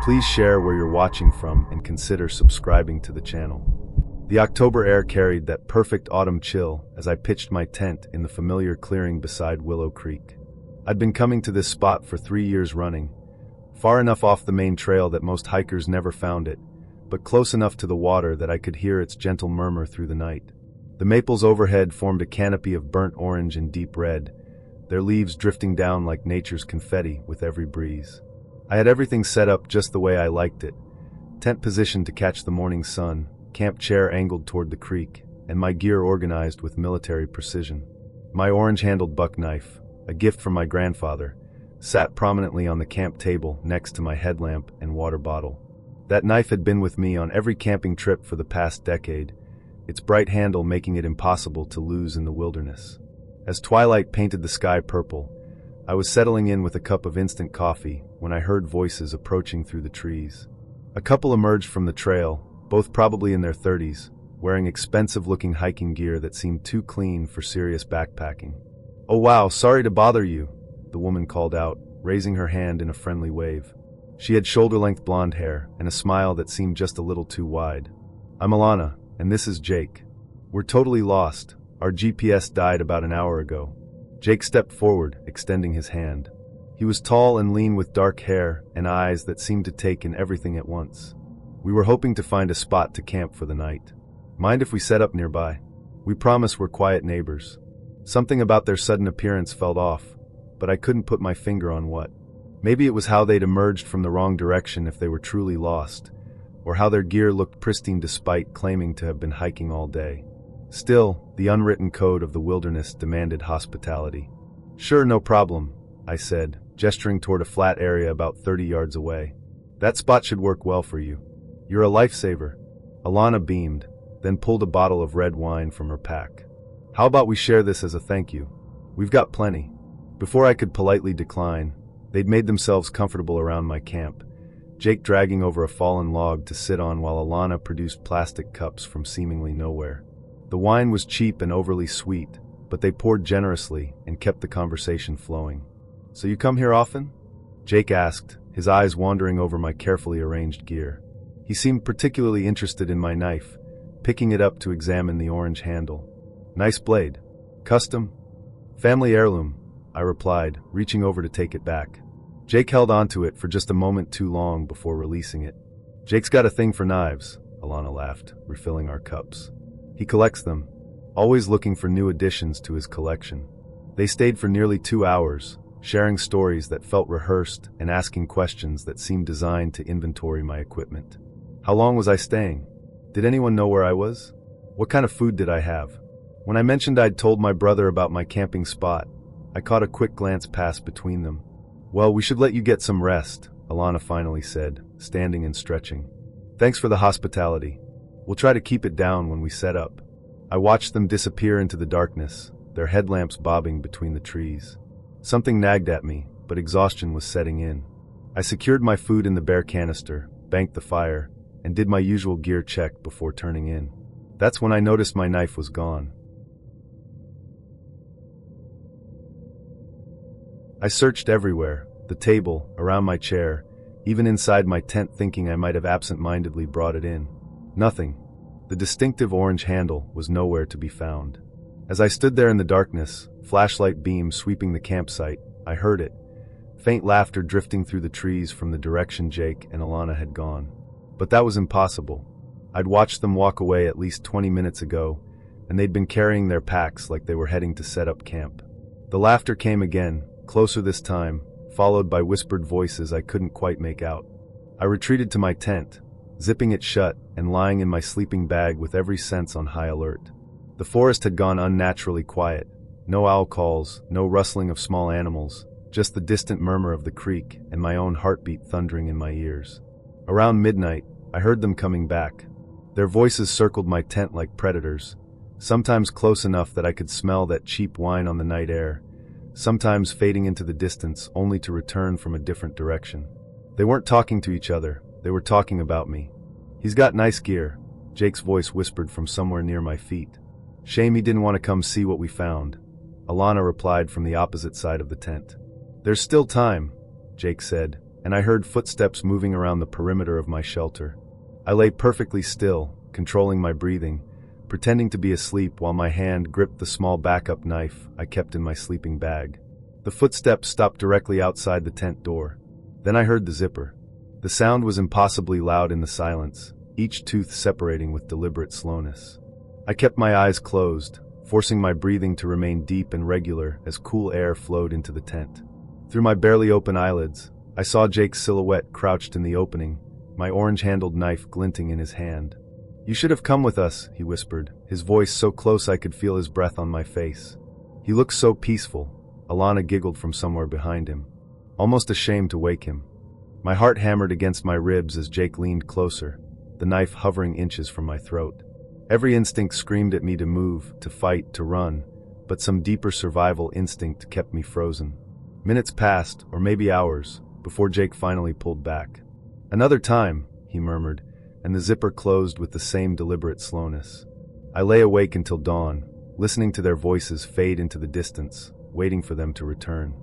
Please share where you're watching from and consider subscribing to the channel. The October air carried that perfect autumn chill as I pitched my tent in the familiar clearing beside Willow Creek. I'd been coming to this spot for 3 years running, far enough off the main trail that most hikers never found it, but close enough to the water that I could hear its gentle murmur through the night. The maples overhead formed a canopy of burnt orange and deep red, their leaves drifting down like nature's confetti with every breeze. I had everything set up just the way I liked it, tent positioned to catch the morning sun, camp chair angled toward the creek, and my gear organized with military precision. My orange-handled buck knife, a gift from my grandfather, sat prominently on the camp table next to my headlamp and water bottle. That knife had been with me on every camping trip for the past decade, its bright handle making it impossible to lose in the wilderness. As twilight painted the sky purple, I was settling in with a cup of instant coffee when I heard voices approaching through the trees. A couple emerged from the trail, both probably in their 30s, wearing expensive-looking hiking gear that seemed too clean for serious backpacking. "Oh wow, sorry to bother you," the woman called out, raising her hand in a friendly wave. She had shoulder-length blonde hair and a smile that seemed just a little too wide. "I'm Alana, and this is Jake. We're totally lost. Our GPS died about an hour ago." Jake stepped forward, extending his hand. He was tall and lean with dark hair and eyes that seemed to take in everything at once. "We were hoping to find a spot to camp for the night. Mind if we set up nearby? We promise we're quiet neighbors." Something about their sudden appearance felt off, but I couldn't put my finger on what. Maybe it was how they'd emerged from the wrong direction if they were truly lost, or how their gear looked pristine despite claiming to have been hiking all day. Still, the unwritten code of the wilderness demanded hospitality. "Sure, no problem," I said, gesturing toward a flat area about 30 yards away. "That spot should work well for you. You're a lifesaver." Alana beamed, then pulled a bottle of red wine from her pack. "How about we share this as a thank you? We've got plenty." Before I could politely decline, they'd made themselves comfortable around my camp, Jake dragging over a fallen log to sit on while Alana produced plastic cups from seemingly nowhere. The wine was cheap and overly sweet, but they poured generously and kept the conversation flowing. "So you come here often?" Jake asked, his eyes wandering over my carefully arranged gear. He seemed particularly interested in my knife, picking it up to examine the orange handle. "Nice blade. Custom?" "Family heirloom," I replied, reaching over to take it back. Jake held onto it for just a moment too long before releasing it. "Jake's got a thing for knives," Alana laughed, refilling our cups. "He collects them, always looking for new additions to his collection." They stayed for nearly 2 hours, sharing stories that felt rehearsed and asking questions that seemed designed to inventory my equipment. How long was I staying? Did anyone know where I was? What kind of food did I have? When I mentioned I'd told my brother about my camping spot, I caught a quick glance pass between them. "Well, we should let you get some rest," Alana finally said, standing and stretching. "Thanks for the hospitality. We'll try to keep it down when we set up." I watched them disappear into the darkness, their headlamps bobbing between the trees. Something nagged at me, but exhaustion was setting in. I secured my food in the bare canister, banked the fire, and did my usual gear check before turning in. That's when I noticed my knife was gone. I searched everywhere, the table, around my chair, even inside my tent, thinking I might have absent-mindedly brought it in. Nothing. The distinctive orange handle was nowhere to be found. As I stood there in the darkness, flashlight beam sweeping the campsite, I heard it. Faint laughter drifting through the trees from the direction Jake and Alana had gone. But that was impossible. I'd watched them walk away at least 20 minutes ago, and they'd been carrying their packs like they were heading to set up camp. The laughter came again, closer this time, followed by whispered voices I couldn't quite make out. I retreated to my tent, zipping it shut and lying in my sleeping bag with every sense on high alert. The forest had gone unnaturally quiet. No owl calls, no rustling of small animals, just the distant murmur of the creek and my own heartbeat thundering in my ears. Around midnight, I heard them coming back. Their voices circled my tent like predators, sometimes close enough that I could smell that cheap wine on the night air, sometimes fading into the distance only to return from a different direction. They weren't talking to each other, they were talking about me. "He's got nice gear," Jake's voice whispered from somewhere near my feet. "Shame he didn't want to come see what we found," Alana replied from the opposite side of the tent. "There's still time," Jake said, and I heard footsteps moving around the perimeter of my shelter. I lay perfectly still, controlling my breathing, pretending to be asleep while my hand gripped the small backup knife I kept in my sleeping bag. The footsteps stopped directly outside the tent door. Then I heard the zipper. The sound was impossibly loud in the silence, each tooth separating with deliberate slowness. I kept my eyes closed, forcing my breathing to remain deep and regular as cool air flowed into the tent. Through my barely open eyelids, I saw Jake's silhouette crouched in the opening, my orange-handled knife glinting in his hand. "You should have come with us," he whispered, his voice so close I could feel his breath on my face. He looked so peaceful. Alana giggled from somewhere behind him, almost ashamed to wake him. My heart hammered against my ribs as Jake leaned closer, the knife hovering inches from my throat. Every instinct screamed at me to move, to fight, to run, but some deeper survival instinct kept me frozen. Minutes passed, or maybe hours, before Jake finally pulled back. "Another time," he murmured, and the zipper closed with the same deliberate slowness. I lay awake until dawn, listening to their voices fade into the distance, waiting for them to return.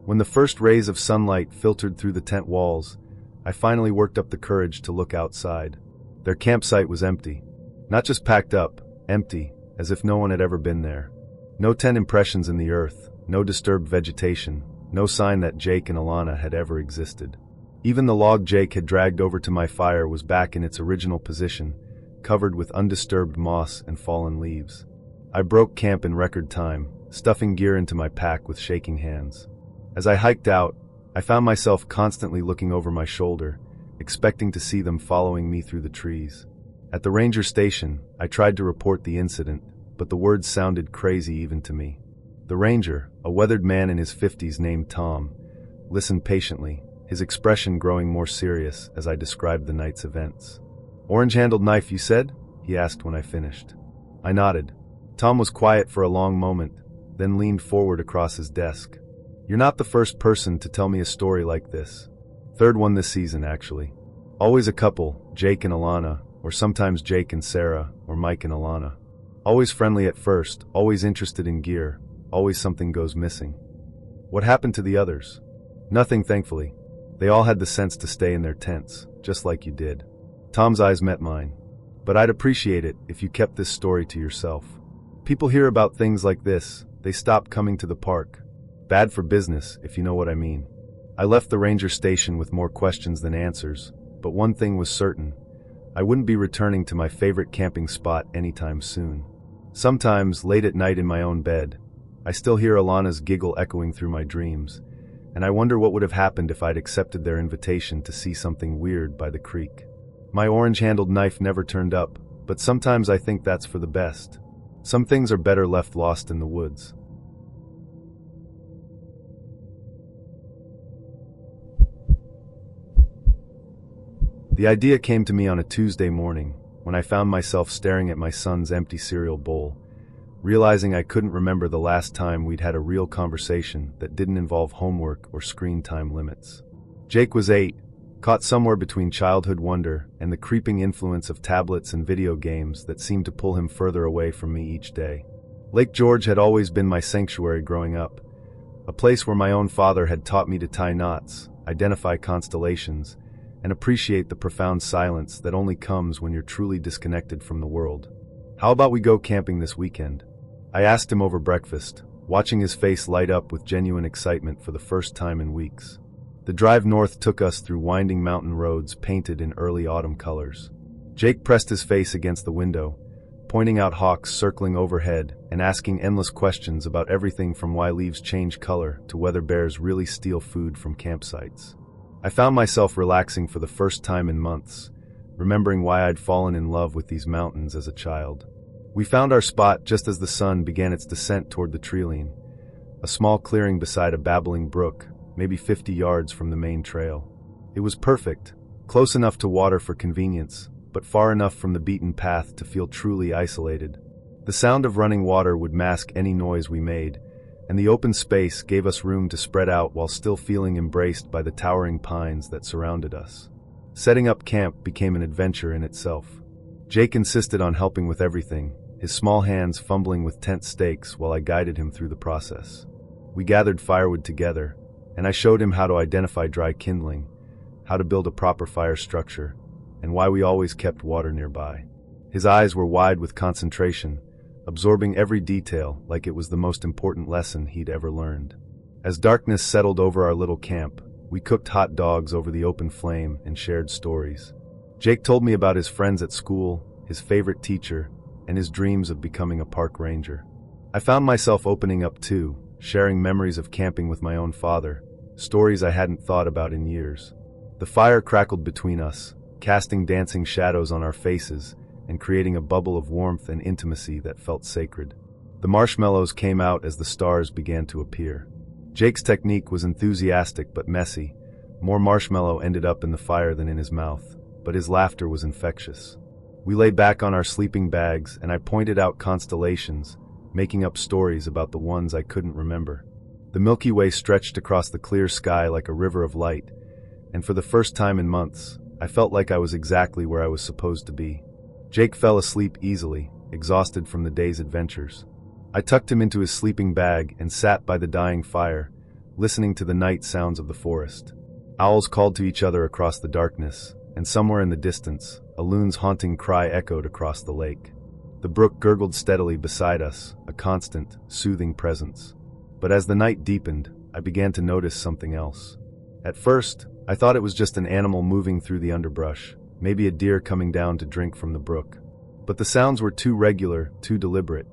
When the first rays of sunlight filtered through the tent walls, I finally worked up the courage to look outside. Their campsite was empty. Not just packed up, empty, as if no one had ever been there. No tent impressions in the earth, no disturbed vegetation, no sign that Jake and Alana had ever existed. Even the log Jake had dragged over to my fire was back in its original position, covered with undisturbed moss and fallen leaves. I broke camp in record time, stuffing gear into my pack with shaking hands. As I hiked out, I found myself constantly looking over my shoulder, expecting to see them following me through the trees. At the ranger station, I tried to report the incident, but the words sounded crazy even to me. The ranger, a weathered man in his 50s named Tom, listened patiently, his expression growing more serious as I described the night's events. "Orange-handled knife, you said?" he asked when I finished. I nodded. Tom was quiet for a long moment, then leaned forward across his desk. "You're not the first person to tell me a story like this. Third one this season, actually. Always a couple, Jake and Alana, or sometimes Jake and Sarah, or Mike and Alana. Always friendly at first, always interested in gear, always something goes missing. What happened to the others?" "Nothing, thankfully. They all had the sense to stay in their tents, just like you did." Tom's eyes met mine. "But I'd appreciate it if you kept this story to yourself. People hear about things like this, they stop coming to the park. Bad for business, if you know what I mean." I left the ranger station with more questions than answers, but one thing was certain. I wouldn't be returning to my favorite camping spot anytime soon. Sometimes, late at night in my own bed, I still hear Alana's giggle echoing through my dreams, and I wonder what would have happened if I'd accepted their invitation to see something weird by the creek. My orange-handled knife never turned up, but sometimes I think that's for the best. Some things are better left lost in the woods. The idea came to me on a Tuesday morning, when I found myself staring at my son's empty cereal bowl, realizing I couldn't remember the last time we'd had a real conversation that didn't involve homework or screen time limits. Jake was 8, caught somewhere between childhood wonder and the creeping influence of tablets and video games that seemed to pull him further away from me each day. Lake George had always been my sanctuary growing up, a place where my own father had taught me to tie knots, identify constellations, and appreciate the profound silence that only comes when you're truly disconnected from the world. "How about we go camping this weekend?" I asked him over breakfast, watching his face light up with genuine excitement for the first time in weeks. The drive north took us through winding mountain roads painted in early autumn colors. Jake pressed his face against the window, pointing out hawks circling overhead and asking endless questions about everything from why leaves change color to whether bears really steal food from campsites. I found myself relaxing for the first time in months, remembering why I'd fallen in love with these mountains as a child. We found our spot just as the sun began its descent toward the treeline, a small clearing beside a babbling brook, maybe 50 yards from the main trail. It was perfect, close enough to water for convenience, but far enough from the beaten path to feel truly isolated. The sound of running water would mask any noise we made, and the open space gave us room to spread out while still feeling embraced by the towering pines that surrounded us. Setting up camp became an adventure in itself. Jake insisted on helping with everything, his small hands fumbling with tent stakes while I guided him through the process. We gathered firewood together, and I showed him how to identify dry kindling, how to build a proper fire structure, and why we always kept water nearby. His eyes were wide with concentration, absorbing every detail like it was the most important lesson he'd ever learned. As darkness settled over our little camp, we cooked hot dogs over the open flame and shared stories. Jake told me about his friends at school, his favorite teacher, and his dreams of becoming a park ranger. I found myself opening up too, sharing memories of camping with my own father, stories I hadn't thought about in years. The fire crackled between us, casting dancing shadows on our faces and creating a bubble of warmth and intimacy that felt sacred. The marshmallows came out as the stars began to appear. Jake's technique was enthusiastic but messy. More marshmallow ended up in the fire than in his mouth, but his laughter was infectious. We lay back on our sleeping bags and I pointed out constellations, making up stories about the ones I couldn't remember. The Milky Way stretched across the clear sky like a river of light, and for the first time in months, I felt like I was exactly where I was supposed to be. Jake fell asleep easily, exhausted from the day's adventures. I tucked him into his sleeping bag and sat by the dying fire, listening to the night sounds of the forest. Owls called to each other across the darkness, and somewhere in the distance, a loon's haunting cry echoed across the lake. The brook gurgled steadily beside us, a constant, soothing presence. But as the night deepened, I began to notice something else. At first, I thought it was just an animal moving through the underbrush, maybe a deer coming down to drink from the brook. But the sounds were too regular, too deliberate.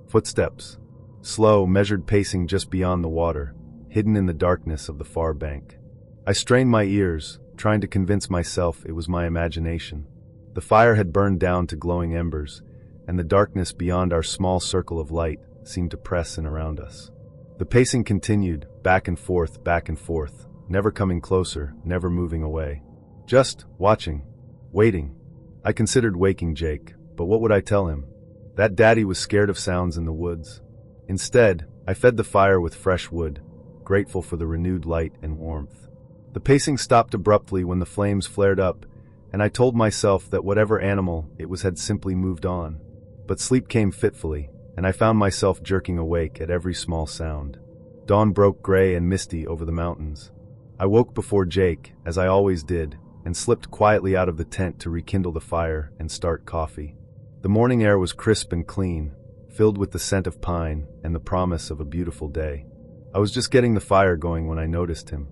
Footsteps. Slow, measured pacing just beyond the water, hidden in the darkness of the far bank. I strained my ears, trying to convince myself it was my imagination. The fire had burned down to glowing embers, and the darkness beyond our small circle of light seemed to press in around us. The pacing continued, back and forth, never coming closer, never moving away. Just watching, waiting. I considered waking Jake, but what would I tell him? That Daddy was scared of sounds in the woods. Instead, I fed the fire with fresh wood, grateful for the renewed light and warmth. The pacing stopped abruptly when the flames flared up, and I told myself that whatever animal it was had simply moved on. But sleep came fitfully, and I found myself jerking awake at every small sound. Dawn broke gray and misty over the mountains. I woke before Jake, as I always did, and slipped quietly out of the tent to rekindle the fire and start coffee. The morning air was crisp and clean, filled with the scent of pine and the promise of a beautiful day. I was just getting the fire going when I noticed him.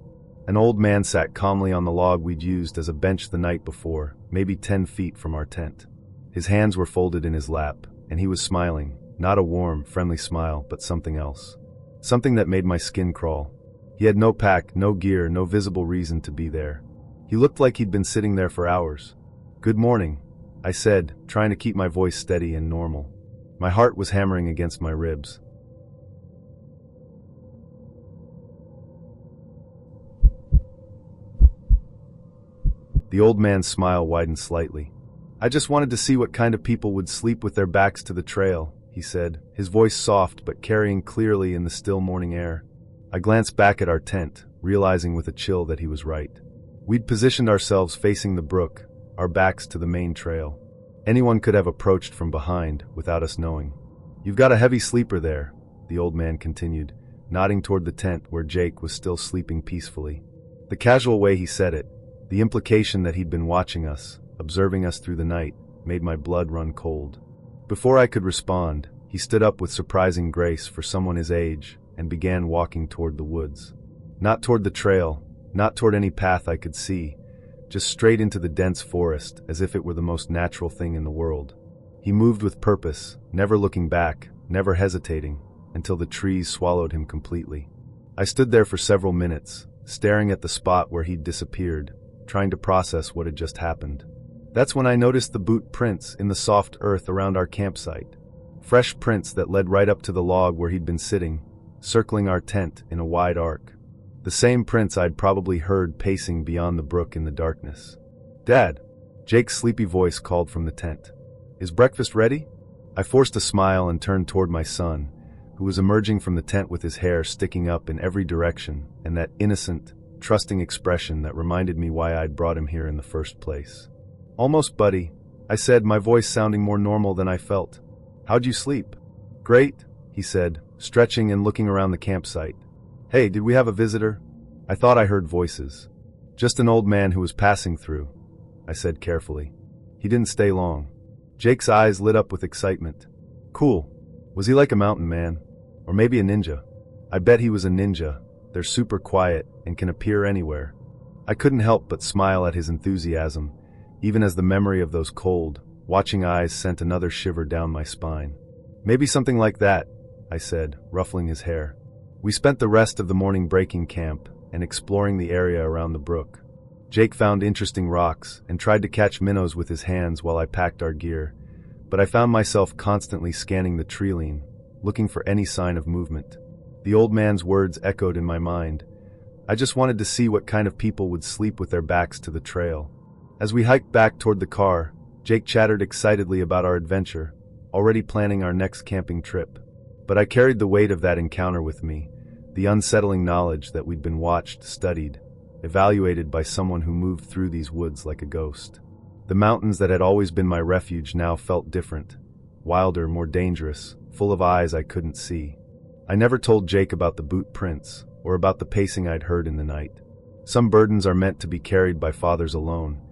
An old man sat calmly on the log we'd used as a bench the night before, maybe 10 feet from our tent. His hands were folded in his lap, and he was smiling, not a warm, friendly smile, but something else. Something that made my skin crawl. He had no pack, no gear, no visible reason to be there. He looked like he'd been sitting there for hours. "Good morning," I said, trying to keep my voice steady and normal. My heart was hammering against my ribs. The old man's smile widened slightly. "I just wanted to see what kind of people would sleep with their backs to the trail," he said, his voice soft but carrying clearly in the still morning air. I glanced back at our tent, realizing with a chill that he was right. We'd positioned ourselves facing the brook, our backs to the main trail. Anyone could have approached from behind without us knowing. "You've got a heavy sleeper there," the old man continued, nodding toward the tent where Jake was still sleeping peacefully. The casual way he said it, the implication that he'd been watching us, observing us through the night, made my blood run cold. Before I could respond, he stood up with surprising grace for someone his age and began walking toward the woods. Not toward the trail, not toward any path I could see, just straight into the dense forest as if it were the most natural thing in the world. He moved with purpose, never looking back, never hesitating, until the trees swallowed him completely. I stood there for several minutes, staring at the spot where he'd disappeared, trying to process what had just happened. That's when I noticed the boot prints in the soft earth around our campsite. Fresh prints that led right up to the log where he'd been sitting, circling our tent in a wide arc. The same prints I'd probably heard pacing beyond the brook in the darkness. "Dad!" Jake's sleepy voice called from the tent. "Is breakfast ready?" I forced a smile and turned toward my son, who was emerging from the tent with his hair sticking up in every direction and that innocent, trusting expression that reminded me why I'd brought him here in the first place. "Almost, buddy," I said, my voice sounding more normal than I felt. "How'd you sleep?" "Great," he said, stretching and looking around the campsite. "Hey, did we have a visitor?" I thought I heard voices. Just an old man who was passing through, I said carefully. He didn't stay long. Jake's eyes lit up with excitement. Cool. Was he like a mountain man? Or maybe a ninja? I bet he was a ninja. They're super quiet and can appear anywhere. I couldn't help but smile at his enthusiasm, even as the memory of those cold, watching eyes sent another shiver down my spine. Maybe something like that, I said, ruffling his hair. We spent the rest of the morning breaking camp and exploring the area around the brook. Jake found interesting rocks and tried to catch minnows with his hands while I packed our gear, but I found myself constantly scanning the treeline, looking for any sign of movement. The old man's words echoed in my mind. I just wanted to see what kind of people would sleep with their backs to the trail. As we hiked back toward the car, Jake chattered excitedly about our adventure, already planning our next camping trip. But I carried the weight of that encounter with me, the unsettling knowledge that we'd been watched, studied, evaluated by someone who moved through these woods like a ghost. The mountains that had always been my refuge now felt different, wilder, more dangerous, full of eyes I couldn't see. I never told Jake about the boot prints, or about the pacing I'd heard in the night. Some burdens are meant to be carried by fathers alone,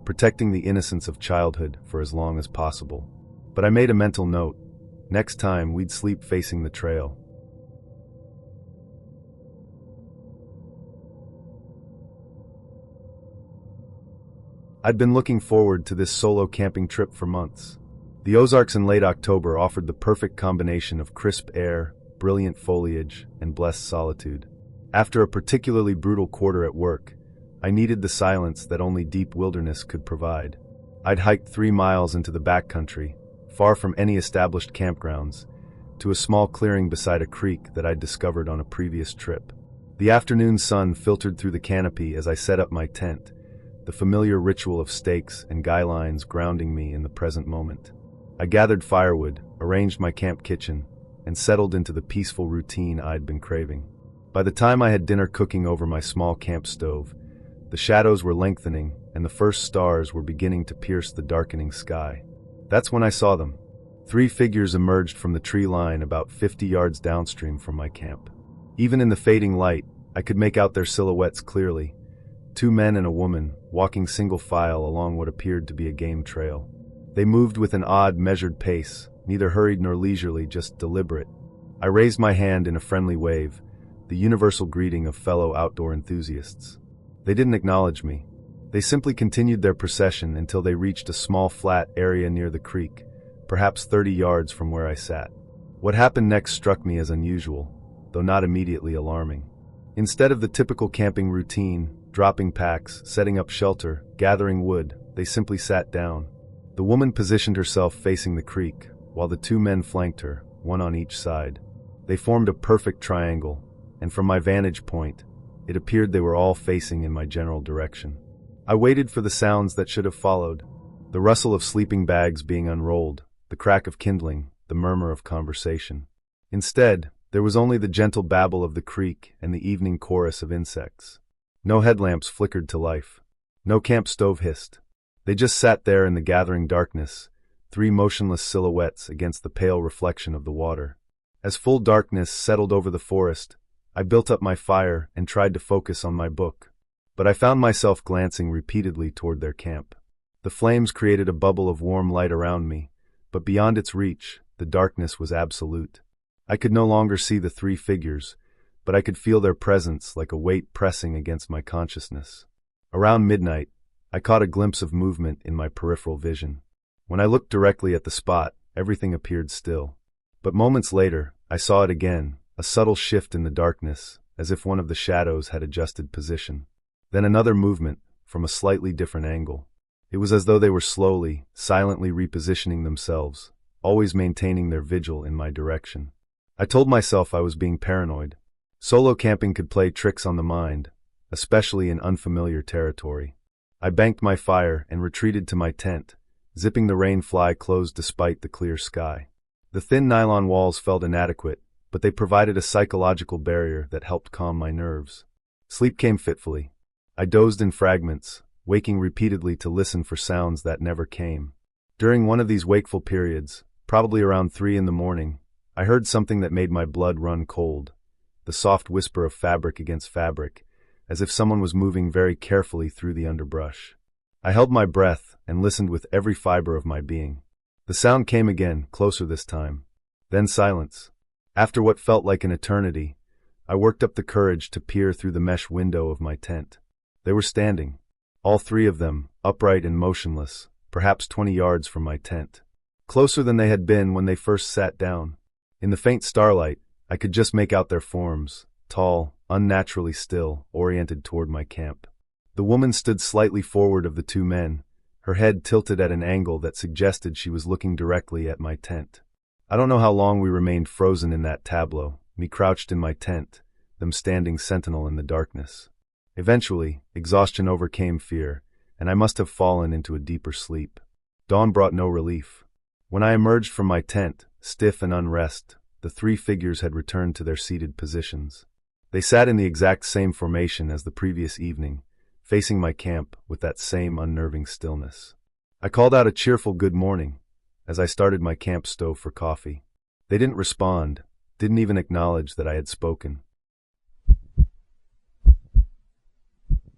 protecting the innocence of childhood for as long as possible. But I made a mental note. Next time, we'd sleep facing the trail. I'd been looking forward to this solo camping trip for months. The Ozarks in late October offered the perfect combination of crisp air, brilliant foliage, and blessed solitude. After a particularly brutal quarter at work, I needed the silence that only deep wilderness could provide. I'd hiked 3 miles into the backcountry, far from any established campgrounds, to a small clearing beside a creek that I'd discovered on a previous trip. The afternoon sun filtered through the canopy as I set up my tent, the familiar ritual of stakes and guy lines grounding me in the present moment. I gathered firewood, arranged my camp kitchen, and settled into the peaceful routine I'd been craving. By the time I had dinner cooking over my small camp stove, the shadows were lengthening and the first stars were beginning to pierce the darkening sky. That's when I saw them. 3 figures emerged from the tree line about 50 yards downstream from my camp. Even in the fading light, I could make out their silhouettes clearly. 2 men and a woman, walking single file along what appeared to be a game trail. They moved with an odd, measured pace, neither hurried nor leisurely, just deliberate. I raised my hand in a friendly wave, the universal greeting of fellow outdoor enthusiasts. They didn't acknowledge me. They simply continued their procession until they reached a small flat area near the creek, perhaps 30 yards from where I sat. What happened next struck me as unusual, though not immediately alarming. Instead of the typical camping routine, dropping packs, setting up shelter, gathering wood, they simply sat down. The woman positioned herself facing the creek, while the 2 men flanked her, one on each side. They formed a perfect triangle, and from my vantage point, it appeared they were all facing in my general direction. I waited for the sounds that should have followed. The rustle of sleeping bags being unrolled, the crack of kindling, the murmur of conversation. Instead, there was only the gentle babble of the creek and the evening chorus of insects. No headlamps flickered to life. No camp stove hissed. They just sat there in the gathering darkness, 3 motionless silhouettes against the pale reflection of the water. As full darkness settled over the forest, I built up my fire and tried to focus on my book. But I found myself glancing repeatedly toward their camp. The flames created a bubble of warm light around me, but beyond its reach, the darkness was absolute. I could no longer see the 3 figures, but I could feel their presence like a weight pressing against my consciousness. Around midnight, I caught a glimpse of movement in my peripheral vision. When I looked directly at the spot, everything appeared still. But moments later, I saw it again, a subtle shift in the darkness, as if one of the shadows had adjusted position. Then another movement, from a slightly different angle. It was as though they were slowly, silently repositioning themselves, always maintaining their vigil in my direction. I told myself I was being paranoid. Solo camping could play tricks on the mind, especially in unfamiliar territory. I banked my fire and retreated to my tent, zipping the rain fly closed despite the clear sky. The thin nylon walls felt inadequate, but they provided a psychological barrier that helped calm my nerves. Sleep came fitfully. I dozed in fragments, waking repeatedly to listen for sounds that never came. During one of these wakeful periods, probably around 3 in the morning, I heard something that made my blood run cold. The soft whisper of fabric against fabric, as if someone was moving very carefully through the underbrush. I held my breath and listened with every fiber of my being. The sound came again, closer this time. Then silence. After what felt like an eternity, I worked up the courage to peer through the mesh window of my tent. They were standing, all three of them, upright and motionless, perhaps 20 yards from my tent. Closer than they had been when they first sat down. In the faint starlight, I could just make out their forms, tall, unnaturally still, oriented toward my camp. The woman stood slightly forward of the two men, her head tilted at an angle that suggested she was looking directly at my tent. I don't know how long we remained frozen in that tableau, me crouched in my tent, them standing sentinel in the darkness. Eventually, exhaustion overcame fear, and I must have fallen into a deeper sleep. Dawn brought no relief. When I emerged from my tent, stiff and unrest, the three figures had returned to their seated positions. They sat in the exact same formation as the previous evening, facing my camp with that same unnerving stillness. I called out a cheerful good morning as I started my camp stove for coffee. They didn't respond, didn't even acknowledge that I had spoken.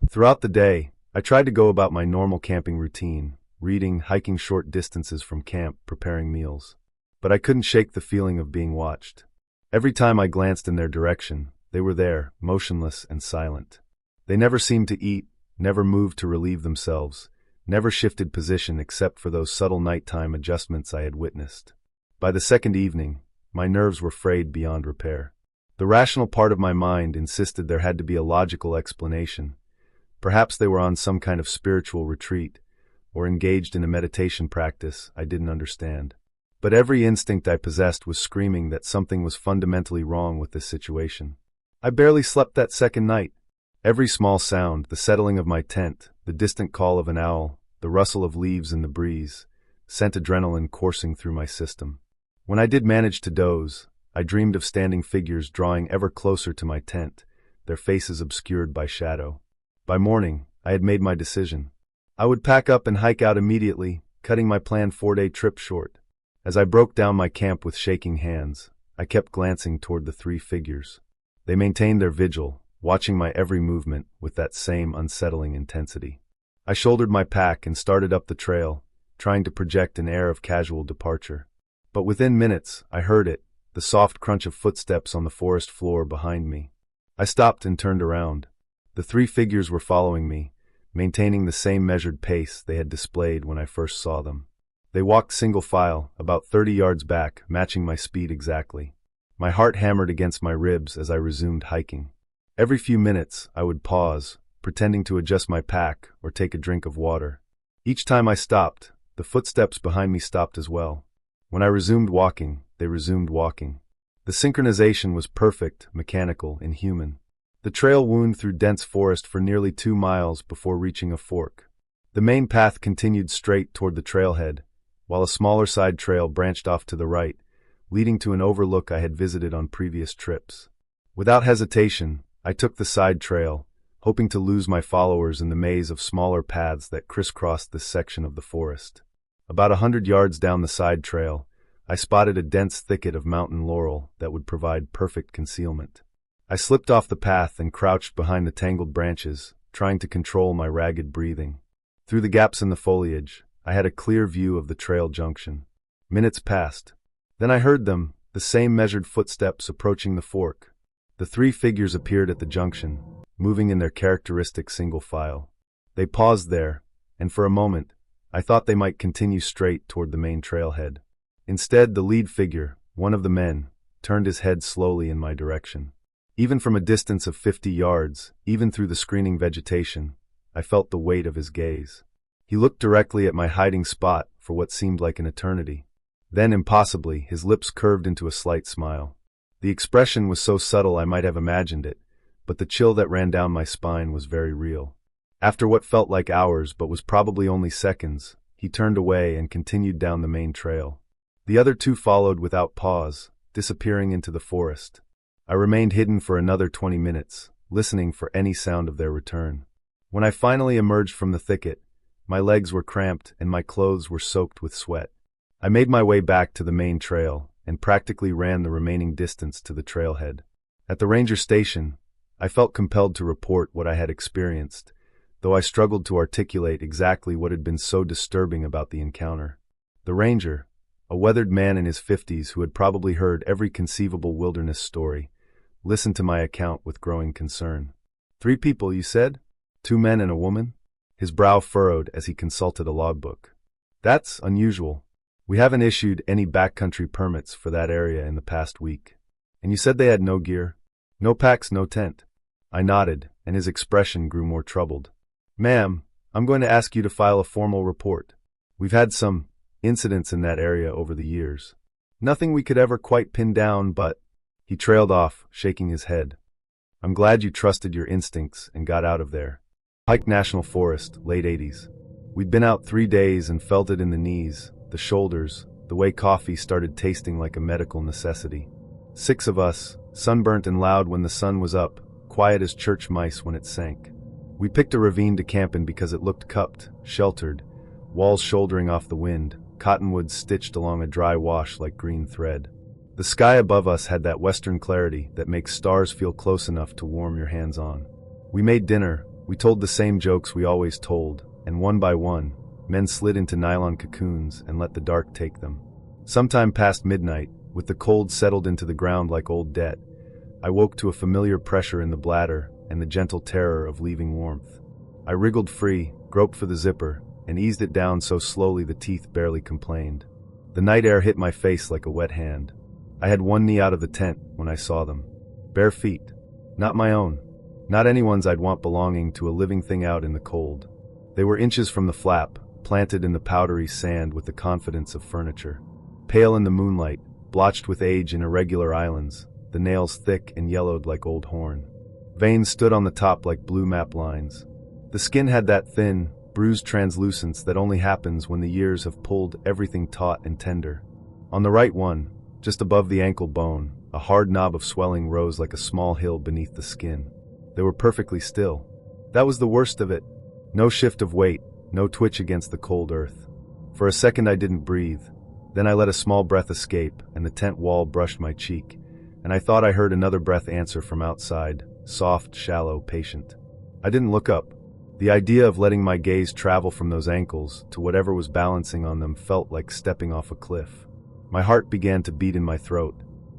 Throughout the day, I tried to go about my normal camping routine, reading, hiking short distances from camp, preparing meals. But I couldn't shake the feeling of being watched. Every time I glanced in their direction, they were there, motionless and silent. They never seemed to eat, never moved to relieve themselves, never shifted position except for those subtle nighttime adjustments I had witnessed. By the second evening, my nerves were frayed beyond repair. The rational part of my mind insisted there had to be a logical explanation. Perhaps they were on some kind of spiritual retreat, or engaged in a meditation practice I didn't understand. But every instinct I possessed was screaming that something was fundamentally wrong with this situation. I barely slept that second night. Every small sound, the settling of my tent, the distant call of an owl, the rustle of leaves in the breeze, sent adrenaline coursing through my system. When I did manage to doze, I dreamed of standing figures drawing ever closer to my tent, their faces obscured by shadow. By morning, I had made my decision. I would pack up and hike out immediately, cutting my planned 4-day trip short. As I broke down my camp with shaking hands, I kept glancing toward the three figures. They maintained their vigil, watching my every movement with that same unsettling intensity. I shouldered my pack and started up the trail, trying to project an air of casual departure. But within minutes, I heard it, the soft crunch of footsteps on the forest floor behind me. I stopped and turned around. The three figures were following me, maintaining the same measured pace they had displayed when I first saw them. They walked single file, about 30 yards back, matching my speed exactly. My heart hammered against my ribs as I resumed hiking. Every few minutes, I would pause, pretending to adjust my pack or take a drink of water. Each time I stopped, the footsteps behind me stopped as well. When I resumed walking, they resumed walking. The synchronization was perfect, mechanical, inhuman. The trail wound through dense forest for nearly 2 miles before reaching a fork. The main path continued straight toward the trailhead, while a smaller side trail branched off to the right, leading to an overlook I had visited on previous trips. Without hesitation, I took the side trail, hoping to lose my followers in the maze of smaller paths that crisscrossed this section of the forest. About 100 yards down the side trail, I spotted a dense thicket of mountain laurel that would provide perfect concealment. I slipped off the path and crouched behind the tangled branches, trying to control my ragged breathing. Through the gaps in the foliage, I had a clear view of the trail junction. Minutes passed. Then I heard them, the same measured footsteps approaching the fork. The three figures appeared at the junction, moving in their characteristic single file. They paused there, and for a moment, I thought they might continue straight toward the main trailhead. Instead, the lead figure, one of the men, turned his head slowly in my direction. Even from a distance of 50 yards, even through the screening vegetation, I felt the weight of his gaze. He looked directly at my hiding spot for what seemed like an eternity. Then, impossibly, his lips curved into a slight smile. The expression was so subtle I might have imagined it, but the chill that ran down my spine was very real. After what felt like hours but was probably only seconds, he turned away and continued down the main trail. The other two followed without pause, disappearing into the forest. I remained hidden for another 20 minutes, listening for any sound of their return. When I finally emerged from the thicket, my legs were cramped and my clothes were soaked with sweat. I made my way back to the main trail and practically ran the remaining distance to the trailhead. At the ranger station, I felt compelled to report what I had experienced, though I struggled to articulate exactly what had been so disturbing about the encounter. The ranger, a weathered man in his 50s who had probably heard every conceivable wilderness story, listened to my account with growing concern. 3 people, you said? 2 men and a woman? His brow furrowed as he consulted a logbook. That's unusual. We haven't issued any backcountry permits for that area in the past week. And you said they had no gear? No packs, no tent. I nodded, and his expression grew more troubled. Ma'am, I'm going to ask you to file a formal report. We've had some incidents in that area over the years. Nothing we could ever quite pin down, but... He trailed off, shaking his head. I'm glad you trusted your instincts and got out of there. Pike National Forest, late 80s. We'd been out 3 days and felt it in the knees, the shoulders, the way coffee started tasting like a medical necessity. 6 of us, sunburnt and loud when the sun was up, quiet as church mice when it sank. We picked a ravine to camp in because it looked cupped, sheltered, walls shouldering off the wind, cottonwoods stitched along a dry wash like green thread. The sky above us had that western clarity that makes stars feel close enough to warm your hands on. We made dinner, we told the same jokes we always told, and one by one, men slid into nylon cocoons and let the dark take them. Sometime past midnight, with the cold settled into the ground like old debt, I woke to a familiar pressure in the bladder and the gentle terror of leaving warmth. I wriggled free, groped for the zipper, and eased it down so slowly the teeth barely complained. The night air hit my face like a wet hand. I had one knee out of the tent when I saw them. Bare feet. Not my own. Not anyone's I'd want belonging to a living thing out in the cold. They were inches from the flap, planted in the powdery sand with the confidence of furniture. Pale in the moonlight, blotched with age in irregular islands, the nails thick and yellowed like old horn. Veins stood on the top like blue map lines. The skin had that thin, bruised translucence that only happens when the years have pulled everything taut and tender. On the right one, just above the ankle bone, a hard knob of swelling rose like a small hill beneath the skin. They were perfectly still. That was the worst of it. No shift of weight, no twitch against the cold earth. For a second I didn't breathe. Then I let a small breath escape, and the tent wall brushed my cheek, and I thought I heard another breath answer from outside, soft, shallow, patient. I didn't look up. The idea of letting my gaze travel from those ankles to whatever was balancing on them felt like stepping off a cliff. My heart began to beat in my throat.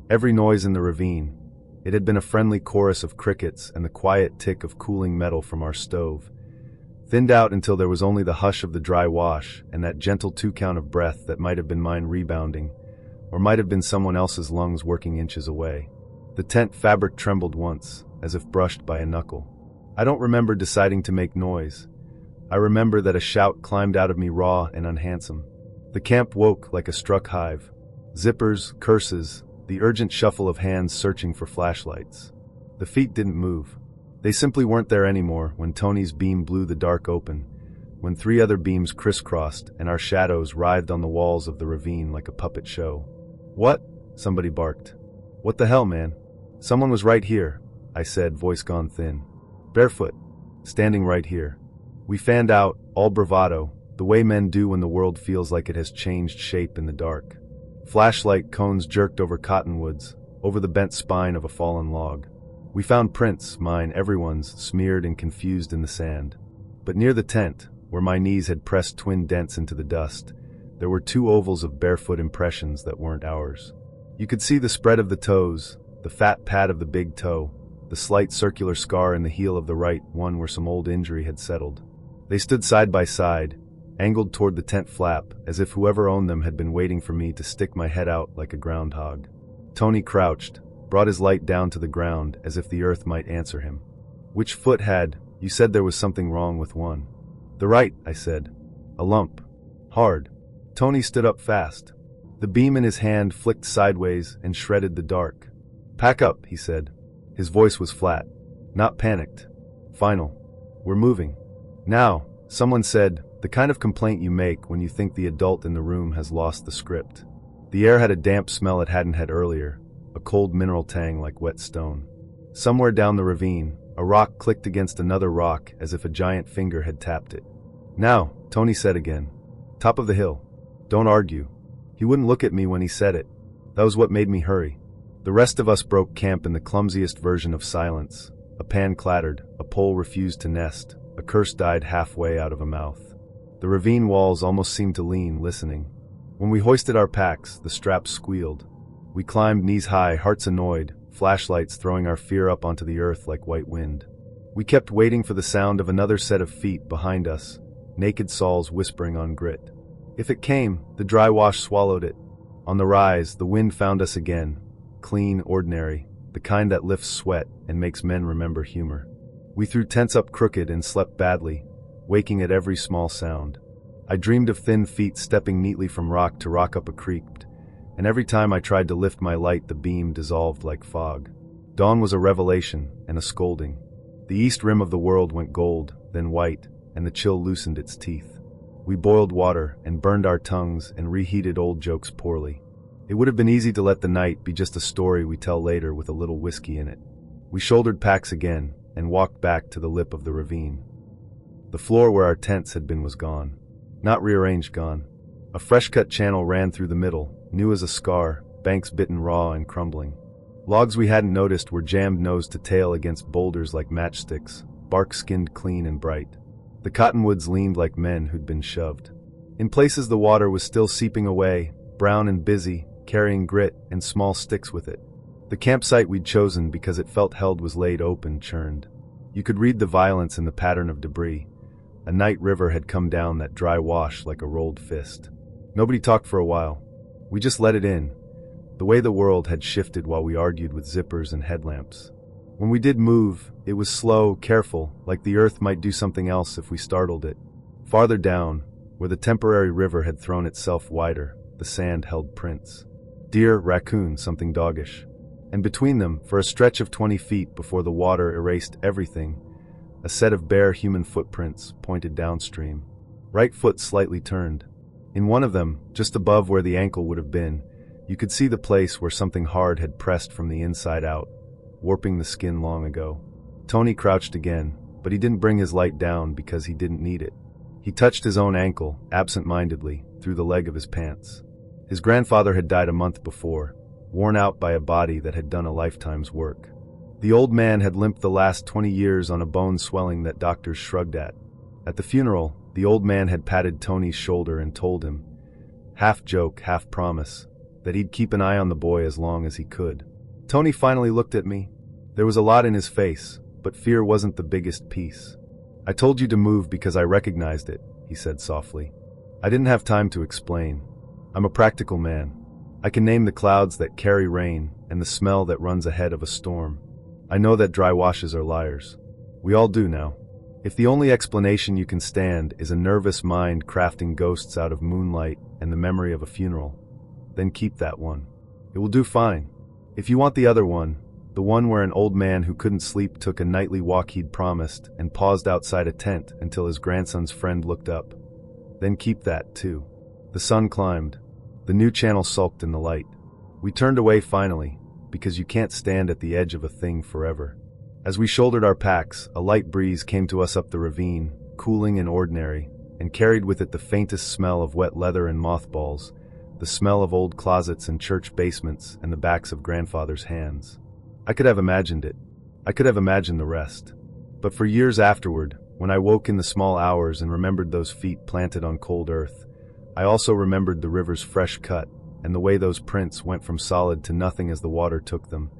Every noise in the ravine, it had been a friendly chorus of crickets and the quiet tick of cooling metal from our stove, thinned out until there was only the hush of the dry wash and that gentle 2-count of breath that might have been mine rebounding, or might have been someone else's lungs working inches away. The tent fabric trembled once, as if brushed by a knuckle. I don't remember deciding to make noise. I remember that a shout climbed out of me raw and unhandsome. The camp woke like a struck hive. Zippers, curses, the urgent shuffle of hands searching for flashlights. The feet didn't move. They simply weren't there anymore when Tony's beam blew the dark open, when 3 other beams crisscrossed and our shadows writhed on the walls of the ravine like a puppet show. What? Somebody barked. What the hell, man? Someone was right here, I said, voice gone thin. Barefoot. Standing right here. We fanned out, all bravado, the way men do when the world feels like it has changed shape in the dark. Flashlight cones jerked over cottonwoods, over the bent spine of a fallen log. We found prints, mine, everyone's, smeared and confused in the sand. But near the tent, where my knees had pressed twin dents into the dust, there were 2 ovals of barefoot impressions that weren't ours. You could see the spread of the toes, the fat pad of the big toe, the slight circular scar in the heel of the right one where some old injury had settled. They stood side by side, angled toward the tent flap, as if whoever owned them had been waiting for me to stick my head out like a groundhog. Tony crouched, brought his light down to the ground as if the earth might answer him. Which foot had? You said there was something wrong with one. The right, I said. A lump. Hard. Tony stood up fast. The beam in his hand flicked sideways and shredded the dark. Pack up, he said. His voice was flat, not panicked. Final. We're moving. Now, someone said, the kind of complaint you make when you think the adult in the room has lost the script. The air had a damp smell it hadn't had earlier, a cold mineral tang like wet stone. Somewhere down the ravine, a rock clicked against another rock as if a giant finger had tapped it. Now, Tony said again. Top of the hill. Don't argue. He wouldn't look at me when he said it. That was what made me hurry. The rest of us broke camp in the clumsiest version of silence, A pan clattered, a pole refused to nest, a curse died halfway out of a mouth. The ravine walls almost seemed to lean, listening. When we hoisted our packs, the straps squealed. We climbed knees high, hearts annoyed, flashlights throwing our fear up onto the earth like white wind. We kept waiting for the sound of another set of feet behind us, naked soles whispering on grit. If it came, the dry wash swallowed it. On the rise, the wind found us again, clean, ordinary, the kind that lifts sweat and makes men remember humor. We threw tents up crooked and slept badly, waking at every small sound. I dreamed of thin feet stepping neatly from rock to rock up a creek, and every time I tried to lift my light, the beam dissolved like fog. Dawn was a revelation and a scolding. The east rim of the world went gold, then white, and the chill loosened its teeth. We boiled water and burned our tongues and reheated old jokes poorly. It would have been easy to let the night be just a story we tell later with a little whiskey in it. We shouldered packs again and walked back to the lip of the ravine. The floor where our tents had been was gone. Not rearranged, gone. A fresh-cut channel ran through the middle, new as a scar, banks bitten raw and crumbling. Logs we hadn't noticed were jammed nose to tail against boulders like matchsticks, bark skinned clean and bright. The cottonwoods leaned like men who'd been shoved. In places the water was still seeping away, brown and busy, carrying grit and small sticks with it. The campsite we'd chosen because it felt held was laid open, churned. You could read the violence in the pattern of debris. A night river had come down that dry wash like a rolled fist. Nobody talked for a while. We just let it in. The way the world had shifted while we argued with zippers and headlamps. When we did move, it was slow, careful, like the earth might do something else if we startled it. Farther down, where the temporary river had thrown itself wider, the sand held prints. Deer, raccoon, something doggish. And between them, for a stretch of 20 feet before the water erased everything, a set of bare human footprints pointed downstream. Right foot slightly turned. In one of them, just above where the ankle would have been, you could see the place where something hard had pressed from the inside out, warping the skin long ago. Tony crouched again, but he didn't bring his light down because he didn't need it. He touched his own ankle, absent-mindedly, through the leg of his pants. His grandfather had died a month before, worn out by a body that had done a lifetime's work. The old man had limped the last 20 years on a bone swelling that doctors shrugged at. At the funeral, the old man had patted Tony's shoulder and told him, half joke, half promise, that he'd keep an eye on the boy as long as he could. Tony finally looked at me. There was a lot in his face, but fear wasn't the biggest piece. I told you to move because I recognized it, he said softly. I didn't have time to explain. I'm a practical man. I can name the clouds that carry rain and the smell that runs ahead of a storm. I know that dry washes are liars. We all do now. If the only explanation you can stand is a nervous mind crafting ghosts out of moonlight and the memory of a funeral, then keep that one. It will do fine. If you want the other one, the one where an old man who couldn't sleep took a nightly walk he'd promised and paused outside a tent until his grandson's friend looked up, then keep that too. The sun climbed. The new channel sulked in the light. We turned away finally, because you can't stand at the edge of a thing forever. As we shouldered our packs, a light breeze came to us up the ravine, cooling and ordinary, and carried with it the faintest smell of wet leather and mothballs, the smell of old closets and church basements and the backs of grandfather's hands. I could have imagined it. I could have imagined the rest. But for years afterward, when I woke in the small hours and remembered those feet planted on cold earth, I also remembered the river's fresh cut and the way those prints went from solid to nothing as the water took them,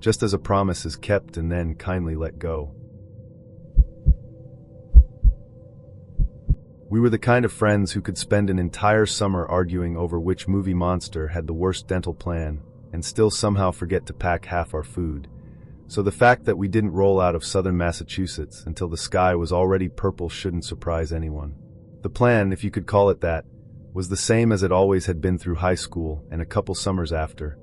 just as a promise is kept and then kindly let go. We were the kind of friends who could spend an entire summer arguing over which movie monster had the worst dental plan and still somehow forget to pack half our food. So the fact that we didn't roll out of southern Massachusetts until the sky was already purple shouldn't surprise anyone. The plan, if you could call it that, was the same as it always had been through high school and a couple summers after.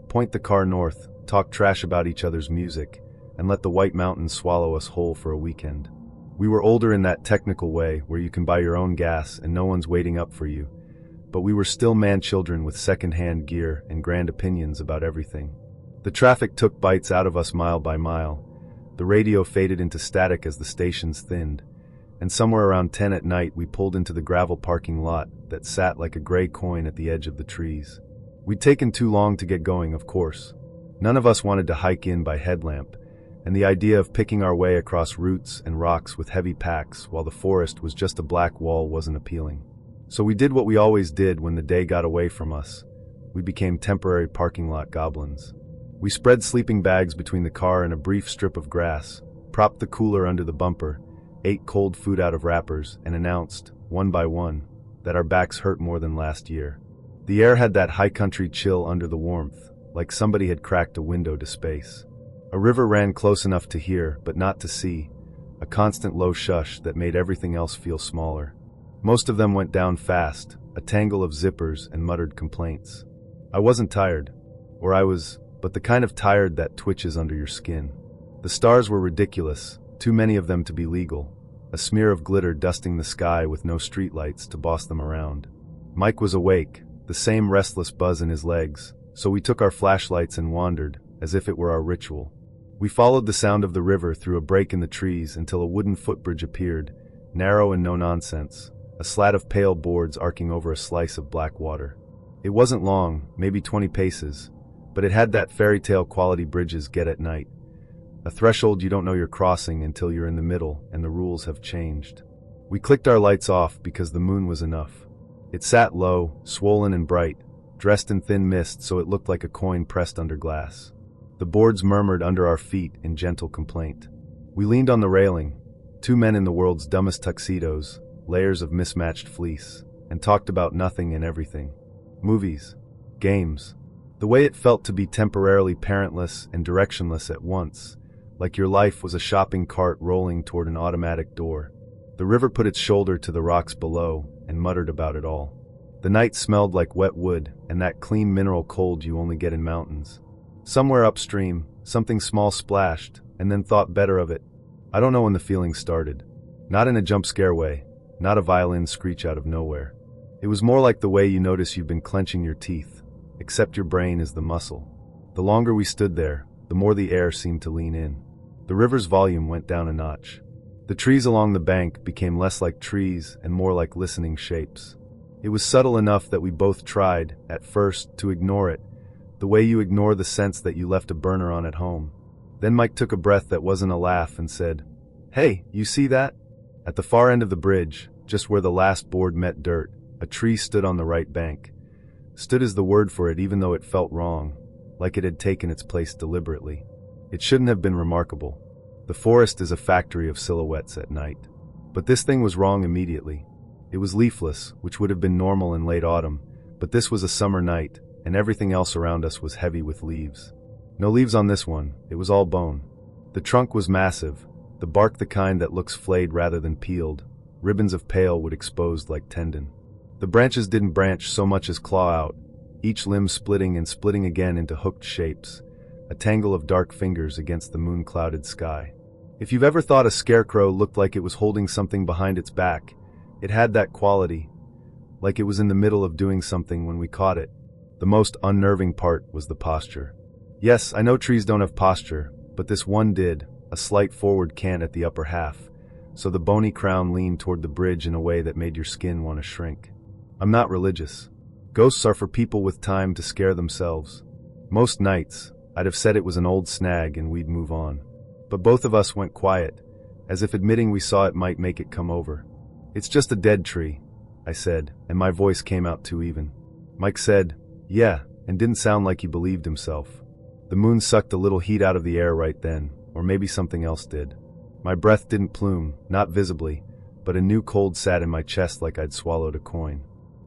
Point the car north, talk trash about each other's music, and let the White Mountains swallow us whole for a weekend. We were older in that technical way where you can buy your own gas and no one's waiting up for you, but we were still man-children with second-hand gear and grand opinions about everything. The traffic took bites out of us mile by mile. The radio faded into static as the stations thinned, and somewhere around 10 at night we pulled into the gravel parking lot that sat like a gray coin at the edge of the trees. We'd taken too long to get going, of course. None of us wanted to hike in by headlamp, and the idea of picking our way across roots and rocks with heavy packs while the forest was just a black wall wasn't appealing. So we did what we always did when the day got away from us. We became temporary parking lot goblins. We spread sleeping bags between the car and a brief strip of grass, propped the cooler under the bumper, ate cold food out of wrappers, and announced, one by one, that our backs hurt more than last year. The air had that high country chill under the warmth, like somebody had cracked a window to space. A river ran close enough to hear, but not to see, a constant low shush that made everything else feel smaller. Most of them went down fast, a tangle of zippers and muttered complaints. I wasn't tired, or I was, but the kind of tired that twitches under your skin. The stars were ridiculous, too many of them to be legal, a smear of glitter dusting the sky with no streetlights to boss them around. Mike was awake, the same restless buzz in his legs, so we took our flashlights and wandered, as if it were our ritual. We followed the sound of the river through a break in the trees until a wooden footbridge appeared, narrow and no nonsense, a slat of pale boards arcing over a slice of black water. It wasn't long, maybe 20 paces, but it had that fairy tale quality bridges get at night. A threshold you don't know you're crossing until you're in the middle and the rules have changed. We clicked our lights off because the moon was enough. It sat low, swollen and bright, dressed in thin mist so it looked like a coin pressed under glass. The boards murmured under our feet in gentle complaint. We leaned on the railing, two men in the world's dumbest tuxedos, layers of mismatched fleece, and talked about nothing and everything. Movies, games, the way it felt to be temporarily parentless and directionless at once, like your life was a shopping cart rolling toward an automatic door. The river put its shoulder to the rocks below and muttered about it all. The night smelled like wet wood and that clean mineral cold you only get in mountains. Somewhere upstream, something small splashed, and then thought better of it. I don't know when the feeling started. Not in a jump scare way, not a violin screech out of nowhere. It was more like the way you notice you've been clenching your teeth, except your brain is the muscle. The longer we stood there, the more the air seemed to lean in. The river's volume went down a notch. The trees along the bank became less like trees and more like listening shapes. It was subtle enough that we both tried, at first, to ignore it, the way you ignore the sense that you left a burner on at home. Then Mike took a breath that wasn't a laugh and said, "Hey, you see that?" At the far end of the bridge, just where the last board met dirt, a tree stood on the right bank. Stood is the word for it even though it felt wrong, like it had taken its place deliberately. It shouldn't have been remarkable. The forest is a factory of silhouettes at night. But this thing was wrong immediately. It was leafless, which would have been normal in late autumn, but this was a summer night, and everything else around us was heavy with leaves. No leaves on this one, it was all bone. The trunk was massive, the bark the kind that looks flayed rather than peeled, ribbons of pale wood exposed like tendon. The branches didn't branch so much as claw out, each limb splitting and splitting again into hooked shapes, a tangle of dark fingers against the moon-clouded sky. If you've ever thought a scarecrow looked like it was holding something behind its back, it had that quality, like it was in the middle of doing something when we caught it. The most unnerving part was the posture. Yes, I know trees don't have posture, but this one did, a slight forward cant at the upper half, so the bony crown leaned toward the bridge in a way that made your skin want to shrink. I'm not religious. Ghosts are for people with time to scare themselves. Most nights, I'd have said it was an old snag and we'd move on. But both of us went quiet, as if admitting we saw it might make it come over. "It's just a dead tree," I said, and my voice came out too even. Mike said, "Yeah," and didn't sound like he believed himself. The moon sucked a little heat out of the air right then, or maybe something else did. My breath didn't plume, not visibly, but a new cold sat in my chest like I'd swallowed a coin.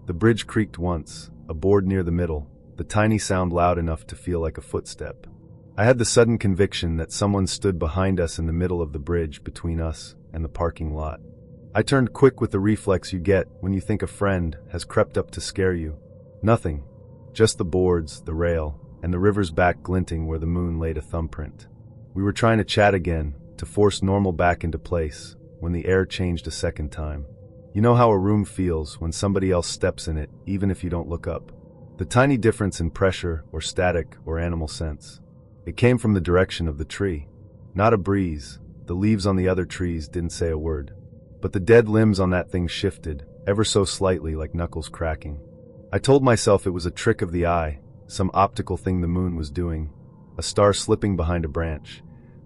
The bridge creaked once, a board near the middle, the tiny sound loud enough to feel like a footstep. I had the sudden conviction that someone stood behind us in the middle of the bridge between us and the parking lot. I turned quick with the reflex you get when you think a friend has crept up to scare you. Nothing. Just the boards, the rail, and the river's back glinting where the moon laid a thumbprint. We were trying to chat again, to force normal back into place, when the air changed a second time. You know how a room feels when somebody else steps in it, even if you don't look up. The tiny difference in pressure, or static, or animal sense. It came from the direction of the tree. Not a breeze. The leaves on the other trees didn't say a word. But the dead limbs on that thing shifted, ever so slightly like knuckles cracking. I told myself it was a trick of the eye, some optical thing the moon was doing, a star slipping behind a branch.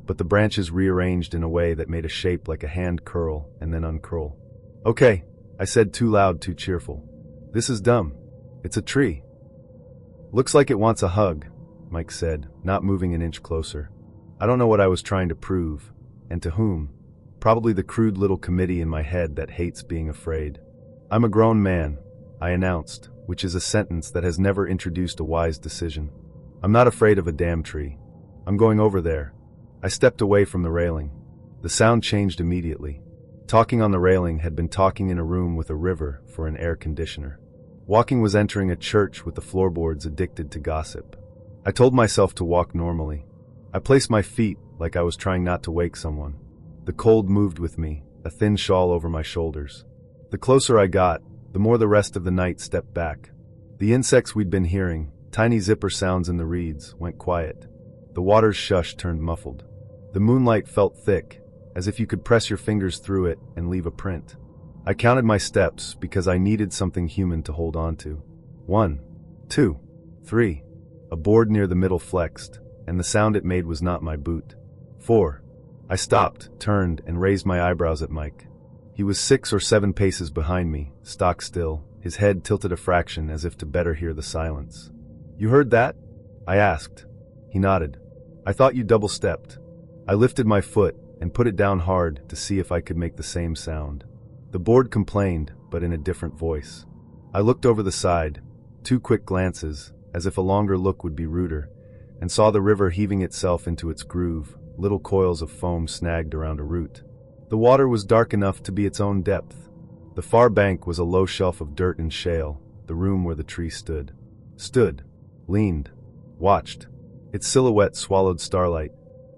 but the branches rearranged in a way that made a shape like a hand curl and then uncurl. "Okay," I said, too loud, too cheerful. "This is dumb. It's a tree." "Looks like it wants a hug," Mike said, not moving an inch closer. I don't know what I was trying to prove, and to whom. Probably the crude little committee in my head that hates being afraid. "I'm a grown man," I announced, which is a sentence that has never introduced a wise decision. "I'm not afraid of a damn tree. I'm going over there." I stepped away from the railing. The sound changed immediately. Talking on the railing had been talking in a room with a river for an air conditioner. Walking was entering a church with the floorboards addicted to gossip. I told myself to walk normally. I placed my feet like I was trying not to wake someone. The cold moved with me, a thin shawl over my shoulders. The closer I got, the more the rest of the night stepped back. The insects we'd been hearing, tiny zipper sounds in the reeds, went quiet. The water's shush turned muffled. The moonlight felt thick, as if you could press your fingers through it and leave a print. I counted my steps because I needed something human to hold on to. 1, 2, 3. A board near the middle flexed, and the sound it made was not my boot. 4. I stopped, turned, and raised my eyebrows at Mike. He was 6 or 7 paces behind me, stock still, his head tilted a fraction as if to better hear the silence. "You heard that?" I asked. He nodded. "I thought you double-stepped." I lifted my foot and put it down hard to see if I could make the same sound. The board complained, but in a different voice. I looked over the side, 2 quick glances, as if a longer look would be ruder, and saw the river heaving itself into its groove, little coils of foam snagged around a root. The water was dark enough to be its own depth. The far bank was a low shelf of dirt and shale, the room where the tree stood. Stood, leaned, watched. Its silhouette swallowed starlight.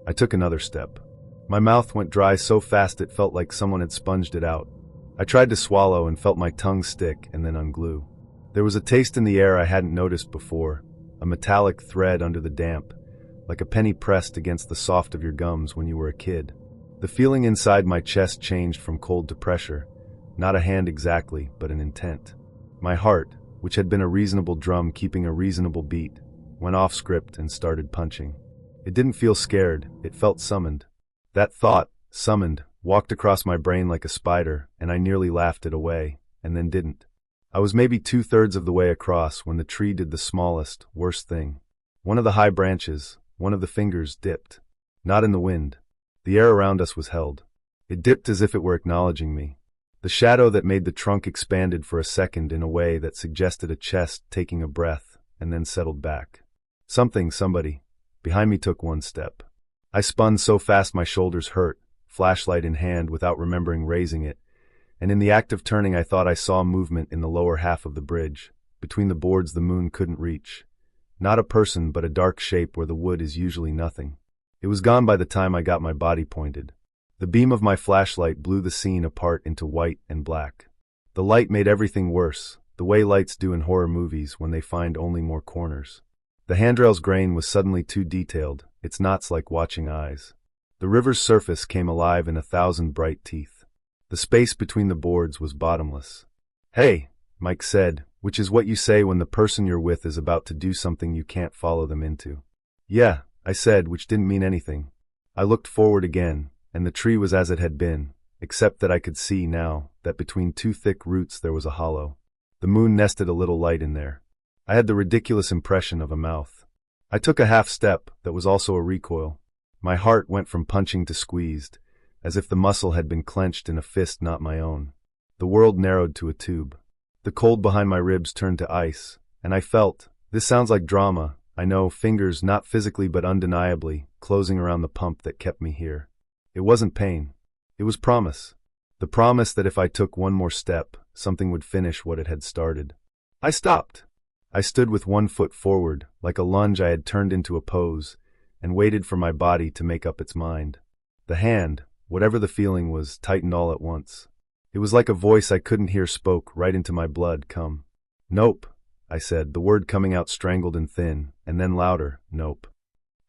I took another step. My mouth went dry so fast it felt like someone had sponged it out. I tried to swallow and felt my tongue stick and then unglue. There was a taste in the air I hadn't noticed before, a metallic thread under the damp, like a penny pressed against the soft of your gums when you were a kid. The feeling inside my chest changed from cold to pressure, not a hand exactly, but an intent. My heart, which had been a reasonable drum keeping a reasonable beat, went off script and started punching. It didn't feel scared, it felt summoned. That thought, summoned, walked across my brain like a spider, and I nearly laughed it away, and then didn't. I was maybe 2/3 of the way across when the tree did the smallest, worst thing. One of the high branches, one of the fingers, dipped. Not in the wind. The air around us was held. It dipped as if it were acknowledging me. The shadow that made the trunk expanded for a second in a way that suggested a chest taking a breath, and then settled back. Somebody, behind me took 1 step. I spun so fast my shoulders hurt, flashlight in hand without remembering raising it, and in the act of turning I thought I saw movement in the lower half of the bridge, between the boards the moon couldn't reach. Not a person, but a dark shape where the wood is usually nothing. It was gone by the time I got my body pointed. The beam of my flashlight blew the scene apart into white and black. The light made everything worse, the way lights do in horror movies when they find only more corners. The handrail's grain was suddenly too detailed, its knots like watching eyes. The river's surface came alive in 1,000 bright teeth. The space between the boards was bottomless. "Hey," Mike said, which is what you say when the person you're with is about to do something you can't follow them into. "Yeah," I said, which didn't mean anything. I looked forward again, and the tree was as it had been, except that I could see now that between 2 thick roots there was a hollow. The moon nested a little light in there. I had the ridiculous impression of a mouth. I took a half step that was also a recoil. My heart went from punching to squeezed, as if the muscle had been clenched in a fist not my own. The world narrowed to a tube. The cold behind my ribs turned to ice, and I felt, this sounds like drama, I know, fingers not physically but undeniably, closing around the pump that kept me here. It wasn't pain. It was promise. The promise that if I took 1 more step, something would finish what it had started. I stopped. I stood with 1 foot forward, like a lunge I had turned into a pose, and waited for my body to make up its mind. The hand, whatever the feeling was, tightened all at once. It was like a voice I couldn't hear spoke right into my blood. "Come." "Nope," I said, the word coming out strangled and thin, and then louder, "Nope."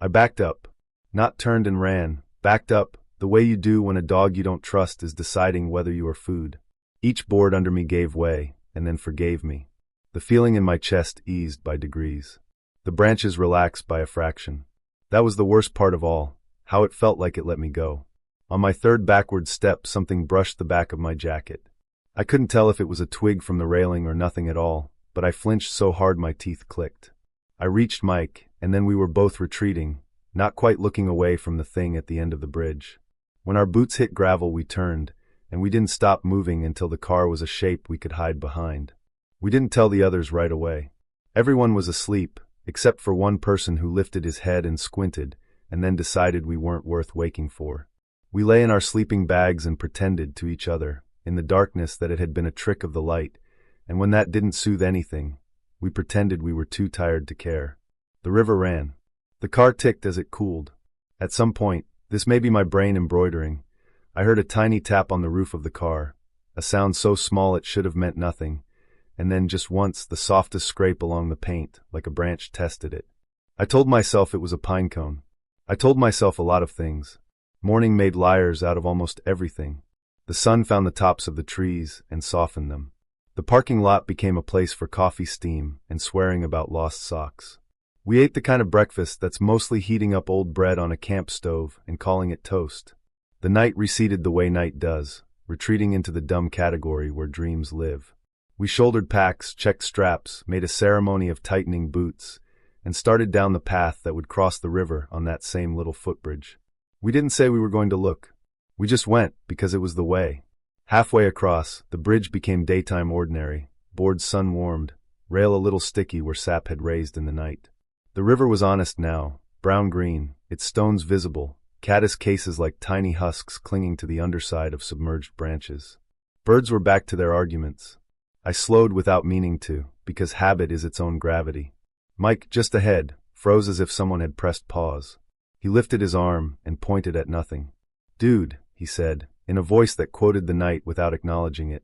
I backed up. Not turned and ran, backed up, the way you do when a dog you don't trust is deciding whether you are food. Each board under me gave way, and then forgave me. The feeling in my chest eased by degrees. The branches relaxed by a fraction. That was the worst part of all, How it felt like it let me go. On my third backward step, something brushed the back of my jacket. I couldn't tell if it was a twig from the railing or nothing at all, but I flinched so hard my teeth clicked. I reached Mike, and then we were both retreating, not quite looking away from the thing at the end of the bridge. When our boots hit gravel, we turned, and we didn't stop moving until the car was a shape we could hide behind. We didn't tell the others right away. Everyone was asleep, except for one person who lifted his head and squinted, and then decided we weren't worth waking for. We lay in our sleeping bags and pretended to each other, in the darkness, that it had been a trick of the light, and when that didn't soothe anything, we pretended we were too tired to care. The river ran. The car ticked as it cooled. At some point, this may be my brain embroidering, I heard a tiny tap on the roof of the car, a sound so small it should have meant nothing, and then just once the softest scrape along the paint, like a branch tested it. I told myself it was a pine cone. I told myself a lot of things. Morning made liars out of almost everything. The sun found the tops of the trees and softened them. The parking lot became a place for coffee steam and swearing about lost socks. We ate the kind of breakfast that's mostly heating up old bread on a camp stove and calling it toast. The night receded the way night does, retreating into the dumb category where dreams live. We shouldered packs, checked straps, made a ceremony of tightening boots, and started down the path that would cross the river on that same little footbridge. We didn't say we were going to look. We just went because it was the way. Halfway across, the bridge became daytime ordinary, boards sun-warmed, rail a little sticky where sap had raised in the night. The river was honest now, brown-green, its stones visible, caddis cases like tiny husks clinging to the underside of submerged branches. Birds were back to their arguments. I slowed without meaning to, because habit is its own gravity. Mike, just ahead, froze as if someone had pressed pause. He lifted his arm and pointed at nothing. "Dude," he said, in a voice that quoted the night without acknowledging it.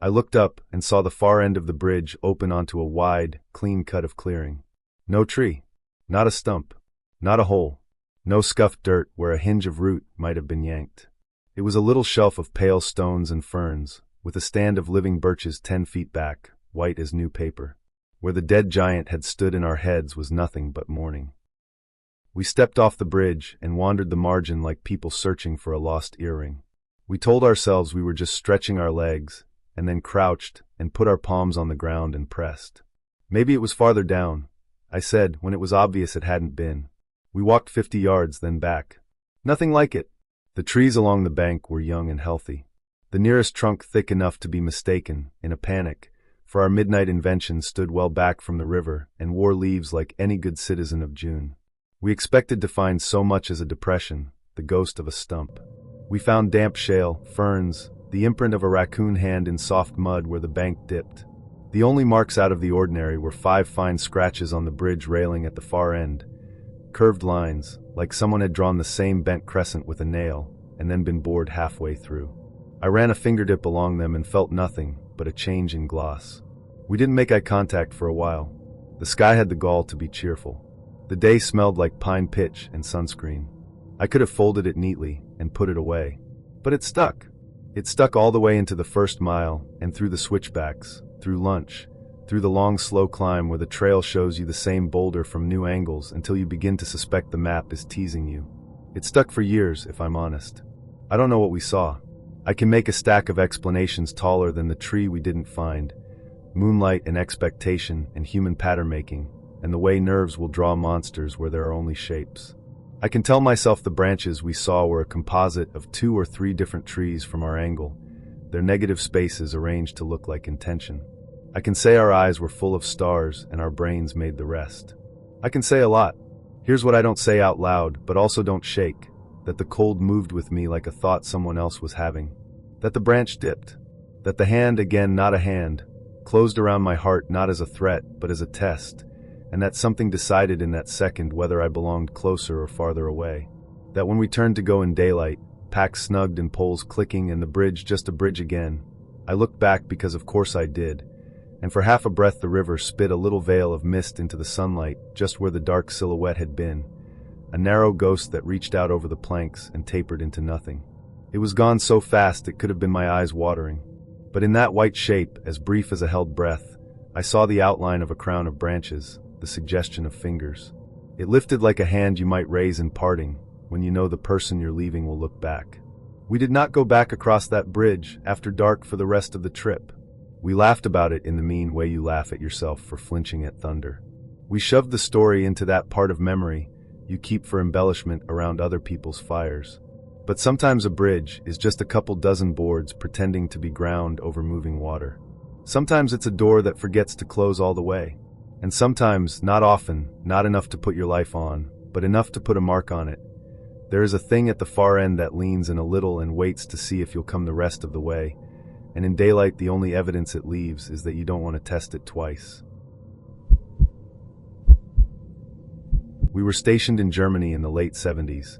I looked up and saw the far end of the bridge open onto a wide, clean cut of clearing. No tree. Not a stump. Not a hole. No scuffed dirt where a hinge of root might have been yanked. It was a little shelf of pale stones and ferns, with a stand of living birches 10 feet back, white as new paper. Where the dead giant had stood in our heads was nothing but mourning. We stepped off the bridge and wandered the margin like people searching for a lost earring. We told ourselves we were just stretching our legs, and then crouched and put our palms on the ground and pressed. Maybe it was farther down, I said, when it was obvious it hadn't been. We walked 50 yards, then back. Nothing like it. The trees along the bank were young and healthy. The nearest trunk thick enough to be mistaken, in a panic, for our midnight invention stood well back from the river and wore leaves like any good citizen of June. We expected to find so much as a depression, the ghost of a stump. We found damp shale, ferns, the imprint of a raccoon hand in soft mud where the bank dipped. The only marks out of the ordinary were 5 fine scratches on the bridge railing at the far end, curved lines, like someone had drawn the same bent crescent with a nail and then been bored halfway through. I ran a fingertip along them and felt nothing but a change in gloss. We didn't make eye contact for a while. The sky had the gall to be cheerful. The day smelled like pine pitch and sunscreen. I could have folded it neatly and put it away. But it stuck. It stuck all the way into the first mile and through the switchbacks, through lunch, through the long slow climb where the trail shows you the same boulder from new angles until you begin to suspect the map is teasing you. It stuck for years, if I'm honest. I don't know what we saw. I can make a stack of explanations taller than the tree we didn't find. Moonlight and expectation and human pattern making, and the way nerves will draw monsters where there are only shapes. I can tell myself the branches we saw were a composite of 2 or 3 different trees from our angle, their negative spaces arranged to look like intention. I can say our eyes were full of stars and our brains made the rest. I can say a lot. Here's what I don't say out loud, but also don't shake. That the cold moved with me like a thought someone else was having. That the branch dipped. That the hand, again not a hand, closed around my heart not as a threat, but as a test. And that something decided in that second whether I belonged closer or farther away. That when we turned to go in daylight, packs snugged and poles clicking and the bridge just a bridge again, I looked back because of course I did, and for half a breath the river spit a little veil of mist into the sunlight just where the dark silhouette had been, a narrow ghost that reached out over the planks and tapered into nothing. It was gone so fast it could have been my eyes watering, but in that white shape, as brief as a held breath, I saw the outline of a crown of branches, the suggestion of fingers. It lifted like a hand you might raise in parting, when you know the person you're leaving will look back. We did not go back across that bridge after dark for the rest of the trip. We laughed about it in the mean way you laugh at yourself for flinching at thunder. We shoved the story into that part of memory you keep for embellishment around other people's fires. But sometimes a bridge is just a couple dozen boards pretending to be ground over moving water. Sometimes it's a door that forgets to close all the way. And sometimes, not often, not enough to put your life on, but enough to put a mark on it. There is a thing at the far end that leans in a little and waits to see if you'll come the rest of the way, and in daylight the only evidence it leaves is that you don't want to test it twice. We were stationed in Germany in the late 70s,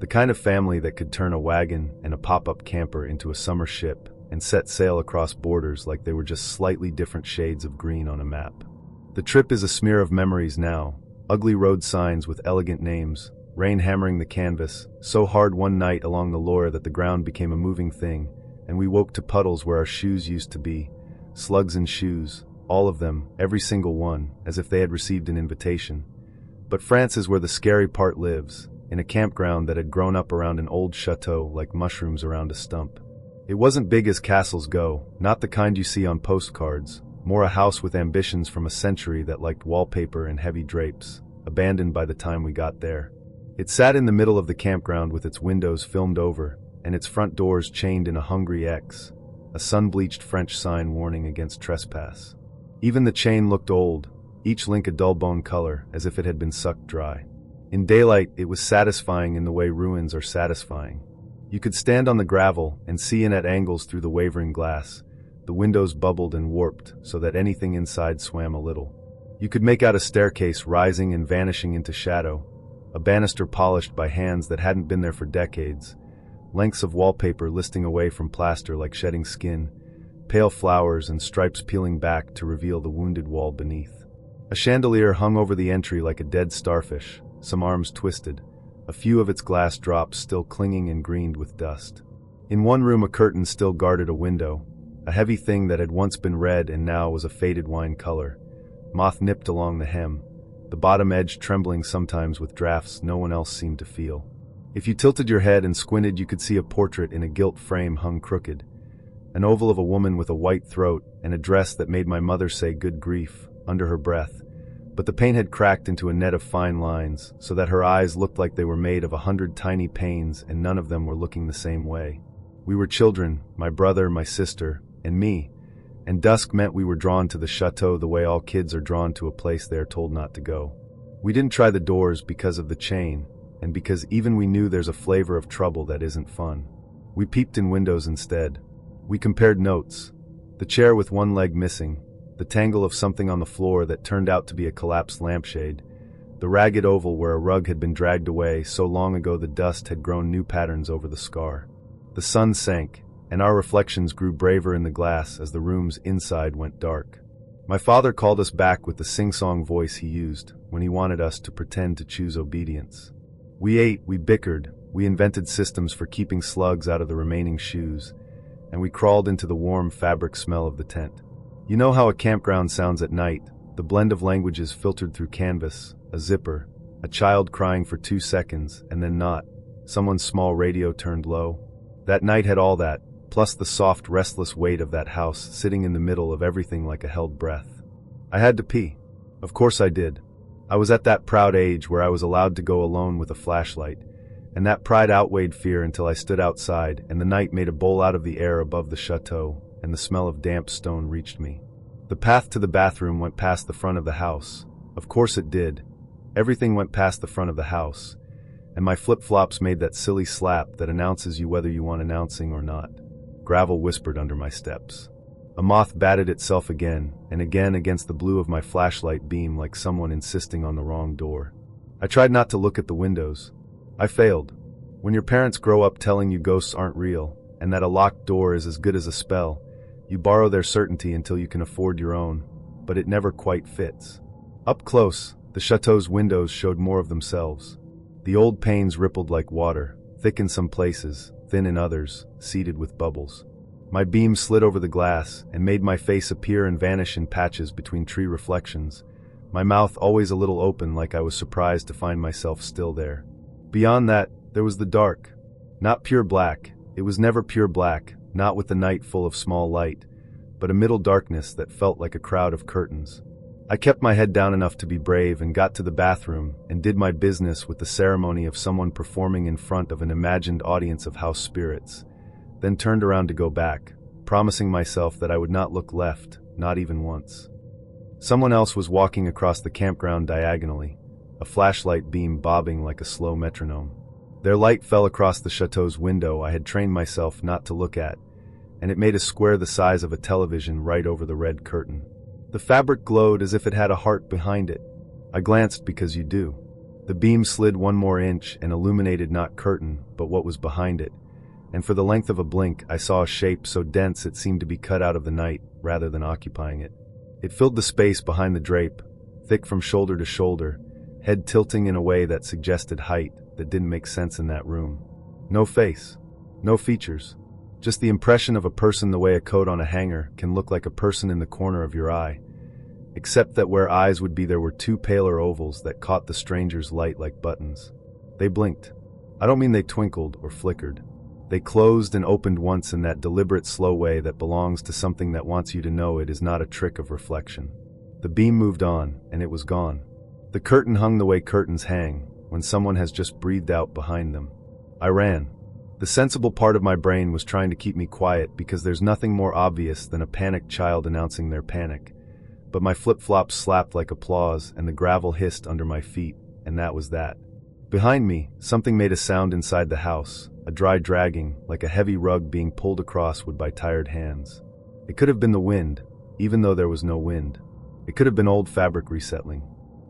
the kind of family that could turn a wagon and a pop-up camper into a summer ship and set sail across borders like they were just slightly different shades of green on a map. The trip is a smear of memories now, ugly road signs with elegant names, rain hammering the canvas, so hard one night along the Loire that the ground became a moving thing, and we woke to puddles where our shoes used to be, slugs in shoes, all of them, every single one, as if they had received an invitation. But France is where the scary part lives, in a campground that had grown up around an old chateau like mushrooms around a stump. It wasn't big as castles go, not the kind you see on postcards, more a house with ambitions from a century that liked wallpaper and heavy drapes, abandoned by the time we got there. It sat in the middle of the campground with its windows filmed over, and its front doors chained in a hungry X, a sun-bleached French sign warning against trespass. Even the chain looked old, each link a dull bone color, as if it had been sucked dry. In daylight, it was satisfying in the way ruins are satisfying. You could stand on the gravel and see in at angles through the wavering glass. The windows bubbled and warped so that anything inside swam a little. You could make out a staircase rising and vanishing into shadow, a banister polished by hands that hadn't been there for decades, lengths of wallpaper listing away from plaster like shedding skin, pale flowers and stripes peeling back to reveal the wounded wall beneath. A chandelier hung over the entry like a dead starfish, some arms twisted, a few of its glass drops still clinging and greened with dust. In one room a curtain still guarded a window, a heavy thing that had once been red and now was a faded wine color. Moth nipped along the hem, the bottom edge trembling sometimes with drafts no one else seemed to feel. If you tilted your head and squinted you could see a portrait in a gilt frame hung crooked, an oval of a woman with a white throat and a dress that made my mother say good grief under her breath. But the paint had cracked into a net of fine lines, so that her eyes looked like they were made of 100 tiny panes and none of them were looking the same way. We were children, my brother, my sister, and me, and dusk meant we were drawn to the chateau the way all kids are drawn to a place they are told not to go. We didn't try the doors because of the chain, and because even we knew there's a flavor of trouble that isn't fun. We peeped in windows instead. We compared notes, the chair with one leg missing, the tangle of something on the floor that turned out to be a collapsed lampshade, the ragged oval where a rug had been dragged away so long ago the dust had grown new patterns over the scar. The sun sank, and our reflections grew braver in the glass as the room's inside went dark. My father called us back with the sing-song voice he used when he wanted us to pretend to choose obedience. We ate, we bickered, we invented systems for keeping slugs out of the remaining shoes, and we crawled into the warm fabric smell of the tent. You know how a campground sounds at night, the blend of languages filtered through canvas, a zipper, a child crying for 2 seconds, and then not, someone's small radio turned low. That night had all that, plus the soft, restless weight of that house sitting in the middle of everything like a held breath. I had to pee. Of course I did. I was at that proud age where I was allowed to go alone with a flashlight, and that pride outweighed fear until I stood outside and the night made a bowl out of the air above the chateau, and the smell of damp stone reached me. The path to the bathroom went past the front of the house. Of course it did. Everything went past the front of the house, and my flip-flops made that silly slap that announces you whether you want announcing or not. Gravel whispered under my steps. A moth batted itself again and again against the blue of my flashlight beam like someone insisting on the wrong door. I tried not to look at the windows. I failed. When your parents grow up telling you ghosts aren't real, and that a locked door is as good as a spell, you borrow their certainty until you can afford your own, but it never quite fits. Up close, the chateau's windows showed more of themselves. The old panes rippled like water, thick in some places, thin in others, seeded with bubbles. My beam slid over the glass and made my face appear and vanish in patches between tree reflections, my mouth always a little open like I was surprised to find myself still there. Beyond that, There was the dark. Not pure black. It was never pure black, not with the night full of small light, but a middle darkness that felt like a crowd of curtains. I kept my head down enough to be brave and got to the bathroom and did my business with the ceremony of someone performing in front of an imagined audience of house spirits, then turned around to go back, promising myself that I would not look left, not even once. Someone else was walking across the campground diagonally, a flashlight beam bobbing like a slow metronome. Their light fell across the chateau's window I had trained myself not to look at, and it made a square the size of a television right over the red curtain. The fabric glowed as if it had a heart behind it. I glanced because you do. The beam slid one more inch and illuminated not curtain, but what was behind it, and for the length of a blink I saw a shape so dense it seemed to be cut out of the night rather than occupying it. It filled the space behind the drape, thick from shoulder to shoulder, head tilting in a way that suggested height that didn't make sense in that room. No face, no features, just the impression of a person the way a coat on a hanger can look like a person in the corner of your eye, except that where eyes would be there were two paler ovals that caught the stranger's light like buttons. They blinked. I don't mean they twinkled or flickered. They closed and opened once in that deliberate slow way that belongs to something that wants you to know it is not a trick of reflection. The beam moved on, and it was gone. The curtain hung the way curtains hang, when someone has just breathed out behind them. I ran. The sensible part of my brain was trying to keep me quiet because there's nothing more obvious than a panicked child announcing their panic. But my flip-flops slapped like applause and the gravel hissed under my feet, and that was that. Behind me, something made a sound inside the house, a dry dragging, like a heavy rug being pulled across wood by tired hands. It could have been the wind, even though there was no wind. It could have been old fabric resettling.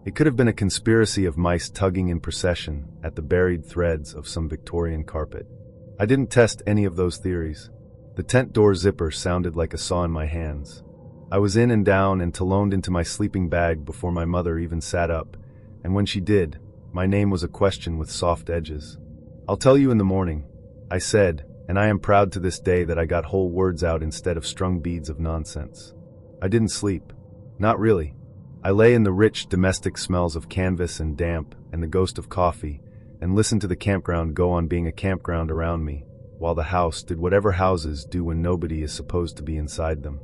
It could have been a conspiracy of mice tugging in procession at the buried threads of some Victorian carpet. I didn't test any of those theories. The tent door zipper sounded like a saw in my hands. I was in and down and taloned into my sleeping bag before my mother even sat up, and when she did, my name was a question with soft edges. "I'll tell you in the morning," I said, and I am proud to this day that I got whole words out instead of strung beads of nonsense. I didn't sleep. Not really. I lay in the rich domestic smells of canvas and damp and the ghost of coffee, and listened to the campground go on being a campground around me, while the house did whatever houses do when nobody is supposed to be inside them.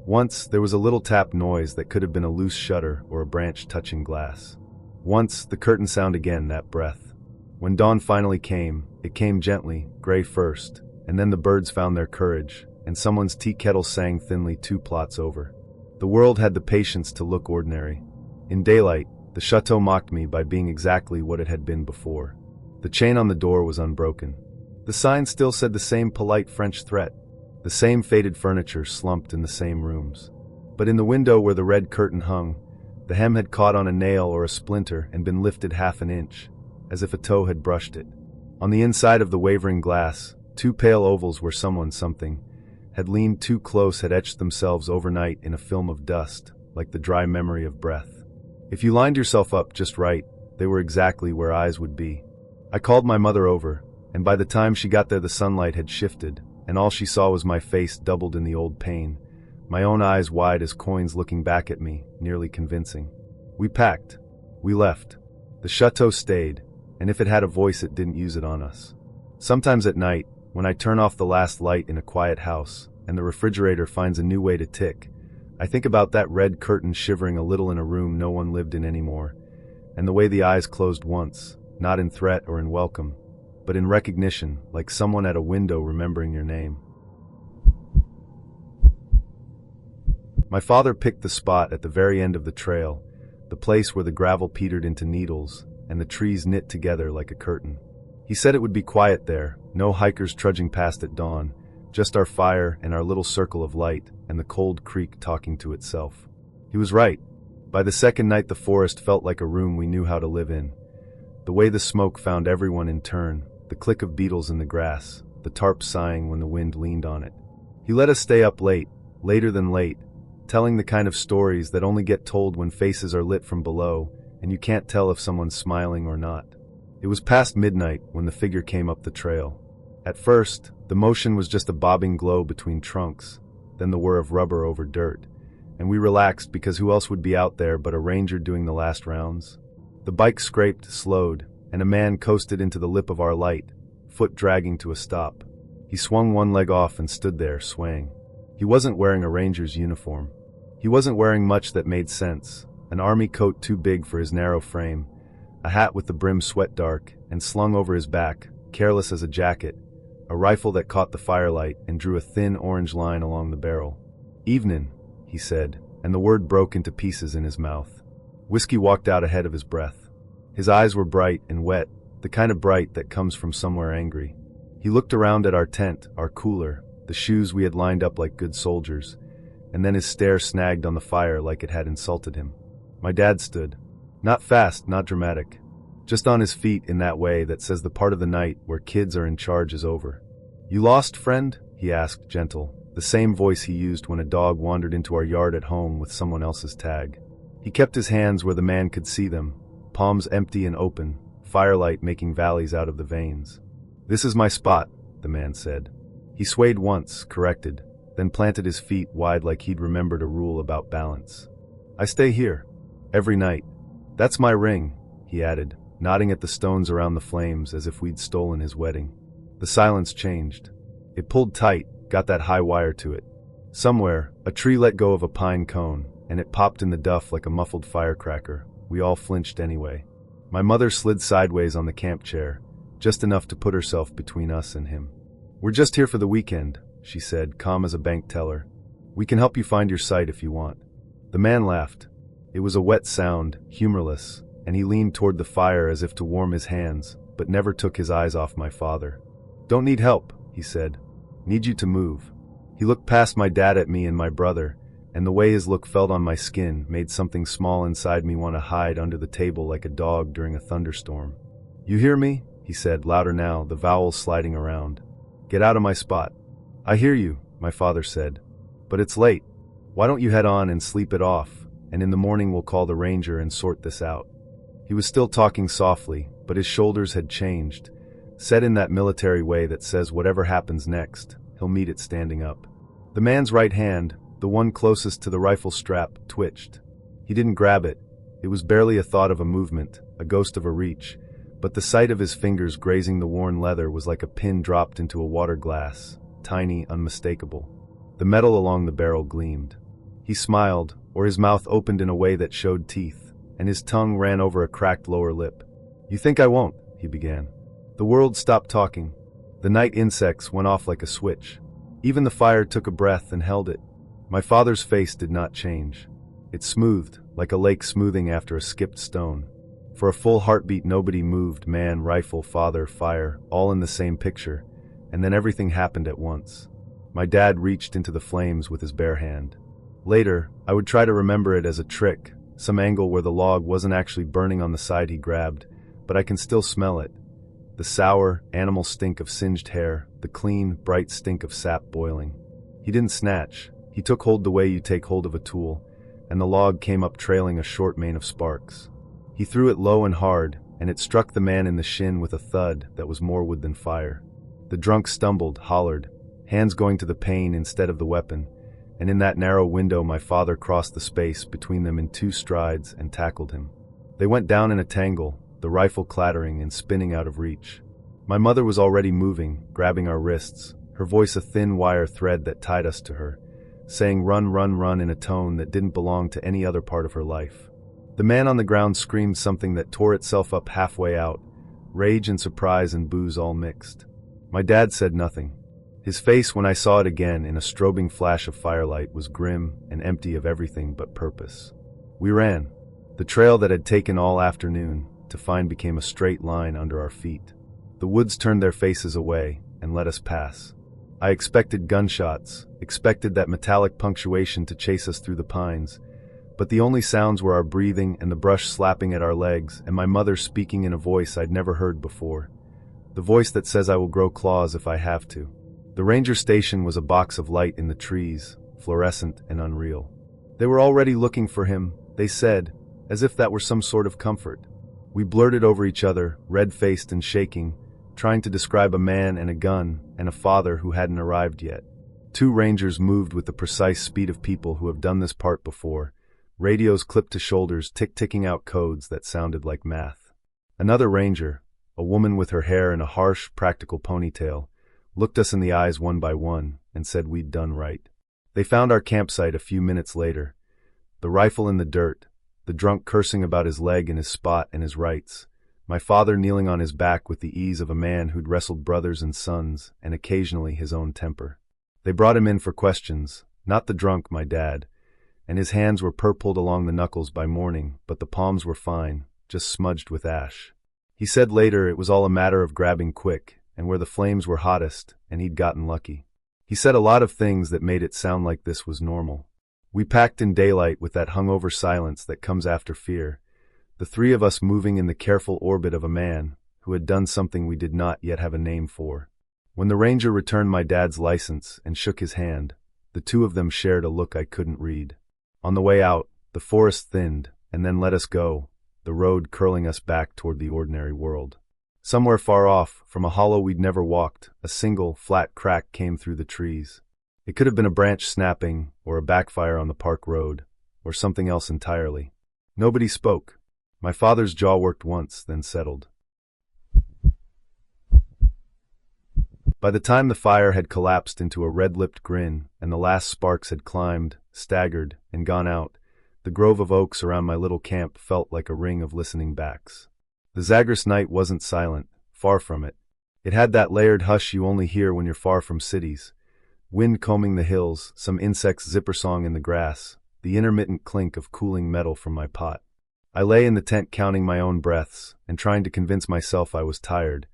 Once, there was a little tap noise that could have been a loose shutter or a branch touching glass. Once, the curtain sound again, that breath. When dawn finally came, it came gently, gray first, and then the birds found their courage, and someone's tea kettle sang thinly 2 plots over. The world had the patience to look ordinary. In daylight, the chateau mocked me by being exactly what it had been before. The chain on the door was unbroken. The sign still said the same polite French threat. The same faded furniture slumped in the same rooms. But in the window where the red curtain hung, the hem had caught on a nail or a splinter and been lifted half an inch, as if a toe had brushed it. On the inside of the wavering glass, 2 pale ovals where something, had leaned too close, had etched themselves overnight in a film of dust, like the dry memory of breath. If you lined yourself up just right, they were exactly where eyes would be. I called my mother over, and by the time she got there the sunlight had shifted, and all she saw was my face doubled in the old pain, my own eyes wide as coins looking back at me, nearly convincing. We packed. We left. The chateau stayed, and if it had a voice it didn't use it on us. Sometimes at night, when I turn off the last light in a quiet house, and the refrigerator finds a new way to tick, I think about that red curtain shivering a little in a room no one lived in anymore, and the way the eyes closed once, not in threat or in welcome, but in recognition, like someone at a window remembering your name. My father picked the spot at the very end of the trail, the place where the gravel petered into needles, and the trees knit together like a curtain. He said it would be quiet there, no hikers trudging past at dawn, just our fire and our little circle of light, and the cold creek talking to itself. He was right. By the second night the forest felt like a room we knew how to live in. The way the smoke found everyone in turn, the click of beetles in the grass, the tarp sighing when the wind leaned on it. He let us stay up late, later than late, telling the kind of stories that only get told when faces are lit from below, and you can't tell if someone's smiling or not. It was past midnight when the figure came up the trail. At first, the motion was just a bobbing glow between trunks, then the whir of rubber over dirt, and we relaxed because who else would be out there but a ranger doing the last rounds? The bike scraped, slowed, and a man coasted into the lip of our light, foot dragging to a stop. He swung one leg off and stood there, swaying. He wasn't wearing a ranger's uniform. He wasn't wearing much that made sense. An army coat too big for his narrow frame, a hat with the brim sweat dark and slung over his back, careless as a jacket, a rifle that caught the firelight and drew a thin orange line along the barrel. "Evenin'," he said, and the word broke into pieces in his mouth. Whiskey walked out ahead of his breath. His eyes were bright and wet, the kind of bright that comes from somewhere angry. He looked around at our tent, our cooler, the shoes we had lined up like good soldiers, and then his stare snagged on the fire like it had insulted him. My dad stood. Not fast, not dramatic. Just on his feet in that way that says the part of the night where kids are in charge is over. "You lost, friend?" he asked, gentle, the same voice he used when a dog wandered into our yard at home with someone else's tag. He kept his hands where the man could see them, palms empty and open, firelight making valleys out of the veins. "This is my spot," the man said. He swayed once, corrected, then planted his feet wide like he'd remembered a rule about balance. "I stay here. Every night. That's my ring," he added, nodding at the stones around the flames as if we'd stolen his wedding. The silence changed. It pulled tight, got that high wire to it. Somewhere, a tree let go of a pine cone, and it popped in the duff like a muffled firecracker. We all flinched anyway. My mother slid sideways on the camp chair, just enough to put herself between us and him. "We're just here for the weekend," she said, calm as a bank teller. "We can help you find your site if you want." The man laughed. It was a wet sound, humorless, and he leaned toward the fire as if to warm his hands, but never took his eyes off my father. "Don't need help," he said. "Need you to move." He looked past my dad at me and my brother, and the way his look felt on my skin made something small inside me want to hide under the table like a dog during a thunderstorm. "You hear me?" he said, louder now, the vowels sliding around. "Get out of my spot." "I hear you," my father said. "But it's late. Why don't you head on and sleep it off, and in the morning we'll call the ranger and sort this out." He was still talking softly, but his shoulders had changed, said in that military way that says whatever happens next, he'll meet it standing up. The man's right hand, the one closest to the rifle strap, twitched. He didn't grab it. It was barely a thought of a movement, a ghost of a reach, but the sight of his fingers grazing the worn leather was like a pin dropped into a water glass, tiny, unmistakable. The metal along the barrel gleamed. He smiled, or his mouth opened in a way that showed teeth, and his tongue ran over a cracked lower lip. "You think I won't?" he began. The world stopped talking. The night insects went off like a switch. Even the fire took a breath and held it. My father's face did not change. It smoothed, like a lake smoothing after a skipped stone. For a full heartbeat nobody moved, man, rifle, father, fire, all in the same picture, and then everything happened at once. My dad reached into the flames with his bare hand. Later, I would try to remember it as a trick, some angle where the log wasn't actually burning on the side he grabbed, but I can still smell it. The sour, animal stink of singed hair, the clean, bright stink of sap boiling. He didn't snatch. He took hold the way you take hold of a tool, and the log came up trailing a short mane of sparks. He threw it low and hard, and it struck the man in the shin with a thud that was more wood than fire. The drunk stumbled, hollered, hands going to the pain instead of the weapon, and in that narrow window my father crossed the space between them in 2 strides and tackled him. They went down in a tangle, the rifle clattering and spinning out of reach. My mother was already moving, grabbing our wrists, her voice a thin wire thread that tied us to her, saying run, run, run in a tone that didn't belong to any other part of her life. The man on the ground screamed something that tore itself up halfway out, rage and surprise and booze all mixed. My dad said nothing. His face, when I saw it again in a strobing flash of firelight, was grim and empty of everything but purpose. We ran. The trail that had taken all afternoon to find became a straight line under our feet. The woods turned their faces away and let us pass. I expected gunshots, expected that metallic punctuation to chase us through the pines, but the only sounds were our breathing and the brush slapping at our legs and my mother speaking in a voice I'd never heard before. The voice that says I will grow claws if I have to. The ranger station was a box of light in the trees, fluorescent and unreal. They were already looking for him, they said, as if that were some sort of comfort. We blurted over each other, red-faced and shaking, trying to describe a man and a gun and a father who hadn't arrived yet. 2 rangers moved with the precise speed of people who have done this part before, radios clipped to shoulders ticking out codes that sounded like math. Another ranger, a woman with her hair in a harsh, practical ponytail, looked us in the eyes one by one and said we'd done right. They found our campsite a few minutes later, the rifle in the dirt, the drunk cursing about his leg and his spot and his rights, my father kneeling on his back with the ease of a man who'd wrestled brothers and sons and occasionally his own temper. They brought him in for questions, not the drunk, my dad, and his hands were purpled along the knuckles by morning, but the palms were fine, just smudged with ash. He said later it was all a matter of grabbing quick, and where the flames were hottest, and he'd gotten lucky. He said a lot of things that made it sound like this was normal. We packed in daylight with that hungover silence that comes after fear, the three of us moving in the careful orbit of a man who had done something we did not yet have a name for. When the ranger returned my dad's license and shook his hand, the two of them shared a look I couldn't read. On the way out, the forest thinned and then let us go, the road curling us back toward the ordinary world. Somewhere far off, from a hollow we'd never walked, a single, flat crack came through the trees. It could have been a branch snapping, or a backfire on the park road, or something else entirely. Nobody spoke. My father's jaw worked once, then settled. By the time the fire had collapsed into a red-lipped grin and the last sparks had climbed, staggered, and gone out, the grove of oaks around my little camp felt like a ring of listening backs. The Zagros night wasn't silent, far from it. It had that layered hush you only hear when you're far from cities. Wind combing the hills, some insect's zipper song in the grass, the intermittent clink of cooling metal from my pot. I lay in the tent counting my own breaths and trying to convince myself I was tired,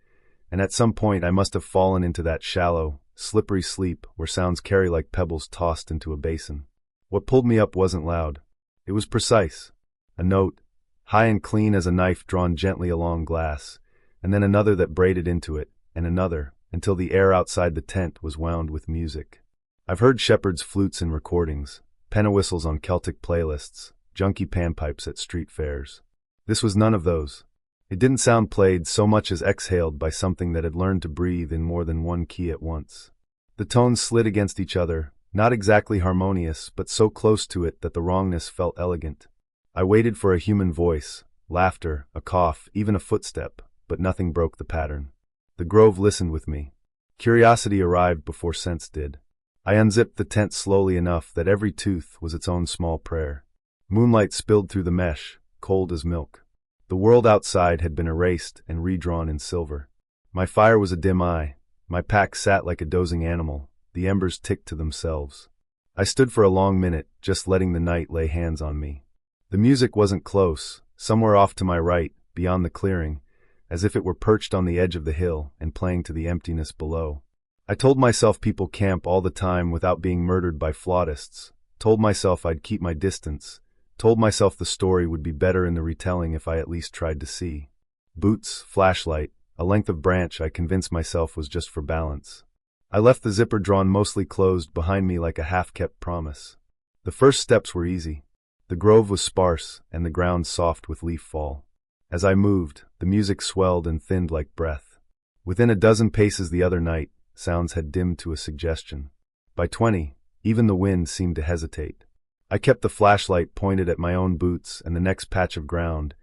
and at some point I must have fallen into that shallow, slippery sleep where sounds carry like pebbles tossed into a basin. What pulled me up wasn't loud. It was precise. A note, high and clean as a knife drawn gently along glass, and then another that braided into it, and another, until the air outside the tent was wound with music. I've heard shepherds' flutes in recordings, penna-whistles on Celtic playlists, junky panpipes at street fairs. This was none of those. It didn't sound played so much as exhaled by something that had learned to breathe in more than one key at once. The tones slid against each other, not exactly harmonious, but so close to it that the wrongness felt elegant. I waited for a human voice, laughter, a cough, even a footstep, but nothing broke the pattern. The grove listened with me. Curiosity arrived before sense did. I unzipped the tent slowly enough that every tooth was its own small prayer. Moonlight spilled through the mesh, cold as milk. The world outside had been erased and redrawn in silver. My fire was a dim eye. My pack sat like a dozing animal. The embers ticked to themselves. I stood for a long minute, just letting the night lay hands on me. The music wasn't close, somewhere off to my right, beyond the clearing, as if it were perched on the edge of the hill and playing to the emptiness below. I told myself people camp all the time without being murdered by flautists, told myself I'd keep my distance, told myself the story would be better in the retelling if I at least tried to see. Boots, flashlight, a length of branch I convinced myself was just for balance. I left the zipper drawn mostly closed behind me like a half-kept promise. The first steps were easy. The grove was sparse and the ground soft with leaf fall. As I moved, the music swelled and thinned like breath. Within a dozen paces the other night, sounds had dimmed to a suggestion. By 20, even the wind seemed to hesitate. I kept the flashlight pointed at my own boots and the next patch of ground,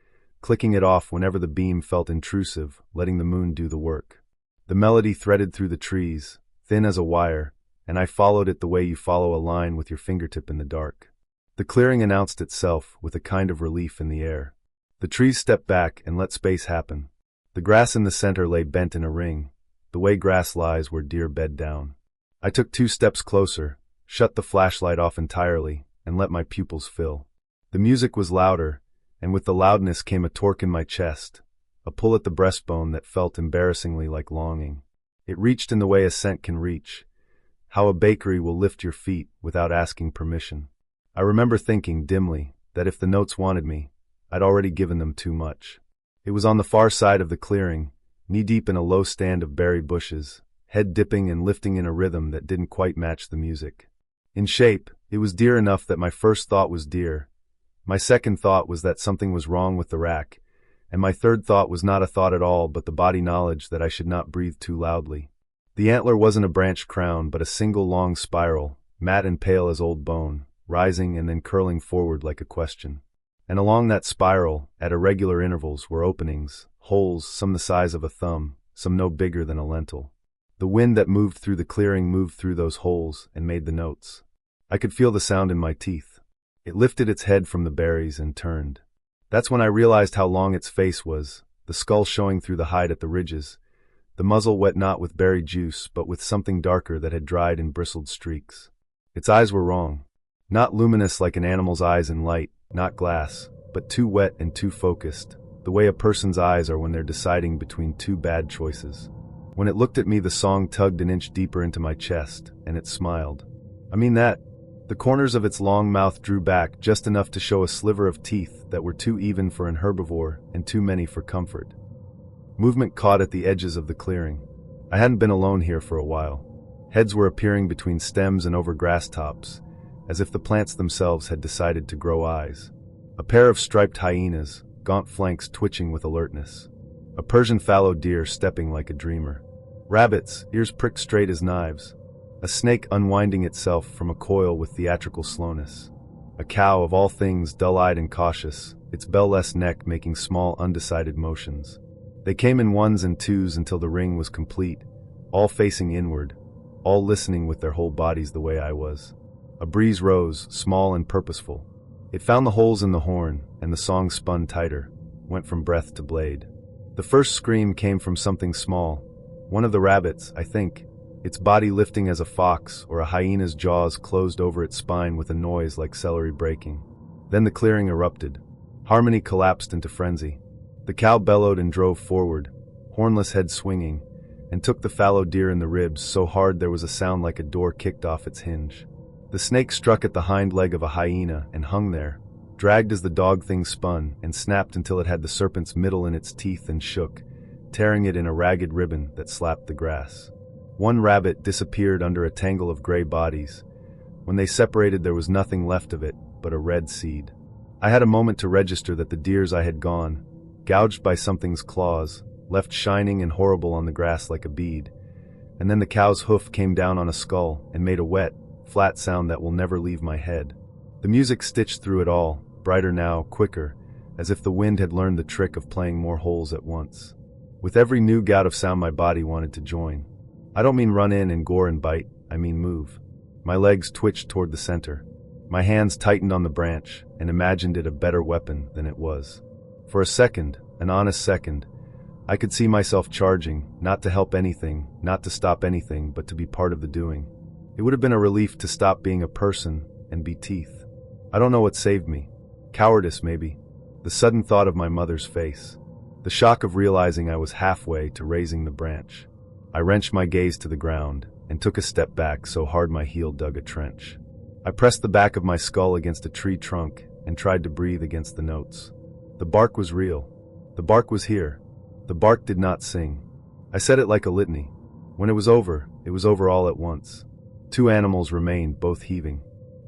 clicking it off whenever the beam felt intrusive, letting the moon do the work. The melody threaded through the trees, thin as a wire, and I followed it the way you follow a line with your fingertip in the dark. The clearing announced itself with a kind of relief in the air. The trees stepped back and let space happen. The grass in the center lay bent in a ring, the way grass lies where deer bed down. I took 2 steps closer, shut the flashlight off entirely, and let my pupils fill. The music was louder, and with the loudness came a torque in my chest, a pull at the breastbone that felt embarrassingly like longing. It reached in the way a scent can reach, how a bakery will lift your feet without asking permission. I remember thinking dimly that if the notes wanted me, I'd already given them too much. It was on the far side of the clearing, knee-deep in a low stand of berry bushes, head dipping and lifting in a rhythm that didn't quite match the music. In shape, it was deer enough that my first thought was deer. My second thought was that something was wrong with the rack, and my third thought was not a thought at all but the body knowledge that I should not breathe too loudly. The antler wasn't a branched crown but a single long spiral, matte and pale as old bone, rising and then curling forward like a question. And along that spiral, at irregular intervals, were openings, Holes, some the size of a thumb, some no bigger than a lentil. The wind that moved through the clearing moved through those holes and made the notes. I could feel the sound in my teeth. It lifted its head from the berries and turned. That's when I realized how long its face was, the skull showing through the hide at the ridges, the muzzle wet not with berry juice but with something darker that had dried in bristled streaks. Its eyes were wrong. Not luminous like an animal's eyes in light, not glass, but too wet and too focused, the way a person's eyes are when they're deciding between two bad choices. When it looked at me, the song tugged an inch deeper into my chest, and it smiled. I mean that. The corners of its long mouth drew back just enough to show a sliver of teeth that were too even for an herbivore and too many for comfort. Movement caught at the edges of the clearing. I hadn't been alone here for a while. Heads were appearing between stems and over grass tops, as if the plants themselves had decided to grow eyes. A pair of striped hyenas, gaunt flanks twitching with alertness. A Persian fallow deer stepping like a dreamer. Rabbits, ears pricked straight as knives. A snake unwinding itself from a coil with theatrical slowness. A cow, of all things dull-eyed and cautious, its bell-less neck making small, undecided motions. They came in ones and twos until the ring was complete, all facing inward, all listening with their whole bodies the way I was. A breeze rose, small and purposeful. It found the holes in the horn, and the song spun tighter, went from breath to blade. The first scream came from something small, one of the rabbits, I think, its body lifting as a fox or a hyena's jaws closed over its spine with a noise like celery breaking. Then the clearing erupted. Harmony collapsed into frenzy. The cow bellowed and drove forward, hornless head swinging, and took the fallow deer in the ribs so hard there was a sound like a door kicked off its hinge. The snake struck at the hind leg of a hyena and hung there, dragged as the dog thing spun and snapped until it had the serpent's middle in its teeth and shook, tearing it in a ragged ribbon that slapped the grass. One rabbit disappeared under a tangle of gray bodies. When they separated, there was nothing left of it but a red seed. I had a moment to register that the deer's eye had gone, gouged by something's claws, left shining and horrible on the grass like a bead. And then the cow's hoof came down on a skull and made a wet, flat sound that will never leave my head. The music stitched through it all, brighter now, quicker, as if the wind had learned the trick of playing more holes at once. With every new gout of sound, my body wanted to join. I don't mean run in and gore and bite, I mean move. My legs twitched toward the center. My hands tightened on the branch and imagined it a better weapon than it was. For a second, an honest second, I could see myself charging, not to help anything, not to stop anything, but to be part of the doing. It would have been a relief to stop being a person and be teeth. I don't know what saved me. Cowardice, maybe. The sudden thought of my mother's face. The shock of realizing I was halfway to raising the branch. I wrenched my gaze to the ground and took a step back so hard my heel dug a trench. I pressed the back of my skull against a tree trunk and tried to breathe against the notes. The bark was real. The bark was here. The bark did not sing. I said it like a litany. When it was over all at once. Two animals remained, both heaving.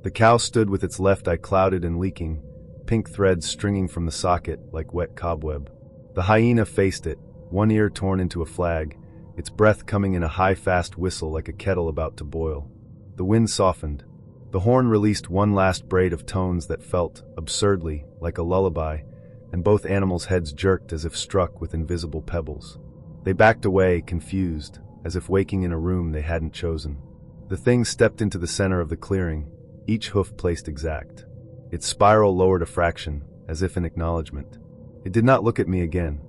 The cow stood with its left eye clouded and leaking, pink threads stringing from the socket like wet cobweb. The hyena faced it, one ear torn into a flag, its breath coming in a high, fast whistle like a kettle about to boil. The wind softened. The horn released one last braid of tones that felt, absurdly, like a lullaby, and both animals' heads jerked as if struck with invisible pebbles. They backed away, confused, as if waking in a room they hadn't chosen. The thing stepped into the center of the clearing, each hoof placed exact. Its spiral lowered a fraction, as if in acknowledgement. It did not look at me again.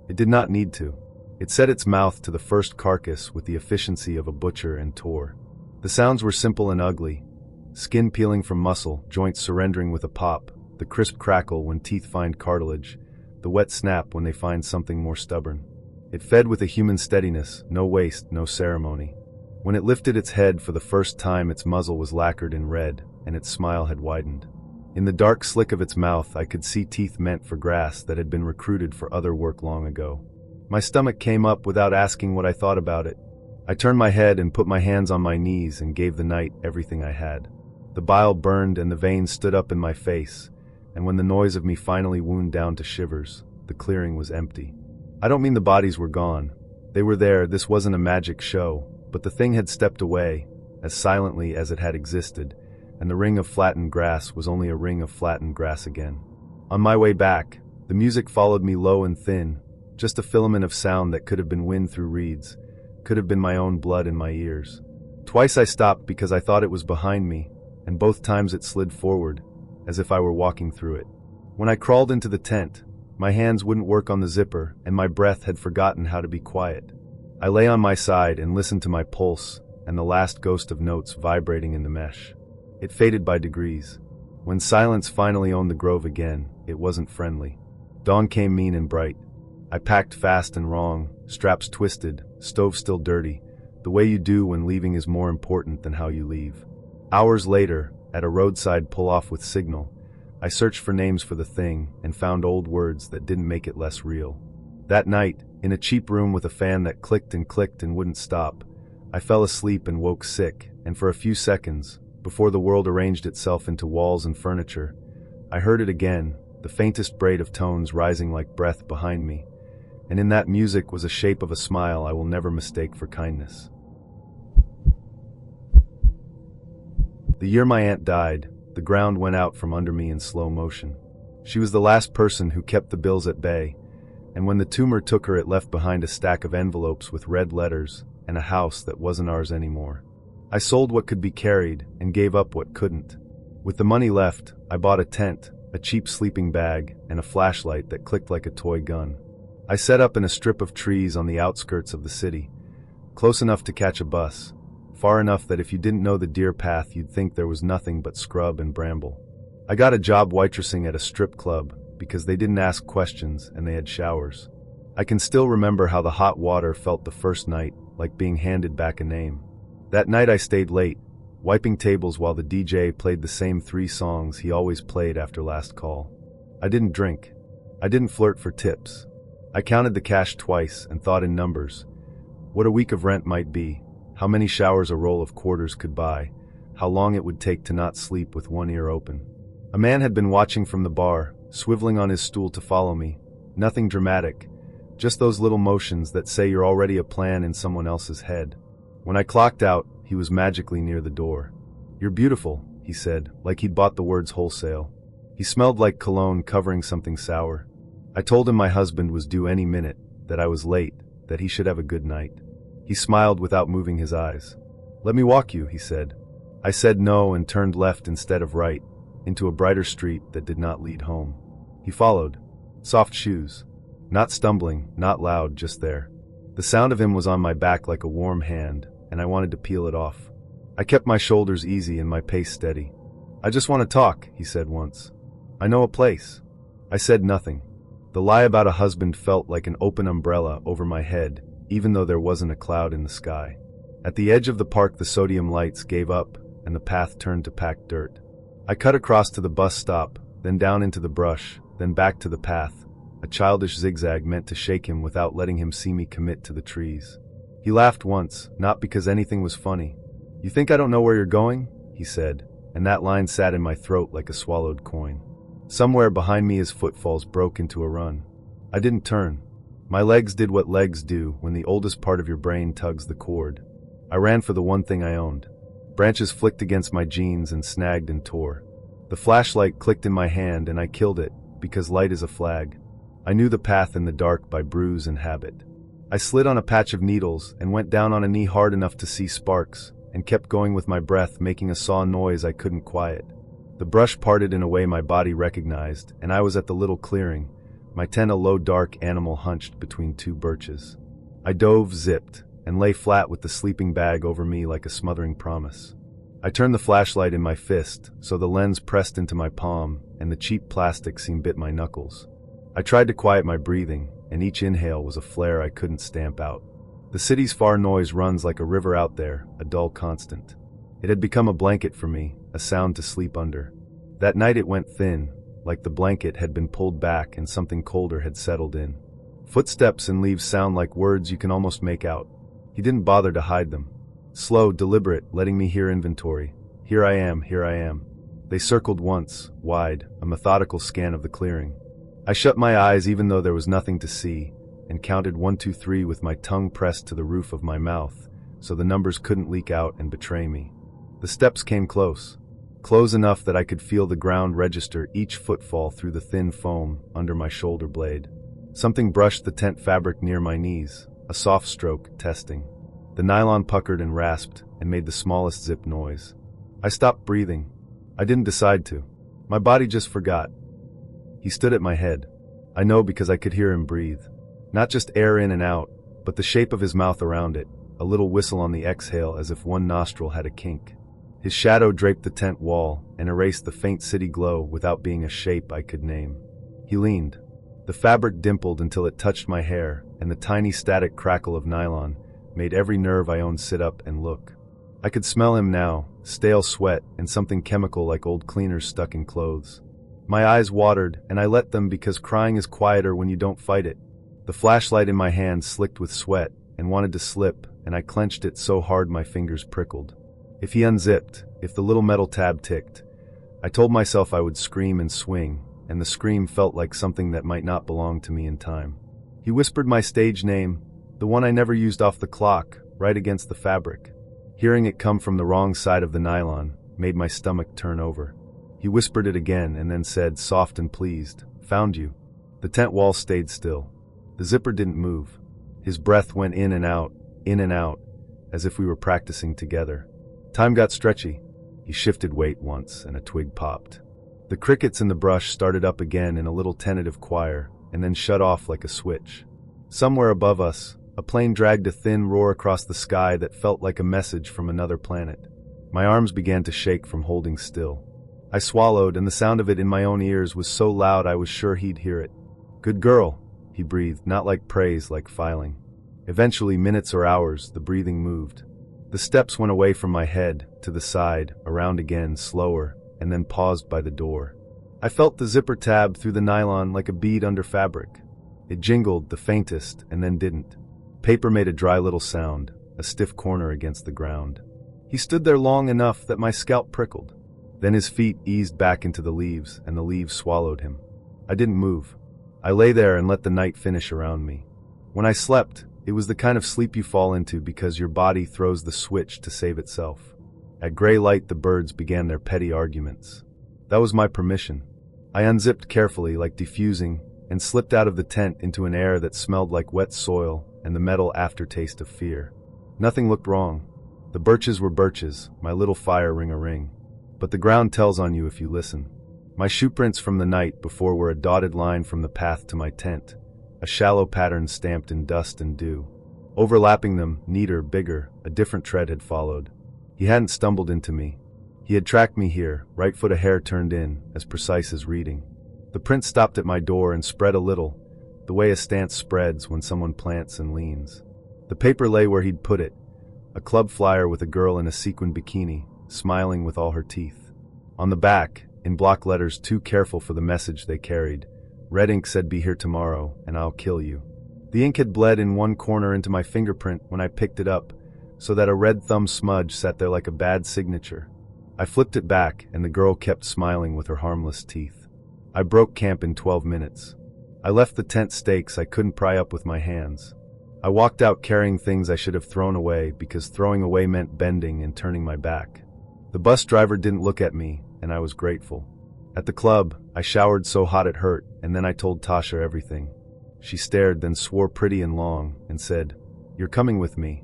It did not need to. It set its mouth to the first carcass with the efficiency of a butcher and tore. The sounds were simple and ugly. Skin peeling from muscle, joints surrendering with a pop, the crisp crackle when teeth find cartilage, the wet snap when they find something more stubborn. It fed with a human steadiness, no waste, no ceremony. When it lifted its head for the first time, its muzzle was lacquered in red, and its smile had widened. In the dark slick of its mouth, I could see teeth meant for grass that had been recruited for other work long ago. My stomach came up without asking what I thought about it. I turned my head and put my hands on my knees and gave the night everything I had. The bile burned and the veins stood up in my face, and when the noise of me finally wound down to shivers, the clearing was empty. I don't mean the bodies were gone. They were there, this wasn't a magic show, but the thing had stepped away, as silently as it had existed, and the ring of flattened grass was only a ring of flattened grass again. On my way back, the music followed me low and thin, just a filament of sound that could have been wind through reeds, could have been my own blood in my ears. Twice I stopped because I thought it was behind me, and both times it slid forward, as if I were walking through it. When I crawled into the tent, my hands wouldn't work on the zipper, and my breath had forgotten how to be quiet. I lay on my side and listened to my pulse and the last ghost of notes vibrating in the mesh. It faded by degrees. When silence finally owned the grove again, it wasn't friendly. Dawn came mean and bright. I packed fast and wrong, straps twisted, stove still dirty, the way you do when leaving is more important than how you leave. Hours later, at a roadside pull-off with signal, I searched for names for the thing and found old words that didn't make it less real. That night, in a cheap room with a fan that clicked and wouldn't stop, I fell asleep and woke sick, and for a few seconds, before the world arranged itself into walls and furniture, I heard it again, the faintest braid of tones rising like breath behind me, and in that music was a shape of a smile I will never mistake for kindness. The year my aunt died, the ground went out from under me in slow motion. She was the last person who kept the bills at bay, and when the tumor took her, it left behind a stack of envelopes with red letters and a house that wasn't ours anymore. I sold what could be carried and gave up what couldn't. With the money left, I bought a tent, a cheap sleeping bag, and a flashlight that clicked like a toy gun. I set up in a strip of trees on the outskirts of the city, close enough to catch a bus, far enough that if you didn't know the deer path you'd think there was nothing but scrub and bramble. I got a job waitressing at a strip club because they didn't ask questions and they had showers. I can still remember how the hot water felt the first night, like being handed back a name. That night I stayed late, wiping tables while the DJ played the same 3 songs he always played after last call. I didn't drink. I didn't flirt for tips. I counted the cash twice and thought in numbers. What a week of rent might be, how many showers a roll of quarters could buy, how long it would take to not sleep with one ear open. A man had been watching from the bar, swiveling on his stool to follow me. Nothing dramatic, just those little motions that say you're already a plan in someone else's head. When I clocked out, he was magically near the door. "You're beautiful," he said, like he'd bought the words wholesale. He smelled like cologne covering something sour. I told him my husband was due any minute, that I was late, that he should have a good night. He smiled without moving his eyes. "Let me walk you," he said. I said no and turned left instead of right, into a brighter street that did not lead home. He followed. Soft shoes. Not stumbling, not loud, just there. The sound of him was on my back like a warm hand, and I wanted to peel it off. I kept my shoulders easy and my pace steady. "I just want to talk," he said once. "I know a place." I said nothing. The lie about a husband felt like an open umbrella over my head, even though there wasn't a cloud in the sky. At the edge of the park the sodium lights gave up, and the path turned to packed dirt. I cut across to the bus stop, then down into the brush, then back to the path, a childish zigzag meant to shake him without letting him see me commit to the trees. He laughed once, not because anything was funny. "You think I don't know where you're going?" he said, and that line sat in my throat like a swallowed coin. Somewhere behind me his footfalls broke into a run. I didn't turn. My legs did what legs do when the oldest part of your brain tugs the cord. I ran for the one thing I owned. Branches flicked against my jeans and snagged and tore. The flashlight clicked in my hand and I killed it, because light is a flag. I knew the path in the dark by bruise and habit. I slid on a patch of needles and went down on a knee hard enough to see sparks, and kept going with my breath making a saw noise I couldn't quiet. The brush parted in a way my body recognized, and I was at the little clearing, my tent a low dark animal hunched between 2 birches. I dove, zipped, and lay flat with the sleeping bag over me like a smothering promise. I turned the flashlight in my fist, so the lens pressed into my palm, and the cheap plastic seam bit my knuckles. I tried to quiet my breathing, and each inhale was a flare I couldn't stamp out. The city's far noise runs like a river out there, a dull constant. It had become a blanket for me, a sound to sleep under. That night it went thin, like the blanket had been pulled back and something colder had settled in. Footsteps and leaves sound like words you can almost make out. He didn't bother to hide them. Slow, deliberate, letting me hear inventory. Here I am, here I am. They circled once, wide, a methodical scan of the clearing. I shut my eyes even though there was nothing to see, and counted 1, 2, 3 with my tongue pressed to the roof of my mouth, so the numbers couldn't leak out and betray me. The steps came close. Close enough that I could feel the ground register each footfall through the thin foam under my shoulder blade. Something brushed the tent fabric near my knees, a soft stroke, testing. The nylon puckered and rasped and made the smallest zip noise. I stopped breathing. I didn't decide to. My body just forgot. He stood at my head. I know because I could hear him breathe. Not just air in and out, but the shape of his mouth around it, a little whistle on the exhale as if one nostril had a kink. His shadow draped the tent wall and erased the faint city glow without being a shape I could name. He leaned. The fabric dimpled until it touched my hair, and the tiny static crackle of nylon made every nerve I owned sit up and look. I could smell him now, stale sweat and something chemical like old cleaners stuck in clothes. My eyes watered, and I let them because crying is quieter when you don't fight it. The flashlight in my hand slicked with sweat and wanted to slip, and I clenched it so hard my fingers prickled. If he unzipped, if the little metal tab ticked, I told myself I would scream and swing, and the scream felt like something that might not belong to me in time. He whispered my stage name, the one I never used off the clock, right against the fabric. Hearing it come from the wrong side of the nylon made my stomach turn over. He whispered it again and then said, soft and pleased, "Found you." The tent wall stayed still. The zipper didn't move. His breath went in and out, as if we were practicing together. Time got stretchy. He shifted weight once and a twig popped. The crickets in the brush started up again in a little tentative choir and then shut off like a switch. Somewhere above us, a plane dragged a thin roar across the sky that felt like a message from another planet. My arms began to shake from holding still. I swallowed, and the sound of it in my own ears was so loud I was sure he'd hear it. "Good girl," he breathed, not like praise, like filing. Eventually, minutes or hours, the breathing moved. The steps went away from my head, to the side, around again, slower, and then paused by the door. I felt the zipper tab through the nylon like a bead under fabric. It jingled, the faintest, and then didn't. Paper made a dry little sound, a stiff corner against the ground. He stood there long enough that my scalp prickled. Then his feet eased back into the leaves, and the leaves swallowed him. I didn't move. I lay there and let the night finish around me. When I slept, it was the kind of sleep you fall into because your body throws the switch to save itself. At gray light, the birds began their petty arguments. That was my permission. I unzipped carefully, like defusing, and slipped out of the tent into an air that smelled like wet soil and the metal aftertaste of fear. Nothing looked wrong. The birches were birches, my little fire ring-a-ring. But the ground tells on you if you listen. My shoeprints from the night before were a dotted line from the path to my tent, a shallow pattern stamped in dust and dew. Overlapping them, neater, bigger, a different tread had followed. He hadn't stumbled into me. He had tracked me here, right foot a hair turned in, as precise as reading. The print stopped at my door and spread a little, the way a stance spreads when someone plants and leans. The paper lay where he'd put it, a club flyer with a girl in a sequined bikini, smiling with all her teeth. On the back, in block letters too careful for the message they carried, red ink said, "Be here tomorrow, and I'll kill you." The ink had bled in one corner into my fingerprint when I picked it up, so that a red thumb smudge sat there like a bad signature. I flipped it back, and the girl kept smiling with her harmless teeth. I broke camp in 12 minutes. I left the tent stakes I couldn't pry up with my hands. I walked out carrying things I should have thrown away because throwing away meant bending and turning my back. The bus driver didn't look at me, and I was grateful. At the club, I showered so hot it hurt, and then I told Tasha everything. She stared, then swore pretty and long, and said, "You're coming with me."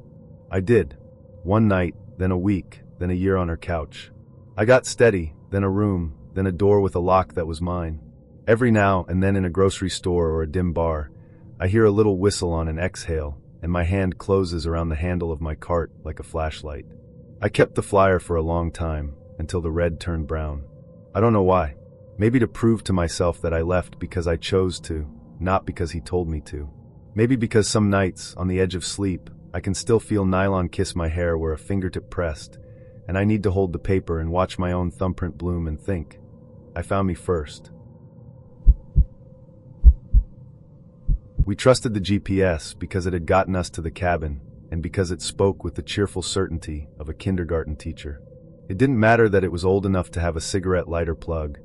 I did. One night, then a week, then a year on her couch. I got steady, then a room, then a door with a lock that was mine. Every now and then in a grocery store or a dim bar, I hear a little whistle on an exhale, and my hand closes around the handle of my cart like a flashlight. I kept the flyer for a long time, until the red turned brown. I don't know why. Maybe to prove to myself that I left because I chose to, not because he told me to. Maybe because some nights, on the edge of sleep, I can still feel nylon kiss my hair where a fingertip pressed, and I need to hold the paper and watch my own thumbprint bloom and think, I found me first. We trusted the GPS because it had gotten us to the cabin, and because it spoke with the cheerful certainty of a kindergarten teacher. It didn't matter that it was old enough to have a cigarette lighter plug,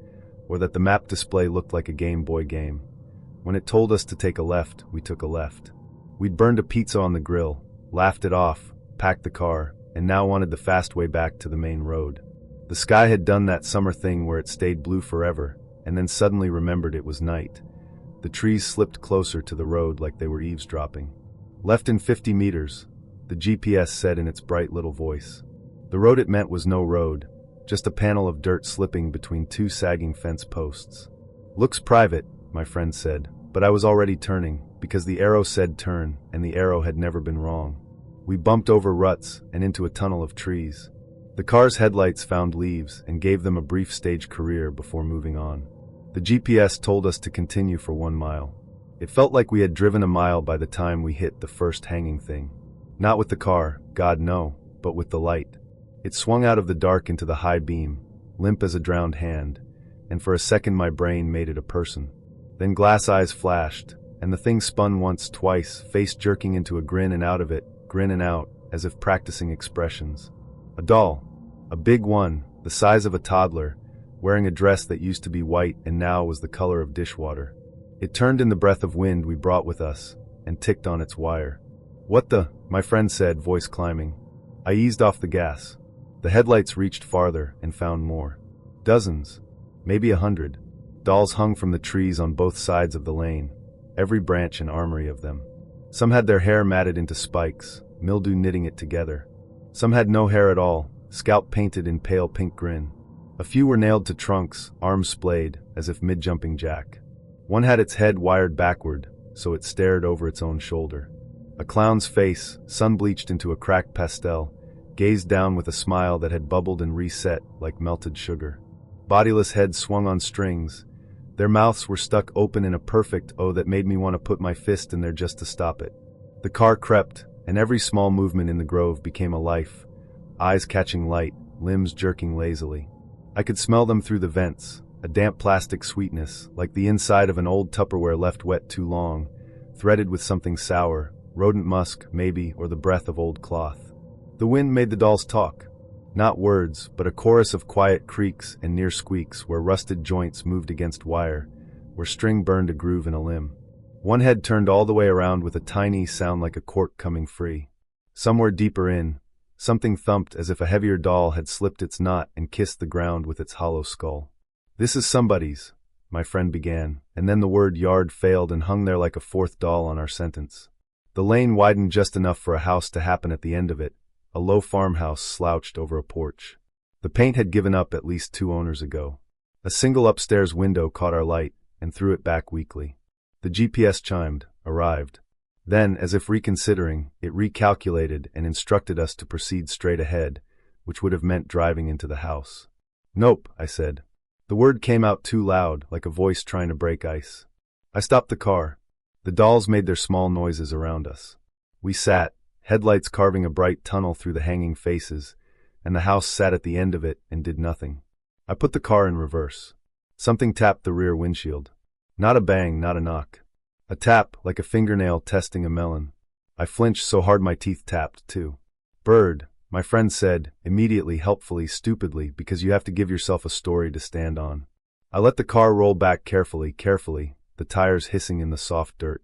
or that the map display looked like a Game Boy game. When it told us to take a left, we took a left. We'd burned a pizza on the grill, laughed it off, packed the car, and now wanted the fast way back to the main road. The sky had done that summer thing where it stayed blue forever, and then suddenly remembered it was night. The trees slipped closer to the road like they were eavesdropping. Left in 50 meters, the GPS said in its bright little voice. The road it meant was no road, just a panel of dirt slipping between two sagging fence posts. Looks private, my friend said, but I was already turning, because the arrow said turn, and the arrow had never been wrong. We bumped over ruts and into a tunnel of trees. The car's headlights found leaves and gave them a brief stage career before moving on. The GPS told us to continue for 1 mile. It felt like we had driven a mile by the time we hit the first hanging thing. Not with the car, God no, but with the light. It swung out of the dark into the high beam, limp as a drowned hand, and for a second my brain made it a person. Then glass eyes flashed, and the thing spun once, twice, face jerking into a grin and out of it, grin and out, as if practicing expressions. A doll. A big one, the size of a toddler, wearing a dress that used to be white and now was the color of dishwater. It turned in the breath of wind we brought with us, and ticked on its wire. What the? My friend said, voice climbing. I eased off the gas. The headlights reached farther and found more. Dozens, maybe 100. Dolls hung from the trees on both sides of the lane, every branch an armory of them. Some had their hair matted into spikes, mildew knitting it together. Some had no hair at all, scalp painted in pale pink grin. A few were nailed to trunks, arms splayed, as if mid-jumping jack. One had its head wired backward, so it stared over its own shoulder. A clown's face, sun-bleached into a cracked pastel, gazed down with a smile that had bubbled and reset like melted sugar. Bodiless heads swung on strings. Their mouths were stuck open in a perfect O that made me want to put my fist in there just to stop it. The car crept, and every small movement in the grove became a life. Eyes catching light, limbs jerking lazily. I could smell them through the vents, a damp plastic sweetness, like the inside of an old Tupperware left wet too long, threaded with something sour, rodent musk, maybe, or the breath of old cloth. The wind made the dolls talk. Not words, but a chorus of quiet creaks and near squeaks where rusted joints moved against wire, where string burned a groove in a limb. One head turned all the way around with a tiny sound like a cork coming free. Somewhere deeper in, something thumped as if a heavier doll had slipped its knot and kissed the ground with its hollow skull. This is somebody's, my friend began, and then the word yard failed and hung there like a fourth doll on our sentence. The lane widened just enough for a house to happen at the end of it. A low farmhouse slouched over a porch. The paint had given up at least 2 owners ago. A single upstairs window caught our light and threw it back weakly. The GPS chimed, arrived. Then, as if reconsidering, it recalculated and instructed us to proceed straight ahead, which would have meant driving into the house. Nope, I said. The word came out too loud, like a voice trying to break ice. I stopped the car. The dolls made their small noises around us. We sat, headlights carving a bright tunnel through the hanging faces, and the house sat at the end of it and did nothing. I put the car in reverse. Something tapped the rear windshield. Not a bang, not a knock. A tap, like a fingernail testing a melon. I flinched so hard my teeth tapped, too. Bird, my friend said, immediately, helpfully, stupidly, because you have to give yourself a story to stand on. I let the car roll back carefully, the tires hissing in the soft dirt.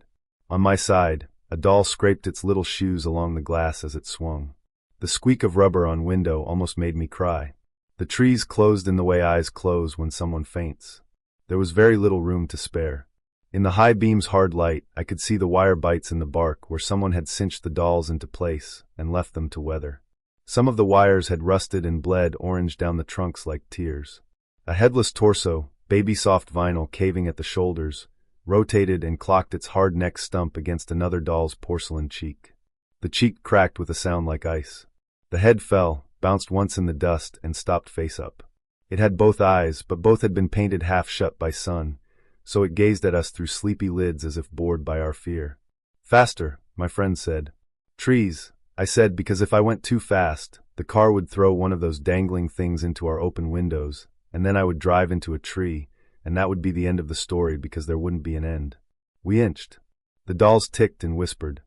On my side, a doll scraped its little shoes along the glass as it swung. The squeak of rubber on window almost made me cry. The trees closed in the way eyes close when someone faints. There was very little room to spare. In the high beam's hard light, I could see the wire bites in the bark where someone had cinched the dolls into place and left them to weather. Some of the wires had rusted and bled orange down the trunks like tears. A headless torso, baby-soft vinyl caving at the shoulders, rotated and clocked its hard neck stump against another doll's porcelain cheek. The cheek cracked with a sound like ice. The head fell, bounced once in the dust, and stopped face up. It had both eyes, but both had been painted half shut by sun, so it gazed at us through sleepy lids as if bored by our fear. Faster, my friend said. Trees, I said, because if I went too fast, the car would throw one of those dangling things into our open windows, and then I would drive into a tree, and that would be the end of the story because there wouldn't be an end. We inched. The dolls ticked and whispered.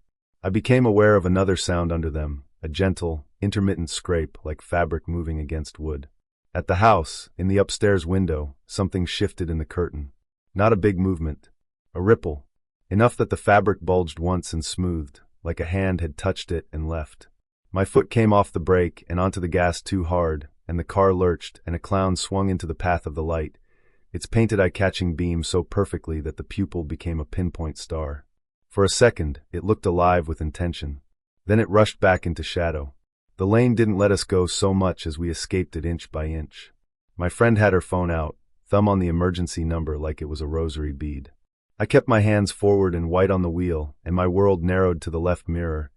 I became aware of another sound under them, a gentle, intermittent scrape like fabric moving against wood. At the house, in the upstairs window, something shifted in the curtain. Not a big movement. A ripple. Enough that the fabric bulged once and smoothed, like a hand had touched it and left. My foot came off the brake and onto the gas too hard, and the car lurched and a clown swung into the path of the light, its painted eye-catching beam so perfectly that the pupil became a pinpoint star. For a second, it looked alive with intention. Then it rushed back into shadow. The lane didn't let us go so much as we escaped it inch by inch. My friend had her phone out, thumb on the emergency number like it was a rosary bead. I kept my hands forward and white on the wheel, and my world narrowed to the left mirror,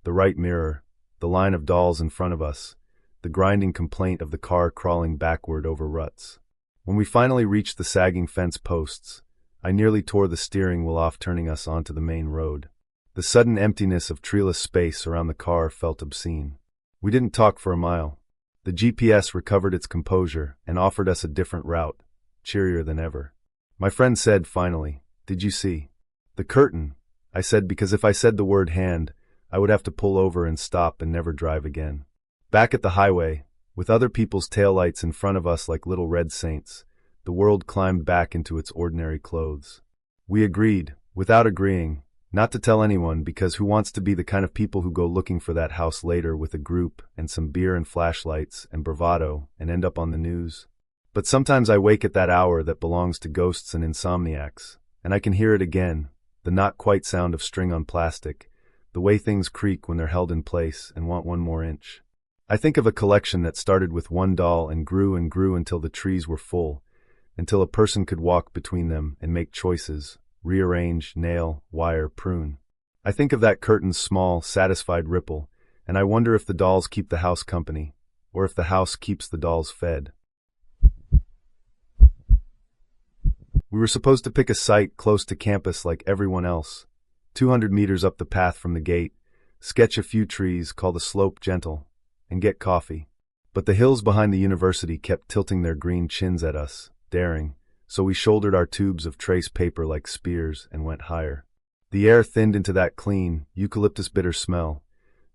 the right mirror, the line of dolls in front of us, the grinding complaint of the car crawling backward over ruts. When we finally reached the sagging fence posts, I nearly tore the steering wheel off, turning us onto the main road. The sudden emptiness of treeless space around the car felt obscene. We didn't talk for a mile. The GPS recovered its composure and offered us a different route, cheerier than ever. My friend said finally, "Did you see the curtain?" I said because if I said the word hand, I would have to pull over and stop and never drive again. Back at the highway, with other people's taillights in front of us like little red saints, the world climbed back into its ordinary clothes. We agreed, without agreeing, not to tell anyone, because who wants to be the kind of people who go looking for that house later with a group and some beer and flashlights and bravado and end up on the news? But sometimes I wake at that hour that belongs to ghosts and insomniacs, and I can hear it again, the not quite sound of string on plastic, the way things creak when they're held in place and want one more inch. I think of a collection that started with one doll and grew until the trees were full, until a person could walk between them and make choices, rearrange, nail, wire, prune. I think of that curtain's small, satisfied ripple, and I wonder if the dolls keep the house company, or if the house keeps the dolls fed. We were supposed to pick a site close to campus like everyone else, 200 meters up the path from the gate, sketch a few trees, call the slope gentle, and get coffee. But the hills behind the university kept tilting their green chins at us, daring, so we shouldered our tubes of trace paper like spears and went higher. The air thinned into that clean, eucalyptus bitter smell.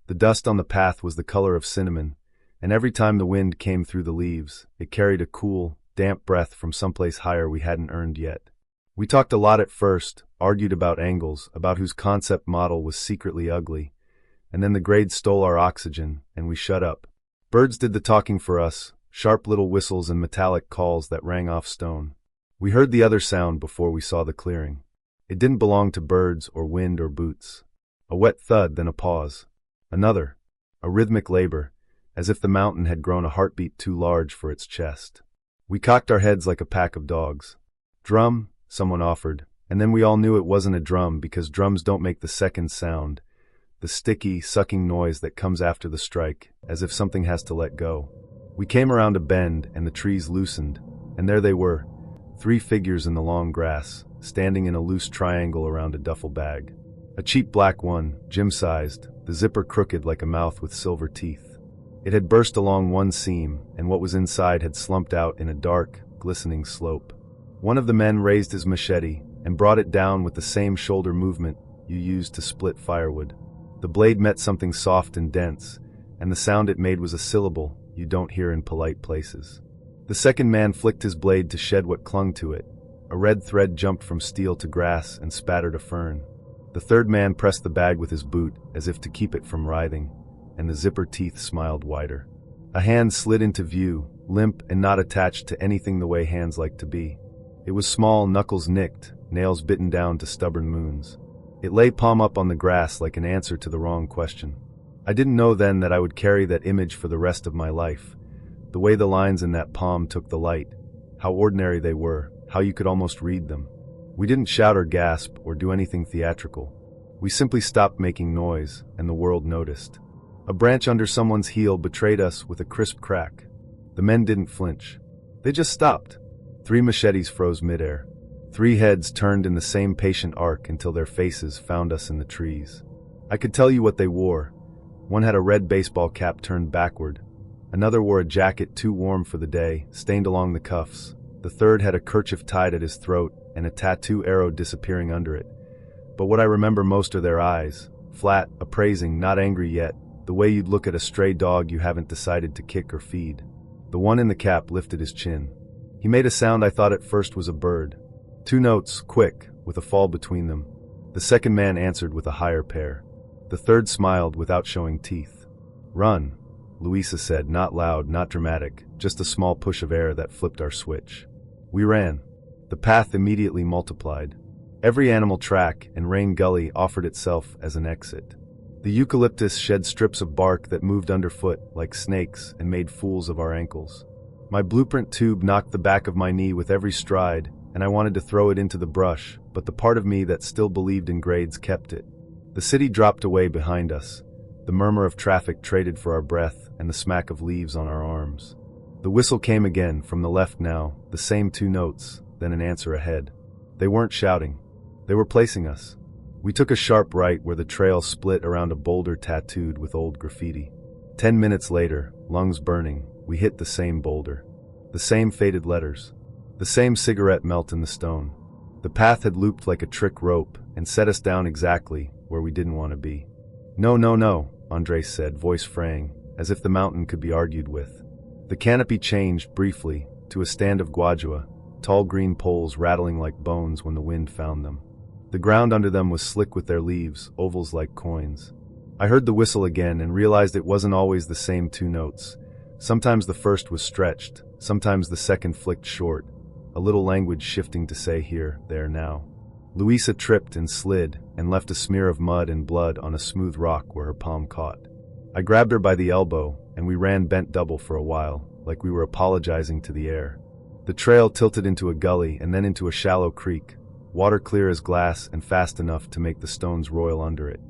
The dust on the path was the color of cinnamon, and every time the wind came through the leaves, it carried a cool, damp breath from someplace higher we hadn't earned yet. We talked a lot at first, argued about angles, about whose concept model was secretly ugly, and then the grades stole our oxygen, and we shut up. Birds did the talking for us, sharp little whistles and metallic calls that rang off stone. We heard the other sound before we saw the clearing. It didn't belong to birds or wind or boots. A wet thud, then a pause. Another. A rhythmic labor, as if the mountain had grown a heartbeat too large for its chest. We cocked our heads like a pack of dogs. "Drum," someone offered, and then we all knew it wasn't a drum because drums don't make the second sound, the sticky, sucking noise that comes after the strike, as if something has to let go. We came around a bend and the trees loosened, and there they were, 3 figures in the long grass, standing in a loose triangle around a duffel bag. A cheap black one, gym-sized, the zipper crooked like a mouth with silver teeth. It had burst along one seam, and what was inside had slumped out in a dark, glistening slope. One of the men raised his machete and brought it down with the same shoulder movement you use to split firewood. The blade met something soft and dense, and the sound it made was a syllable you don't hear in polite places. The second man flicked his blade to shed what clung to it. A red thread jumped from steel to grass and spattered a fern. The third man pressed the bag with his boot as if to keep it from writhing, and the zipper teeth smiled wider. A hand slid into view, limp and not attached to anything the way hands like to be. It was small, knuckles nicked, nails bitten down to stubborn moons. It lay palm up on the grass like an answer to the wrong question. I didn't know then that I would carry that image for the rest of my life. The way the lines in that palm took the light, how ordinary they were, how you could almost read them. We didn't shout or gasp or do anything theatrical. We simply stopped making noise, and the world noticed. A branch under someone's heel betrayed us with a crisp crack. The men didn't flinch. They just stopped. 3 machetes froze midair. 3 heads turned in the same patient arc until their faces found us in the trees. I could tell you what they wore. One had a red baseball cap turned backward. Another wore a jacket too warm for the day, stained along the cuffs. The third had a kerchief tied at his throat and a tattoo arrow disappearing under it. But what I remember most are their eyes, flat, appraising, not angry yet, the way you'd look at a stray dog you haven't decided to kick or feed. The one in the cap lifted his chin. He made a sound I thought at first was a bird. 2 notes, quick, with a fall between them. The second man answered with a higher pair. The third smiled without showing teeth. "Run," Louisa said, not loud, not dramatic, just a small push of air that flipped our switch. We ran. The path immediately multiplied. Every animal track and rain gully offered itself as an exit. The eucalyptus shed strips of bark that moved underfoot like snakes and made fools of our ankles. My blueprint tube knocked the back of my knee with every stride, and I wanted to throw it into the brush, but the part of me that still believed in grades kept it. The city dropped away behind us. The murmur of traffic traded for our breath and the smack of leaves on our arms. The whistle came again, from the left now, the same 2 notes, then an answer ahead. They weren't shouting. They were placing us. We took a sharp right where the trail split around a boulder tattooed with old graffiti. 10 minutes later, lungs burning, we hit the same boulder. The same faded letters. The same cigarette melt in the stone. The path had looped like a trick rope and set us down exactly where we didn't want to be. No, no, no, Andres said, voice fraying, as if the mountain could be argued with. The canopy changed briefly to a stand of guadua, tall green poles rattling like bones when the wind found them. The ground under them was slick with their leaves, ovals like coins. I heard the whistle again and realized it wasn't always the same 2 notes. Sometimes the first was stretched, sometimes the second flicked short, a little language shifting to say here, there, now. Luisa tripped and slid and left a smear of mud and blood on a smooth rock where her palm caught. I grabbed her by the elbow and we ran bent double for a while, like we were apologizing to the air. The trail tilted into a gully and then into a shallow creek, water clear as glass and fast enough to make the stones roil under it.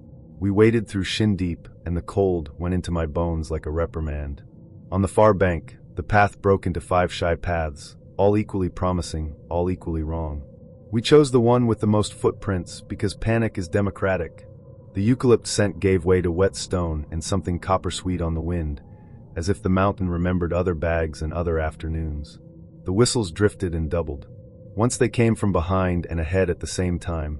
We waded through shin deep, and the cold went into my bones like a reprimand. On the far bank, the path broke into 5 shy paths, all equally promising, all equally wrong. We chose the one with the most footprints because panic is democratic. The eucalypt scent gave way to wet stone and something copper-sweet on the wind, as if the mountain remembered other bags and other afternoons. The whistles drifted and doubled. Once they came from behind and ahead at the same time,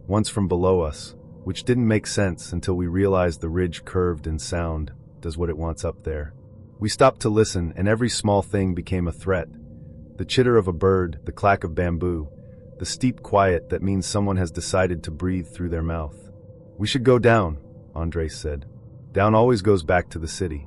once from below us, which didn't make sense until we realized the ridge curved and sound does what it wants up there. We stopped to listen, and every small thing became a threat. The chitter of a bird, the clack of bamboo, the steep quiet that means someone has decided to breathe through their mouth. We should go down, Andres said. Down always goes back to the city.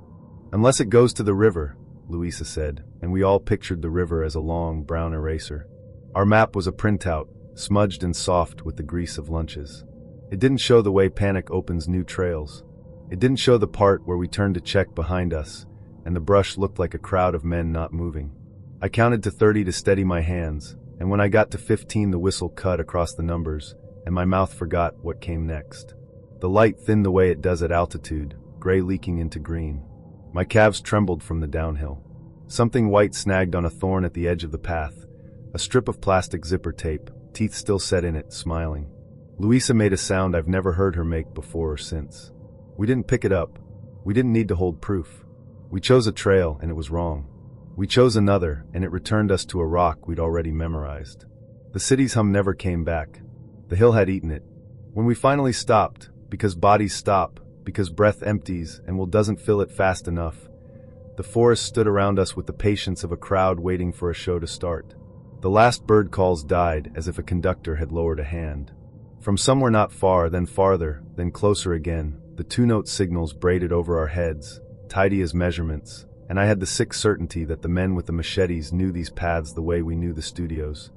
Unless it goes to the river, Luisa said, and we all pictured the river as a long, brown eraser. Our map was a printout, smudged and soft with the grease of lunches. It didn't show the way panic opens new trails. It didn't show the part where we turned to check behind us, and the brush looked like a crowd of men not moving. I counted to 30 to steady my hands, and when I got to 15 the whistle cut across the numbers, and my mouth forgot what came next. The light thinned the way it does at altitude, gray leaking into green. My calves trembled from the downhill. Something white snagged on a thorn at the edge of the path, a strip of plastic zipper tape, teeth still set in it, smiling. Luisa made a sound I've never heard her make before or since. We didn't pick it up. We didn't need to hold proof. We chose a trail, and it was wrong. We chose another, and it returned us to a rock we'd already memorized. The city's hum never came back. The hill had eaten it. When we finally stopped, because bodies stop, because breath empties and will doesn't fill it fast enough, the forest stood around us with the patience of a crowd waiting for a show to start. The last bird calls died as if a conductor had lowered a hand. From somewhere not far, then farther, then closer again, the 2-note signals braided over our heads, tidy as measurements, and I had the sick certainty that the men with the machetes knew these paths the way we knew the studios,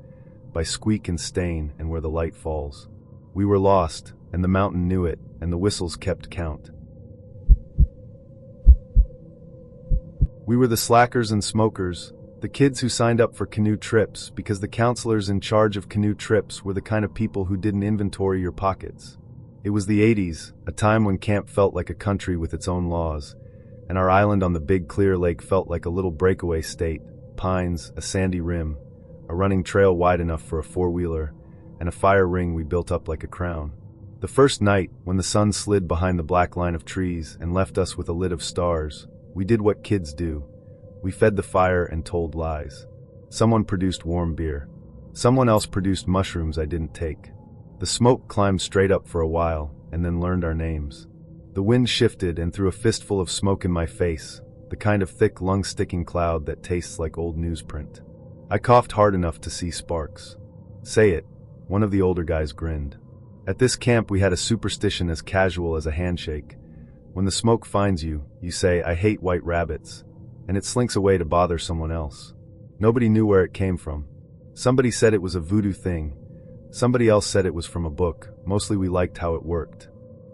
by squeak and stain and where the light falls. We were lost, and the mountain knew it, and the whistles kept count. We were the slackers and smokers, the kids who signed up for canoe trips because the counselors in charge of canoe trips were the kind of people who didn't inventory your pockets. It was the 80s, a time when camp felt like a country with its own laws, and our island on the big clear lake felt like a little breakaway state, pines, a sandy rim, a running trail wide enough for a four-wheeler, and a fire ring we built up like a crown. The first night, when the sun slid behind the black line of trees and left us with a lid of stars, we did what kids do. We fed the fire and told lies. Someone produced warm beer. Someone else produced mushrooms I didn't take. The smoke climbed straight up for a while, and then learned our names. The wind shifted and threw a fistful of smoke in my face, the kind of thick, lung-sticking cloud that tastes like old newsprint. I coughed hard enough to see sparks. "Say it," one of the older guys grinned. At this camp we had a superstition as casual as a handshake. When the smoke finds you, you say, "I hate white rabbits," and it slinks away to bother someone else. Nobody knew where it came from. Somebody said it was a voodoo thing. Somebody else said it was from a book. Mostly we liked how it worked.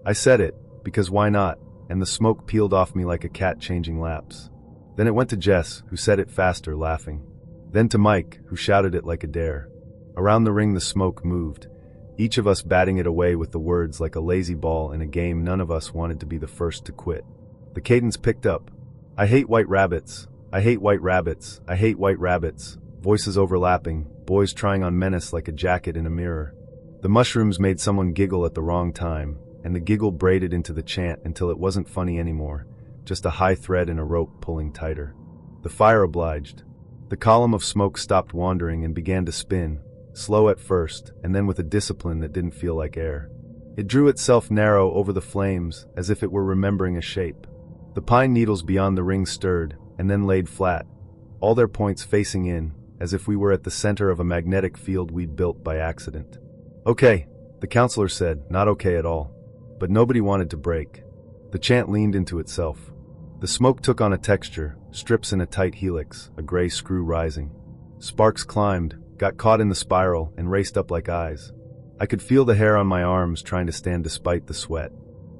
I said it, because why not, and the smoke peeled off me like a cat changing laps. Then it went to Jess, who said it faster, laughing. Then to Mike, who shouted it like a dare. Around the ring the smoke moved, each of us batting it away with the words like a lazy ball in a game none of us wanted to be the first to quit. The cadence picked up. I hate white rabbits. I hate white rabbits. I hate white rabbits. Voices overlapping, boys trying on menace like a jacket in a mirror. The mushrooms made someone giggle at the wrong time, and the giggle braided into the chant until it wasn't funny anymore, just a high thread in a rope pulling tighter. The fire obliged. The column of smoke stopped wandering and began to spin, slow at first, and then with a discipline that didn't feel like air. It drew itself narrow over the flames, as if it were remembering a shape. The pine needles beyond the ring stirred, and then laid flat, all their points facing in, as if we were at the center of a magnetic field we'd built by accident. Okay, the counselor said, not okay at all. But nobody wanted to break. The chant leaned into itself. The smoke took on a texture, strips in a tight helix, a gray screw rising. Sparks climbed, got caught in the spiral, and raced up like eyes. I could feel the hair on my arms trying to stand despite the sweat.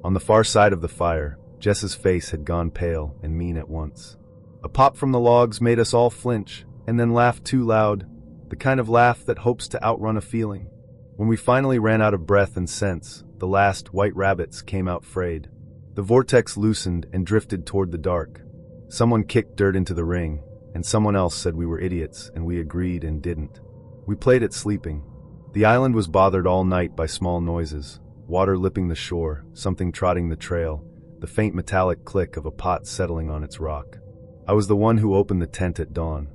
On the far side of the fire, Jess's face had gone pale and mean at once. A pop from the logs made us all flinch, and then laugh too loud, the kind of laugh that hopes to outrun a feeling. When we finally ran out of breath and sense, the last white rabbits came out frayed. The vortex loosened and drifted toward the dark. Someone kicked dirt into the ring, and someone else said we were idiots, and we agreed and didn't. We played it sleeping. The island was bothered all night by small noises, water lipping the shore, something trotting the trail, the faint metallic click of a pot settling on its rock. I was the one who opened the tent at dawn.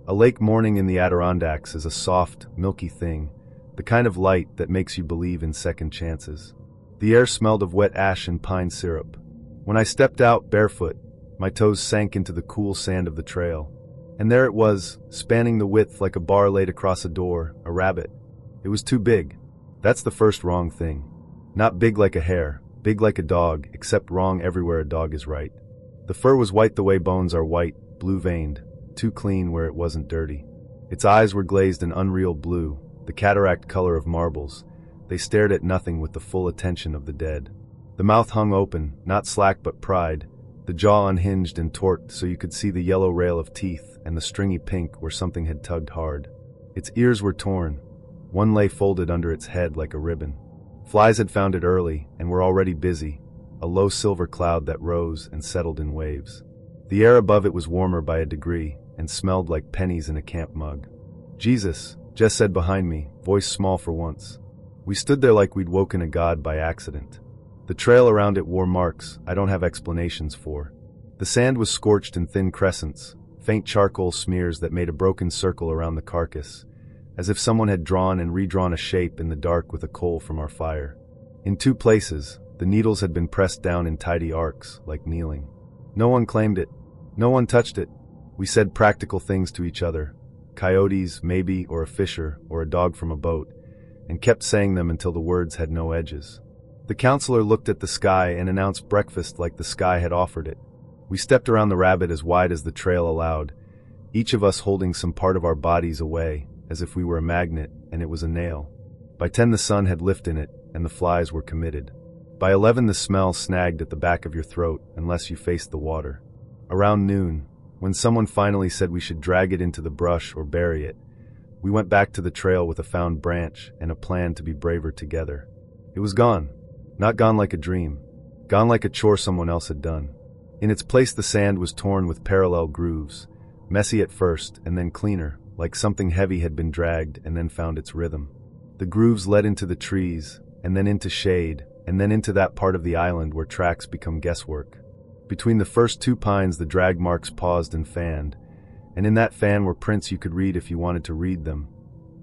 A lake morning in the Adirondacks is a soft, milky thing, the kind of light that makes you believe in second chances. The air smelled of wet ash and pine syrup. When I stepped out barefoot, my toes sank into the cool sand of the trail. And there it was, spanning the width like a bar laid across a door, a rabbit. It was too big. That's the first wrong thing. Not big like a hare, big like a dog, except wrong everywhere a dog is right. The fur was white the way bones are white, blue-veined, too clean where it wasn't dirty. Its eyes were glazed an unreal blue, the cataract color of marbles. They stared at nothing with the full attention of the dead. The mouth hung open, not slack but pride, the jaw unhinged and torqued so you could see the yellow rail of teeth and the stringy pink where something had tugged hard. Its ears were torn. One lay folded under its head like a ribbon. Flies had found it early and were already busy, a low silver cloud that rose and settled in waves. The air above it was warmer by a degree and smelled like pennies in a camp mug. Jesus, Jess said behind me, voice small for once. We stood there like we'd woken a god by accident. The trail around it wore marks I don't have explanations for. The sand was scorched in thin crescents, faint charcoal smears that made a broken circle around the carcass, as if someone had drawn and redrawn a shape in the dark with a coal from our fire. In 2 places, the needles had been pressed down in tidy arcs, like kneeling. No one claimed it. No one touched it. We said practical things to each other. Coyotes, maybe, or a fisher, or a dog from a boat, and kept saying them until the words had no edges. The counselor looked at the sky and announced breakfast like the sky had offered it. We stepped around the rabbit as wide as the trail allowed, each of us holding some part of our bodies away, as if we were a magnet and it was a nail. By 10 the sun had lifted in it, and the flies were committed. By 11 the smell snagged at the back of your throat unless you faced the water. Around noon, when someone finally said we should drag it into the brush or bury it, we went back to the trail with a found branch and a plan to be braver together. It was gone. Not gone like a dream. Gone like a chore someone else had done. In its place the sand was torn with parallel grooves, messy at first and then cleaner, like something heavy had been dragged and then found its rhythm. The grooves led into the trees, and then into shade, and then into that part of the island where tracks become guesswork. Between the first 2 pines the drag marks paused and fanned, and in that fan were prints you could read if you wanted to read them.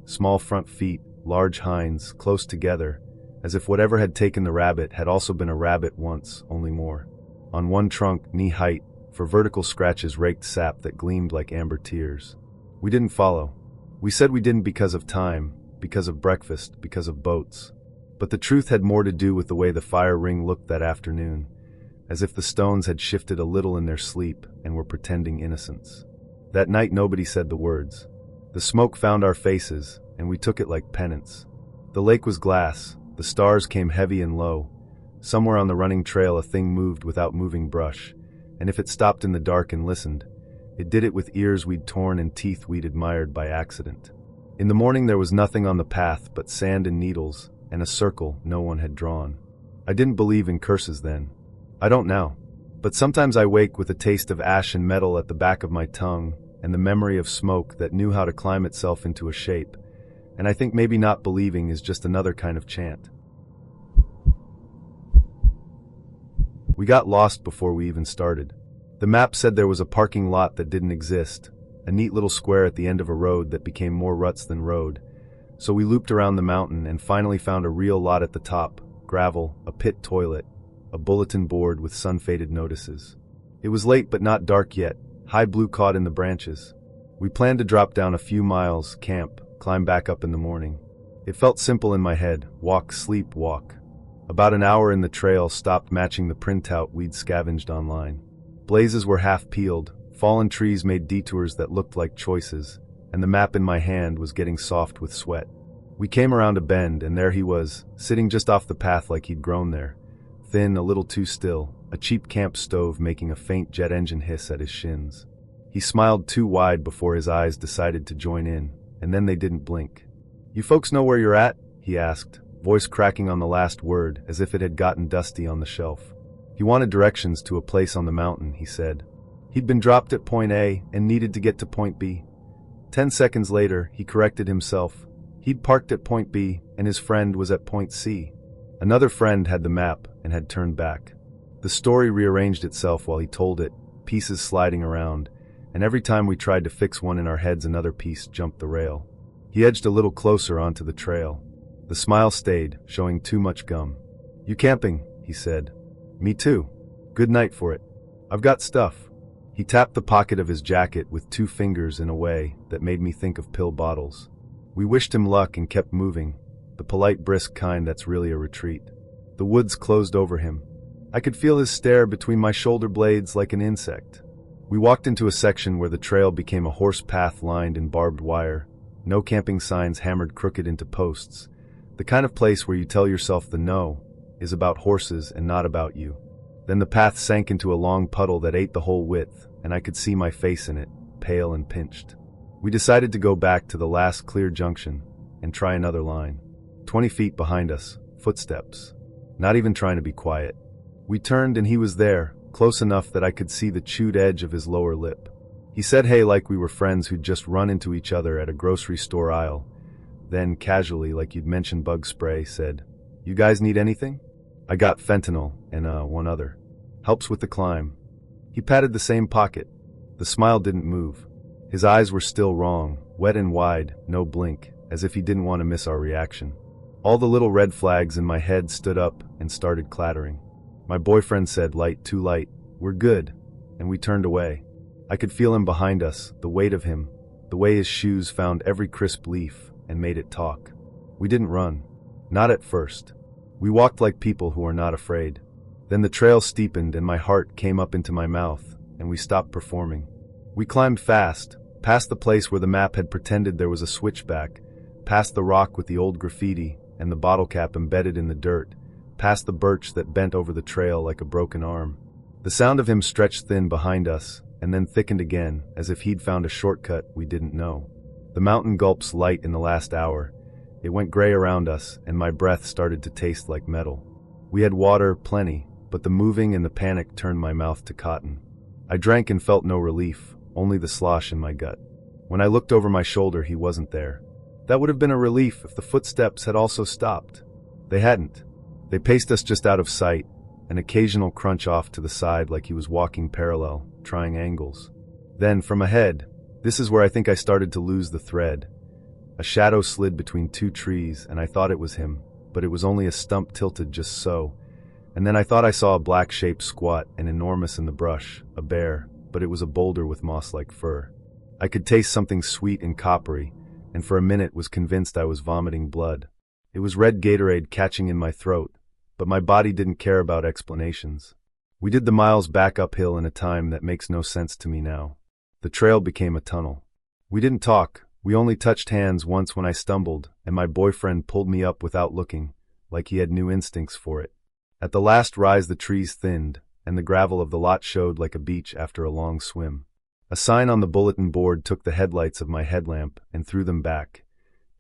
Small front feet, large hinds, close together, as if whatever had taken the rabbit had also been a rabbit once, only more. On one trunk, knee-height, for vertical scratches raked sap that gleamed like amber tears. We didn't follow. We said we didn't because of time, because of breakfast, because of boats. But the truth had more to do with the way the fire ring looked that afternoon, as if the stones had shifted a little in their sleep and were pretending innocence. That night nobody said the words. The smoke found our faces, and we took it like penance. The lake was glass, the stars came heavy and low. Somewhere on the running trail a thing moved without moving brush, and if it stopped in the dark and listened, it did it with ears we'd torn and teeth we'd admired by accident. In the morning there was nothing on the path but sand and needles, and a circle no one had drawn. I didn't believe in curses then. I don't now. But sometimes I wake with a taste of ash and metal at the back of my tongue, and the memory of smoke that knew how to climb itself into a shape, and I think maybe not believing is just another kind of chant. We got lost before we even started. The map said there was a parking lot that didn't exist, a neat little square at the end of a road that became more ruts than road. So we looped around the mountain and finally found a real lot at the top, gravel, a pit toilet, a bulletin board with sun-faded notices. It was late but not dark yet, high blue caught in the branches. We planned to drop down a few miles, camp, climb back up in the morning. It felt simple in my head, walk, sleep, walk. About an hour in the trail stopped matching the printout we'd scavenged online. Blazes were half peeled, fallen trees made detours that looked like choices, and the map in my hand was getting soft with sweat. We came around a bend and there he was, sitting just off the path like he'd grown there. Thin, a little too still, a cheap camp stove making a faint jet engine hiss at his shins. He smiled too wide before his eyes decided to join in, and then they didn't blink. "You folks know where you're at?" he asked, voice cracking on the last word as if it had gotten dusty on the shelf. He wanted directions to a place on the mountain, he said. He'd been dropped at point A and needed to get to point B. 10 seconds later, he corrected himself. He'd parked at point B and his friend was at point C. Another friend had the map and had turned back. The story rearranged itself while he told it, pieces sliding around, and every time we tried to fix one in our heads another piece jumped the rail. He edged a little closer onto the trail. The smile stayed, showing too much gum. "You camping?" he said. "Me too. Good night for it. I've got stuff." He tapped the pocket of his jacket with 2 fingers in a way that made me think of pill bottles. We wished him luck and kept moving, the polite brisk kind that's really a retreat. The woods closed over him. I could feel his stare between my shoulder blades like an insect. We walked into a section where the trail became a horse path lined in barbed wire, no camping signs hammered crooked into posts, the kind of place where you tell yourself the no is about horses and not about you. Then the path sank into a long puddle that ate the whole width, and I could see my face in it, pale and pinched. We decided to go back to the last clear junction and try another line. 20 feet behind us, footsteps. Not even trying to be quiet. We turned and he was there, close enough that I could see the chewed edge of his lower lip. He said hey like we were friends who'd just run into each other at a grocery store aisle. Then, casually, like you'd mentioned bug spray, said, "You guys need anything? I got fentanyl and one other. Helps with the climb." He patted the same pocket. The smile didn't move. His eyes were still wrong, wet and wide, no blink, as if he didn't want to miss our reaction. All the little red flags in my head stood up and started clattering. My boyfriend said, "Light, too light, we're good," and we turned away. I could feel him behind us, the weight of him, the way his shoes found every crisp leaf and made it talk. We didn't run. Not at first. We walked like people who are not afraid. Then the trail steepened and my heart came up into my mouth, and we stopped performing. We climbed fast, past the place where the map had pretended there was a switchback, past the rock with the old graffiti and the bottle cap embedded in the dirt, past the birch that bent over the trail like a broken arm. The sound of him stretched thin behind us, and then thickened again, as if he'd found a shortcut we didn't know. The mountain gulps light in the last hour. It went gray around us, and my breath started to taste like metal. We had water, plenty, but the moving and the panic turned my mouth to cotton. I drank and felt no relief, only the slosh in my gut. When I looked over my shoulder, he wasn't there. That would have been a relief if the footsteps had also stopped. They hadn't. They paced us just out of sight, an occasional crunch off to the side like he was walking parallel, trying angles. Then, from ahead, this is where I think I started to lose the thread. A shadow slid between 2 trees, and I thought it was him, but it was only a stump tilted just so. And then I thought I saw a black shape squat and enormous in the brush, a bear, but it was a boulder with moss-like fur. I could taste something sweet and coppery, and for a minute was convinced I was vomiting blood. It was red Gatorade catching in my throat, but my body didn't care about explanations. We did the miles back uphill in a time that makes no sense to me now. The trail became a tunnel. We didn't talk, We only touched hands once when I stumbled, and my boyfriend pulled me up without looking, like he had new instincts for it. At the last rise the trees thinned, and the gravel of the lot showed like a beach after a long swim. A sign on the bulletin board took the headlights of my headlamp and threw them back.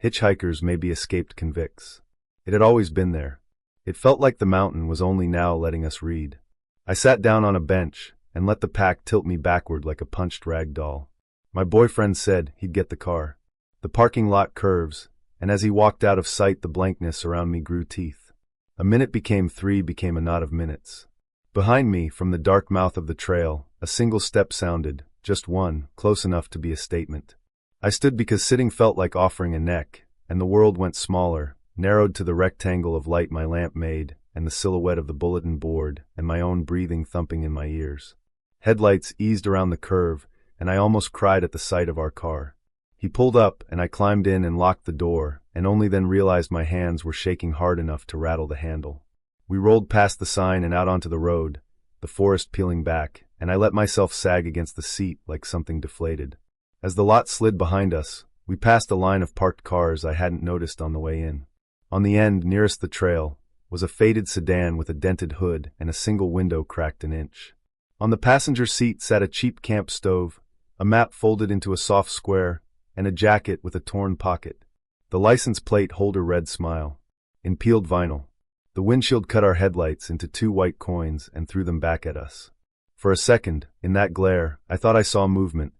Hitchhikers may be escaped convicts. It had always been there. It felt like the mountain was only now letting us read. I sat down on a bench and let the pack tilt me backward like a punched rag doll. My boyfriend said he'd get the car. The parking lot curves, and as he walked out of sight the blankness around me grew teeth. A minute became 3, became a knot of minutes. Behind me, from the dark mouth of the trail, a single step sounded, just one, close enough to be a statement. I stood because sitting felt like offering a neck, and the world went smaller, narrowed to the rectangle of light my lamp made, and the silhouette of the bulletin board, and my own breathing thumping in my ears. Headlights eased around the curve, and I almost cried at the sight of our car. He pulled up, and I climbed in and locked the door, and only then realized my hands were shaking hard enough to rattle the handle. We rolled past the sign and out onto the road, the forest peeling back, and I let myself sag against the seat like something deflated. As the lot slid behind us, we passed a line of parked cars I hadn't noticed on the way in. On the end, nearest the trail, was a faded sedan with a dented hood and a single window cracked an inch. On the passenger seat sat a cheap camp stove, a map folded into a soft square, and a jacket with a torn pocket. The license plate holder read Smile, in peeled vinyl. The windshield cut our headlights into 2 white coins and threw them back at us. For a second, in that glare, I thought I saw movement.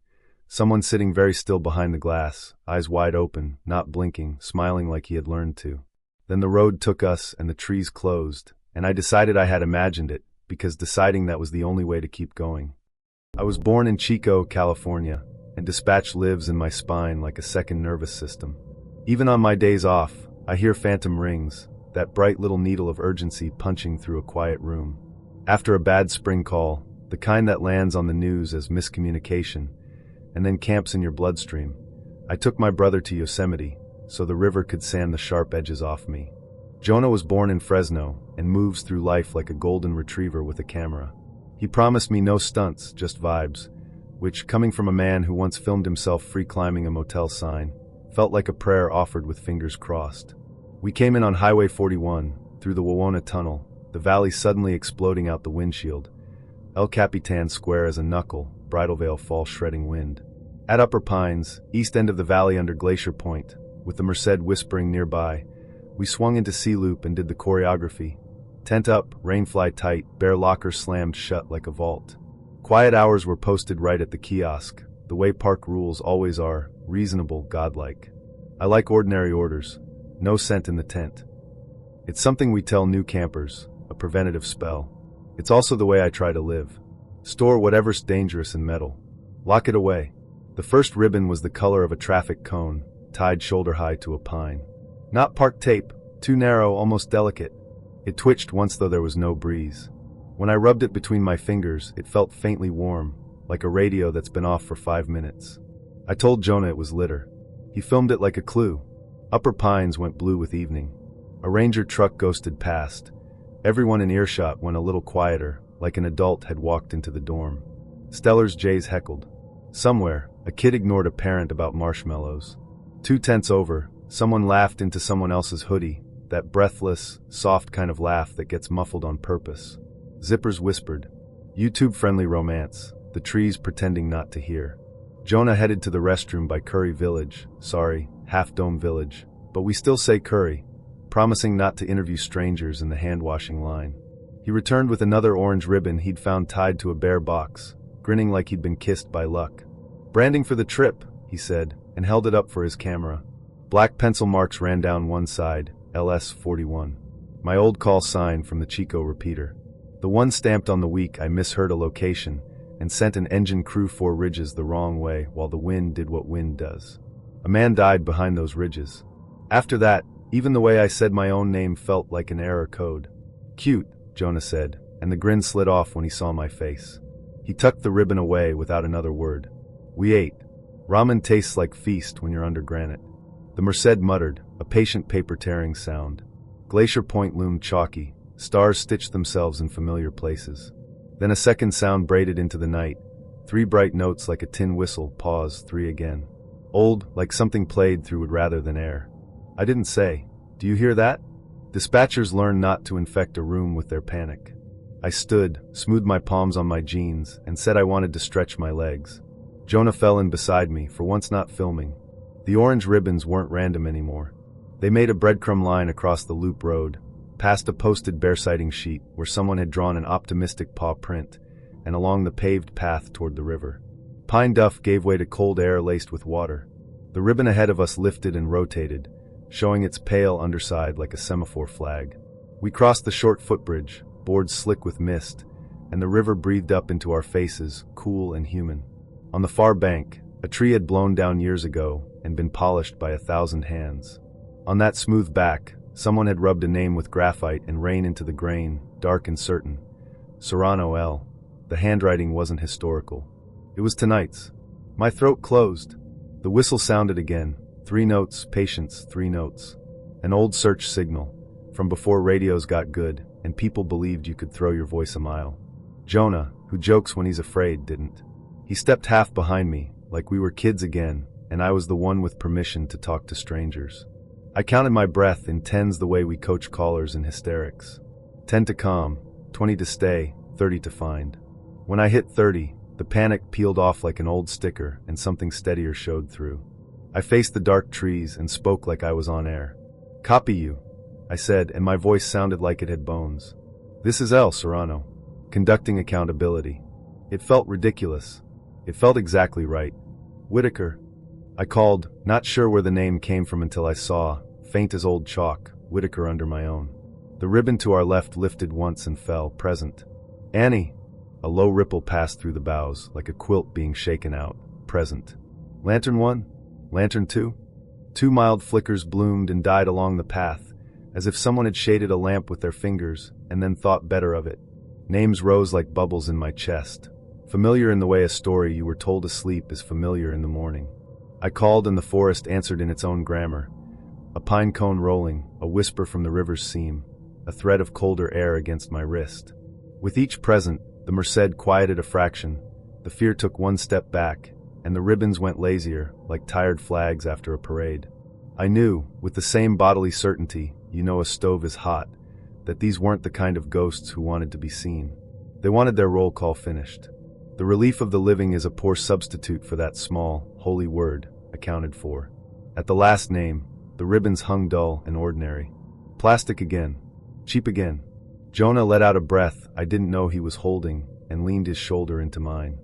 Someone sitting very still behind the glass, eyes wide open, not blinking, smiling like he had learned to. Then the road took us and the trees closed, and I decided I had imagined it, because deciding that was the only way to keep going. I was born in Chico, California, and dispatch lives in my spine like a second nervous system. Even on my days off, I hear phantom rings, that bright little needle of urgency punching through a quiet room. After a bad spring call, the kind that lands on the news as miscommunication, and then camps in your bloodstream, I took my brother to Yosemite, so the river could sand the sharp edges off me. Jonah was born in Fresno, and moves through life like a golden retriever with a camera. He promised me no stunts, just vibes, which, coming from a man who once filmed himself free climbing a motel sign, felt like a prayer offered with fingers crossed. We came in on Highway 41, through the Wawona Tunnel, the valley suddenly exploding out the windshield. El Capitan square as a knuckle, Bridal Veil fall shredding wind. At Upper Pines, east end of the valley under Glacier Point, with the Merced whispering nearby, we swung into C-loop and did the choreography. Tent up, rainfly tight, bare lockers slammed shut like a vault. Quiet hours were posted right at the kiosk, the way park rules always are, reasonable, godlike. I like ordinary orders. No scent in the tent. It's something we tell new campers, a preventative spell. It's also the way I try to live. Store whatever's dangerous in metal. Lock it away. The first ribbon was the color of a traffic cone, tied shoulder high to a pine. Not park tape, too narrow, almost delicate. It twitched once though there was no breeze. When I rubbed it between my fingers, it felt faintly warm, like a radio that's been off for 5 minutes. I told Jonah it was litter. He filmed it like a clue. Upper Pines went blue with evening. A ranger truck ghosted past. Everyone in earshot went a little quieter, like an adult had walked into the dorm. Stellar's jays heckled. Somewhere, a kid ignored a parent about marshmallows. 2 tents over, someone laughed into someone else's hoodie, that breathless, soft kind of laugh that gets muffled on purpose. Zippers whispered, YouTube-friendly romance, the trees pretending not to hear. Jonah headed to the restroom by Curry Village, Half Dome Village, but we still say Curry, promising not to interview strangers in the hand-washing line. He returned with another orange ribbon he'd found tied to a bare box, grinning like he'd been kissed by luck. Branding for the trip, he said, and held it up for his camera. Black pencil marks ran down one side, LS-41. My old call sign from the Chico repeater. The one stamped on the week I misheard a location and sent an engine crew 4 ridges the wrong way while the wind did what wind does. A man died behind those ridges. After that, even the way I said my own name felt like an error code. Cute, Jonah said, and the grin slid off when he saw my face. He tucked the ribbon away without another word. We ate. Ramen tastes like feast when you're under granite. The Merced muttered, a patient paper-tearing sound. Glacier Point loomed chalky. Stars stitched themselves in familiar places. Then a second sound braided into the night. 3 bright notes like a tin whistle, pause, 3 again. Old, like something played through wood rather than air. I didn't say, "Do you hear that?" Dispatchers learn not to infect a room with their panic. I stood, smoothed my palms on my jeans, and said I wanted to stretch my legs. Jonah fell in beside me, for once not filming. The orange ribbons weren't random anymore. They made a breadcrumb line across the loop road, past a posted bear sighting sheet where someone had drawn an optimistic paw print, and along the paved path toward the river. Pine duff gave way to cold air laced with water. The ribbon ahead of us lifted and rotated, showing its pale underside like a semaphore flag. We crossed the short footbridge, boards slick with mist, and the river breathed up into our faces, cool and human. On the far bank, a tree had blown down years ago and been polished by 1,000 hands. On that smooth back, someone had rubbed a name with graphite and rain into the grain, dark and certain. Serrano L. The handwriting wasn't historical. It was tonight's. My throat closed. The whistle sounded again. 3 notes, patience, 3 notes. An old search signal, from before radios got good and people believed you could throw your voice a mile. Jonah, who jokes when he's afraid, didn't. He stepped half behind me, like we were kids again, and I was the one with permission to talk to strangers. I counted my breath in tens the way we coach callers in hysterics. 10 to calm, 20 to stay, 30 to find. When I hit 30, the panic peeled off like an old sticker and something steadier showed through. I faced the dark trees and spoke like I was on air. "Copy you," I said, and my voice sounded like it had bones. "This is El Serrano, conducting accountability." It felt ridiculous. It felt exactly right. "Whitaker," I called, not sure where the name came from until I saw, faint as old chalk, Whitaker under my own. The ribbon to our left lifted once and fell, present. "Annie." A low ripple passed through the boughs, like a quilt being shaken out, present. "Lantern 1? Lantern 2? 2 mild flickers bloomed and died along the path, as if someone had shaded a lamp with their fingers, and then thought better of it. Names rose like bubbles in my chest. Familiar in the way a story you were told asleep is familiar in the morning. I called and the forest answered in its own grammar. A pine cone rolling, a whisper from the river's seam, a thread of colder air against my wrist. With each present, the Merced quieted a fraction, the fear took one step back, and the ribbons went lazier, like tired flags after a parade. I knew, with the same bodily certainty, you know a stove is hot, that these weren't the kind of ghosts who wanted to be seen. They wanted their roll call finished. The relief of the living is a poor substitute for that small, holy word, accounted for. At the last name, the ribbons hung dull and ordinary. Plastic again. Cheap again. Jonah let out a breath I didn't know he was holding and leaned his shoulder into mine.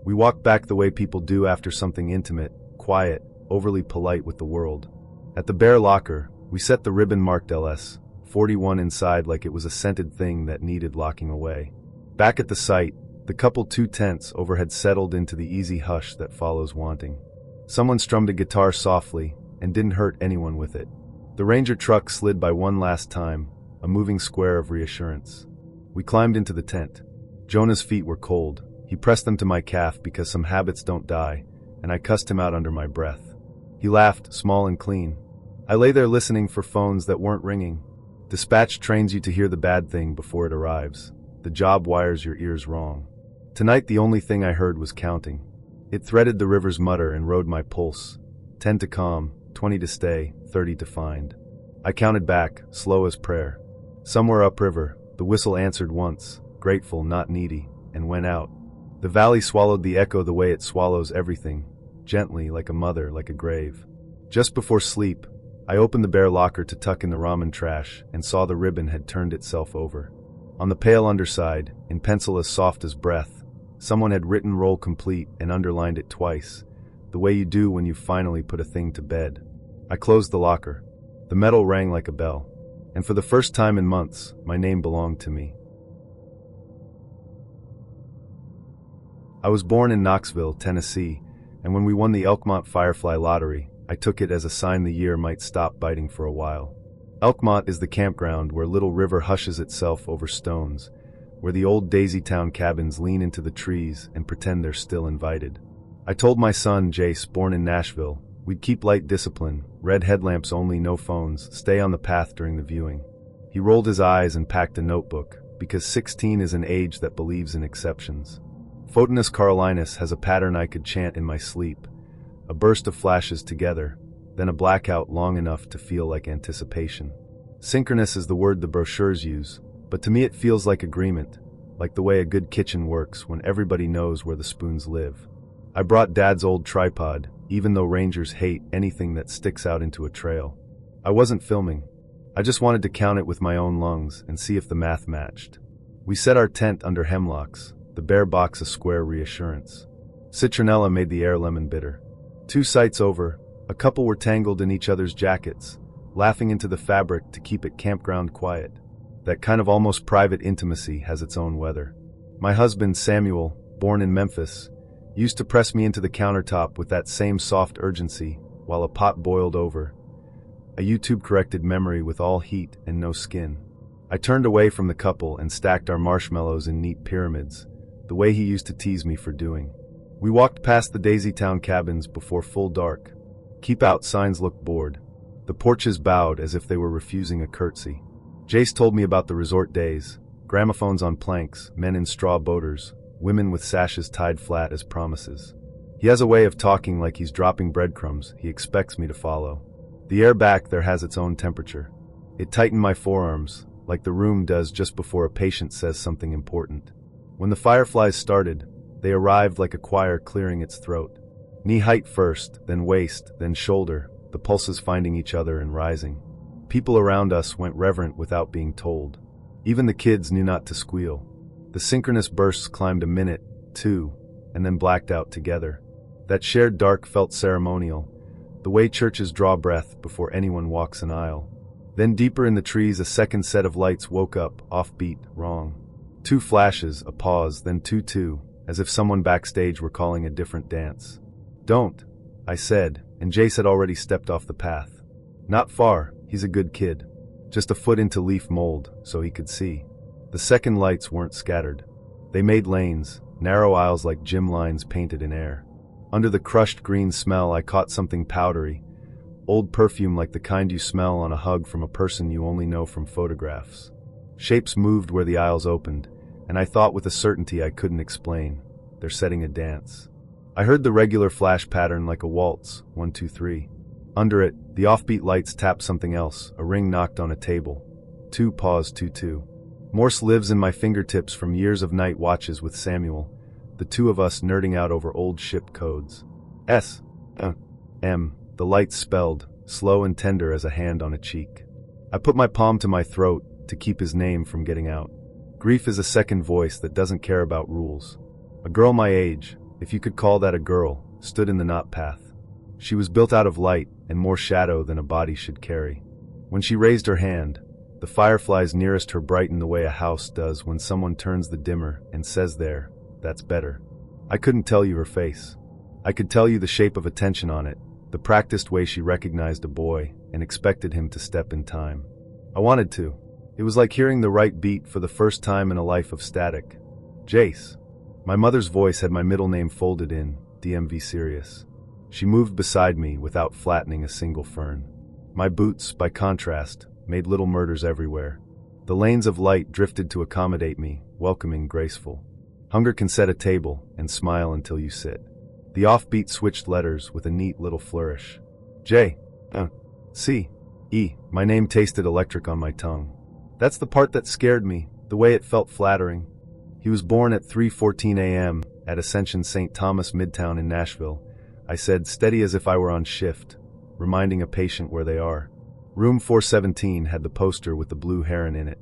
We walked back the way people do after something intimate, quiet, overly polite with the world. At the bare locker, we set the ribbon marked LS, 41 inside like it was a scented thing that needed locking away. Back at the site, the couple too tense over had settled into the easy hush that follows wanting. Someone strummed a guitar softly and didn't hurt anyone with it. The Ranger truck slid by one last time, a moving square of reassurance. We climbed into the tent. Jonah's feet were cold. He pressed them to my calf because some habits don't die, and I cussed him out under my breath. He laughed, small and clean. I lay there listening for phones that weren't ringing. Dispatch trains you to hear the bad thing before it arrives. The job wires your ears wrong. Tonight the only thing I heard was counting. It threaded the river's mutter and rode my pulse. 10 to calm, 20 to stay, 30 to find. I counted back, slow as prayer. Somewhere upriver, the whistle answered once, grateful, not needy, and went out. The valley swallowed the echo the way it swallows everything, gently, like a mother, like a grave. Just before sleep, I opened the bare locker to tuck in the ramen trash and saw the ribbon had turned itself over. On the pale underside, in pencil as soft as breath, someone had written roll complete and underlined it twice, the way you do when you finally put a thing to bed. I closed the locker. The metal rang like a bell. And for the first time in months, my name belonged to me. I was born in Knoxville, Tennessee, and when we won the Elkmont Firefly Lottery, I took it as a sign the year might stop biting for a while. Elkmont is the campground where Little River hushes itself over stones, where the old Daisy Town cabins lean into the trees and pretend they're still invited. I told my son, Jace, born in Nashville, we'd keep light discipline, red headlamps only, no phones, stay on the path during the viewing. He rolled his eyes and packed a notebook, because 16 is an age that believes in exceptions. Photinus Carolinus has a pattern I could chant in my sleep, a burst of flashes together, then a blackout long enough to feel like anticipation. Synchronous is the word the brochures use, but to me it feels like agreement, like the way a good kitchen works when everybody knows where the spoons live. I brought Dad's old tripod, even though rangers hate anything that sticks out into a trail. I wasn't filming. I just wanted to count it with my own lungs and see if the math matched. We set our tent under hemlocks, the bare box a square reassurance. Citronella made the air lemon bitter. 2 sites over, a couple were tangled in each other's jackets, laughing into the fabric to keep it campground quiet. That kind of almost private intimacy has its own weather. My husband, Samuel, born in Memphis, used to press me into the countertop with that same soft urgency while a pot boiled over. A YouTube-corrected memory with all heat and no skin. I turned away from the couple and stacked our marshmallows in neat pyramids, the way he used to tease me for doing. We walked past the Daisytown cabins before full dark. Keep out signs looked bored. The porches bowed as if they were refusing a curtsy. Jace told me about the resort days, gramophones on planks, men in straw boaters, women with sashes tied flat as promises. He has a way of talking like he's dropping breadcrumbs he expects me to follow. The air back there has its own temperature. It tightened my forearms, like the room does just before a patient says something important. When the fireflies started, they arrived like a choir clearing its throat. Knee height first, then waist, then shoulder, the pulses finding each other and rising. People around us went reverent without being told. Even the kids knew not to squeal. The synchronous bursts climbed a minute, 2, and then blacked out together. That shared dark felt ceremonial, the way churches draw breath before anyone walks an aisle. Then deeper in the trees a second set of lights woke up, offbeat, wrong. 2 flashes, a pause, then 2, as if someone backstage were calling a different dance. Don't, I said, and Jace had already stepped off the path. Not far, he's a good kid. Just a foot into leaf mold, so he could see. The second lights weren't scattered. They made lanes, narrow aisles like gym lines painted in air. Under the crushed green smell I caught something powdery, old perfume like the kind you smell on a hug from a person you only know from photographs. Shapes moved where the aisles opened, and I thought with a certainty I couldn't explain, they're setting a dance. I heard the regular flash pattern like a waltz, 1, 2, 3. Under it, the offbeat lights tapped something else, a ring knocked on a table. 2 pause 2. Morse lives in my fingertips from years of night watches with Samuel, the 2 of us nerding out over old ship codes. S. M. The lights spelled, slow and tender as a hand on a cheek. I put my palm to my throat to keep his name from getting out. Grief is a second voice that doesn't care about rules. A girl my age, if you could call that a girl, stood in the knot path. She was built out of light and more shadow than a body should carry. When she raised her hand, the fireflies nearest her brightened the way a house does when someone turns the dimmer and says there, that's better. I couldn't tell you her face. I could tell you the shape of attention on it, the practiced way she recognized a boy and expected him to step in time. I wanted to. It was like hearing the right beat for the first time in a life of static. Jace. My mother's voice had my middle name folded in, DMV Serious. She moved beside me without flattening a single fern. My boots, by contrast, made little murders everywhere. The lanes of light drifted to accommodate me, welcoming, graceful. Hunger can set a table and smile until you sit. The offbeat switched letters with a neat little flourish. J. C. E. My name tasted electric on my tongue. That's the part that scared me, the way it felt flattering. He was born at 3:14 a.m. at Ascension St. Thomas Midtown in Nashville. I said, steady as if I were on shift, reminding a patient where they are. Room 417 had the poster with the blue heron in it.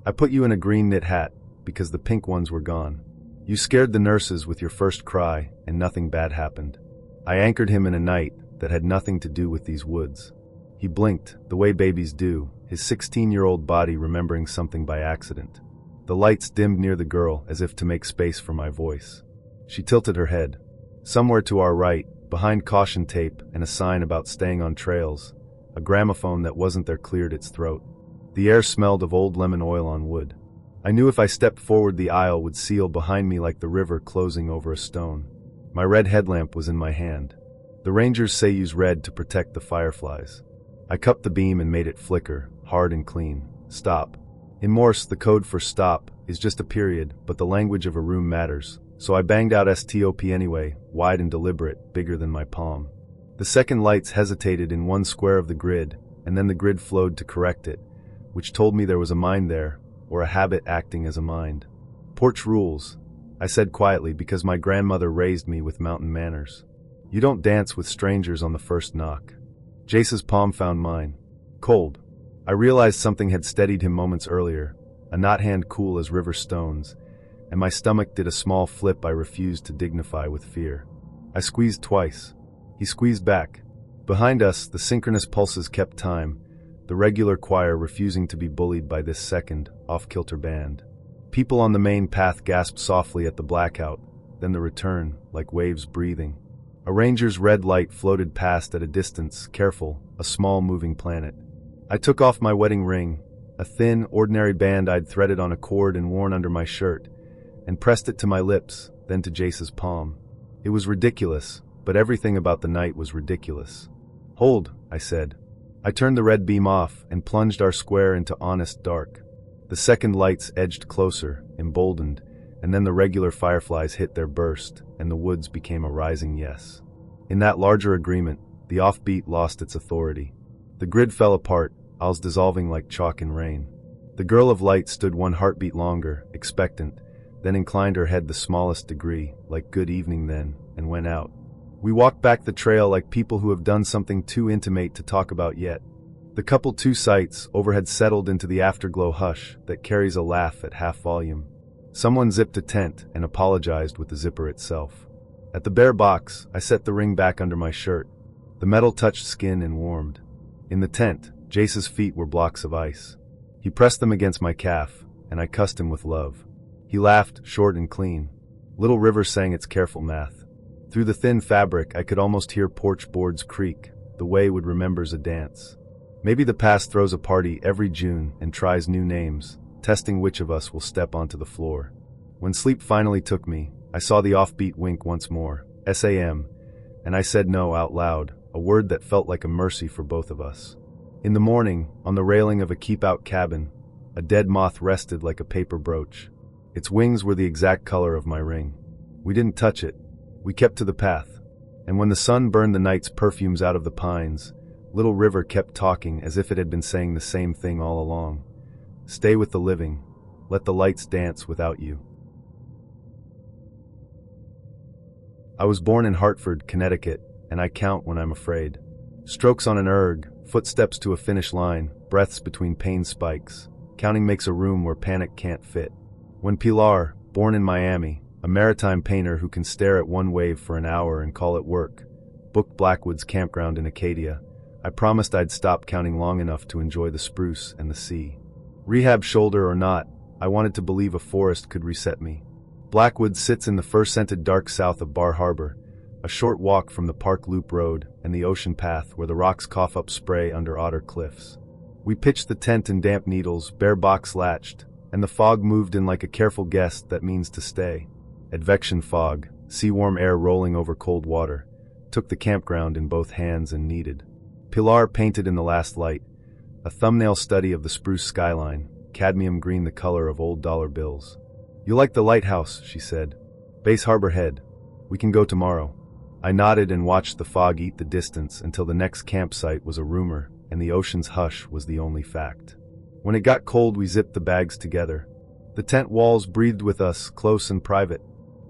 I put you in a green knit hat because the pink ones were gone. You scared the nurses with your first cry, and nothing bad happened. I anchored him in a night that had nothing to do with these woods. He blinked, the way babies do, his 16-year-old body remembering something by accident. The lights dimmed near the girl as if to make space for my voice. She tilted her head. Somewhere to our right, behind caution tape and a sign about staying on trails, a gramophone that wasn't there cleared its throat. The air smelled of old lemon oil on wood. I knew if I stepped forward the aisle would seal behind me like the river closing over a stone. My red headlamp was in my hand. The rangers say use red to protect the fireflies. I cupped the beam and made it flicker, hard and clean. Stop. In Morse, the code for stop is just a period, but the language of a room matters. So I banged out STOP anyway, wide and deliberate, bigger than my palm. The second lights hesitated in one square of the grid, and then the grid flowed to correct it, which told me there was a mind there, or a habit acting as a mind. Porch rules, I said quietly because my grandmother raised me with mountain manners. You don't dance with strangers on the first knock. Jace's palm found mine. Cold. I realized something had steadied him moments earlier, a knot hand cool as river stones, and my stomach did a small flip I refused to dignify with fear. I squeezed twice. He squeezed back. Behind us, the synchronous pulses kept time, the regular choir refusing to be bullied by this second, off-kilter band. People on the main path gasped softly at the blackout, then the return, like waves breathing. A ranger's red light floated past at a distance, careful, a small moving planet. I took off my wedding ring, a thin, ordinary band I'd threaded on a cord and worn under my shirt, and pressed it to my lips, then to Jace's palm. It was ridiculous, but everything about the night was ridiculous. Hold, I said. I turned the red beam off and plunged our square into honest dark. The second lights edged closer, emboldened, and then the regular fireflies hit their burst, and the woods became a rising yes. In that larger agreement, the offbeat lost its authority. The grid fell apart, ours dissolving like chalk in rain. The girl of light stood one heartbeat longer, expectant, then inclined her head the smallest degree, like good evening then, and went out. We walked back the trail like people who have done something too intimate to talk about yet. The couple two sights over had settled into the afterglow hush that carries a laugh at half volume. Someone zipped a tent and apologized with the zipper itself. At the bare box, I set the ring back under my shirt. The metal touched skin and warmed. In the tent, Jace's feet were blocks of ice. He pressed them against my calf, and I cussed him with love. He laughed, short and clean. Little River sang its careful math. Through the thin fabric, I could almost hear porch boards creak, the way wood remembers a dance. Maybe the past throws a party every June and tries new names, testing which of us will step onto the floor. When sleep finally took me, I saw the offbeat wink once more, SAM, and I said no out loud, a word that felt like a mercy for both of us. In the morning, on the railing of a keep-out cabin, a dead moth rested like a paper brooch. Its wings were the exact color of my ring. We didn't touch it. We kept to the path, and when the sun burned the night's perfumes out of the pines, Little River kept talking as if it had been saying the same thing all along. Stay with the living. Let the lights dance without you. I was born in Hartford, Connecticut, and I count when I'm afraid. Strokes on an erg, footsteps to a finish line, breaths between pain spikes. Counting makes a room where panic can't fit. When Pilar, born in Miami, a maritime painter who can stare at one wave for an hour and call it work, booked Blackwood's campground in Acadia, I promised I'd stop counting long enough to enjoy the spruce and the sea. Rehab shoulder or not, I wanted to believe a forest could reset me. Blackwood sits in the fir-scented dark south of Bar Harbor, a short walk from the Park Loop Road and the ocean path where the rocks cough up spray under otter cliffs. We pitched the tent in damp needles, bare box latched, and the fog moved in like a careful guest that means to stay. Advection fog, sea-warm air rolling over cold water, took the campground in both hands and kneaded. Pilar painted in the last light, a thumbnail study of the spruce skyline, cadmium green the color of old dollar bills. You like the lighthouse, she said. Base Harbor Head. We can go tomorrow. I nodded and watched the fog eat the distance until the next campsite was a rumor and the ocean's hush was the only fact. When it got cold, we zipped the bags together. The tent walls breathed with us, close and private.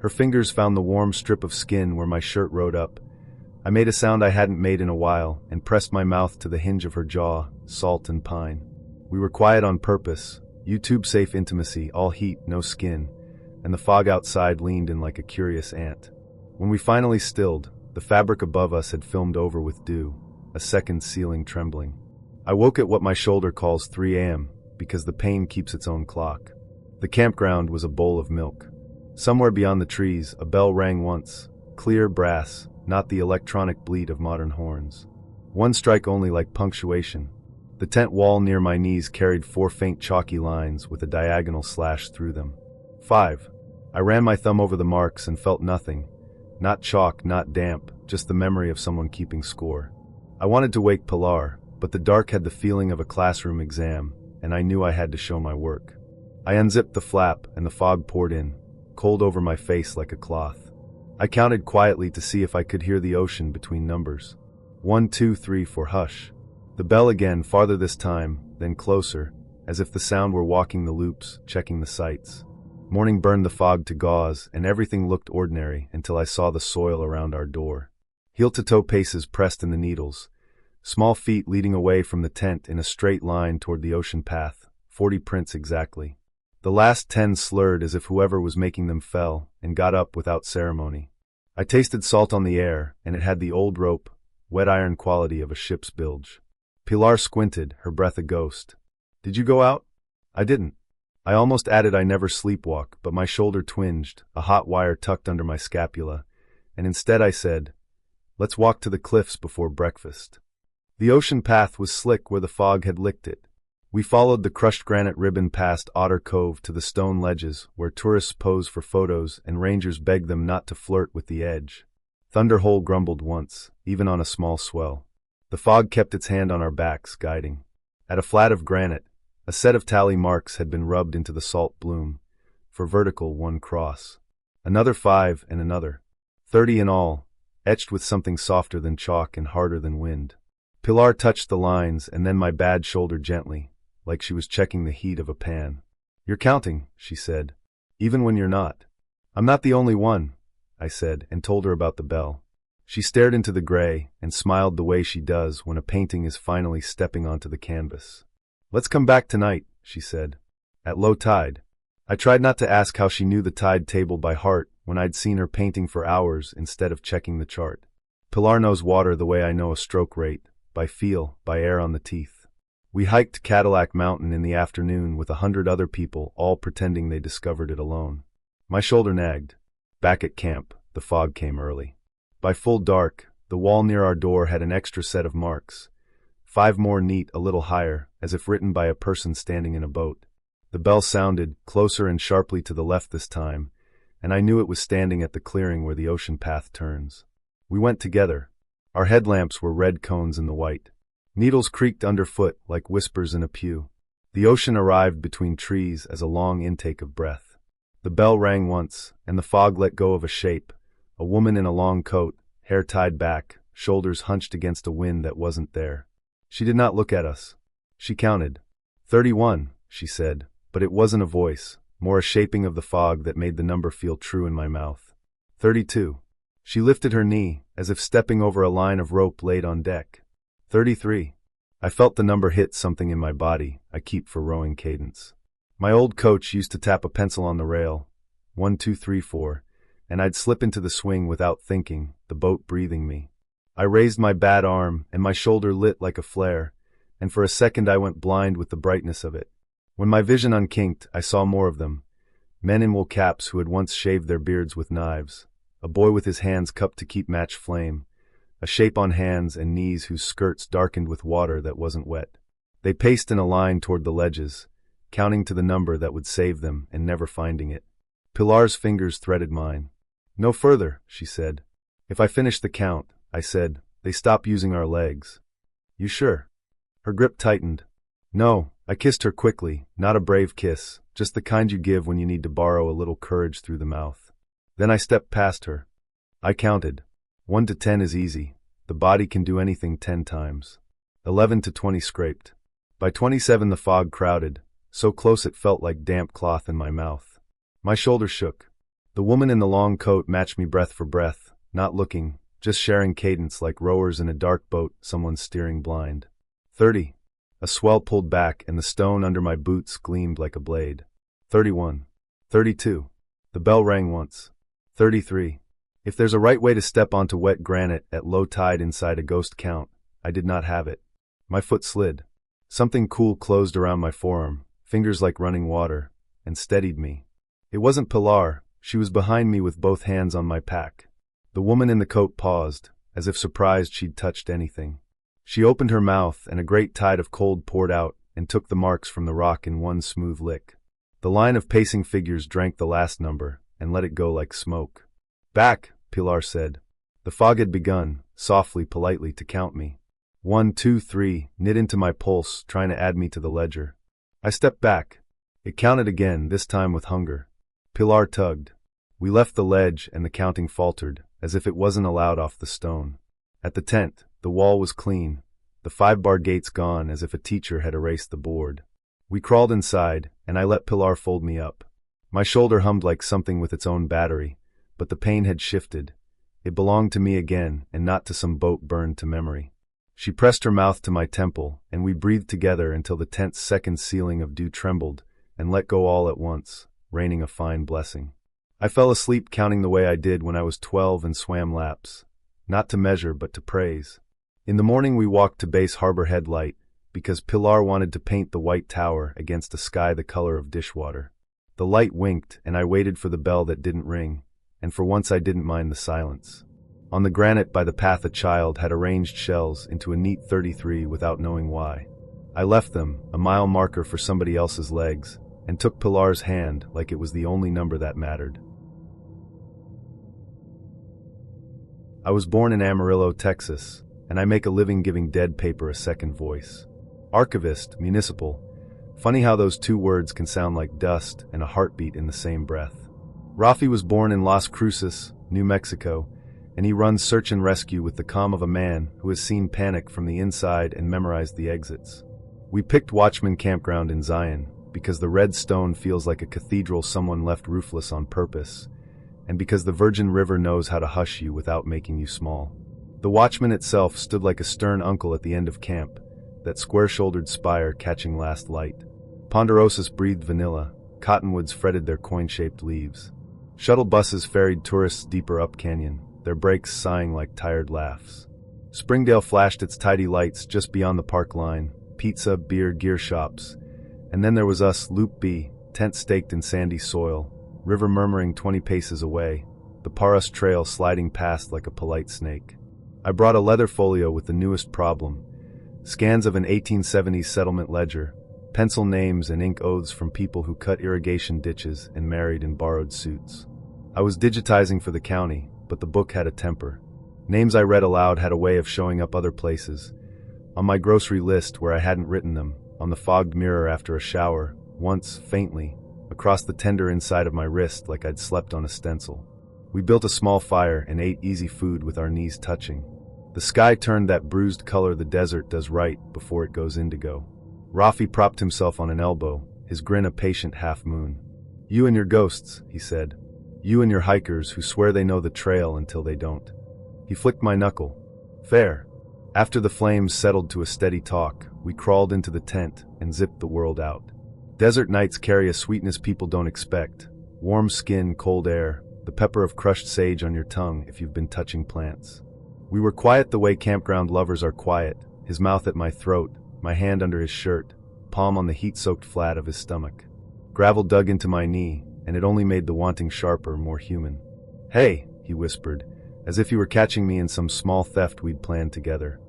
Her fingers found the warm strip of skin where my shirt rode up. I made a sound I hadn't made in a while and pressed my mouth to the hinge of her jaw, salt and pine. We were quiet on purpose, YouTube-safe intimacy, all heat, no skin, and the fog outside leaned in like a curious ant. When we finally stilled, the fabric above us had filmed over with dew, a second ceiling trembling. I woke at what my shoulder calls 3 a.m. because the pain keeps its own clock. The campground was a bowl of milk. Somewhere beyond the trees, a bell rang once, clear brass, not the electronic bleat of modern horns. One strike only like punctuation. The tent wall near my knees carried 4 faint chalky lines with a diagonal slash through them. 5. I ran my thumb over the marks and felt nothing. Not chalk, not damp, just the memory of someone keeping score. I wanted to wake Pilar, but the dark had the feeling of a classroom exam, and I knew I had to show my work. I unzipped the flap, and the fog poured in, cold over my face like a cloth. I counted quietly to see if I could hear the ocean between numbers. 1, 2, 3, 4, hush. The bell again, farther this time, then closer, as if the sound were walking the loops, checking the sights. Morning burned the fog to gauze, and everything looked ordinary until I saw the soil around our door. Heel-to-toe paces pressed in the needles, small feet leading away from the tent in a straight line toward the ocean path, 40 prints exactly. The last 10 slurred as if whoever was making them fell, and got up without ceremony. I tasted salt on the air, and it had the old rope, wet iron quality of a ship's bilge. Pilar squinted, her breath a ghost. Did you go out? I didn't. I almost added I never sleepwalk, but my shoulder twinged, a hot wire tucked under my scapula, and instead I said, let's walk to the cliffs before breakfast. The ocean path was slick where the fog had licked it. We followed the crushed granite ribbon past Otter Cove to the stone ledges where tourists pose for photos and rangers beg them not to flirt with the edge. Thunderhole grumbled once, even on a small swell. The fog kept its hand on our backs, guiding. At a flat of granite, a set of tally marks had been rubbed into the salt bloom. For vertical, 1 cross. Another 5 and another. 30 in all, etched with something softer than chalk and harder than wind. Pilar touched the lines and then my bad shoulder gently, like she was checking the heat of a pan. You're counting, she said. Even when you're not. I'm not the only one, I said, and told her about the bell. She stared into the gray and smiled the way she does when a painting is finally stepping onto the canvas. Let's come back tonight, she said. At low tide. I tried not to ask how she knew the tide table by heart when I'd seen her painting for hours instead of checking the chart. Pilar knows water the way I know a stroke rate, by feel, by air on the teeth. We hiked Cadillac Mountain in the afternoon with 100 other people, all pretending they discovered it alone. My shoulder nagged. Back at camp, the fog came early. By full dark, the wall near our door had an extra set of marks. 5 more neat a little higher, as if written by a person standing in a boat. The bell sounded, closer and sharply to the left this time, and I knew it was standing at the clearing where the ocean path turns. We went together. Our headlamps were red cones in the white. Needles creaked underfoot like whispers in a pew. The ocean arrived between trees as a long intake of breath. The bell rang once, and the fog let go of a shape, a woman in a long coat, hair tied back, shoulders hunched against a wind that wasn't there. She did not look at us. She counted. 31, she said, but it wasn't a voice, more a shaping of the fog that made the number feel true in my mouth. 32. She lifted her knee, as if stepping over a line of rope laid on deck. 33. I felt the number hit something in my body I keep for rowing cadence. My old coach used to tap a pencil on the rail, 1, 2, 3, 4, and I'd slip into the swing without thinking, the boat breathing me. I raised my bad arm, and my shoulder lit like a flare, and for a second I went blind with the brightness of it. When my vision unkinked, I saw more of them. Men in wool caps who had once shaved their beards with knives, a boy with his hands cupped to keep match flame, a shape on hands and knees whose skirts darkened with water that wasn't wet. They paced in a line toward the ledges, counting to the number that would save them and never finding it. Pilar's fingers threaded mine. No further, she said. If I finish the count, I said, they stop using our legs. You sure? Her grip tightened. No, I kissed her quickly, not a brave kiss, just the kind you give when you need to borrow a little courage through the mouth. Then I stepped past her. I counted. 1 to 10 is easy. The body can do anything 10 times. 11 to 20 scraped. By 27 the fog crowded, so close it felt like damp cloth in my mouth. My shoulder shook. The woman in the long coat matched me breath for breath, not looking, just sharing cadence like rowers in a dark boat someone's steering blind. 30. A swell pulled back and the stone under my boots gleamed like a blade. 31. 32. The bell rang once. 33. If there's a right way to step onto wet granite at low tide inside a ghost count, I did not have it. My foot slid. Something cool closed around my forearm, fingers like running water, and steadied me. It wasn't Pilar, she was behind me with both hands on my pack. The woman in the coat paused, as if surprised she'd touched anything. She opened her mouth and a great tide of cold poured out and took the marks from the rock in one smooth lick. The line of pacing figures drank the last number and let it go like smoke. Back, Pilar said. The fog had begun, softly, politely, to count me. 1, 2, 3, knit into my pulse, trying to add me to the ledger. I stepped back. It counted again, this time with hunger. Pilar tugged. We left the ledge and the counting faltered, as if it wasn't allowed off the stone. At the tent, The wall was clean, the 5-bar gates gone as if a teacher had erased the board. We crawled inside, and I let Pilar fold me up. My shoulder hummed like something with its own battery, but the pain had shifted. It belonged to me again, and not to some boat burned to memory. She pressed her mouth to my temple, and we breathed together until the tense second ceiling of dew trembled and let go all at once, raining a fine blessing. I fell asleep counting the way I did when I was 12 and swam laps, not to measure but to praise. In the morning we walked to Base Harbor Head Light, because Pilar wanted to paint the white tower against a sky the color of dishwater. The light winked, and I waited for the bell that didn't ring, and for once I didn't mind the silence. On the granite by the path a child had arranged shells into a neat 33 without knowing why. I left them, a mile marker for somebody else's legs, and took Pilar's hand like it was the only number that mattered. I was born in Amarillo, Texas, and I make a living giving dead paper a second voice. Archivist, municipal. Funny how those two words can sound like dust and a heartbeat in the same breath. Rafi was born in Las Cruces, New Mexico, and he runs search and rescue with the calm of a man who has seen panic from the inside and memorized the exits. We picked Watchman Campground in Zion because the red stone feels like a cathedral someone left roofless on purpose, and because the Virgin River knows how to hush you without making you small. The Watchman itself stood like a stern uncle at the end of camp, that square-shouldered spire catching last light. Ponderosis breathed vanilla, cottonwoods fretted their coin-shaped leaves. Shuttle buses ferried tourists deeper up canyon, their brakes sighing like tired laughs. Springdale flashed its tidy lights just beyond the park line, pizza, beer, gear shops. And then there was us, Loop B, tent staked in sandy soil, river murmuring 20 paces away, the Paras Trail sliding past like a polite snake. I brought a leather folio with the newest problem, scans of an 1870s settlement ledger, pencil names and ink oaths from people who cut irrigation ditches and married in borrowed suits. I was digitizing for the county, but the book had a temper. Names I read aloud had a way of showing up other places. On my grocery list where I hadn't written them, on the fogged mirror after a shower, once, faintly, across the tender inside of my wrist like I'd slept on a stencil. We built a small fire and ate easy food with our knees touching. The sky turned that bruised color the desert does right before it goes indigo. Rafi propped himself on an elbow, his grin a patient half-moon. "You and your ghosts," he said. "You and your hikers who swear they know the trail until they don't." He flicked my knuckle. "Fair." After the flames settled to a steady talk, we crawled into the tent and zipped the world out. Desert nights carry a sweetness people don't expect. Warm skin, cold air, the pepper of crushed sage on your tongue if you've been touching plants. We were quiet the way campground lovers are quiet, his mouth at my throat, my hand under his shirt, palm on the heat-soaked flat of his stomach. Gravel dug into my knee, and it only made the wanting sharper, more human. "Hey," he whispered, as if he were catching me in some small theft we'd planned together.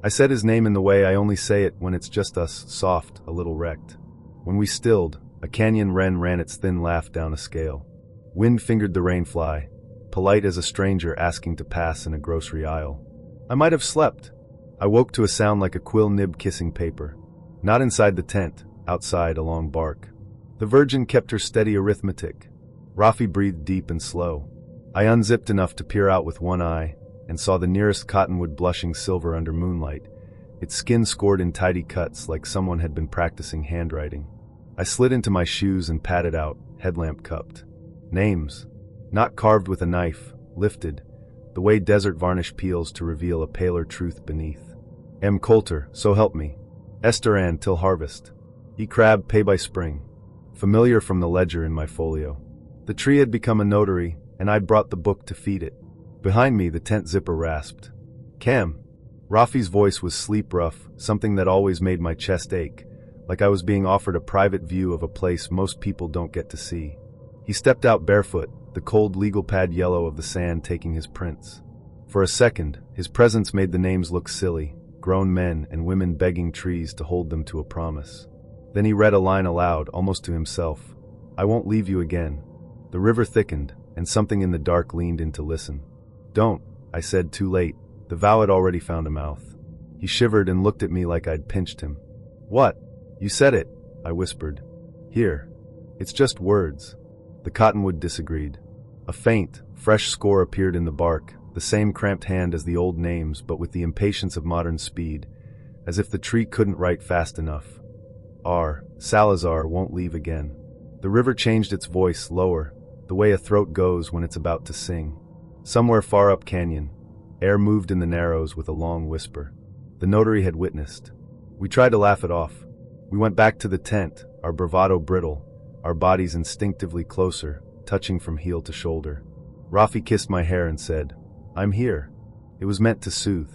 I said his name in the way I only say it when it's just us, soft, a little wrecked. When we stilled, a canyon wren ran its thin laugh down a scale. Wind fingered the rainfly, polite as a stranger asking to pass in a grocery aisle. I might have slept. I woke to a sound like a quill nib kissing paper. Not inside the tent, outside along bark. The Virgin kept her steady arithmetic. Rafi breathed deep and slow. I unzipped enough to peer out with one eye, and saw the nearest cottonwood blushing silver under moonlight, its skin scored in tidy cuts like someone had been practicing handwriting. I slid into my shoes and padded out, headlamp cupped. Names. Not carved with a knife, lifted, the way desert varnish peels to reveal a paler truth beneath. M. Coulter, so help me. Esteran till harvest. E. Crab, pay by spring. Familiar from the ledger in my folio. The tree had become a notary, and I'd brought the book to feed it. Behind me, the tent zipper rasped. "Cam." Rafi's voice was sleep rough, something that always made my chest ache, like I was being offered a private view of a place most people don't get to see. He stepped out barefoot, the cold legal pad yellow of the sand taking his prints. For a second, his presence made the names look silly, grown men and women begging trees to hold them to a promise. Then he read a line aloud, almost to himself. "I won't leave you again." The river thickened, and something in the dark leaned in to listen. "Don't," I said too late. The vow had already found a mouth. He shivered and looked at me like I'd pinched him. "What? You said it," I whispered. "Here. It's just words." The cottonwood disagreed. A faint, fresh score appeared in the bark, the same cramped hand as the old names but with the impatience of modern speed, as if the tree couldn't write fast enough. R. Salazar won't leave again. The river changed its voice lower, the way a throat goes when it's about to sing. Somewhere far up canyon, air moved in the narrows with a long whisper. The notary had witnessed. We tried to laugh it off. We went back to the tent, our bravado brittle, our bodies instinctively closer, touching from heel to shoulder. Rafi kissed my hair and said, "I'm here." It was meant to soothe.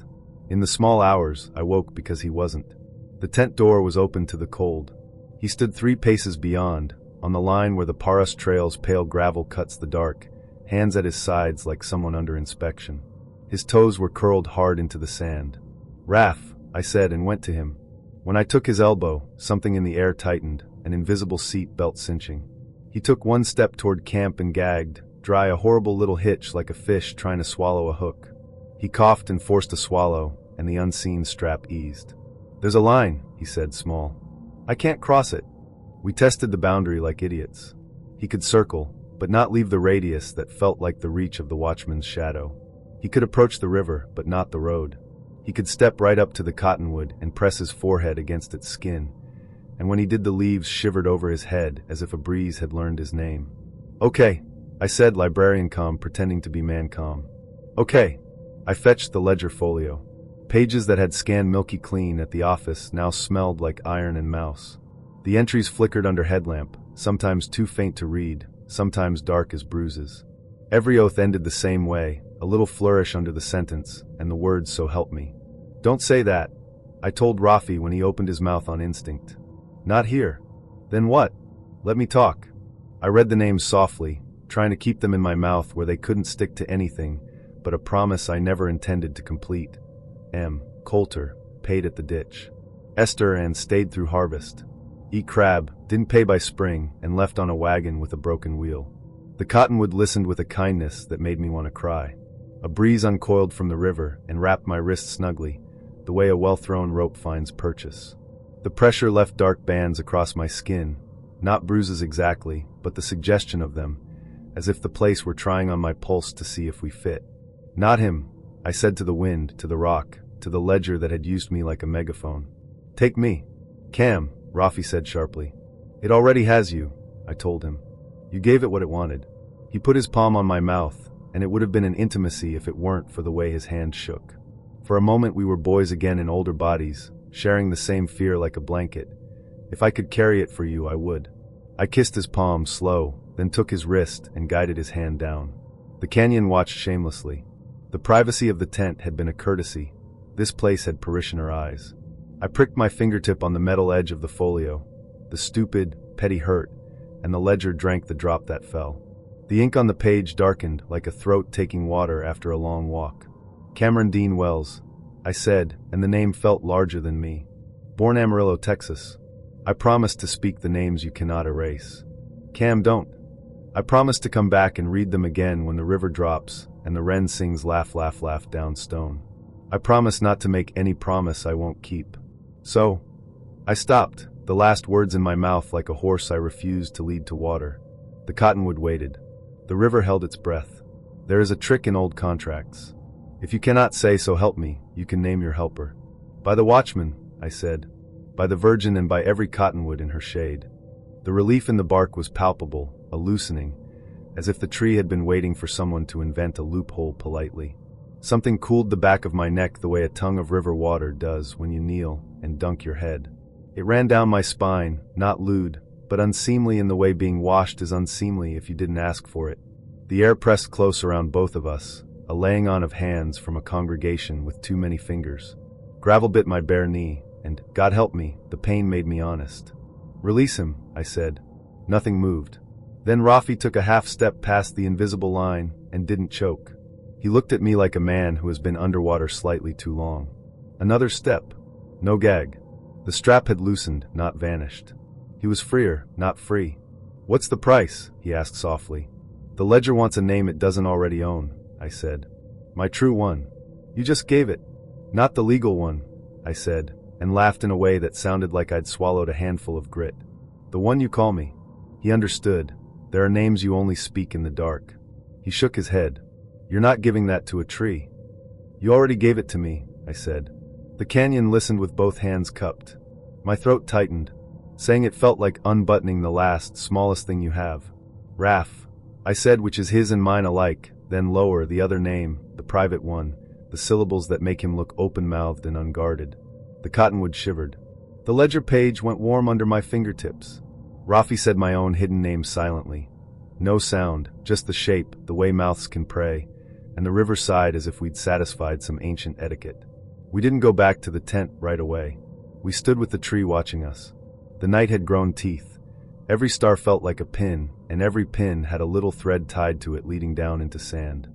In the small hours, I woke because he wasn't. The tent door was open to the cold. He stood 3 paces beyond, on the line where the Paras Trail's pale gravel cuts the dark, hands at his sides like someone under inspection. His toes were curled hard into the sand. "Raf," I said and went to him. When I took his elbow, something in the air tightened, an invisible seat belt cinching. He took 1 step toward camp and gagged, dry, a horrible little hitch like a fish trying to swallow a hook. He coughed and forced a swallow, and the unseen strap eased. "There's a line," he said, small. "I can't cross it." We tested the boundary like idiots. He could circle, but not leave the radius that felt like the reach of the watchman's shadow. He could approach the river, but not the road. He could step right up to the cottonwood and press his forehead against its skin, and when he did, the leaves shivered over his head as if a breeze had learned his name. "Okay," I said, librarian calm, pretending to be man calm. "Okay." I fetched the ledger folio. Pages that had scanned milky clean at the office now smelled like iron and mouse. The entries flickered under headlamp, sometimes too faint to read, sometimes dark as bruises. Every oath ended the same way, a little flourish under the sentence, and the words "so help me." "Don't say that," I told Rafi when he opened his mouth on instinct. "Not here." "Then what?" "Let me talk." I read the names softly, trying to keep them in my mouth where they couldn't stick to anything, but a promise I never intended to complete. M. Coulter, paid at the ditch. Esther and stayed through harvest. E. Crab, didn't pay by spring, and left on a wagon with a broken wheel. The cottonwood listened with a kindness that made me want to cry. A breeze uncoiled from the river and wrapped my wrist snugly, the way a well-thrown rope finds purchase. The pressure left dark bands across my skin, not bruises exactly, but the suggestion of them, as if the place were trying on my pulse to see if we fit. "Not him," I said to the wind, to the rock, to the ledger that had used me like a megaphone. "Take me." "Cam," Rafi said sharply. "It already has you," I told him. "You gave it what it wanted." He put his palm on my mouth, and it would have been an intimacy if it weren't for the way his hand shook. For a moment we were boys again in older bodies, sharing the same fear like a blanket. If I could carry it for you, I would. I kissed his palm, slow, then took his wrist and guided his hand down. The canyon watched shamelessly. The privacy of the tent had been a courtesy. This place had parishioner eyes. I pricked my fingertip on the metal edge of the folio, the stupid, petty hurt, and the ledger drank the drop that fell. The ink on the page darkened like a throat taking water after a long walk. "Cameron Dean Wells," I said, and the name felt larger than me. "Born Amarillo, Texas. I promise to speak the names you cannot erase." "Cam, don't." "I promise to come back and read them again when the river drops and the wren sings laugh, laugh, laugh down stone. I promise not to make any promise I won't keep." So, I stopped, the last words in my mouth like a horse I refused to lead to water. The cottonwood waited. The river held its breath. There is a trick in old contracts. If you cannot say "so help me," you can name your helper. "By the watchman," I said. "By the Virgin and by every cottonwood in her shade." The relief in the bark was palpable, a loosening, as if the tree had been waiting for someone to invent a loophole politely. Something cooled the back of my neck the way a tongue of river water does when you kneel and dunk your head. It ran down my spine, not lewd, but unseemly in the way being washed is unseemly if you didn't ask for it. The air pressed close around both of us, a laying on of hands from a congregation with too many fingers. Gravel bit my bare knee, and, God help me, the pain made me honest. "Release him," I said. Nothing moved. Then Rafi took a half step past the invisible line and didn't choke. He looked at me like a man who has been underwater slightly too long. Another step. No gag. The strap had loosened, not vanished. He was freer, not free. "What's the price?" he asked softly. "The ledger wants a name it doesn't already own," I said. "My true one." "You just gave it." "Not the legal one," I said, and laughed in a way that sounded like I'd swallowed a handful of grit. "The one you call me." He understood. There are names you only speak in the dark. He shook his head. You're not giving that to a tree. You already gave it to me, I said. The canyon listened with both hands cupped. My throat tightened, saying it felt like unbuttoning the last, smallest thing you have. Raf, I said, which is his and mine alike, then lower, the other name, the private one, the syllables that make him look open-mouthed and unguarded. The cottonwood shivered. The ledger page went warm under my fingertips. Rafi said my own hidden name silently. No sound, just the shape, the way mouths can pray, and the river sighed as if we'd satisfied some ancient etiquette. We didn't go back to the tent right away. We stood with the tree watching us. The night had grown teeth. Every star felt like a pin, and every pin had a little thread tied to it leading down into sand.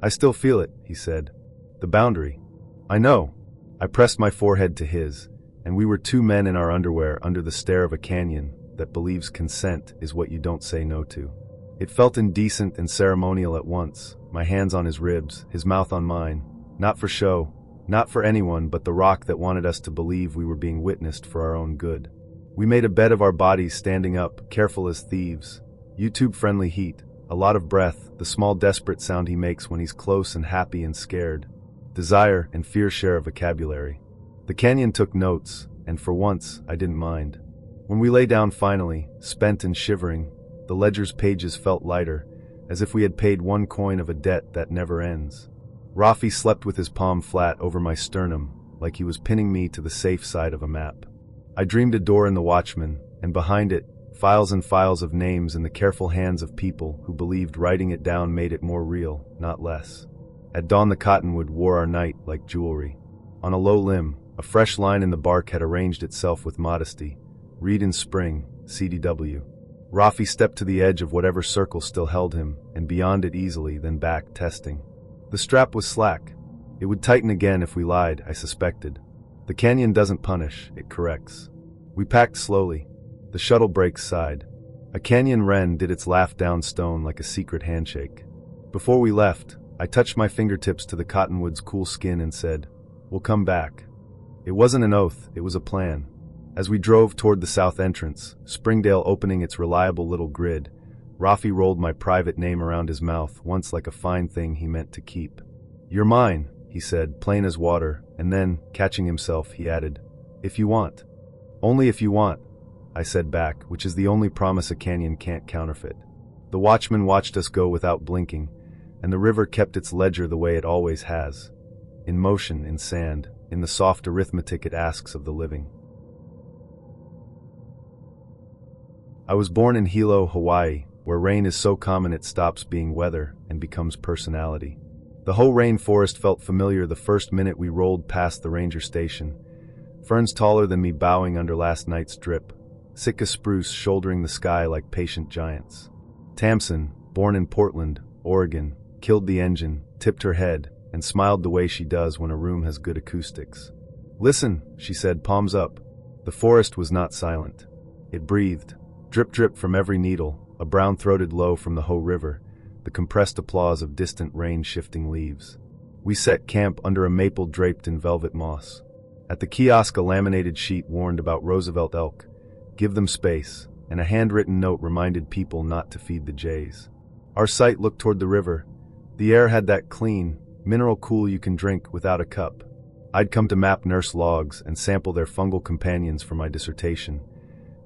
I still feel it, he said. The boundary. I know. I pressed my forehead to his, and we were two men in our underwear under the stare of a canyon that believes consent is what you don't say no to. It felt indecent and ceremonial at once, my hands on his ribs, his mouth on mine, not for show, not for anyone but the rock that wanted us to believe we were being witnessed for our own good. We made a bed of our bodies standing up, careful as thieves. YouTube-friendly heat, a lot of breath, the small desperate sound he makes when he's close and happy and scared. Desire and fear share a vocabulary. The canyon took notes, and for once, I didn't mind. When we lay down finally, spent and shivering, the ledger's pages felt lighter, as if we had paid one coin of a debt that never ends. Rafi slept with his palm flat over my sternum, like he was pinning me to the safe side of a map. I dreamed a door in the Watchman, and behind it, files and files of names in the careful hands of people who believed writing it down made it more real, not less. At dawn the cottonwood wore our night like jewelry. On a low limb, a fresh line in the bark had arranged itself with modesty. Read in spring, CDW. Rafi stepped to the edge of whatever circle still held him, and beyond it easily, then back, testing. The strap was slack. It would tighten again if we lied, I suspected. The canyon doesn't punish, it corrects. We packed slowly. The shuttle brakes sighed. A canyon wren did its laugh down stone like a secret handshake. Before we left, I touched my fingertips to the cottonwood's cool skin and said, "We'll come back." It wasn't an oath, it was a plan. As we drove toward the south entrance, Springdale opening its reliable little grid, Rafi rolled my private name around his mouth once like a fine thing he meant to keep. "You're mine," he said, plain as water, and then, catching himself, he added, "If you want." "Only if you want," I said back, which is the only promise a canyon can't counterfeit. The watchman watched us go without blinking, and the river kept its ledger the way it always has. In motion, in sand, in the soft arithmetic it asks of the living. I was born in Hilo, Hawaii, where rain is so common it stops being weather and becomes personality. The whole rainforest felt familiar the first minute we rolled past the ranger station. Ferns taller than me bowing under last night's drip. Sitka spruce shouldering the sky like patient giants. Tamsin, born in Portland, Oregon, killed the engine, tipped her head, and smiled the way she does when a room has good acoustics. "Listen," she said, palms up. The forest was not silent. It breathed. Drip drip from every needle, a brown-throated low from the Ho River, the compressed applause of distant rain-shifting leaves. We set camp under a maple draped in velvet moss. At the kiosk a laminated sheet warned about Roosevelt elk, give them space, and a handwritten note reminded people not to feed the jays. Our sight looked toward the river. The air had that clean, mineral cool you can drink without a cup. I'd come to map nurse logs and sample their fungal companions for my dissertation.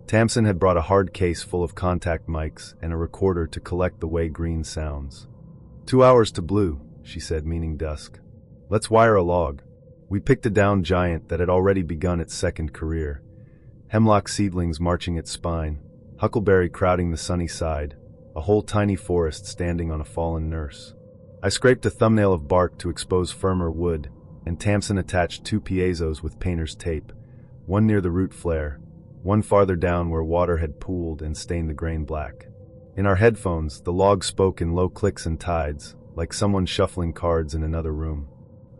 Tamsin had brought a hard case full of contact mics and a recorder to collect the way green sounds. 2 hours to blue, she said, meaning dusk. Let's wire a log. We picked a down giant that had already begun its second career. Hemlock seedlings marching its spine, huckleberry crowding the sunny side, a whole tiny forest standing on a fallen nurse. I scraped a thumbnail of bark to expose firmer wood, and Tamsin attached 2 piezos with painter's tape, one near the root flare, one farther down where water had pooled and stained the grain black. In our headphones, the log spoke in low clicks and tides, like someone shuffling cards in another room.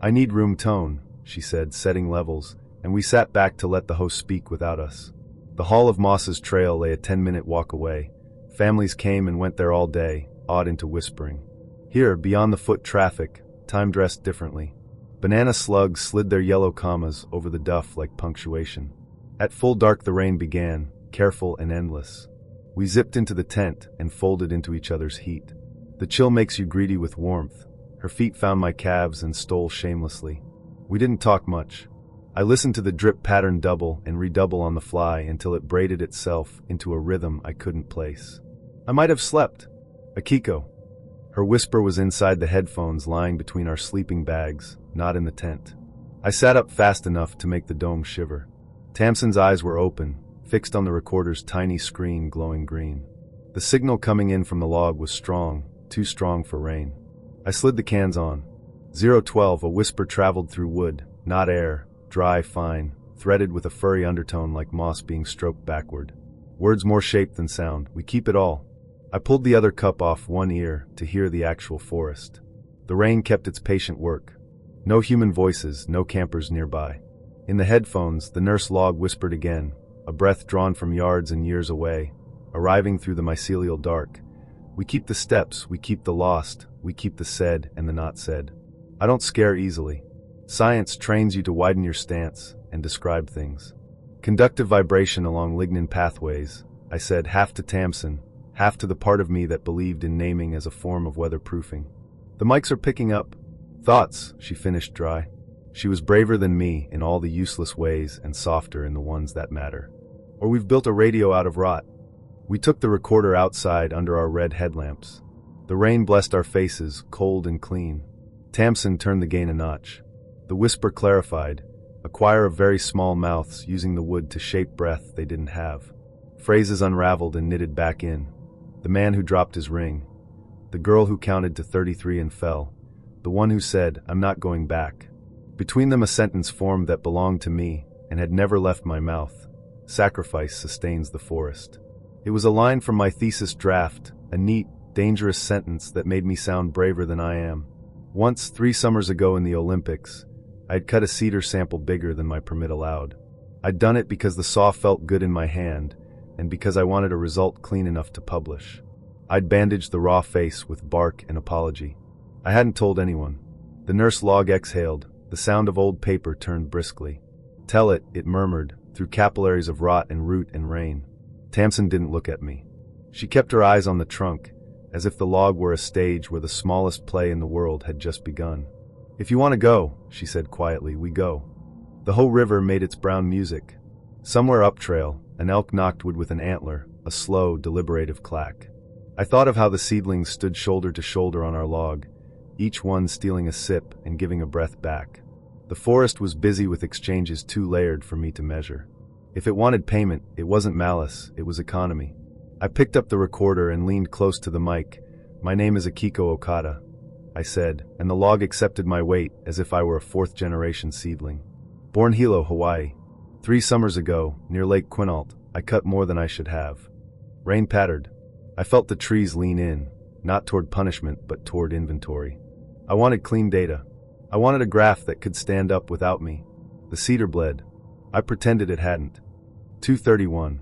"I need room tone," she said, setting levels, and we sat back to let the host speak without us. The Hall of Moss's trail lay a 10-minute walk away. Families came and went there all day, awed into whispering. Here, beyond the foot traffic, time dressed differently. Banana slugs slid their yellow commas over the duff like punctuation. At full dark the rain began, careful and endless. We zipped into the tent and folded into each other's heat. The chill makes you greedy with warmth, Her feet found my calves and stole shamelessly. We didn't talk much. I listened to the drip pattern double and redouble on the fly until it braided itself into a rhythm I couldn't place. I might have slept. Akiko. Her whisper was inside the headphones lying between our sleeping bags, not in the tent. I sat up fast enough to make the dome shiver. Tamsin's eyes were open, fixed on the recorder's tiny screen glowing green. The signal coming in from the log was strong, too strong for rain. I slid the cans on. 012, a whisper traveled through wood, not air, dry, fine, threaded with a furry undertone like moss being stroked backward. Words more shape than sound, we keep it all. I pulled the other cup off one ear to hear the actual forest. The rain kept its patient work. No human voices, no campers nearby. In the headphones, the nurse log whispered again, a breath drawn from yards and years away, arriving through the mycelial dark. We keep the steps, we keep the lost, we keep the said and the not said. I don't scare easily. Science trains you to widen your stance and describe things. Conductive vibration along lignin pathways, I said, half to Tamsin, half to the part of me that believed in naming as a form of weatherproofing. The mics are picking up. Thoughts, she finished dry. She was braver than me in all the useless ways and softer in the ones that matter. Or we've built a radio out of rot. We took the recorder outside under our red headlamps. The rain blessed our faces, cold and clean. Tamsin turned the gain a notch. The whisper clarified, a choir of very small mouths using the wood to shape breath they didn't have. Phrases unraveled and knitted back in. The man who dropped his ring. The girl who counted to 33 and fell. The one who said, "I'm not going back." Between them a sentence formed that belonged to me and had never left my mouth. Sacrifice sustains the forest. It was a line from my thesis draft, a neat, dangerous sentence that made me sound braver than I am. Once, 3 summers ago in the Olympics, I had cut a cedar sample bigger than my permit allowed. I'd done it because the saw felt good in my hand, and because I wanted a result clean enough to publish. I'd bandaged the raw face with bark and apology. I hadn't told anyone. The nurse log exhaled, the sound of old paper turned briskly. Tell it, it murmured, through capillaries of rot and root and rain. Tamsin didn't look at me. She kept her eyes on the trunk, as if the log were a stage where the smallest play in the world had just begun. If you want to go, she said quietly, we go. The whole river made its brown music. Somewhere up trail, an elk knocked wood with an antler, a slow, deliberative clack. I thought of how the seedlings stood shoulder to shoulder on our log, each one stealing a sip and giving a breath back. The forest was busy with exchanges too layered for me to measure. If it wanted payment, it wasn't malice, it was economy. I picked up the recorder and leaned close to the mic. My name is Akiko Okada, I said, and the log accepted my weight as if I were a 4th-generation seedling. Born Hilo, Hawaii. 3 summers ago, near Lake Quinault, I cut more than I should have. Rain pattered. I felt the trees lean in, not toward punishment, but toward inventory. I wanted clean data. I wanted a graph that could stand up without me. The cedar bled. I pretended it hadn't. 2:31.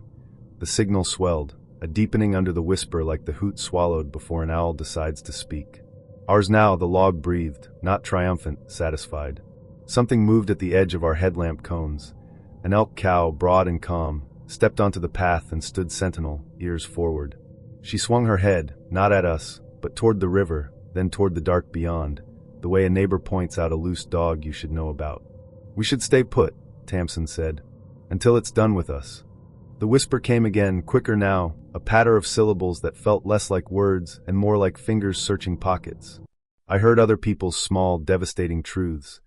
The signal swelled, a deepening under the whisper like the hoot swallowed before an owl decides to speak. Ours now, the log breathed, not triumphant, satisfied. Something moved at the edge of our headlamp cones. An elk cow, broad and calm, stepped onto the path and stood sentinel, ears forward. She swung her head, not at us, but toward the river, then toward the dark beyond, the way a neighbor points out a loose dog you should know about. We should stay put, Tamsin said, until it's done with us. The whisper came again, quicker now, a patter of syllables that felt less like words and more like fingers searching pockets. I heard other people's small, devastating truths.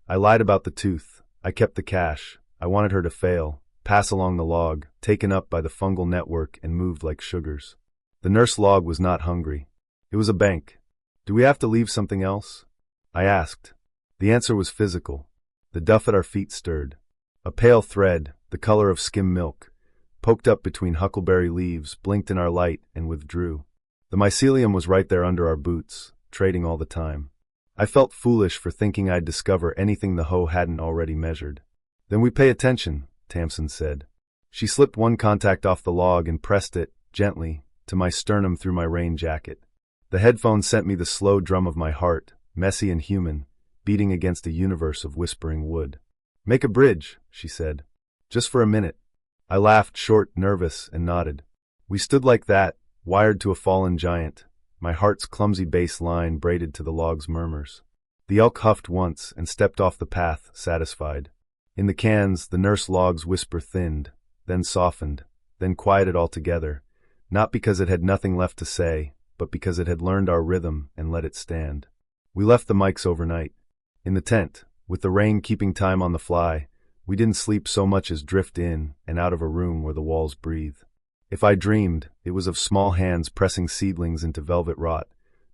I lied about the tooth. I kept the cash. I wanted her to fail, pass along the log, taken up by the fungal network and moved like sugars. The nurse log was not hungry. It was a bank. Do we have to leave something else? I asked. The answer was physical. The duff at our feet stirred. A pale thread, the color of skim milk, poked up between huckleberry leaves, blinked in our light, and withdrew. The mycelium was right there under our boots, trading all the time. I felt foolish for thinking I'd discover anything the hoe hadn't already measured. Then we pay attention, Tamsin said. She slipped one contact off the log and pressed it, gently, to my sternum through my rain jacket. The headphones sent me the slow drum of my heart, messy and human, beating against a universe of whispering wood. Make a bridge, she said. Just for a minute. I laughed, short, nervous, and nodded. We stood like that, wired to a fallen giant, my heart's clumsy bass line braided to the log's murmurs. The elk huffed once and stepped off the path, satisfied. In the cans, the nurse log's whisper thinned, then softened, then quieted altogether, not because it had nothing left to say, but because it had learned our rhythm and let it stand. We left the mics overnight. In the tent, with the rain keeping time on the fly, we didn't sleep so much as drift in and out of a room where the walls breathe. If I dreamed, it was of small hands pressing seedlings into velvet wrought,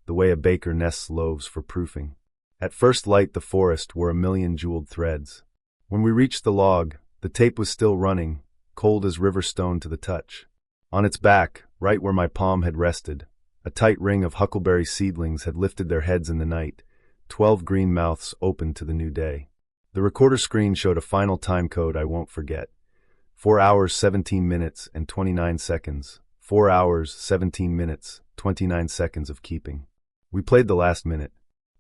the way a baker nests loaves for proofing. At first light the forest wore a million jeweled threads. When we reached the log, the tape was still running, cold as river stone to the touch. On its back, right where my palm had rested, a tight ring of huckleberry seedlings had lifted their heads in the night, 12 green mouths open to the new day. The recorder screen showed a final time code I won't forget. 4 hours 17 minutes and 29 seconds. 4 hours 17 minutes, 29 seconds of keeping. We played the last minute.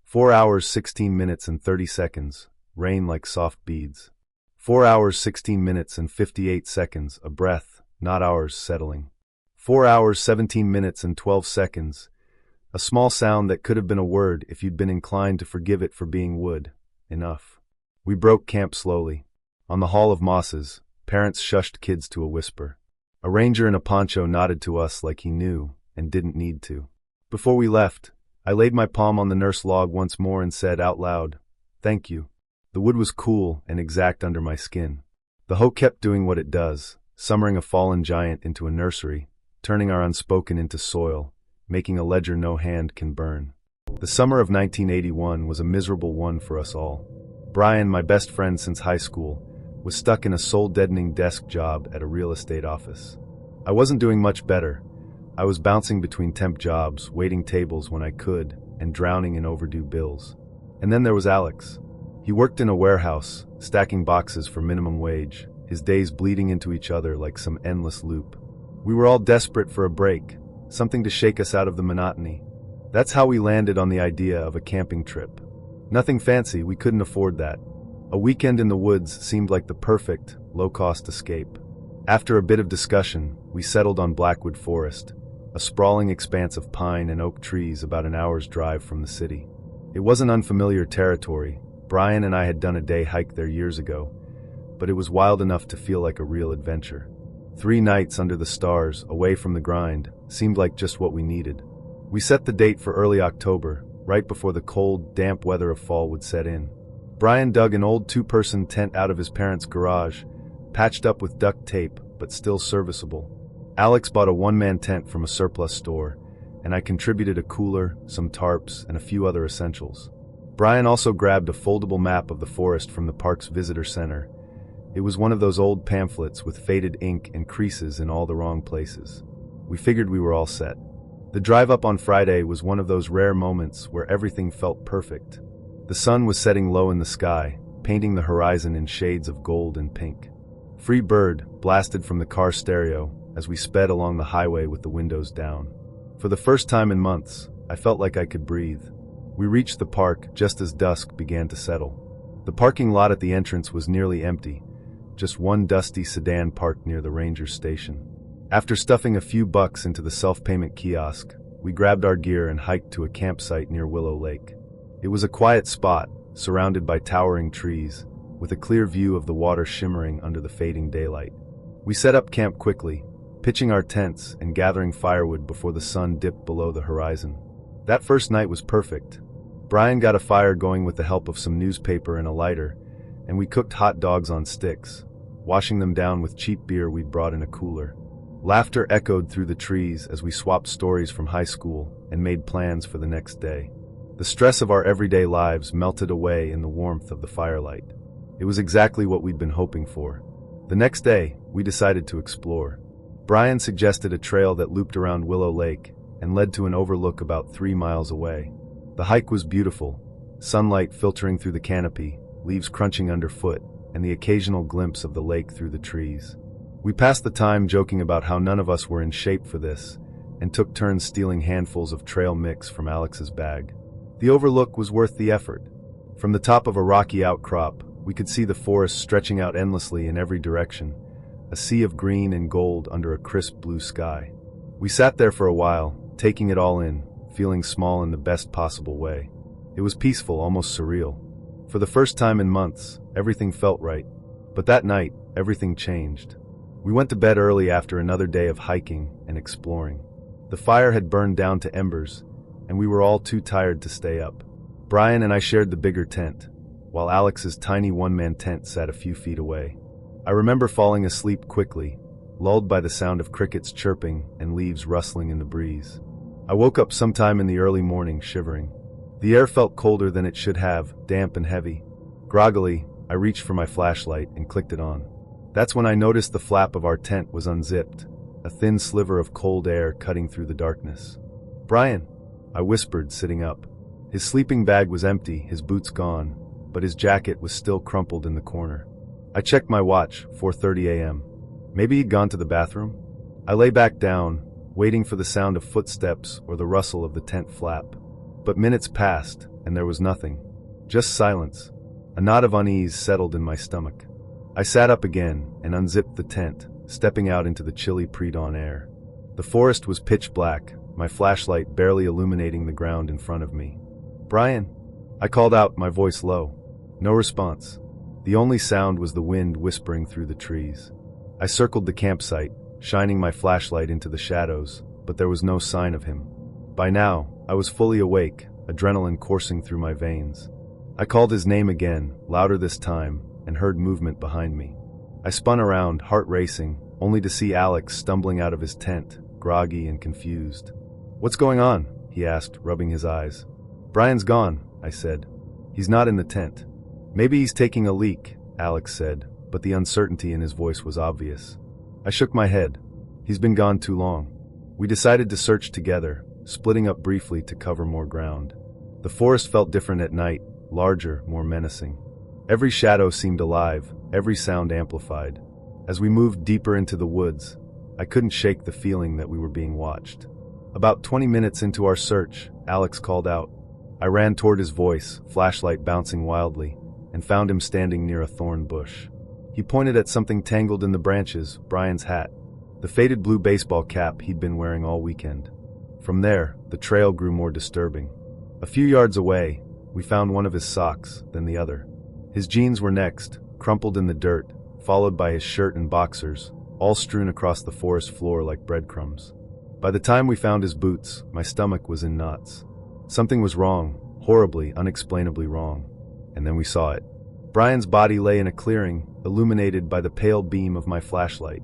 4 hours 16 minutes and 30 seconds, rain like soft beads. 4 hours 16 minutes and 58 seconds, a breath, not hours settling. 4 hours 17 minutes and 12 seconds, a small sound that could have been a word if you'd been inclined to forgive it for being wood. Enough. We broke camp slowly. On the Hall of Mosses, parents shushed kids to a whisper. A ranger in a poncho nodded to us like he knew and didn't need to. Before we left, I laid my palm on the nurse log once more and said out loud, "Thank you." The wood was cool and exact under my skin. The hoe kept doing what it does, summering a fallen giant into a nursery, turning our unspoken into soil, making a ledger no hand can burn. The summer of 1981 was a miserable one for us all. Brian, my best friend since high school, was stuck in a soul-deadening desk job at a real estate office. I wasn't doing much better. I was bouncing between temp jobs, waiting tables when I could, and drowning in overdue bills. And then there was Alex. He worked in a warehouse, stacking boxes for minimum wage, his days bleeding into each other like some endless loop. We were all desperate for a break, something to shake us out of the monotony. That's how we landed on the idea of a camping trip. Nothing fancy, we couldn't afford that. A weekend in the woods seemed like the perfect, low-cost escape. After a bit of discussion, we settled on Blackwood Forest, a sprawling expanse of pine and oak trees about an hour's drive from the city. It wasn't unfamiliar territory. Brian and I had done a day hike there years ago, but it was wild enough to feel like a real adventure. 3 nights under the stars, away from the grind, seemed like just what we needed. We set the date for early October, right before the cold, damp weather of fall would set in. Brian dug an old 2-person tent out of his parents' garage, patched up with duct tape, but still serviceable. Alex bought a 1-man tent from a surplus store, and I contributed a cooler, some tarps, and a few other essentials. Brian also grabbed a foldable map of the forest from the park's visitor center. It was one of those old pamphlets with faded ink and creases in all the wrong places. We figured we were all set. The drive up on Friday was one of those rare moments where everything felt perfect. The sun was setting low in the sky, painting the horizon in shades of gold and pink. Free Bird blasted from the car stereo as we sped along the highway with the windows down. For the first time in months, I felt like I could breathe. We reached the park just as dusk began to settle. The parking lot at the entrance was nearly empty, just one dusty sedan parked near the ranger station. After stuffing a few bucks into the self-payment kiosk, we grabbed our gear and hiked to a campsite near Willow Lake. It was a quiet spot, surrounded by towering trees, with a clear view of the water shimmering under the fading daylight. We set up camp quickly, pitching our tents and gathering firewood before the sun dipped below the horizon. That first night was perfect. Brian got a fire going with the help of some newspaper and a lighter, and we cooked hot dogs on sticks, washing them down with cheap beer we'd brought in a cooler. Laughter echoed through the trees as we swapped stories from high school and made plans for the next day. The stress of our everyday lives melted away in the warmth of the firelight. It was exactly what we'd been hoping for. The next day, we decided to explore. Brian suggested a trail that looped around Willow Lake and led to an overlook about 3 miles away. The hike was beautiful, sunlight filtering through the canopy, leaves crunching underfoot, and the occasional glimpse of the lake through the trees. We passed the time joking about how none of us were in shape for this, and took turns stealing handfuls of trail mix from Alex's bag. The overlook was worth the effort. From the top of a rocky outcrop, we could see the forest stretching out endlessly in every direction, a sea of green and gold under a crisp blue sky. We sat there for a while, taking it all in, feeling small in the best possible way. It was peaceful, almost surreal. For the first time in months, everything felt right. But that night, everything changed. We went to bed early after another day of hiking and exploring. The fire had burned down to embers, and we were all too tired to stay up. Brian and I shared the bigger tent, while Alex's tiny one-man tent sat a few feet away. I remember falling asleep quickly, lulled by the sound of crickets chirping and leaves rustling in the breeze. I woke up sometime in the early morning, shivering. The air felt colder than it should have, damp and heavy. Groggily, I reached for my flashlight and clicked it on. That's when I noticed the flap of our tent was unzipped, a thin sliver of cold air cutting through the darkness. "Brian," I whispered, sitting up. His sleeping bag was empty, his boots gone, but his jacket was still crumpled in the corner. I checked my watch, 4:30 a.m. Maybe he'd gone to the bathroom? I lay back down, waiting for the sound of footsteps or the rustle of the tent flap. But minutes passed, and there was nothing. Just silence. A knot of unease settled in my stomach. I sat up again and unzipped the tent, stepping out into the chilly pre-dawn air. The forest was pitch black, my flashlight barely illuminating the ground in front of me. "Brian?" I called out, my voice low. No response. The only sound was the wind whispering through the trees. I circled the campsite, shining my flashlight into the shadows, but there was no sign of him. By now, I was fully awake, adrenaline coursing through my veins. I called his name again, louder this time, and heard movement behind me. I spun around, heart racing, only to see Alex stumbling out of his tent, groggy and confused. "What's going on?" he asked, rubbing his eyes. "Brian's gone," I said. "He's not in the tent." "Maybe he's taking a leak," Alex said, but the uncertainty in his voice was obvious. I shook my head. "He's been gone too long." We decided to search together, splitting up briefly to cover more ground. The forest felt different at night, larger, more menacing. Every shadow seemed alive, every sound amplified. As we moved deeper into the woods, I couldn't shake the feeling that we were being watched. About 20 minutes into our search, Alex called out. I ran toward his voice, flashlight bouncing wildly, and found him standing near a thorn bush. He pointed at something tangled in the branches, Brian's hat, the faded blue baseball cap he'd been wearing all weekend. From there, the trail grew more disturbing. A few yards away, we found one of his socks, then the other. His jeans were next, crumpled in the dirt, followed by his shirt and boxers, all strewn across the forest floor like breadcrumbs. By the time we found his boots, my stomach was in knots. Something was wrong, horribly, unexplainably wrong. And then we saw it. Brian's body lay in a clearing, illuminated by the pale beam of my flashlight.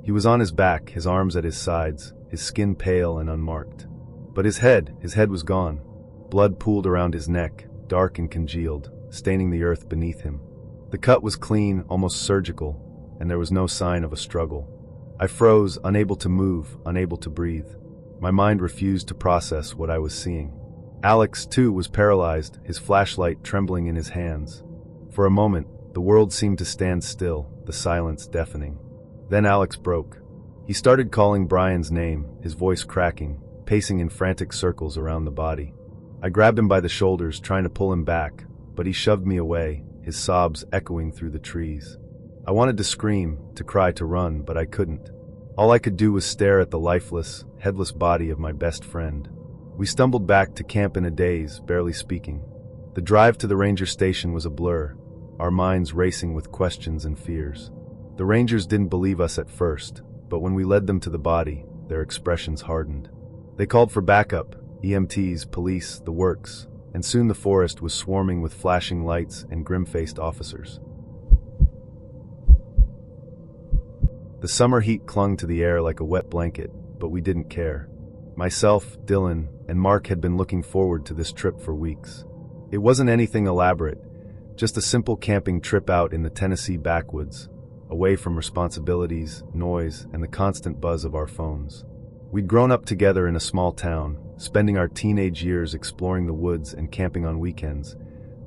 He was on his back, his arms at his sides, his skin pale and unmarked. But his head was gone. Blood pooled around his neck, dark and congealed, staining the earth beneath him. The cut was clean, almost surgical, and there was no sign of a struggle. I froze, unable to move, unable to breathe. My mind refused to process what I was seeing. Alex, too, was paralyzed, his flashlight trembling in his hands. For a moment, the world seemed to stand still, the silence deafening. Then Alex broke. He started calling Brian's name, his voice cracking, pacing in frantic circles around the body. I grabbed him by the shoulders, trying to pull him back, but he shoved me away, his sobs echoing through the trees. I wanted to scream, to cry, to run, but I couldn't. All I could do was stare at the lifeless, headless body of my best friend. We stumbled back to camp in a daze, barely speaking. The drive to the ranger station was a blur, our minds racing with questions and fears. The rangers didn't believe us at first, but when we led them to the body, their expressions hardened. They called for backup, EMTs, police, the works, and soon the forest was swarming with flashing lights and grim-faced officers. The summer heat clung to the air like a wet blanket, but we didn't care. Myself, Dylan, and Mark had been looking forward to this trip for weeks. It wasn't anything elaborate, just a simple camping trip out in the Tennessee backwoods, away from responsibilities, noise, and the constant buzz of our phones. We'd grown up together in a small town, spending our teenage years exploring the woods and camping on weekends,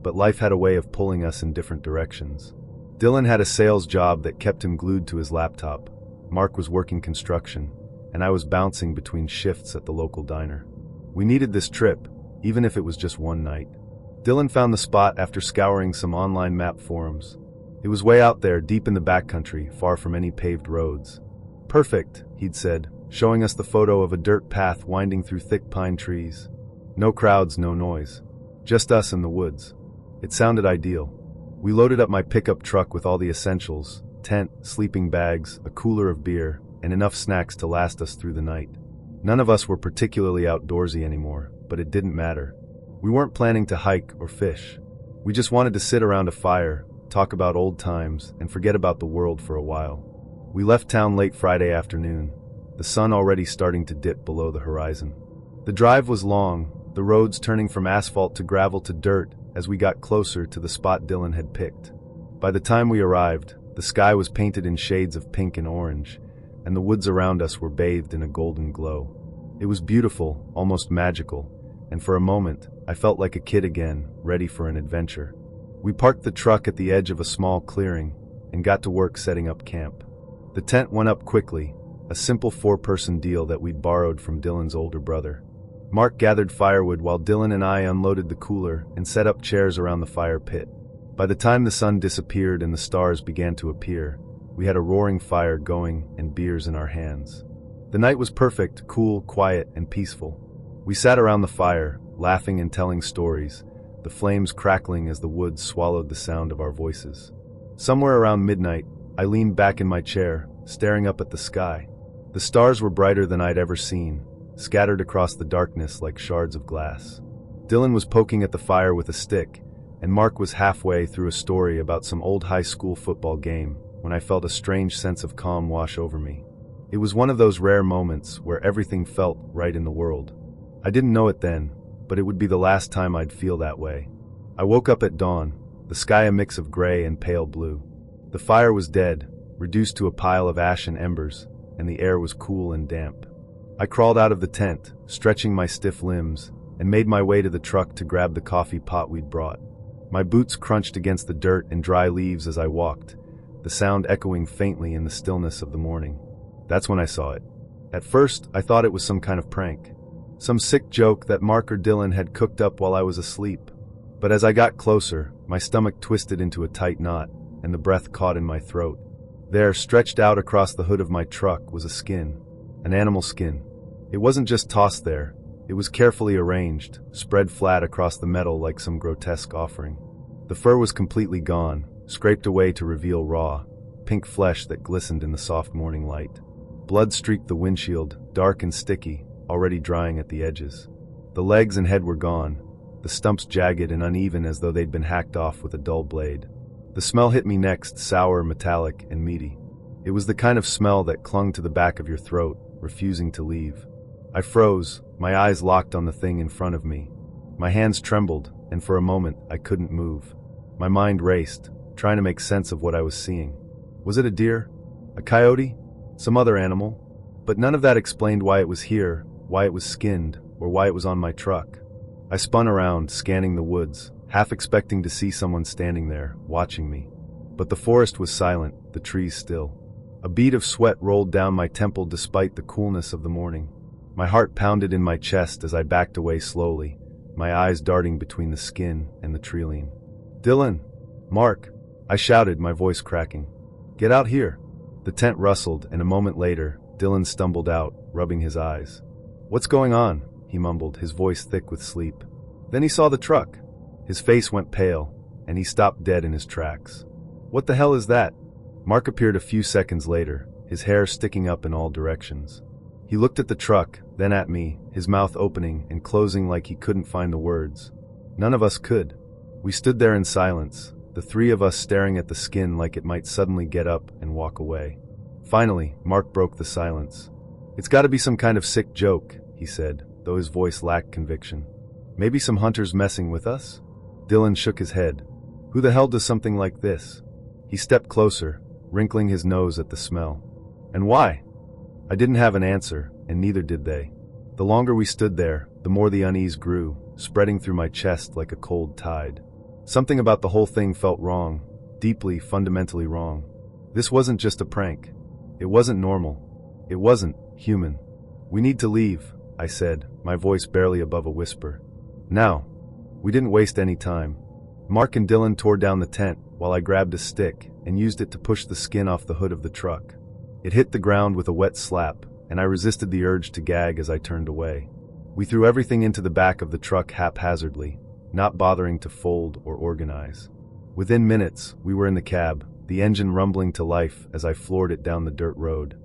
but life had a way of pulling us in different directions. Dylan had a sales job that kept him glued to his laptop. Mark was working construction, and I was bouncing between shifts at the local diner. We needed this trip, even if it was just one night. Dylan found the spot after scouring some online map forums. It was way out there, deep in the backcountry, far from any paved roads. "Perfect," he'd said, showing us the photo of a dirt path winding through thick pine trees. No crowds, no noise. Just us in the woods. It sounded ideal. We loaded up my pickup truck with all the essentials: tent, sleeping bags, a cooler of beer, and enough snacks to last us through the night. None of us were particularly outdoorsy anymore, but it didn't matter. We weren't planning to hike or fish. We just wanted to sit around a fire, talk about old times, and forget about the world for a while. We left town late Friday afternoon, the sun already starting to dip below the horizon. The drive was long, the roads turning from asphalt to gravel to dirt as we got closer to the spot Dylan had picked. By the time we arrived, the sky was painted in shades of pink and orange, and the woods around us were bathed in a golden glow. It was beautiful, almost magical, and for a moment, I felt like a kid again, ready for an adventure. We parked the truck at the edge of a small clearing and got to work setting up camp. The tent went up quickly, a simple 4-person deal that we'd borrowed from Dylan's older brother. Mark gathered firewood while Dylan and I unloaded the cooler and set up chairs around the fire pit. By the time the sun disappeared and the stars began to appear, we had a roaring fire going and beers in our hands. The night was perfect, cool, quiet, and peaceful. We sat around the fire, laughing and telling stories, the flames crackling as the woods swallowed the sound of our voices. Somewhere around midnight, I leaned back in my chair, staring up at the sky. The stars were brighter than I'd ever seen, scattered across the darkness like shards of glass. Dylan was poking at the fire with a stick, and Mark was halfway through a story about some old high school football game when I felt a strange sense of calm wash over me. It was one of those rare moments where everything felt right in the world. I didn't know it then, but it would be the last time I'd feel that way. I woke up at dawn, the sky a mix of gray and pale blue. The fire was dead, reduced to a pile of ash and embers, and the air was cool and damp. I crawled out of the tent, stretching my stiff limbs, and made my way to the truck to grab the coffee pot we'd brought. My boots crunched against the dirt and dry leaves as I walked, the sound echoing faintly in the stillness of the morning. That's when I saw it. At first, I thought it was some kind of prank. Some sick joke that Mark or Dylan had cooked up while I was asleep. But as I got closer, my stomach twisted into a tight knot, and the breath caught in my throat. There, stretched out across the hood of my truck, was a skin. An animal skin. It wasn't just tossed there. It was carefully arranged, spread flat across the metal like some grotesque offering. The fur was completely gone, scraped away to reveal raw, pink flesh that glistened in the soft morning light. Blood streaked the windshield, dark and sticky, already drying at the edges. The legs and head were gone, the stumps jagged and uneven as though they'd been hacked off with a dull blade. The smell hit me next, sour, metallic, and meaty. It was the kind of smell that clung to the back of your throat, refusing to leave. I froze, my eyes locked on the thing in front of me. My hands trembled, and for a moment I couldn't move. My mind raced, trying to make sense of what I was seeing. Was it a deer? A coyote? Some other animal? But none of that explained why it was here, why it was skinned, or why it was on my truck. I spun around, scanning the woods, half expecting to see someone standing there, watching me. But the forest was silent, the trees still. A bead of sweat rolled down my temple despite the coolness of the morning. My heart pounded in my chest as I backed away slowly, my eyes darting between the skin and the treeline. "Dylan! Mark!" I shouted, my voice cracking. "Get out here!" The tent rustled, and a moment later, Dylan stumbled out, rubbing his eyes. "What's going on?" he mumbled, his voice thick with sleep. Then he saw the truck. His face went pale, and he stopped dead in his tracks. "What the hell is that?" Mark appeared a few seconds later, his hair sticking up in all directions. He looked at the truck, then at me, his mouth opening and closing like he couldn't find the words. None of us could. We stood there in silence, the three of us staring at the skin like it might suddenly get up and walk away. Finally, Mark broke the silence. "It's gotta be some kind of sick joke," he said, though his voice lacked conviction. "Maybe some hunters messing with us?" Dylan shook his head. "Who the hell does something like this?" He stepped closer, wrinkling his nose at the smell. "And why?" I didn't have an answer, and neither did they. The longer we stood there, the more the unease grew, spreading through my chest like a cold tide. Something about the whole thing felt wrong, deeply, fundamentally wrong. This wasn't just a prank. It wasn't normal. It wasn't human. "We need to leave," I said, my voice barely above a whisper. "Now." We didn't waste any time. Mark and Dylan tore down the tent while I grabbed a stick and used it to push the skin off the hood of the truck. It hit the ground with a wet slap, and I resisted the urge to gag as I turned away. We threw everything into the back of the truck haphazardly, not bothering to fold or organize. Within minutes, we were in the cab, the engine rumbling to life as I floored it down the dirt road.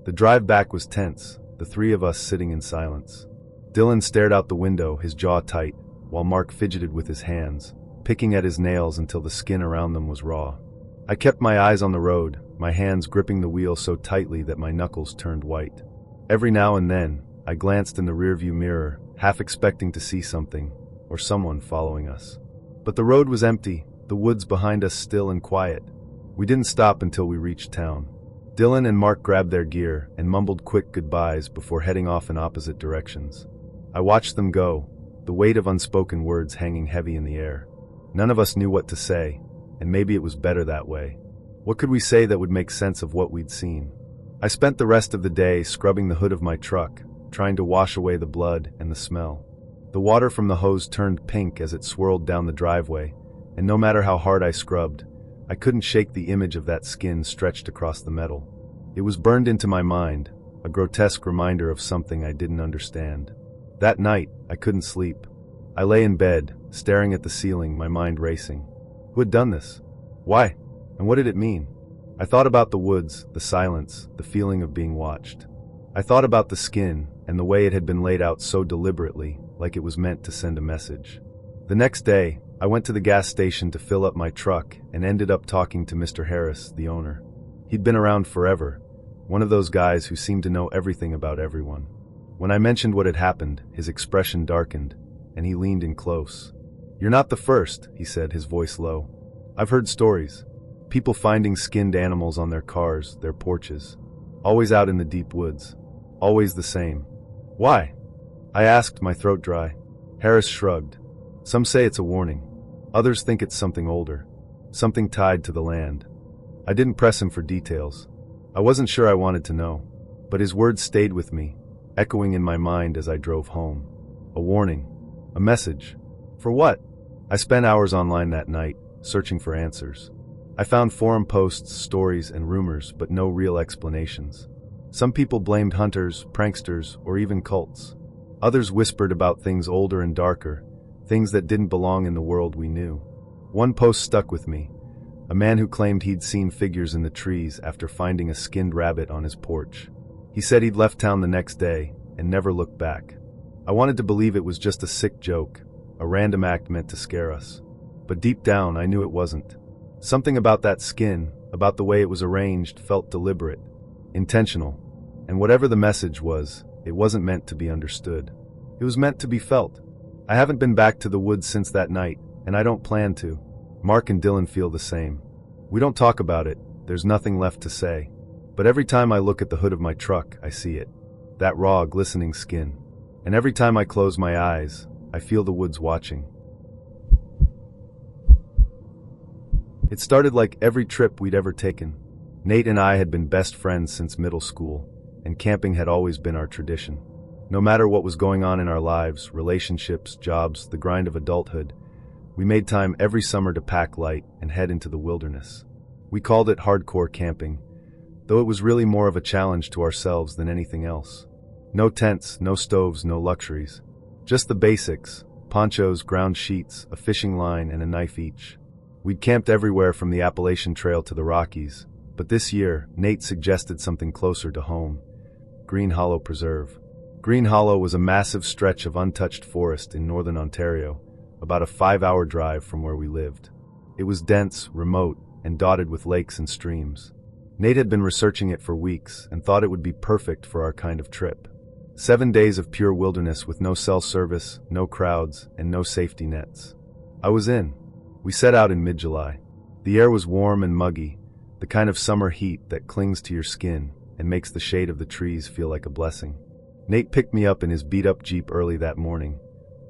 The drive back was tense, the three of us sitting in silence. Dylan stared out the window, his jaw tight, while Mark fidgeted with his hands, picking at his nails until the skin around them was raw. I kept my eyes on the road, my hands gripping the wheel so tightly that my knuckles turned white. Every now and then, I glanced in the rearview mirror, half expecting to see something, or someone following us. But the road was empty, the woods behind us still and quiet. We didn't stop until we reached town. Dylan and Mark grabbed their gear and mumbled quick goodbyes before heading off in opposite directions. I watched them go, the weight of unspoken words hanging heavy in the air. None of us knew what to say, and maybe it was better that way. What could we say that would make sense of what we'd seen? I spent the rest of the day scrubbing the hood of my truck, trying to wash away the blood and the smell. The water from the hose turned pink as it swirled down the driveway, and no matter how hard I scrubbed, I couldn't shake the image of that skin stretched across the metal. It was burned into my mind, a grotesque reminder of something I didn't understand. That night, I couldn't sleep. I lay in bed, staring at the ceiling, my mind racing. Who had done this? Why? And what did it mean? I thought about the woods, the silence, the feeling of being watched. I thought about the skin and the way it had been laid out so deliberately, like it was meant to send a message. The next day, I went to the gas station to fill up my truck and ended up talking to Mr. Harris, the owner. He'd been around forever, one of those guys who seemed to know everything about everyone. When I mentioned what had happened, his expression darkened, and he leaned in close. "You're not the first," he said, his voice low. "I've heard stories. People finding skinned animals on their cars, their porches. Always out in the deep woods. Always the same." "Why?" I asked, my throat dry. Harris shrugged. "Some say it's a warning. Others think it's something older. Something tied to the land." I didn't press him for details. I wasn't sure I wanted to know. But his words stayed with me, echoing in my mind as I drove home. A warning. A message. For what? I spent hours online that night, searching for answers. I found forum posts, stories, and rumors, but no real explanations. Some people blamed hunters, pranksters, or even cults. Others whispered about things older and darker, things that didn't belong in the world we knew. One post stuck with me. A man who claimed he'd seen figures in the trees after finding a skinned rabbit on his porch. He said he'd left town the next day and never looked back. I wanted to believe it was just a sick joke, a random act meant to scare us. But deep down, I knew it wasn't. Something about that skin, about the way it was arranged, felt deliberate, intentional. And whatever the message was, it wasn't meant to be understood. It was meant to be felt. I haven't been back to the woods since that night, and I don't plan to. Mark and Dylan feel the same. We don't talk about it, there's nothing left to say. But every time I look at the hood of my truck, I see it. That raw, glistening skin. And every time I close my eyes, I feel the woods watching. It started like every trip we'd ever taken. Nate and I had been best friends since middle school, and camping had always been our tradition. No matter what was going on in our lives, relationships, jobs, the grind of adulthood, we made time every summer to pack light and head into the wilderness. We called it hardcore camping, though it was really more of a challenge to ourselves than anything else. No tents, no stoves, no luxuries. Just the basics: ponchos, ground sheets, a fishing line, and a knife each. We'd camped everywhere from the Appalachian Trail to the Rockies, but this year, Nate suggested something closer to home: Green Hollow Preserve. Green Hollow was a massive stretch of untouched forest in northern Ontario, about a 5-hour drive from where we lived. It was dense, remote, and dotted with lakes and streams. Nate had been researching it for weeks and thought it would be perfect for our kind of trip. 7 days of pure wilderness with no cell service, no crowds, and no safety nets. I was in. We set out in mid-July. The air was warm and muggy, the kind of summer heat that clings to your skin and makes the shade of the trees feel like a blessing. Nate picked me up in his beat-up Jeep early that morning,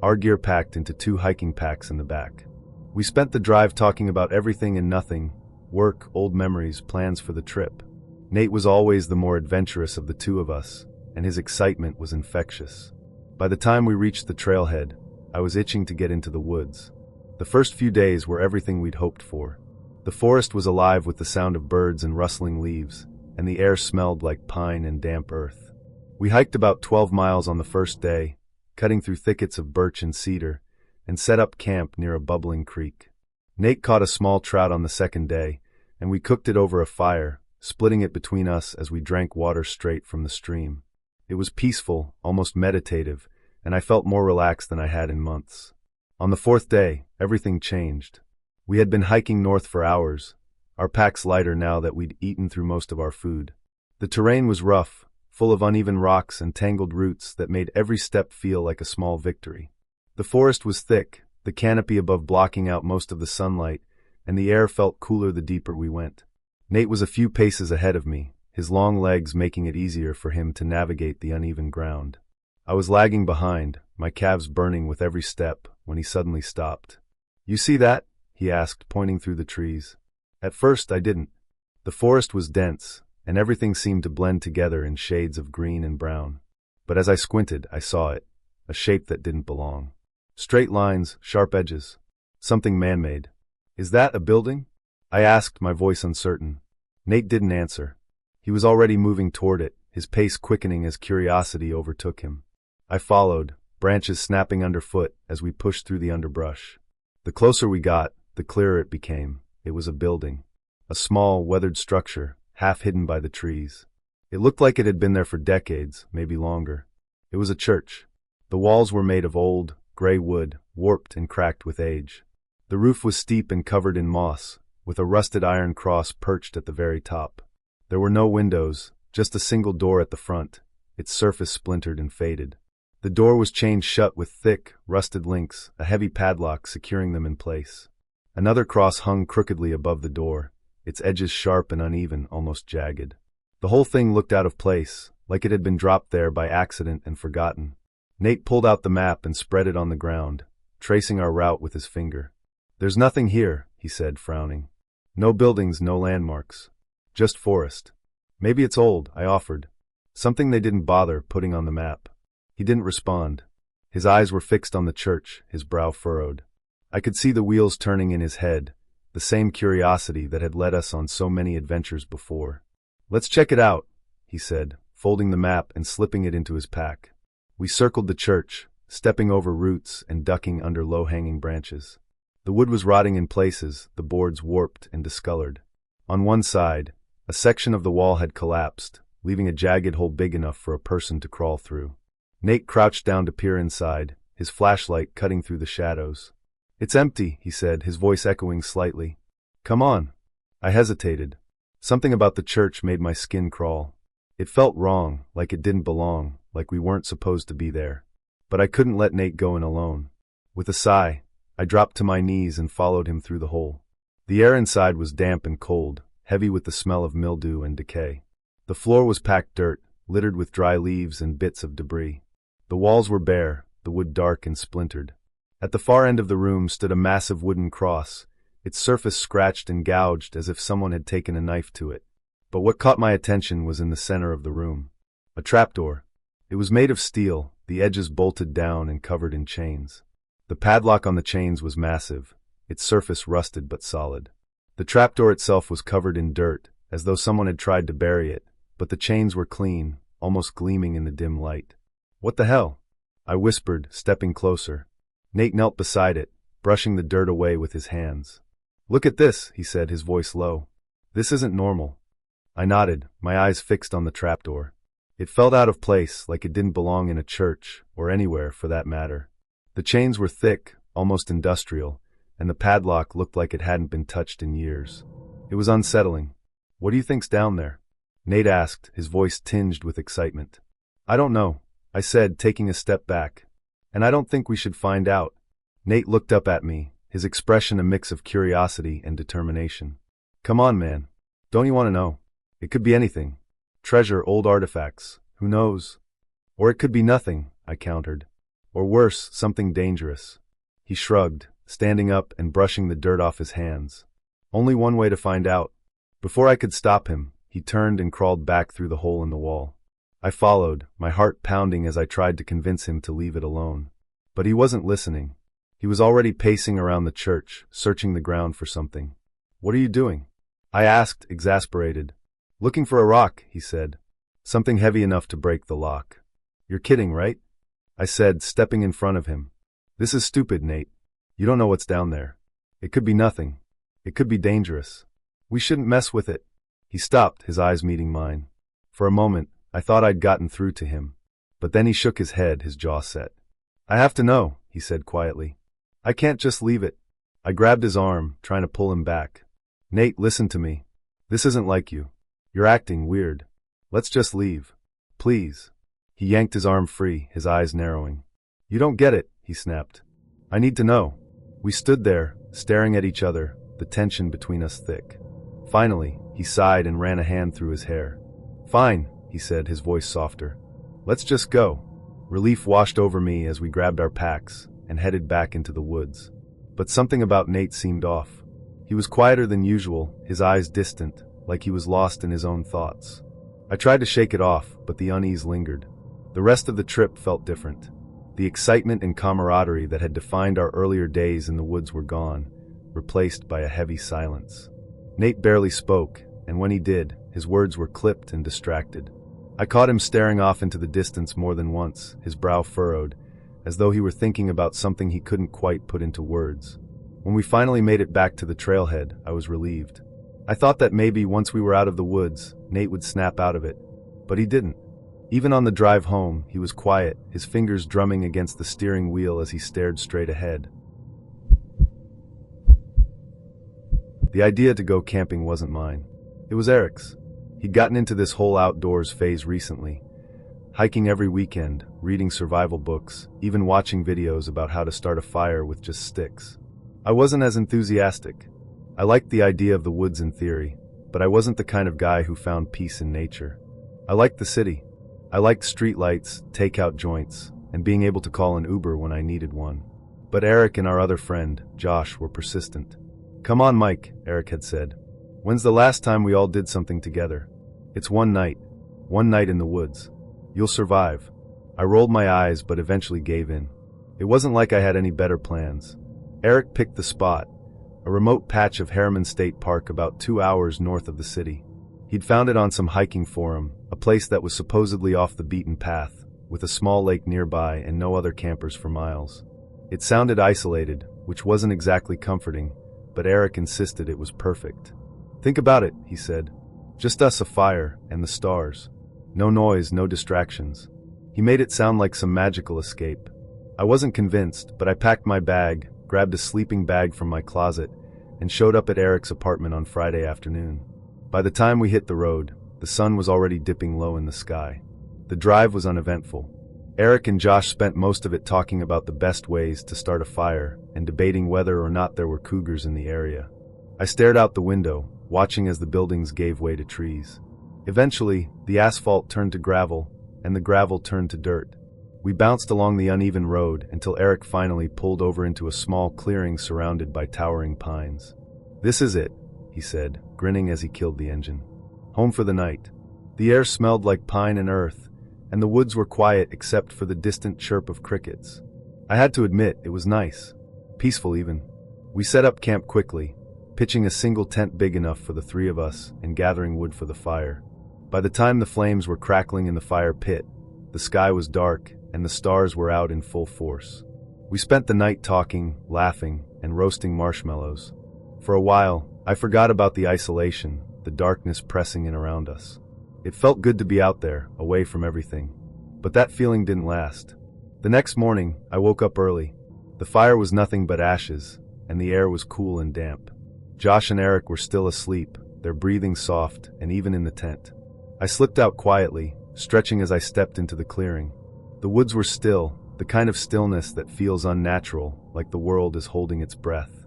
our gear packed into 2 hiking packs in the back. We spent the drive talking about everything and nothing: work, old memories, plans for the trip. Nate was always the more adventurous of the two of us, and his excitement was infectious. By the time we reached the trailhead, I was itching to get into the woods. The first few days were everything we'd hoped for. The forest was alive with the sound of birds and rustling leaves, and the air smelled like pine and damp earth. We hiked about 12 miles on the first day, cutting through thickets of birch and cedar, and set up camp near a bubbling creek. Nate caught a small trout on the second day, and we cooked it over a fire, splitting it between us as we drank water straight from the stream. It was peaceful, almost meditative, and I felt more relaxed than I had in months. On the fourth day, everything changed. We had been hiking north for hours, our packs lighter now that we'd eaten through most of our food. The terrain was rough, full of uneven rocks and tangled roots that made every step feel like a small victory. The forest was thick, the canopy above blocking out most of the sunlight, and the air felt cooler the deeper we went. Nate was a few paces ahead of me, his long legs making it easier for him to navigate the uneven ground. I was lagging behind, my calves burning with every step, when he suddenly stopped. "You see that?" he asked, pointing through the trees. At first I didn't. The forest was dense, and everything seemed to blend together in shades of green and brown. But as I squinted, I saw it, a shape that didn't belong. Straight lines, sharp edges. Something man-made. "Is that a building?" I asked, my voice uncertain. Nate didn't answer. He was already moving toward it, his pace quickening as curiosity overtook him. I followed, branches snapping underfoot as we pushed through the underbrush. The closer we got, the clearer it became. It was a building. A small, weathered structure, half hidden by the trees. It looked like it had been there for decades, maybe longer. It was a church. The walls were made of old, gray wood, warped and cracked with age. The roof was steep and covered in moss, with a rusted iron cross perched at the very top. There were no windows, just a single door at the front, its surface splintered and faded. The door was chained shut with thick, rusted links, a heavy padlock securing them in place. Another cross hung crookedly above the door, its edges sharp and uneven, almost jagged. The whole thing looked out of place, like it had been dropped there by accident and forgotten. Nate pulled out the map and spread it on the ground, tracing our route with his finger. "There's nothing here," he said, frowning. "No buildings, no landmarks. Just forest." "Maybe it's old," I offered. Something they didn't bother putting on the map. He didn't respond. His eyes were fixed on the church, his brow furrowed. I could see the wheels turning in his head, the same curiosity that had led us on so many adventures before. "Let's check it out," he said, folding the map and slipping it into his pack. We circled the church, stepping over roots and ducking under low-hanging branches. The wood was rotting in places, the boards warped and discolored. On one side, a section of the wall had collapsed, leaving a jagged hole big enough for a person to crawl through. Nate crouched down to peer inside, his flashlight cutting through the shadows. "It's empty," he said, his voice echoing slightly. "Come on." I hesitated. Something about the church made my skin crawl. It felt wrong, like it didn't belong, like we weren't supposed to be there. But I couldn't let Nate go in alone. With a sigh, I dropped to my knees and followed him through the hole. The air inside was damp and cold, heavy with the smell of mildew and decay. The floor was packed dirt, littered with dry leaves and bits of debris. The walls were bare, the wood dark and splintered. At the far end of the room stood a massive wooden cross, its surface scratched and gouged as if someone had taken a knife to it. But what caught my attention was in the center of the room. A trapdoor. It was made of steel, the edges bolted down and covered in chains. The padlock on the chains was massive, its surface rusted but solid. The trapdoor itself was covered in dirt, as though someone had tried to bury it, but the chains were clean, almost gleaming in the dim light. "What the hell?" I whispered, stepping closer. Nate knelt beside it, brushing the dirt away with his hands. "Look at this," he said, his voice low. "This isn't normal." I nodded, my eyes fixed on the trapdoor. It felt out of place, like it didn't belong in a church, or anywhere for that matter. The chains were thick, almost industrial, and the padlock looked like it hadn't been touched in years. It was unsettling. "What do you think's down there?" Nate asked, his voice tinged with excitement. "I don't know," I said, taking a step back. "And I don't think we should find out." Nate looked up at me, his expression a mix of curiosity and determination. "Come on, man. Don't you want to know? It could be anything. Treasure, old artifacts, who knows? Or it could be nothing," I countered. "Or worse, something dangerous." He shrugged, standing up and brushing the dirt off his hands. "Only one way to find out." Before I could stop him, he turned and crawled back through the hole in the wall. I followed, my heart pounding as I tried to convince him to leave it alone. But he wasn't listening. He was already pacing around the church, searching the ground for something. "What are you doing?" I asked, exasperated. "Looking for a rock," he said. "Something heavy enough to break the lock." "You're kidding, right?" I said, stepping in front of him. This is stupid, Nate. You don't know what's down there. It could be nothing. It could be dangerous. We shouldn't mess with it. He stopped, his eyes meeting mine. For a moment, I thought I'd gotten through to him. But then he shook his head, his jaw set. I have to know, he said quietly. I can't just leave it. I grabbed his arm, trying to pull him back. Nate, listen to me. This isn't like you. You're acting weird. Let's just leave. Please. He yanked his arm free, his eyes narrowing. You don't get it, he snapped. I need to know. We stood there, staring at each other, the tension between us thick. Finally, he sighed and ran a hand through his hair. Fine, he said, his voice softer. Let's just go. Relief washed over me as we grabbed our packs and headed back into the woods. But something about Nate seemed off. He was quieter than usual, his eyes distant, like he was lost in his own thoughts. I tried to shake it off, but the unease lingered. The rest of the trip felt different. The excitement and camaraderie that had defined our earlier days in the woods were gone, replaced by a heavy silence. Nate barely spoke, and when he did, his words were clipped and distracted. I caught him staring off into the distance more than once, his brow furrowed, as though he were thinking about something he couldn't quite put into words. When we finally made it back to the trailhead, I was relieved. I thought that maybe once we were out of the woods, Nate would snap out of it. But he didn't. Even on the drive home, he was quiet, his fingers drumming against the steering wheel as he stared straight ahead. The idea to go camping wasn't mine. It was Eric's. He'd gotten into this whole outdoors phase recently, hiking every weekend, reading survival books, even watching videos about how to start a fire with just sticks. I wasn't as enthusiastic. I liked the idea of the woods in theory, but I wasn't the kind of guy who found peace in nature. I liked the city. I liked streetlights, takeout joints, and being able to call an Uber when I needed one. But Eric and our other friend, Josh, were persistent. Come on, Mike, Eric had said. When's the last time we all did something together? It's one night in the woods. You'll survive. I rolled my eyes but eventually gave in. It wasn't like I had any better plans. Eric picked the spot, a remote patch of Harriman State Park about 2 hours north of the city. He'd found it on some hiking forum, a place that was supposedly off the beaten path, with a small lake nearby and no other campers for miles. It sounded isolated, which wasn't exactly comforting, but Eric insisted it was perfect. Think about it, he said. Just us, a fire, and the stars. No noise, no distractions. He made it sound like some magical escape. I wasn't convinced, but I packed my bag, grabbed a sleeping bag from my closet, and showed up at Eric's apartment on Friday afternoon. By the time we hit the road, the sun was already dipping low in the sky. The drive was uneventful. Eric and Josh spent most of it talking about the best ways to start a fire and debating whether or not there were cougars in the area. I stared out the window, watching as the buildings gave way to trees. Eventually, the asphalt turned to gravel, and the gravel turned to dirt. We bounced along the uneven road until Eric finally pulled over into a small clearing surrounded by towering pines. This is it, he said, grinning as he killed the engine. Home for the night. The air smelled like pine and earth, and the woods were quiet except for the distant chirp of crickets. I had to admit, it was nice. Peaceful even. We set up camp quickly, pitching a single tent big enough for the three of us and gathering wood for the fire. By the time the flames were crackling in the fire pit, the sky was dark and the stars were out in full force. We spent the night talking, laughing, and roasting marshmallows. For a while, I forgot about the isolation, the darkness pressing in around us. It felt good to be out there, away from everything. But that feeling didn't last. The next morning, I woke up early. The fire was nothing but ashes, and the air was cool and damp. Josh and Eric were still asleep, their breathing soft, and even in the tent. I slipped out quietly, stretching as I stepped into the clearing. The woods were still, the kind of stillness that feels unnatural, like the world is holding its breath.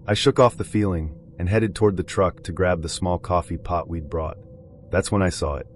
I shook off the feeling and headed toward the truck to grab the small coffee pot we'd brought. That's when I saw it.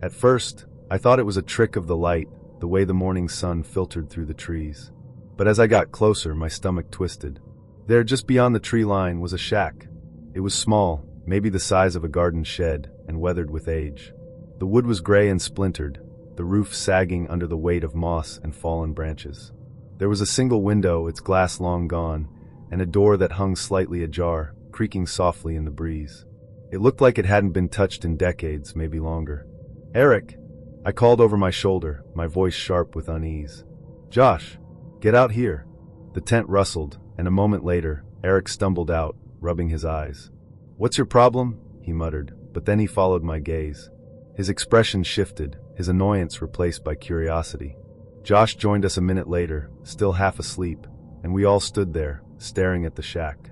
At first, I thought it was a trick of the light, the way the morning sun filtered through the trees. But as I got closer, my stomach twisted. There, just beyond the tree line, was a shack. It was small, maybe the size of a garden shed, and weathered with age. The wood was gray and splintered, the roof sagging under the weight of moss and fallen branches. There was a single window, its glass long gone, and a door that hung slightly ajar, creaking softly in the breeze. It looked like it hadn't been touched in decades, maybe longer. Eric! I called over my shoulder, my voice sharp with unease. Josh, get out here. The tent rustled, and a moment later, Eric stumbled out, rubbing his eyes. What's your problem? He muttered, but then he followed my gaze. His expression shifted, his annoyance replaced by curiosity. Josh joined us a minute later, still half asleep, and we all stood there, staring at the shack.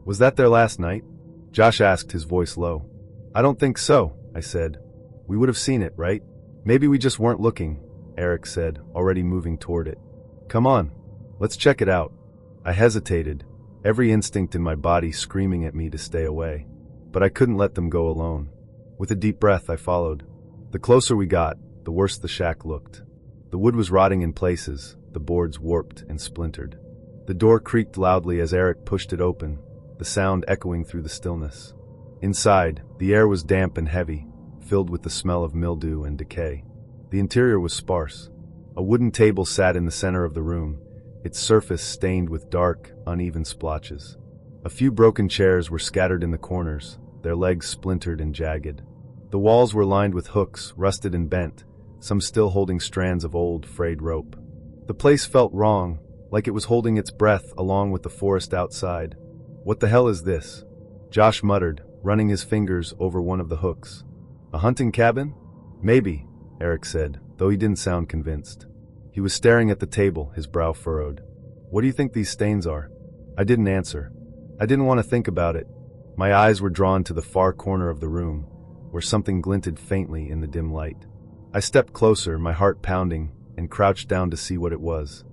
Was that their last night? Josh asked, his voice low. I don't think so, I said. We would have seen it, right? Maybe we just weren't looking, Eric said, already moving toward it. Come on, let's check it out. I hesitated, every instinct in my body screaming at me to stay away. But I couldn't let them go alone. With a deep breath, I followed. The closer we got, the worse the shack looked. The wood was rotting in places, the boards warped and splintered. The door creaked loudly as Eric pushed it open, the sound echoing through the stillness. Inside, the air was damp and heavy, filled with the smell of mildew and decay. The interior was sparse. A wooden table sat in the center of the room, its surface stained with dark, uneven splotches. A few broken chairs were scattered in the corners, their legs splintered and jagged. The walls were lined with hooks, rusted and bent, some still holding strands of old, frayed rope. The place felt wrong, like it was holding its breath along with the forest outside. What the hell is this? Josh muttered, running his fingers over one of the hooks. A hunting cabin? Maybe, Eric said, though he didn't sound convinced. He was staring at the table, his brow furrowed. What do you think these stains are? I didn't answer. I didn't want to think about it. My eyes were drawn to the far corner of the room, where something glinted faintly in the dim light. I stepped closer, my heart pounding, and crouched down to see what it was.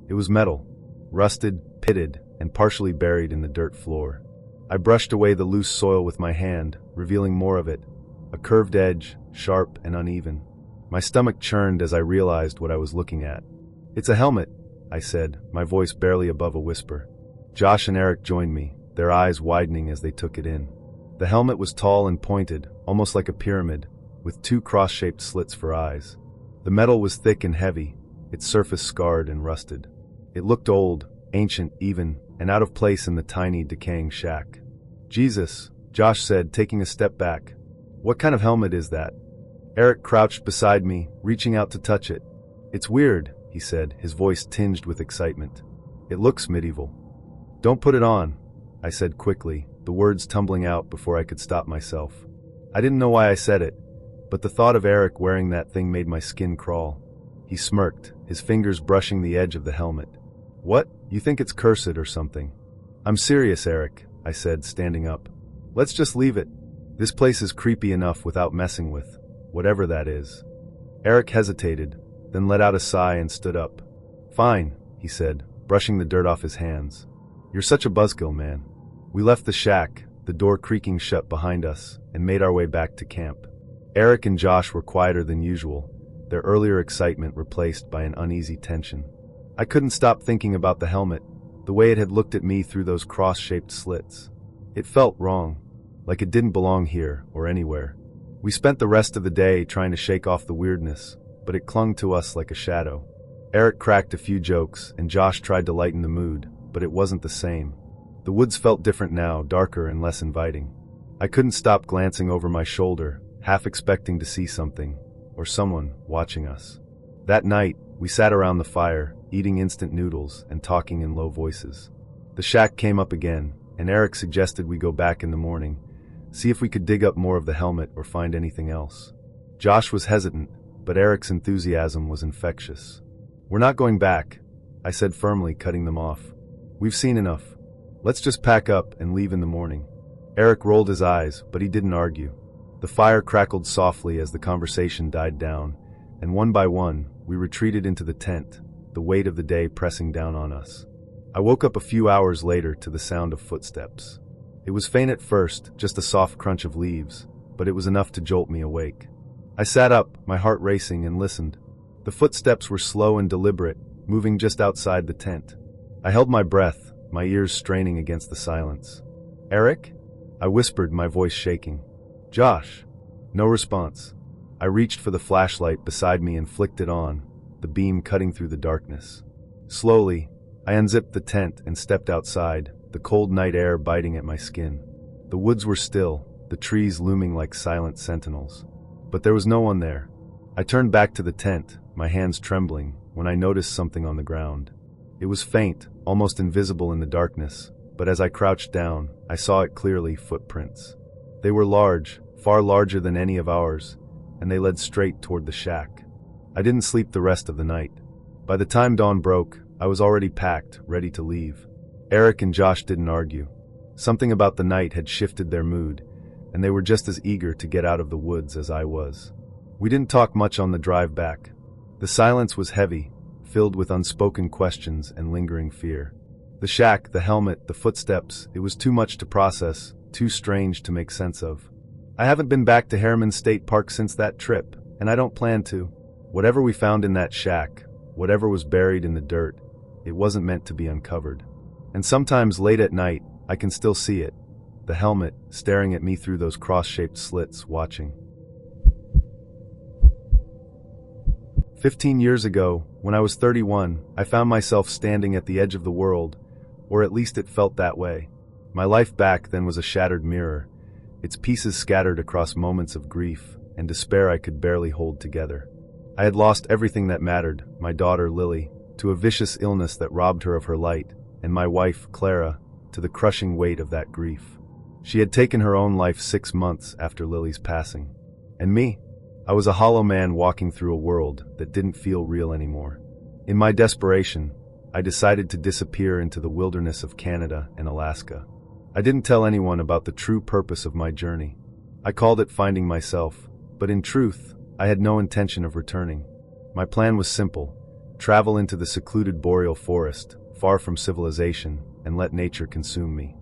It was metal, rusted, pitted, and partially buried in the dirt floor. I brushed away the loose soil with my hand, revealing more of it, a curved edge, sharp and uneven. My stomach churned as I realized what I was looking at. It's a helmet, I said, my voice barely above a whisper. Josh and Eric joined me, their eyes widening as they took it in. The helmet was tall and pointed, almost like a pyramid, with two cross-shaped slits for eyes. The metal was thick and heavy, its surface scarred and rusted. It looked old, ancient even, and out of place in the tiny, decaying shack. Jesus, Josh said, taking a step back. What kind of helmet is that? Eric crouched beside me, reaching out to touch it. It's weird, he said, his voice tinged with excitement. It looks medieval. Don't put it on, I said quickly, the words tumbling out before I could stop myself. I didn't know why I said it, but the thought of Eric wearing that thing made my skin crawl. He smirked, his fingers brushing the edge of the helmet. What? You think it's cursed or something? I'm serious, Eric, I said, standing up. Let's just leave it. This place is creepy enough without messing with whatever that is. Eric hesitated, then let out a sigh and stood up. Fine, he said, brushing the dirt off his hands. You're such a buzzkill, man. We left the shack, the door creaking shut behind us, and made our way back to camp. Eric and Josh were quieter than usual, their earlier excitement replaced by an uneasy tension. I couldn't stop thinking about the helmet, the way it had looked at me through those cross-shaped slits. It felt wrong, like it didn't belong here or anywhere. We spent the rest of the day trying to shake off the weirdness, but it clung to us like a shadow. Eric cracked a few jokes, and Josh tried to lighten the mood, but it wasn't the same. The woods felt different now, darker and less inviting. I couldn't stop glancing over my shoulder, half expecting to see something, or someone, watching us. That night, we sat around the fire, eating instant noodles and talking in low voices. The shack came up again, and Eric suggested we go back in the morning, see if we could dig up more of the helmet or find anything else. Josh was hesitant, but Eric's enthusiasm was infectious. We're not going back, I said firmly, cutting them off. We've seen enough. Let's just pack up and leave in the morning. Eric rolled his eyes, but he didn't argue. The fire crackled softly as the conversation died down, and one by one, we retreated into the tent, the weight of the day pressing down on us. I woke up a few hours later to the sound of footsteps. It was faint at first, just a soft crunch of leaves, but it was enough to jolt me awake. I sat up, my heart racing, and listened. The footsteps were slow and deliberate, moving just outside the tent. I held my breath, my ears straining against the silence. Eric? I whispered, my voice shaking. Josh? No response. I reached for the flashlight beside me and flicked it on, the beam cutting through the darkness. Slowly, I unzipped the tent and stepped outside, the cold night air biting at my skin. The woods were still, the trees looming like silent sentinels. But there was no one there. I turned back to the tent, my hands trembling, when I noticed something on the ground. It was faint, almost invisible in the darkness, but as I crouched down, I saw it clearly: footprints. They were large, far larger than any of ours, and they led straight toward the shack. I didn't sleep the rest of the night. By the time dawn broke, I was already packed, ready to leave. Eric and Josh didn't argue. Something about the night had shifted their mood, and they were just as eager to get out of the woods as I was. We didn't talk much on the drive back. The silence was heavy, filled with unspoken questions and lingering fear. The shack, the helmet, the footsteps, it was too much to process, too strange to make sense of. I haven't been back to Harriman State Park since that trip, and I don't plan to. Whatever we found in that shack, whatever was buried in the dirt, it wasn't meant to be uncovered. And sometimes late at night, I can still see it, the helmet staring at me through those cross-shaped slits, watching. 15 years ago, when I was 31, I found myself standing at the edge of the world, or at least it felt that way. My life back then was a shattered mirror, its pieces scattered across moments of grief and despair I could barely hold together. I had lost everything that mattered: my daughter Lily, to a vicious illness that robbed her of her light, and my wife, Clara, to the crushing weight of that grief. She had taken her own life 6 months after Lily's passing. And me? I was a hollow man walking through a world that didn't feel real anymore. In my desperation, I decided to disappear into the wilderness of Canada and Alaska. I didn't tell anyone about the true purpose of my journey. I called it finding myself, but in truth, I had no intention of returning. My plan was simple: travel into the secluded boreal forest, far from civilization, and let nature consume me.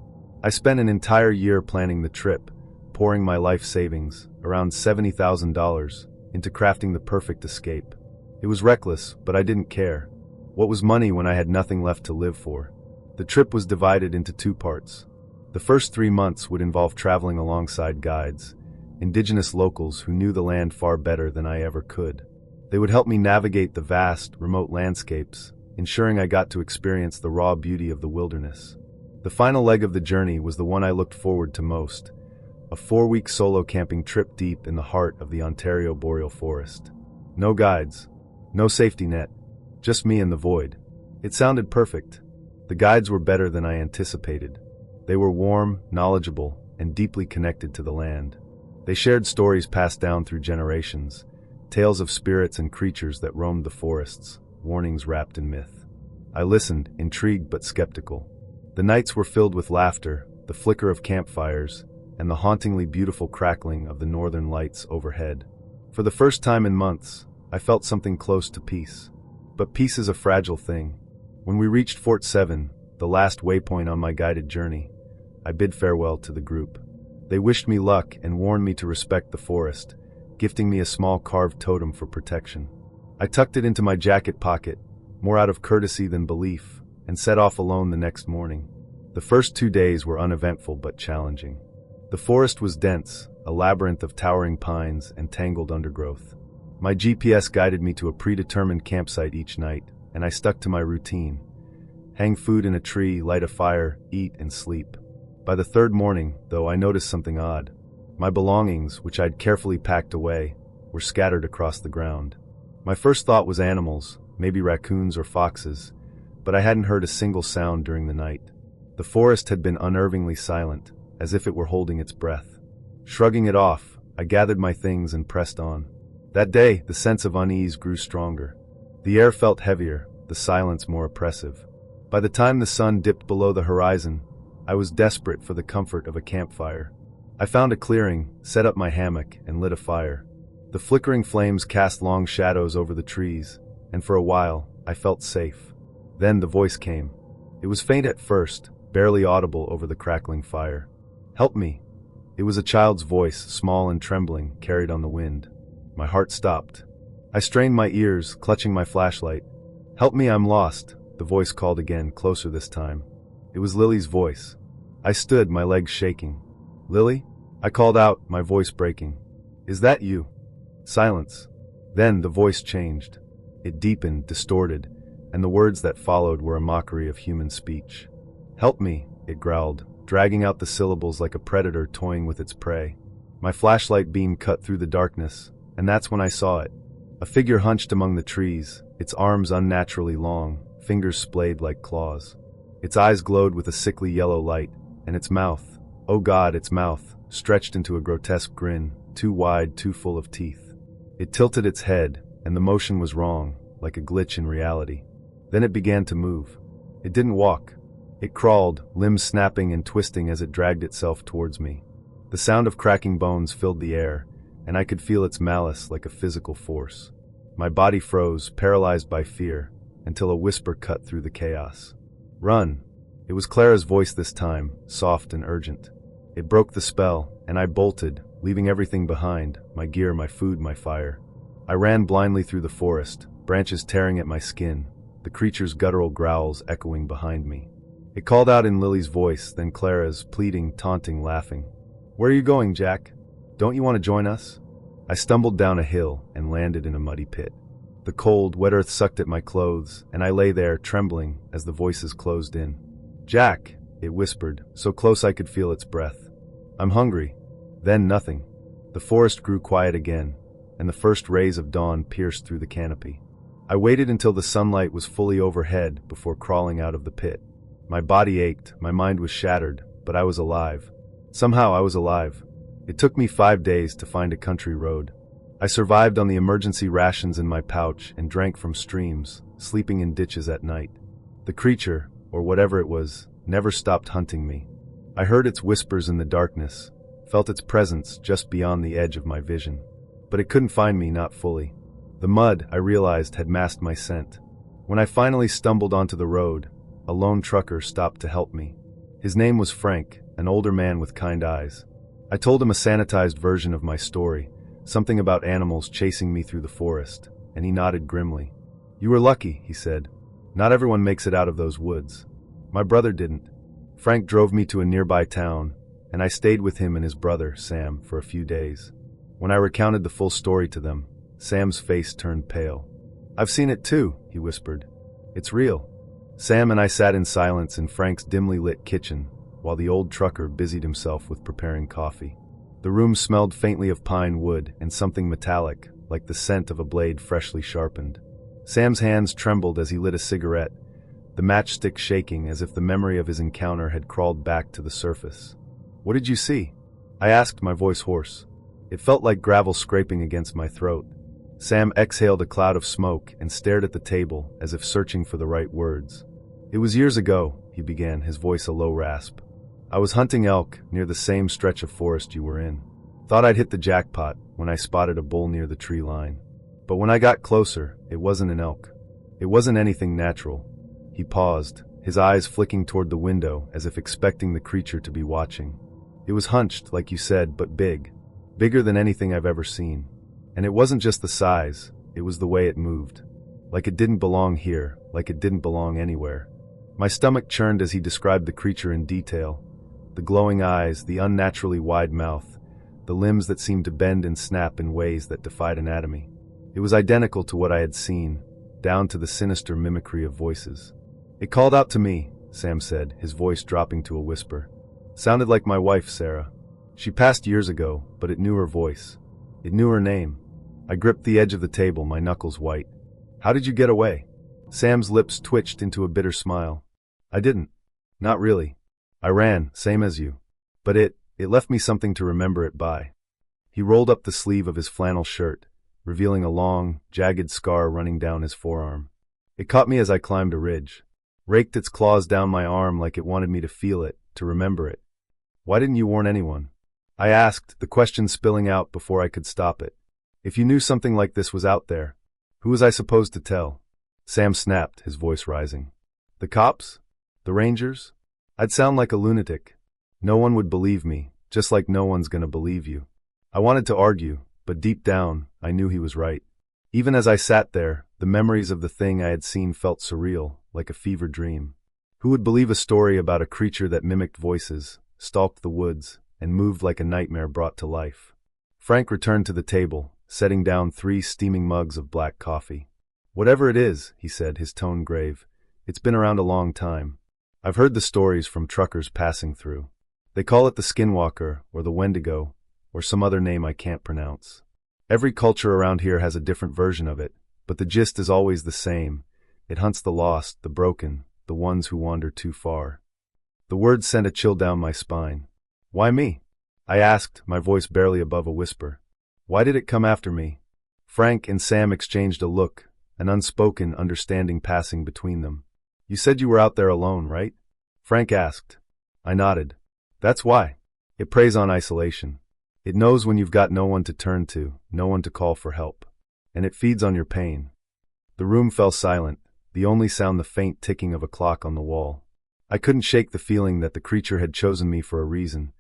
I spent an entire year planning the trip, pouring my life savings, around $70,000, into crafting the perfect escape. It was reckless, but I didn't care. What was money when I had nothing left to live for? The trip was divided into 2 parts. The first 3 months would involve traveling alongside guides, indigenous locals who knew the land far better than I ever could. They would help me navigate the vast, remote landscapes, ensuring I got to experience the raw beauty of the wilderness. The final leg of the journey was the one I looked forward to most: a 4-week solo camping trip deep in the heart of the Ontario boreal forest. No guides, no safety net, just me and the void. It sounded perfect. The guides were better than I anticipated. They were warm, knowledgeable, and deeply connected to the land. They shared stories passed down through generations, tales of spirits and creatures that roamed the forests, warnings wrapped in myth. I listened, intrigued but skeptical. The nights were filled with laughter, the flicker of campfires, and the hauntingly beautiful crackling of the northern lights overhead. For the first time in months, I felt something close to peace. But peace is a fragile thing. When we reached Fort 7, the last waypoint on my guided journey, I bid farewell to the group. They wished me luck and warned me to respect the forest, gifting me a small carved totem for protection. I tucked it into my jacket pocket, more out of courtesy than belief, and set off alone the next morning. The first 2 days were uneventful but challenging. The forest was dense, a labyrinth of towering pines and tangled undergrowth. My GPS guided me to a predetermined campsite each night, and I stuck to my routine: hang food in a tree, light a fire, eat and sleep. By the 3rd morning, though, I noticed something odd. My belongings, which I'd carefully packed away, were scattered across the ground. My first thought was animals, maybe raccoons or foxes, but I hadn't heard a single sound during the night. The forest had been unnervingly silent, as if it were holding its breath. Shrugging it off, I gathered my things and pressed on. That day, the sense of unease grew stronger. The air felt heavier, the silence more oppressive. By the time the sun dipped below the horizon, I was desperate for the comfort of a campfire. I found a clearing, set up my hammock, and lit a fire. The flickering flames cast long shadows over the trees, and for a while, I felt safe. Then the voice came. It was faint at first, barely audible over the crackling fire. "Help me." It was a child's voice, small and trembling, carried on the wind. My heart stopped. I strained my ears, clutching my flashlight. "Help me, I'm lost," the voice called again, closer this time. It was Lily's voice. I stood, my legs shaking. "Lily?" I called out, my voice breaking. "Is that you?" Silence. Then the voice changed. It deepened, distorted, and the words that followed were a mockery of human speech. "Help me," it growled, dragging out the syllables like a predator toying with its prey. My flashlight beam cut through the darkness, and that's when I saw it. A figure hunched among the trees, its arms unnaturally long, fingers splayed like claws. Its eyes glowed with a sickly yellow light, and its mouth, oh God, its mouth, stretched into a grotesque grin, too wide, too full of teeth. It tilted its head, and the motion was wrong, like a glitch in reality. Then it began to move. It didn't walk. It crawled, limbs snapping and twisting as it dragged itself towards me. The sound of cracking bones filled the air, and I could feel its malice like a physical force. My body froze, paralyzed by fear, until a whisper cut through the chaos. "Run!" It was Clara's voice this time, soft and urgent. It broke the spell, and I bolted, leaving everything behind, my gear, my food, my fire. I ran blindly through the forest, branches tearing at my skin, the creature's guttural growls echoing behind me. It called out in Lily's voice, then Clara's, pleading, taunting, laughing. "Where are you going, Jack? Don't you want to join us?" I stumbled down a hill and landed in a muddy pit. The cold, wet earth sucked at my clothes, and I lay there, trembling, as the voices closed in. "Jack," it whispered, so close I could feel its breath. "I'm hungry." Then nothing. The forest grew quiet again, and the first rays of dawn pierced through the canopy. I waited until the sunlight was fully overhead before crawling out of the pit. My body ached, my mind was shattered, but I was alive. Somehow I was alive. It took me 5 days to find a country road. I survived on the emergency rations in my pouch and drank from streams, sleeping in ditches at night. The creature, or whatever it was, never stopped hunting me. I heard its whispers in the darkness, felt its presence just beyond the edge of my vision. But it couldn't find me, not fully. The mud, I realized, had masked my scent. When I finally stumbled onto the road, a lone trucker stopped to help me. His name was Frank, an older man with kind eyes. I told him a sanitized version of my story, something about animals chasing me through the forest, and he nodded grimly. "You were lucky," he said. "Not everyone makes it out of those woods. My brother didn't." Frank drove me to a nearby town, and I stayed with him and his brother, Sam, for a few days. When I recounted the full story to them, Sam's face turned pale. "I've seen it too," he whispered. "It's real." Sam and I sat in silence in Frank's dimly lit kitchen, while the old trucker busied himself with preparing coffee. The room smelled faintly of pine wood and something metallic, like the scent of a blade freshly sharpened. Sam's hands trembled as he lit a cigarette, the matchstick shaking as if the memory of his encounter had crawled back to the surface. "What did you see?" I asked, my voice hoarse. It felt like gravel scraping against my throat. Sam exhaled a cloud of smoke and stared at the table as if searching for the right words. "It was years ago," he began, his voice a low rasp. "I was hunting elk near the same stretch of forest you were in. Thought I'd hit the jackpot when I spotted a bull near the tree line. But when I got closer, it wasn't an elk. It wasn't anything natural." He paused, his eyes flicking toward the window as if expecting the creature to be watching. "It was hunched, like you said, but big. Bigger than anything I've ever seen. And it wasn't just the size, it was the way it moved. Like it didn't belong here, like it didn't belong anywhere." My stomach churned as he described the creature in detail. The glowing eyes, the unnaturally wide mouth, the limbs that seemed to bend and snap in ways that defied anatomy. It was identical to what I had seen, down to the sinister mimicry of voices. "It called out to me," Sam said, his voice dropping to a whisper. "Sounded like my wife, Sarah. She passed years ago, but it knew her voice. It knew her name." I gripped the edge of the table, my knuckles white. "How did you get away?" Sam's lips twitched into a bitter smile. "I didn't. Not really. I ran, same as you. But it left me something to remember it by." He rolled up the sleeve of his flannel shirt, revealing a long, jagged scar running down his forearm. "It caught me as I climbed a ridge. Raked its claws down my arm like it wanted me to feel it, to remember it." "Why didn't you warn anyone?" I asked, the question spilling out before I could stop it. "If you knew something like this was out there, who was I supposed to tell?" Sam snapped, his voice rising. "The cops? The rangers? I'd sound like a lunatic. No one would believe me, just like no one's gonna believe you." I wanted to argue, but deep down, I knew he was right. Even as I sat there, the memories of the thing I had seen felt surreal, like a fever dream. Who would believe a story about a creature that mimicked voices, stalked the woods, and moved like a nightmare brought to life? Frank returned to the table, setting down 3 steaming mugs of black coffee. "Whatever it is," he said, his tone grave, "it's been around a long time. I've heard the stories from truckers passing through. They call it the skinwalker, or the wendigo, or some other name I can't pronounce. Every culture around here has a different version of it, but the gist is always the same. It hunts the lost, the broken, the ones who wander too far. The words sent a chill down my spine. Why me? I asked, my voice barely above a whisper. Why did it come after me? Frank and Sam exchanged a look, an unspoken understanding passing between them. You said you were out there alone, right? Frank asked. I nodded. That's why. It preys on isolation. It knows when you've got no one to turn to, no one to call for help. And it feeds on your pain. The room fell silent, the only sound the faint ticking of a clock on the wall. I couldn't shake the feeling that the creature had chosen me for a reason,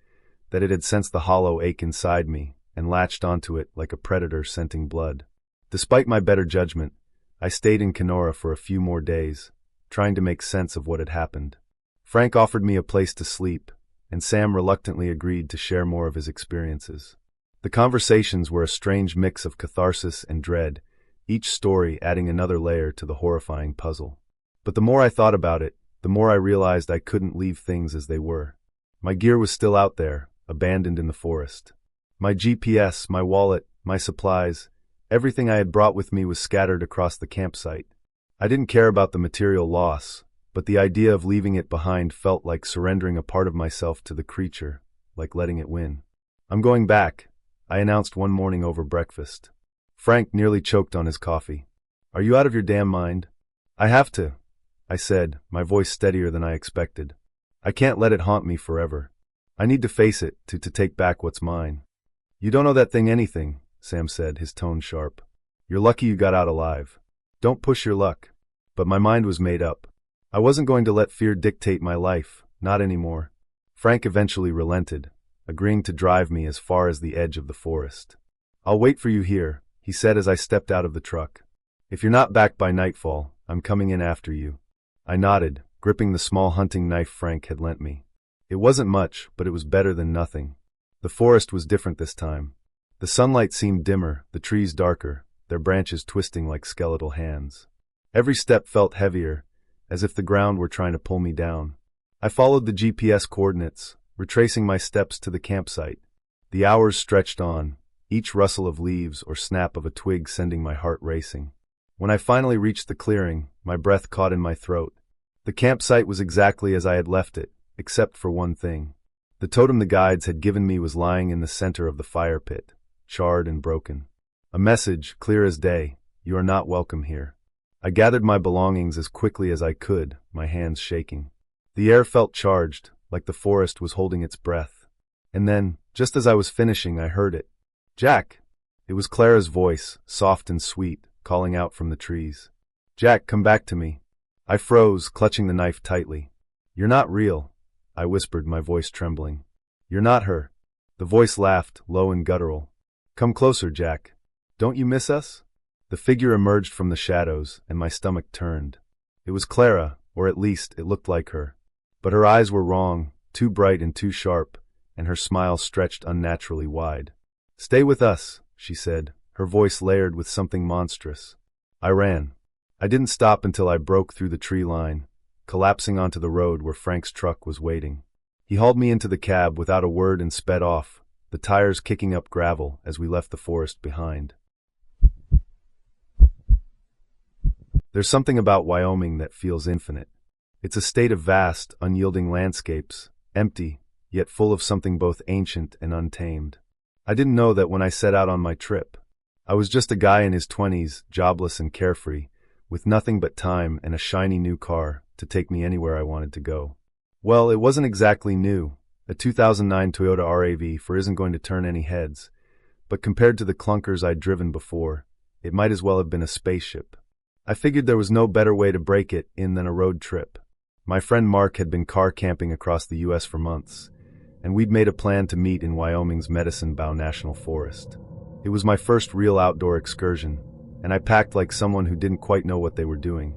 that it had sensed the hollow ache inside me and latched onto it like a predator scenting blood. Despite my better judgment, I stayed in Kenora for a few more days, trying to make sense of what had happened. Frank offered me a place to sleep, and Sam reluctantly agreed to share more of his experiences. The conversations were a strange mix of catharsis and dread, each story adding another layer to the horrifying puzzle. But the more I thought about it, the more I realized I couldn't leave things as they were. My gear was still out there, abandoned in the forest. My GPS, my wallet, my supplies, everything I had brought with me was scattered across the campsite. I didn't care about the material loss, but the idea of leaving it behind felt like surrendering a part of myself to the creature, like letting it win. I'm going back, I announced one morning over breakfast. Frank nearly choked on his coffee. Are you out of your damn mind? I have to, I said, my voice steadier than I expected. I can't let it haunt me forever. I need to face it, to take back what's mine. You don't owe that thing anything, Sam said, his tone sharp. You're lucky you got out alive. Don't push your luck. But my mind was made up. I wasn't going to let fear dictate my life, not anymore. Frank eventually relented, agreeing to drive me as far as the edge of the forest. I'll wait for you here, he said as I stepped out of the truck. If you're not back by nightfall, I'm coming in after you. I nodded, gripping the small hunting knife Frank had lent me. It wasn't much, but it was better than nothing. The forest was different this time. The sunlight seemed dimmer, the trees darker, their branches twisting like skeletal hands. Every step felt heavier, as if the ground were trying to pull me down. I followed the GPS coordinates, retracing my steps to the campsite. The hours stretched on, each rustle of leaves or snap of a twig sending my heart racing. When I finally reached the clearing, my breath caught in my throat. The campsite was exactly as I had left it, except for one thing. The totem the guides had given me was lying in the center of the fire pit, charred and broken. A message, clear as day, you are not welcome here. I gathered my belongings as quickly as I could, my hands shaking. The air felt charged, like the forest was holding its breath. And then, just as I was finishing, I heard it. Jack! It was Clara's voice, soft and sweet, calling out from the trees. Jack, come back to me. I froze, clutching the knife tightly. You're not real, I whispered, my voice trembling. You're not her. The voice laughed, low and guttural. Come closer, Jack. Don't you miss us? The figure emerged from the shadows, and my stomach turned. It was Clara, or at least it looked like her. But her eyes were wrong, too bright and too sharp, and her smile stretched unnaturally wide. Stay with us, she said, her voice layered with something monstrous. I ran. I didn't stop until I broke through the tree line, collapsing onto the road where Frank's truck was waiting. He hauled me into the cab without a word and sped off, the tires kicking up gravel as we left the forest behind. There's something about Wyoming that feels infinite. It's a state of vast, unyielding landscapes, empty, yet full of something both ancient and untamed. I didn't know that when I set out on my trip. I was just a guy in his 20s, jobless and carefree, with nothing but time and a shiny new car to take me anywhere I wanted to go. Well, it wasn't exactly new. A 2009 Toyota RAV4 isn't going to turn any heads, but compared to the clunkers I'd driven before, it might as well have been a spaceship. I figured there was no better way to break it in than a road trip. My friend Mark had been car camping across the U.S. for months, and we'd made a plan to meet in Wyoming's Medicine Bow National Forest. It was my first real outdoor excursion, and I packed like someone who didn't quite know what they were doing.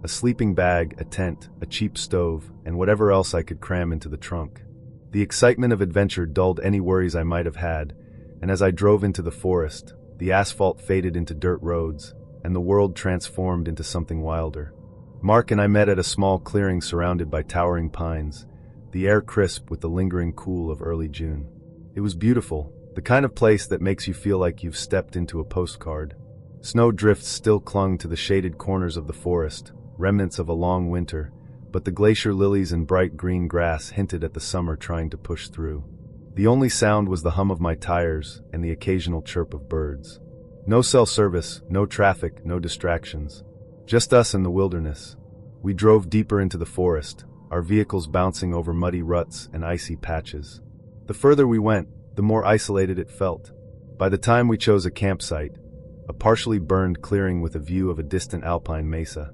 A sleeping bag, a tent, a cheap stove, and whatever else I could cram into the trunk. The excitement of adventure dulled any worries I might have had, and as I drove into the forest, the asphalt faded into dirt roads, and the world transformed into something wilder. Mark and I met at a small clearing surrounded by towering pines, the air crisp with the lingering cool of early June. It was beautiful, The kind of place that makes you feel like you've stepped into a postcard. Snow drifts still clung to the shaded corners of the forest, remnants of a long winter, but the glacier lilies and bright green grass hinted at the summer trying to push through. The only sound was the hum of my tires and the occasional chirp of birds. No cell service, no traffic, no distractions. Just us and the wilderness. We drove deeper into the forest, our vehicles bouncing over muddy ruts and icy patches. The further we went, the more isolated it felt. By the time we chose a campsite, a partially burned clearing with a view of a distant alpine mesa,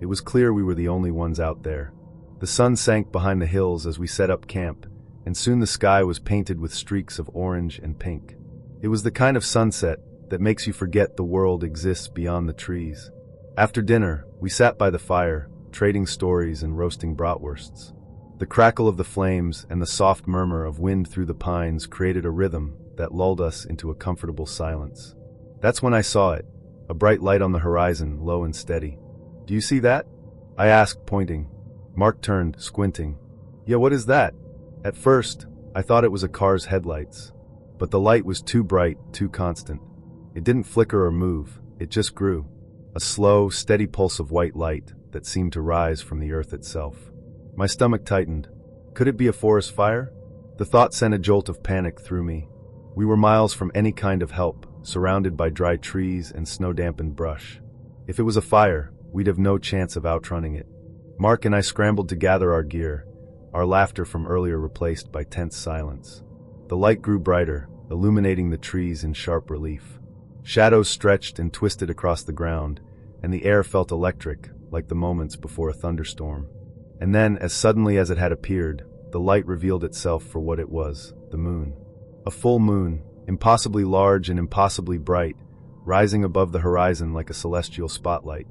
it was clear we were the only ones out there. The sun sank behind the hills as we set up camp, and soon the sky was painted with streaks of orange and pink. It was the kind of sunset that makes you forget the world exists beyond the trees. After dinner, we sat by the fire, trading stories and roasting bratwursts. The crackle of the flames and the soft murmur of wind through the pines created a rhythm that lulled us into a comfortable silence. That's when I saw it, a bright light on the horizon, low and steady. "Do you see that?" I asked, pointing. Mark turned, squinting. "Yeah, what is that?" At first, I thought it was a car's headlights. But the light was too bright, too constant. It didn't flicker or move, it just grew. A slow, steady pulse of white light that seemed to rise from the earth itself. My stomach tightened. Could it be a forest fire? The thought sent a jolt of panic through me. We were miles from any kind of help, surrounded by dry trees and snow-dampened brush. If it was a fire, we'd have no chance of outrunning it. Mark and I scrambled to gather our gear, our laughter from earlier replaced by tense silence. The light grew brighter, illuminating the trees in sharp relief. Shadows stretched and twisted across the ground, and the air felt electric, like the moments before a thunderstorm. And then, as suddenly as it had appeared, the light revealed itself for what it was, the moon. A full moon, impossibly large and impossibly bright, rising above the horizon like a celestial spotlight.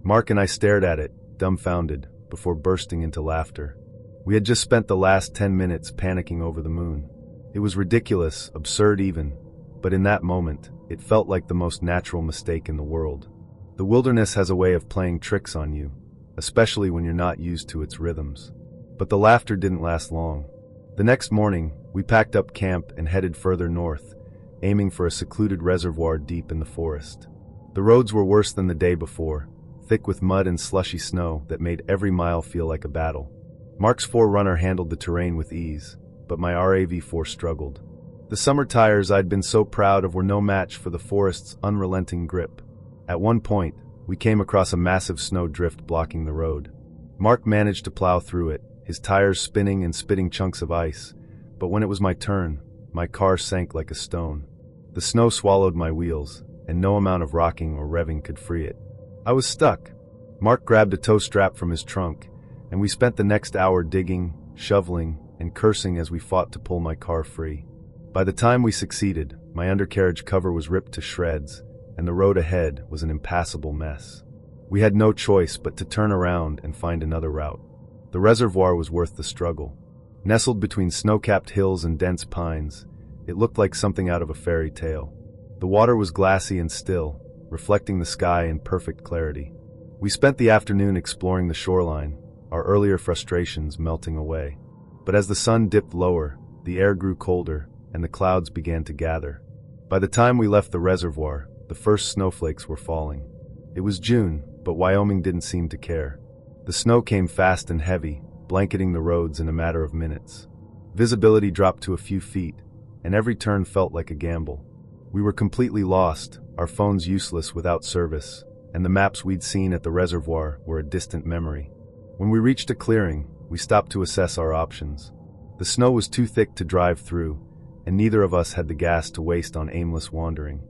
Mark and I stared at it, dumbfounded, before bursting into laughter. We had just spent the last 10 minutes panicking over the moon. It was ridiculous, absurd even, but in that moment, it felt like the most natural mistake in the world. The wilderness has a way of playing tricks on you, especially when you're not used to its rhythms. But the laughter didn't last long. The next morning, we packed up camp and headed further north, aiming for a secluded reservoir deep in the forest. The roads were worse than the day before, thick with mud and slushy snow that made every mile feel like a battle. Mark's 4Runner handled the terrain with ease, but my RAV4 struggled. The summer tires I'd been so proud of were no match for the forest's unrelenting grip. At one point, we came across a massive snow drift blocking the road. Mark managed to plow through it, his tires spinning and spitting chunks of ice, but when it was my turn, my car sank like a stone. The snow swallowed my wheels, and no amount of rocking or revving could free it. I was stuck. Mark grabbed a tow strap from his trunk, and we spent the next hour digging, shoveling, and cursing as we fought to pull my car free. By the time we succeeded, my undercarriage cover was ripped to shreds, and the road ahead was an impassable mess. We had no choice but to turn around and find another route. The reservoir was worth the struggle. Nestled between snow-capped hills and dense pines, it looked like something out of a fairy tale. The water was glassy and still, reflecting the sky in perfect clarity. We spent the afternoon exploring the shoreline, our earlier frustrations melting away. But as the sun dipped lower, the air grew colder, and the clouds began to gather. By the time we left the reservoir, the first snowflakes were falling. It was June, but Wyoming didn't seem to care. The snow came fast and heavy, blanketing the roads in a matter of minutes. Visibility dropped to a few feet, and every turn felt like a gamble. We were completely lost, our phones useless without service, and the maps we'd seen at the reservoir were a distant memory. When we reached a clearing, we stopped to assess our options. The snow was too thick to drive through, and neither of us had the gas to waste on aimless wandering.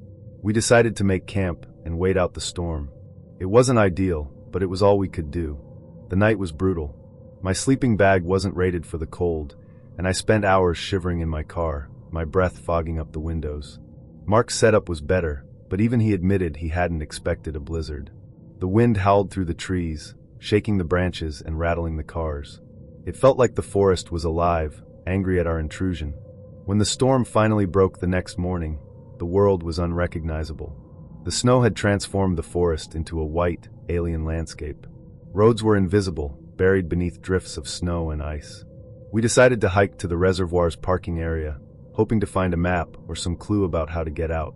We decided to make camp and wait out the storm. It wasn't ideal, but it was all we could do. The night was brutal. My sleeping bag wasn't rated for the cold, and I spent hours shivering in my car, my breath fogging up the windows. Mark's setup was better, but even he admitted he hadn't expected a blizzard. The wind howled through the trees, shaking the branches and rattling the cars. It felt like the forest was alive, angry at our intrusion. When the storm finally broke the next morning, the world was unrecognizable. The snow had transformed the forest into a white, alien landscape. Roads were invisible, buried beneath drifts of snow and ice. We decided to hike to the reservoir's parking area, hoping to find a map or some clue about how to get out.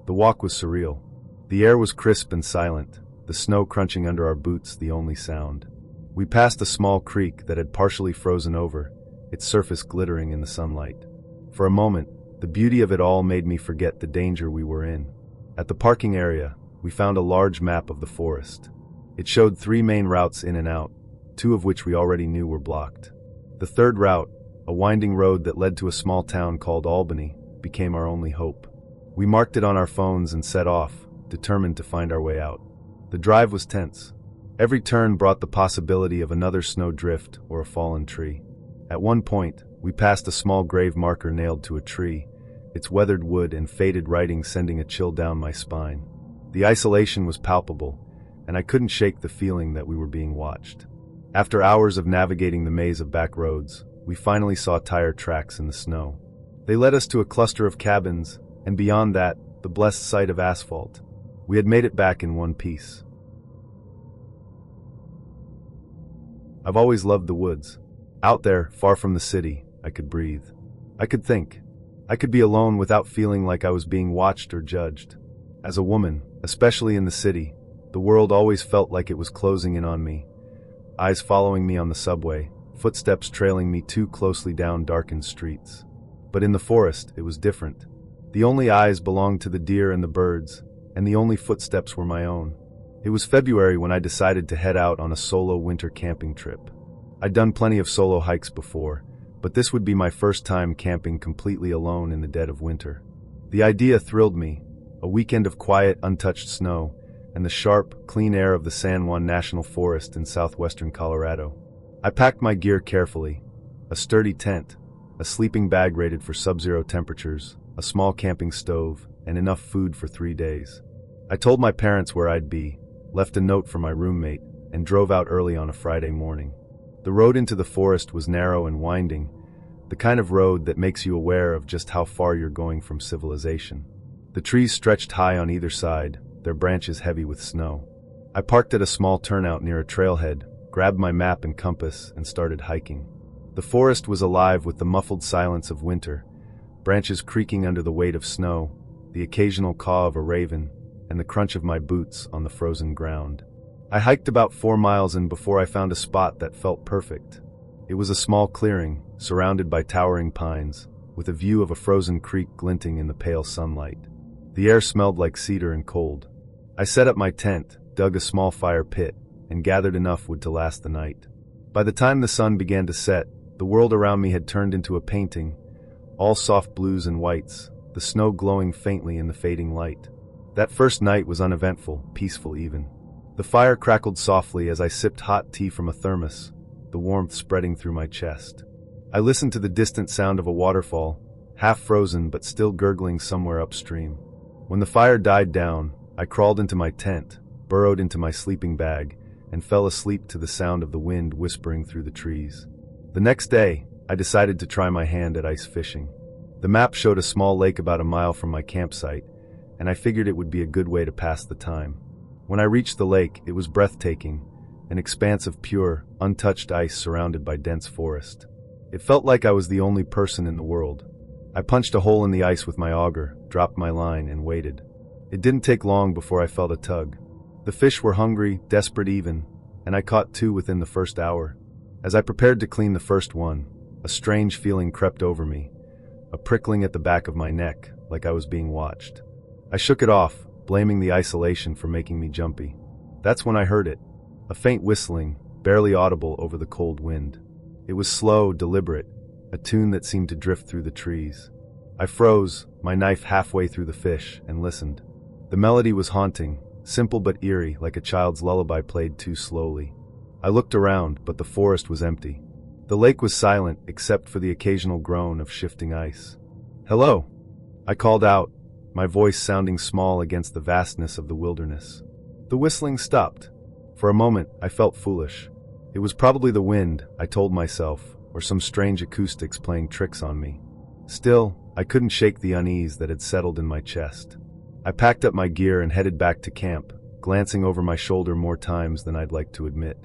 The walk was surreal. The air was crisp and silent, the snow crunching under our boots the only sound. We passed a small creek that had partially frozen over, its surface glittering in the sunlight. For a moment, the beauty of it all made me forget the danger we were in. At the parking area, we found a large map of the forest. It showed 3 main routes in and out, 2 of which we already knew were blocked. The third route, a winding road that led to a small town called Albany, became our only hope. We marked it on our phones and set off, determined to find our way out. The drive was tense. Every turn brought the possibility of another snow drift or a fallen tree. At one point, we passed a small grave marker nailed to a tree, its weathered wood and faded writing sending a chill down my spine. The isolation was palpable, and I couldn't shake the feeling that we were being watched. After hours of navigating the maze of back roads, we finally saw tire tracks in the snow. They led us to a cluster of cabins, and beyond that, the blessed sight of asphalt. We had made it back in one piece. I've always loved the woods. Out there, far from the city, I could breathe. I could think. I could be alone without feeling like I was being watched or judged. As a woman, especially in the city, the world always felt like it was closing in on me. Eyes following me on the subway, footsteps trailing me too closely down darkened streets. But in the forest, it was different. The only eyes belonged to the deer and the birds, and the only footsteps were my own. It was February when I decided to head out on a solo winter camping trip. I'd done plenty of solo hikes before, but this would be my first time camping completely alone in the dead of winter. The idea thrilled me, a weekend of quiet, untouched snow, and the sharp, clean air of the San Juan National Forest in southwestern Colorado. I packed my gear carefully: a sturdy tent, a sleeping bag rated for sub-zero temperatures, a small camping stove, and enough food for 3 days. I told my parents where I'd be, left a note for my roommate, and drove out early on a Friday morning. The road into the forest was narrow and winding, the kind of road that makes you aware of just how far you're going from civilization. The trees stretched high on either side, their branches heavy with snow. I parked at a small turnout near a trailhead, grabbed my map and compass, and started hiking. The forest was alive with the muffled silence of winter, branches creaking under the weight of snow, the occasional caw of a raven, and the crunch of my boots on the frozen ground. I hiked about 4 miles in before I found a spot that felt perfect. It was a small clearing, surrounded by towering pines, with a view of a frozen creek glinting in the pale sunlight. The air smelled like cedar and cold. I set up my tent, dug a small fire pit, and gathered enough wood to last the night. By the time the sun began to set, the world around me had turned into a painting, all soft blues and whites, the snow glowing faintly in the fading light. That first night was uneventful, peaceful even. The fire crackled softly as I sipped hot tea from a thermos, the warmth spreading through my chest. I listened to the distant sound of a waterfall, half frozen but still gurgling somewhere upstream. When the fire died down, I crawled into my tent, burrowed into my sleeping bag, and fell asleep to the sound of the wind whispering through the trees. The next day, I decided to try my hand at ice fishing. The map showed a small lake about a mile from my campsite, and I figured it would be a good way to pass the time. When I reached the lake, it was breathtaking, an expanse of pure, untouched ice surrounded by dense forest. It felt like I was the only person in the world. I punched a hole in the ice with my auger, dropped my line, and waited. It didn't take long before I felt a tug. The fish were hungry, desperate even, and I caught 2 within the first hour. As I prepared to clean the first one, a strange feeling crept over me, a prickling at the back of my neck, like I was being watched. I shook it off, blaming the isolation for making me jumpy. That's when I heard it, a faint whistling, barely audible over the cold wind. It was slow, deliberate, a tune that seemed to drift through the trees. I froze, my knife halfway through the fish, and listened. The melody was haunting, simple but eerie, like a child's lullaby played too slowly. I looked around, but the forest was empty. The lake was silent, except for the occasional groan of shifting ice. "Hello!" I called out, my voice sounding small against the vastness of the wilderness. The whistling stopped. For a moment, I felt foolish. It was probably the wind, I told myself, or some strange acoustics playing tricks on me. Still, I couldn't shake the unease that had settled in my chest. I packed up my gear and headed back to camp, glancing over my shoulder more times than I'd like to admit.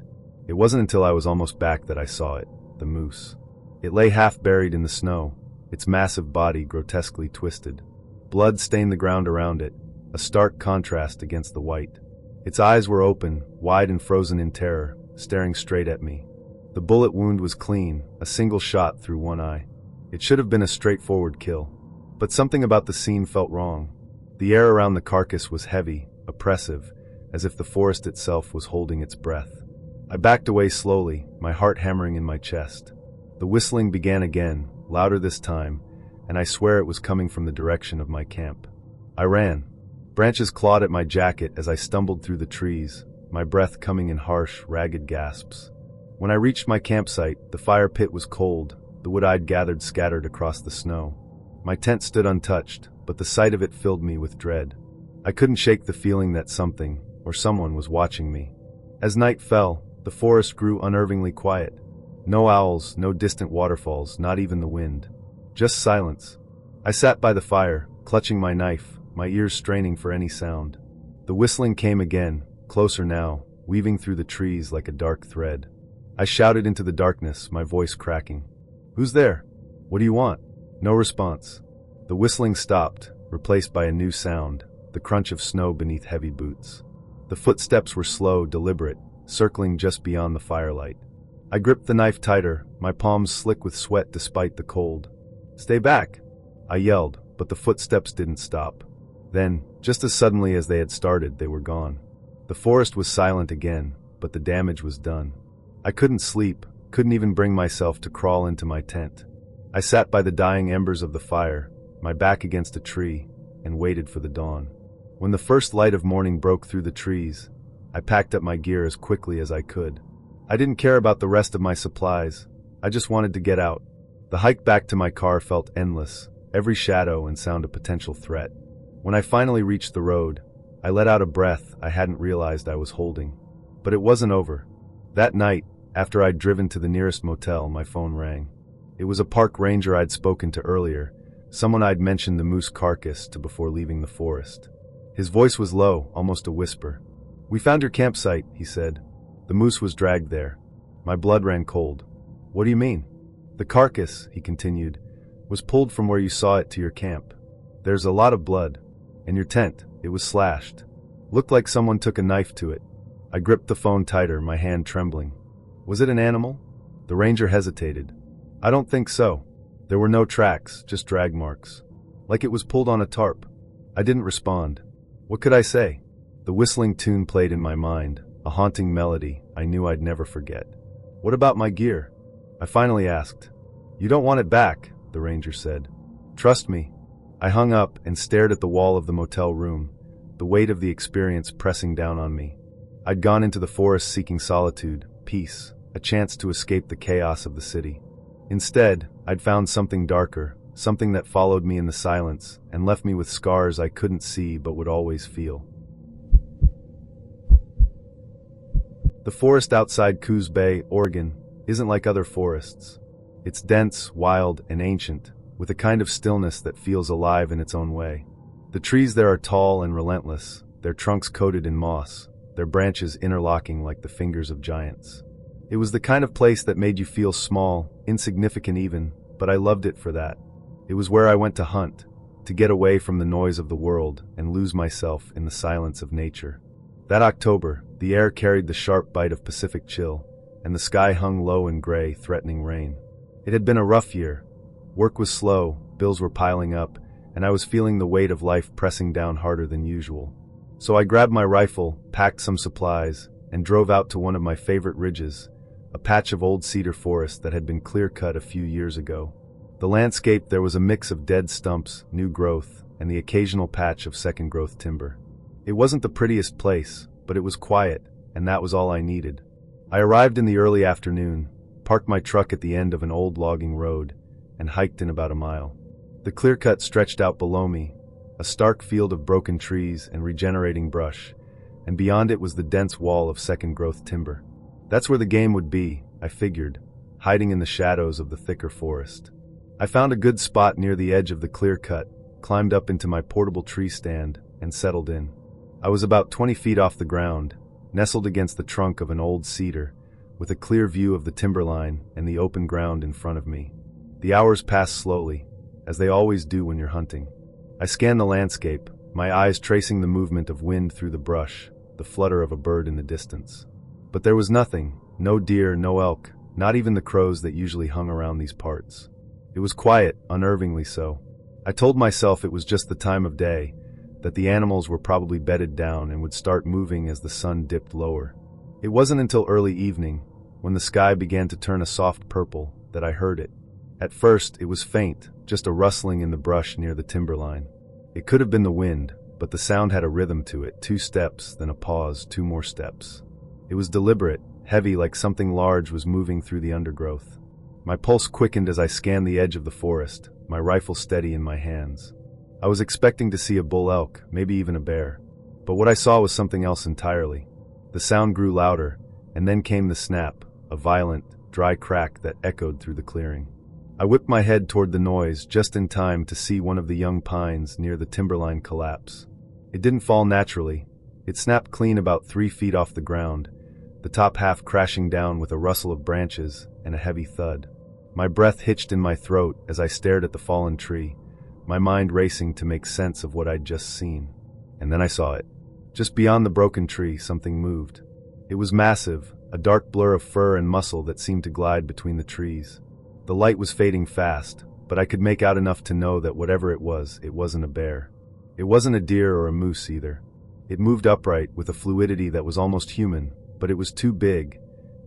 It wasn't until I was almost back that I saw it, the moose. It lay half buried in the snow, its massive body grotesquely twisted. Blood stained the ground around it, a stark contrast against the white. Its eyes were open, wide and frozen in terror, staring straight at me. The bullet wound was clean, a single shot through one eye. It should have been a straightforward kill. But something about the scene felt wrong. The air around the carcass was heavy, oppressive, as if the forest itself was holding its breath. I backed away slowly, my heart hammering in my chest. The whistling began again, louder this time, and I swear it was coming from the direction of my camp. I ran. Branches clawed at my jacket as I stumbled through the trees, my breath coming in harsh, ragged gasps. When I reached my campsite, the fire pit was cold, the wood I'd gathered scattered across the snow. My tent stood untouched, but the sight of it filled me with dread. I couldn't shake the feeling that something, or someone, was watching me. As night fell, the forest grew unnervingly quiet. No owls, no distant waterfalls, not even the wind. Just silence. I sat by the fire, clutching my knife, my ears straining for any sound. The whistling came again, closer now, weaving through the trees like a dark thread. I shouted into the darkness, my voice cracking. "Who's there? What do you want?" No response. The whistling stopped, replaced by a new sound, the crunch of snow beneath heavy boots. The footsteps were slow, deliberate, circling just beyond the firelight. I gripped the knife tighter, my palms slick with sweat despite the cold. "Stay back!" I yelled, but the footsteps didn't stop. Then, just as suddenly as they had started, they were gone. The forest was silent again, but the damage was done. I couldn't sleep, couldn't even bring myself to crawl into my tent. I sat by the dying embers of the fire, my back against a tree, and waited for the dawn. When the first light of morning broke through the trees, I packed up my gear as quickly as I could. I didn't care about the rest of my supplies, I just wanted to get out. The hike back to my car felt endless, every shadow and sound a potential threat. When I finally reached the road, I let out a breath I hadn't realized I was holding. But it wasn't over. That night, after I'd driven to the nearest motel, my phone rang. It was a park ranger I'd spoken to earlier, someone I'd mentioned the moose carcass to before leaving the forest. His voice was low, almost a whisper. "We found your campsite," he said. "The moose was dragged there." My blood ran cold. "What do you mean?" "The carcass," he continued, "was pulled from where you saw it to your camp. There's a lot of blood. And your tent, it was slashed. Looked like someone took a knife to it." I gripped the phone tighter, my hand trembling. "Was it an animal?" The ranger hesitated. "I don't think so. There were no tracks, just drag marks. Like it was pulled on a tarp." I didn't respond. What could I say? The whistling tune played in my mind, a haunting melody I knew I'd never forget. "What about my gear?" I finally asked. "You don't want it back," the ranger said. "Trust me." I hung up and stared at the wall of the motel room, the weight of the experience pressing down on me. I'd gone into the forest seeking solitude, peace, a chance to escape the chaos of the city. Instead, I'd found something darker, something that followed me in the silence and left me with scars I couldn't see but would always feel. The forest outside Coos Bay, Oregon, isn't like other forests. It's dense, wild, and ancient, with a kind of stillness that feels alive in its own way. The trees there are tall and relentless, their trunks coated in moss, their branches interlocking like the fingers of giants. It was the kind of place that made you feel small, insignificant even, but I loved it for that. It was where I went to hunt, to get away from the noise of the world and lose myself in the silence of nature. That October, the air carried the sharp bite of Pacific chill, and the sky hung low and gray, threatening rain. It had been a rough year. Work was slow, bills were piling up, and I was feeling the weight of life pressing down harder than usual. So I grabbed my rifle, packed some supplies, and drove out to one of my favorite ridges, a patch of old cedar forest that had been clear-cut a few years ago. The landscape there was a mix of dead stumps, new growth, and the occasional patch of second-growth timber. It wasn't the prettiest place, but it was quiet, and that was all I needed. I arrived in the early afternoon, parked my truck at the end of an old logging road, and hiked in about a mile. The clear-cut stretched out below me, a stark field of broken trees and regenerating brush, and beyond it was the dense wall of second-growth timber. That's where the game would be, I figured, hiding in the shadows of the thicker forest. I found a good spot near the edge of the clear-cut, climbed up into my portable tree stand, and settled in. I was about 20 feet off the ground, nestled against the trunk of an old cedar, with a clear view of the timberline and the open ground in front of me. The hours passed slowly, as they always do when you're hunting. I scanned the landscape, my eyes tracing the movement of wind through the brush, the flutter of a bird in the distance. But there was nothing, no deer, no elk, not even the crows that usually hung around these parts. It was quiet, unnervingly so. I told myself it was just the time of day, that the animals were probably bedded down and would start moving as the sun dipped lower. It wasn't until early evening, when the sky began to turn a soft purple, that I heard it. At first, it was faint, just a rustling in the brush near the timberline. It could have been the wind, but the sound had a rhythm to it, 2 steps, then a pause, 2 more steps. It was deliberate, heavy, like something large was moving through the undergrowth. My pulse quickened as I scanned the edge of the forest, my rifle steady in my hands. I was expecting to see a bull elk, maybe even a bear. But what I saw was something else entirely. The sound grew louder, and then came the snap, a violent, dry crack that echoed through the clearing. I whipped my head toward the noise just in time to see one of the young pines near the timberline collapse. It didn't fall naturally. It snapped clean about 3 feet off the ground, the top half crashing down with a rustle of branches and a heavy thud. My breath hitched in my throat as I stared at the fallen tree, my mind racing to make sense of what I'd just seen. And then I saw it. Just beyond the broken tree, something moved. It was massive, a dark blur of fur and muscle that seemed to glide between the trees. The light was fading fast, but I could make out enough to know that whatever it wasn't a bear. It wasn't a deer or a moose either. It moved upright with a fluidity that was almost human, but it was too big,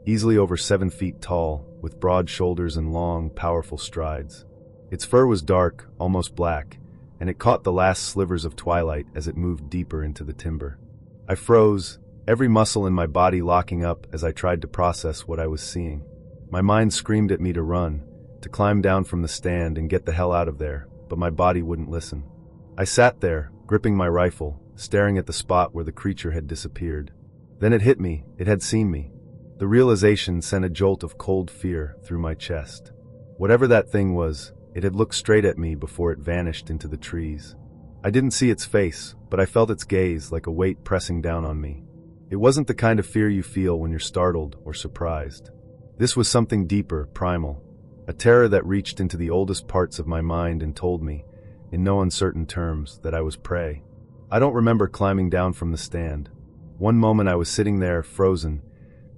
easily over 7 feet tall, with broad shoulders and long, powerful strides. Its fur was dark, almost black, and it caught the last slivers of twilight as it moved deeper into the timber. I froze, every muscle in my body locking up as I tried to process what I was seeing. My mind screamed at me to run, to climb down from the stand and get the hell out of there, but my body wouldn't listen. I sat there, gripping my rifle, staring at the spot where the creature had disappeared. Then it hit me, it had seen me. The realization sent a jolt of cold fear through my chest. Whatever that thing was, it had looked straight at me before it vanished into the trees. I didn't see its face, but I felt its gaze like a weight pressing down on me. It wasn't the kind of fear you feel when you're startled or surprised. This was something deeper, primal, a terror that reached into the oldest parts of my mind and told me, in no uncertain terms, that I was prey. I don't remember climbing down from the stand. One moment I was sitting there, frozen,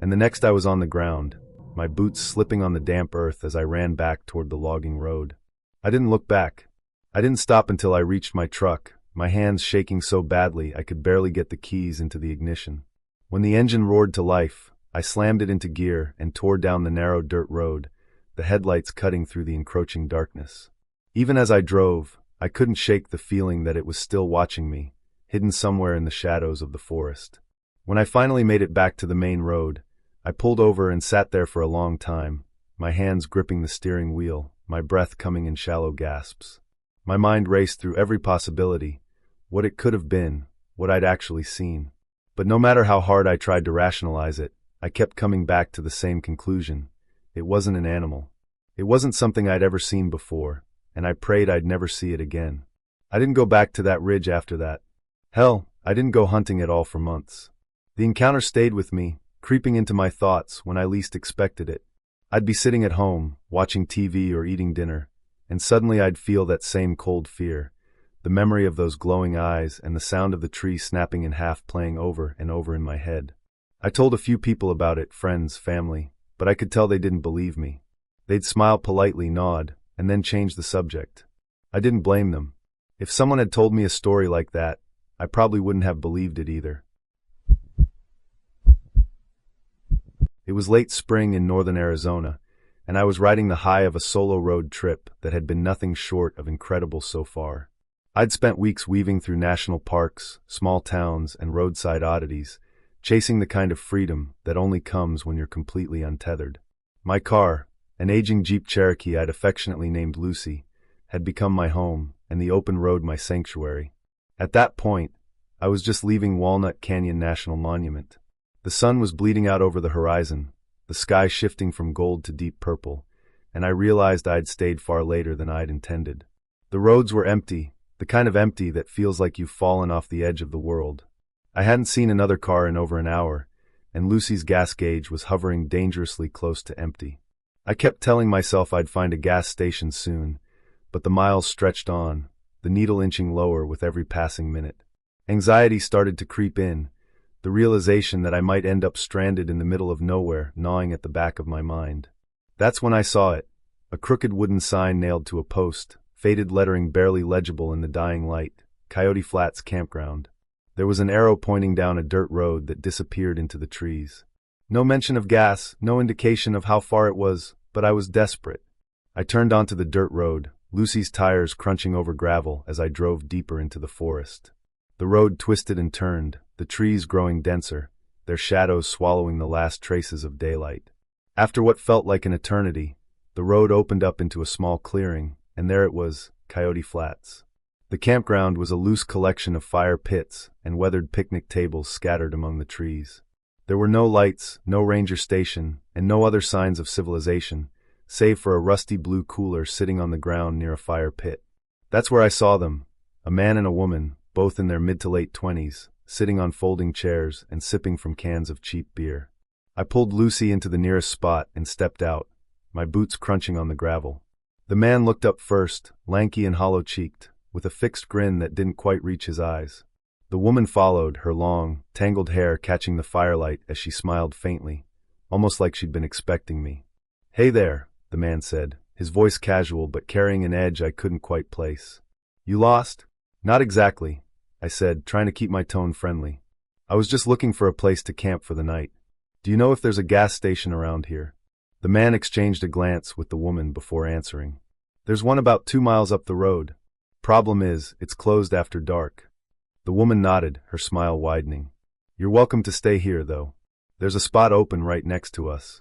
and the next I was on the ground, my boots slipping on the damp earth as I ran back toward the logging road. I didn't look back. I didn't stop until I reached my truck, my hands shaking so badly I could barely get the keys into the ignition. When the engine roared to life, I slammed it into gear and tore down the narrow dirt road, the headlights cutting through the encroaching darkness. Even as I drove, I couldn't shake the feeling that it was still watching me, hidden somewhere in the shadows of the forest. When I finally made it back to the main road, I pulled over and sat there for a long time, my hands gripping the steering wheel, my breath coming in shallow gasps. My mind raced through every possibility, what it could have been, what I'd actually seen. But no matter how hard I tried to rationalize it, I kept coming back to the same conclusion. It wasn't an animal. It wasn't something I'd ever seen before, and I prayed I'd never see it again. I didn't go back to that ridge after that. Hell, I didn't go hunting at all for months. The encounter stayed with me, creeping into my thoughts when I least expected it. I'd be sitting at home, watching TV or eating dinner, and suddenly I'd feel that same cold fear, the memory of those glowing eyes and the sound of the tree snapping in half playing over and over in my head. I told a few people about it, friends, family, but I could tell they didn't believe me. They'd smile politely, nod, and then change the subject. I didn't blame them. If someone had told me a story like that, I probably wouldn't have believed it either. It was late spring in northern Arizona, and I was riding the high of a solo road trip that had been nothing short of incredible so far. I'd spent weeks weaving through national parks, small towns, and roadside oddities, chasing the kind of freedom that only comes when you're completely untethered. My car, an aging Jeep Cherokee I'd affectionately named Lucy, had become my home, and the open road my sanctuary. At that point, I was just leaving Walnut Canyon National Monument. The sun was bleeding out over the horizon, the sky shifting from gold to deep purple, and I realized I'd stayed far later than I'd intended. The roads were empty, the kind of empty that feels like you've fallen off the edge of the world. I hadn't seen another car in over an hour, and Lucy's gas gauge was hovering dangerously close to empty. I kept telling myself I'd find a gas station soon, but the miles stretched on, the needle inching lower with every passing minute. Anxiety started to creep in, the realization that I might end up stranded in the middle of nowhere, gnawing at the back of my mind. That's when I saw it, a crooked wooden sign nailed to a post, faded lettering barely legible in the dying light, Coyote Flats Campground. There was an arrow pointing down a dirt road that disappeared into the trees. No mention of gas, no indication of how far it was, but I was desperate. I turned onto the dirt road, Lucy's tires crunching over gravel as I drove deeper into the forest. The road twisted and turned, the trees growing denser, their shadows swallowing the last traces of daylight. After what felt like an eternity, the road opened up into a small clearing, and there it was, Coyote Flats. The campground was a loose collection of fire pits and weathered picnic tables scattered among the trees. There were no lights, no ranger station, and no other signs of civilization, save for a rusty blue cooler sitting on the ground near a fire pit. That's where I saw them, a man and a woman, both in their mid to late 20s, sitting on folding chairs and sipping from cans of cheap beer. I pulled Lucy into the nearest spot and stepped out, my boots crunching on the gravel. The man looked up first, lanky and hollow-cheeked, with a fixed grin that didn't quite reach his eyes. The woman followed, her long, tangled hair catching the firelight as she smiled faintly, almost like she'd been expecting me. "Hey there," the man said, his voice casual but carrying an edge I couldn't quite place. "You lost?" "Not exactly," I said, trying to keep my tone friendly. "I was just looking for a place to camp for the night. Do you know if there's a gas station around here?" The man exchanged a glance with the woman before answering. "There's one about 2 miles up the road. Problem is, it's closed after dark." The woman nodded, her smile widening. "You're welcome to stay here, though. There's a spot open right next to us."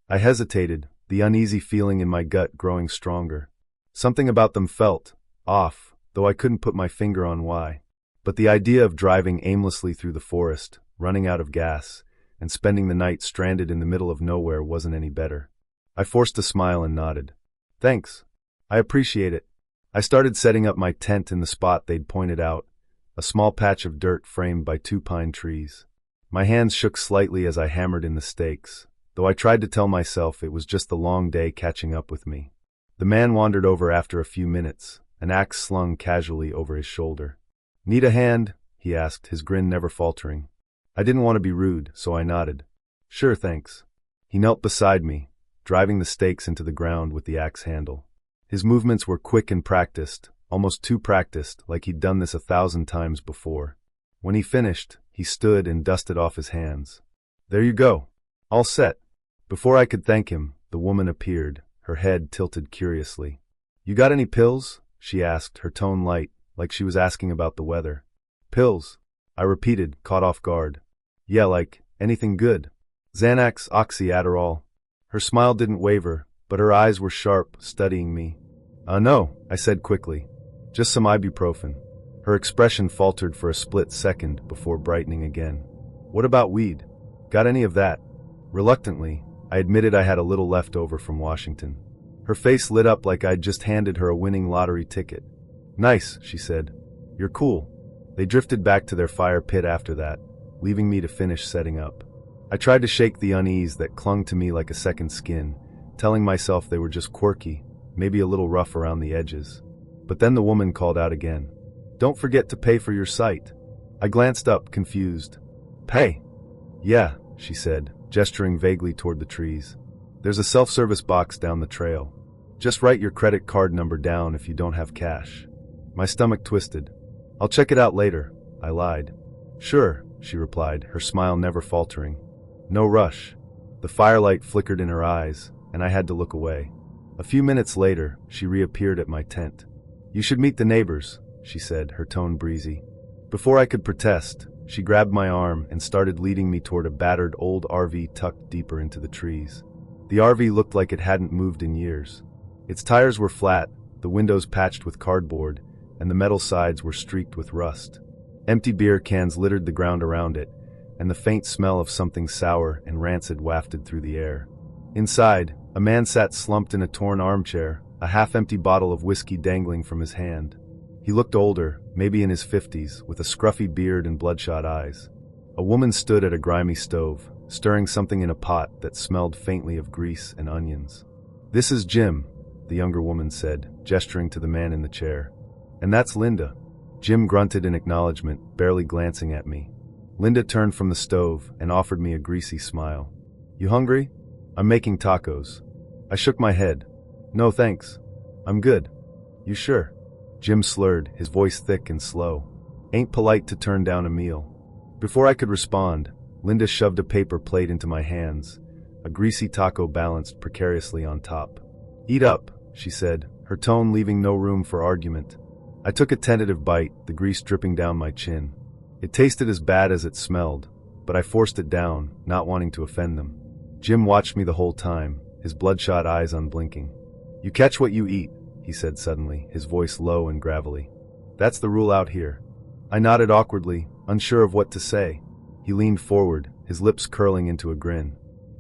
I hesitated, the uneasy feeling in my gut growing stronger. Something about them felt off, though I couldn't put my finger on why. But the idea of driving aimlessly through the forest, running out of gas, and spending the night stranded in the middle of nowhere wasn't any better. I forced a smile and nodded. "Thanks. I appreciate it." I started setting up my tent in the spot they'd pointed out, a small patch of dirt framed by 2 pine trees. My hands shook slightly as I hammered in the stakes, though I tried to tell myself it was just the long day catching up with me. The man wandered over after a few minutes, an axe slung casually over his shoulder. "Need a hand?" he asked, his grin never faltering. I didn't want to be rude, so I nodded. "Sure, thanks." He knelt beside me, driving the stakes into the ground with the axe handle. His movements were quick and practiced, almost too practiced, like he'd done this 1,000 times before. When he finished, he stood and dusted off his hands. "There you go. All set." Before I could thank him, the woman appeared, her head tilted curiously. "You got any pills?" she asked, her tone light, like she was asking about the weather. "Pills?" I repeated, caught off guard. "Yeah, like, anything good? Xanax, Oxy, Adderall." Her smile didn't waver, but her eyes were sharp, studying me. No," I said quickly. "Just some ibuprofen." Her expression faltered for a split second before brightening again. "What about weed? Got any of that?" Reluctantly, I admitted I had a little left over from Washington. Her face lit up like I'd just handed her a winning lottery ticket. "Nice," she said. "You're cool." They drifted back to their fire pit after that, leaving me to finish setting up. I tried to shake the unease that clung to me like a second skin, telling myself they were just quirky, maybe a little rough around the edges. But then the woman called out again. "Don't forget to pay for your site." I glanced up, confused. "Pay?" "Yeah," she said, gesturing vaguely toward the trees. "There's a self-service box down the trail. Just write your credit card number down if you don't have cash." My stomach twisted. "I'll check it out later," I lied. "Sure," she replied, her smile never faltering. "No rush." The firelight flickered in her eyes, and I had to look away. A few minutes later, she reappeared at my tent. "You should meet the neighbors," she said, her tone breezy. Before I could protest, she grabbed my arm and started leading me toward a battered old RV tucked deeper into the trees. The RV looked like it hadn't moved in years. Its tires were flat, the windows patched with cardboard, and the metal sides were streaked with rust. Empty beer cans littered the ground around it, and the faint smell of something sour and rancid wafted through the air. Inside, a man sat slumped in a torn armchair, a half-empty bottle of whiskey dangling from his hand. He looked older, maybe in his 50s, with a scruffy beard and bloodshot eyes. A woman stood at a grimy stove, stirring something in a pot that smelled faintly of grease and onions. "This is Jim," the younger woman said, gesturing to the man in the chair. And that's Linda. Jim grunted in acknowledgement, barely glancing at me. Linda turned from the stove and offered me a greasy smile. You hungry? I'm making tacos. I shook my head. No thanks. I'm good. You sure? Jim slurred, his voice thick and slow. Ain't polite to turn down a meal. Before I could respond, Linda shoved a paper plate into my hands, a greasy taco balanced precariously on top. Eat up, she said, her tone leaving no room for argument. I took a tentative bite, the grease dripping down my chin. It tasted as bad as it smelled, but I forced it down, not wanting to offend them. Jim watched me the whole time, his bloodshot eyes unblinking. You catch what you eat, he said suddenly, his voice low and gravelly. That's the rule out here. I nodded awkwardly, unsure of what to say. He leaned forward, his lips curling into a grin.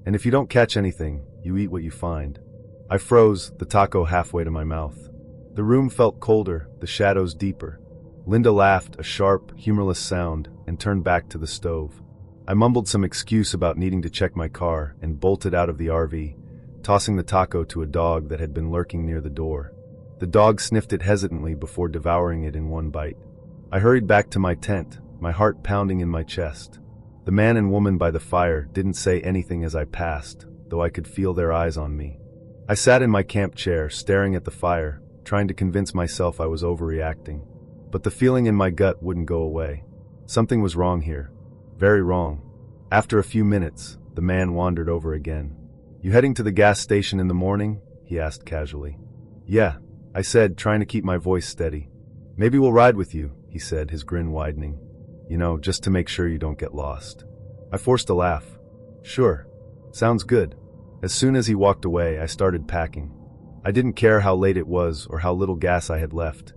And if you don't catch anything, you eat what you find. I froze, the taco halfway to my mouth. The room felt colder, the shadows deeper. Linda laughed, a sharp, humorless sound, and turned back to the stove. I mumbled some excuse about needing to check my car and bolted out of the RV, tossing the taco to a dog that had been lurking near the door. The dog sniffed it hesitantly before devouring it in one bite. I hurried back to my tent, my heart pounding in my chest. The man and woman by the fire didn't say anything as I passed, though I could feel their eyes on me. I sat in my camp chair, staring at the fire, trying to convince myself I was overreacting. But the feeling in my gut wouldn't go away. Something was wrong here. Very wrong. After a few minutes, the man wandered over again. You heading to the gas station in the morning? He asked casually. Yeah, I said, trying to keep my voice steady. Maybe we'll ride with you, he said, his grin widening. You know, just to make sure you don't get lost. I forced a laugh. Sure. Sounds good. As soon as he walked away, I started packing. I didn't care how late it was or how little gas I had left.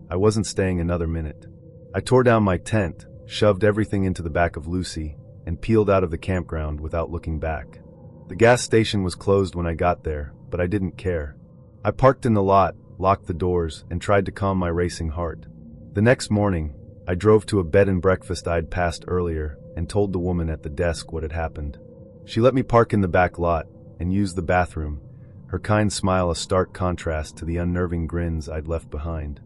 I wasn't staying another minute. I tore down my tent, shoved everything into the back of Lucy, and peeled out of the campground without looking back. The gas station was closed when I got there, but I didn't care. I parked in the lot, locked the doors, and tried to calm my racing heart. The next morning, I drove to a bed and breakfast I'd passed earlier and told the woman at the desk what had happened. She let me park in the back lot and use the bathroom, her kind smile a stark contrast to the unnerving grins I'd left behind.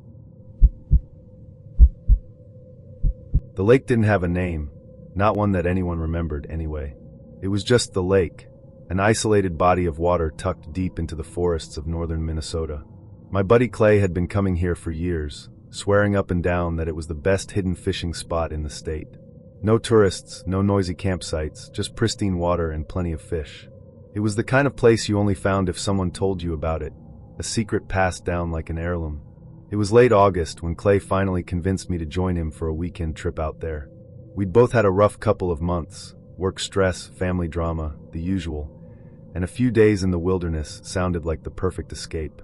The lake didn't have a name, not one that anyone remembered anyway. It was just the lake, an isolated body of water tucked deep into the forests of northern Minnesota. My buddy Clay had been coming here for years, swearing up and down that it was the best hidden fishing spot in the state. No tourists, no noisy campsites, just pristine water and plenty of fish. It was the kind of place you only found if someone told you about it, a secret passed down like an heirloom. It was late August when Clay finally convinced me to join him for a weekend trip out there. We'd both had a rough couple of months, work stress, family drama, the usual, and a few days in the wilderness sounded like the perfect escape.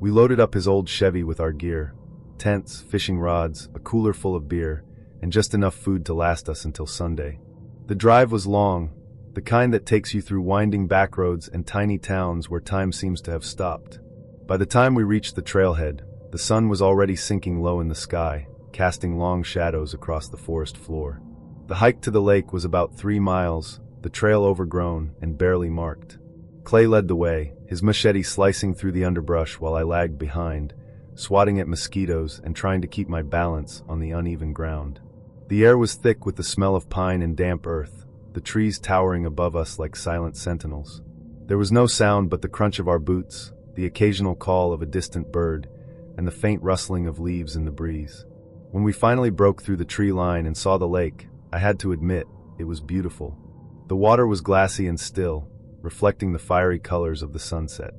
We loaded up his old Chevy with our gear, tents, fishing rods, a cooler full of beer, and just enough food to last us until Sunday. The drive was long, the kind that takes you through winding back roads and tiny towns where time seems to have stopped. By the time we reached the trailhead, the sun was already sinking low in the sky, casting long shadows across the forest floor. The hike to the lake was about 3 miles, the trail overgrown and barely marked. Clay led the way, his machete slicing through the underbrush while I lagged behind, swatting at mosquitoes and trying to keep my balance on the uneven ground. The air was thick with the smell of pine and damp earth, the trees towering above us like silent sentinels. There was no sound but the crunch of our boots, the occasional call of a distant bird, and the faint rustling of leaves in the breeze. When we finally broke through the tree line and saw the lake, I had to admit, it was beautiful. The water was glassy and still, reflecting the fiery colors of the sunset.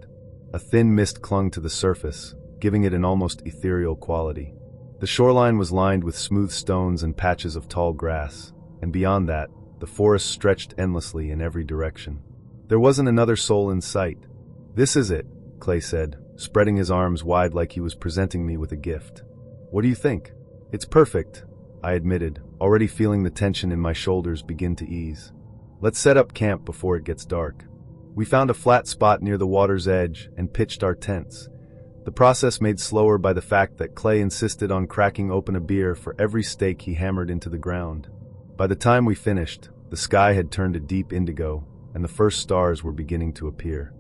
A thin mist clung to the surface, giving it an almost ethereal quality. The shoreline was lined with smooth stones and patches of tall grass, and beyond that, the forest stretched endlessly in every direction. There wasn't another soul in sight. "This is it," Clay said, spreading his arms wide like he was presenting me with a gift. "What do you think?" "It's perfect," I admitted, already feeling the tension in my shoulders begin to ease. "Let's set up camp before it gets dark." We found a flat spot near the water's edge and pitched our tents, the process made slower by the fact that Clay insisted on cracking open a beer for every stake he hammered into the ground. By the time we finished, the sky had turned a deep indigo, and the first stars were beginning to appear.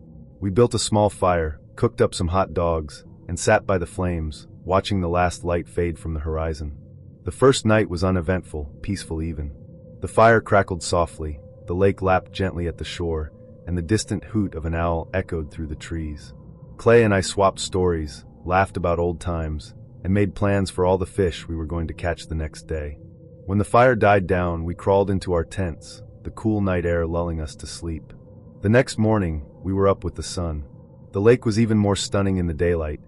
We built a small fire, cooked up some hot dogs, and sat by the flames, watching the last light fade from the horizon. The first night was uneventful, peaceful even. The fire crackled softly, the lake lapped gently at the shore, and the distant hoot of an owl echoed through the trees. Clay and I swapped stories, laughed about old times, and made plans for all the fish we were going to catch the next day. When the fire died down, we crawled into our tents, the cool night air lulling us to sleep. The next morning, we were up with the sun. The lake was even more stunning in the daylight,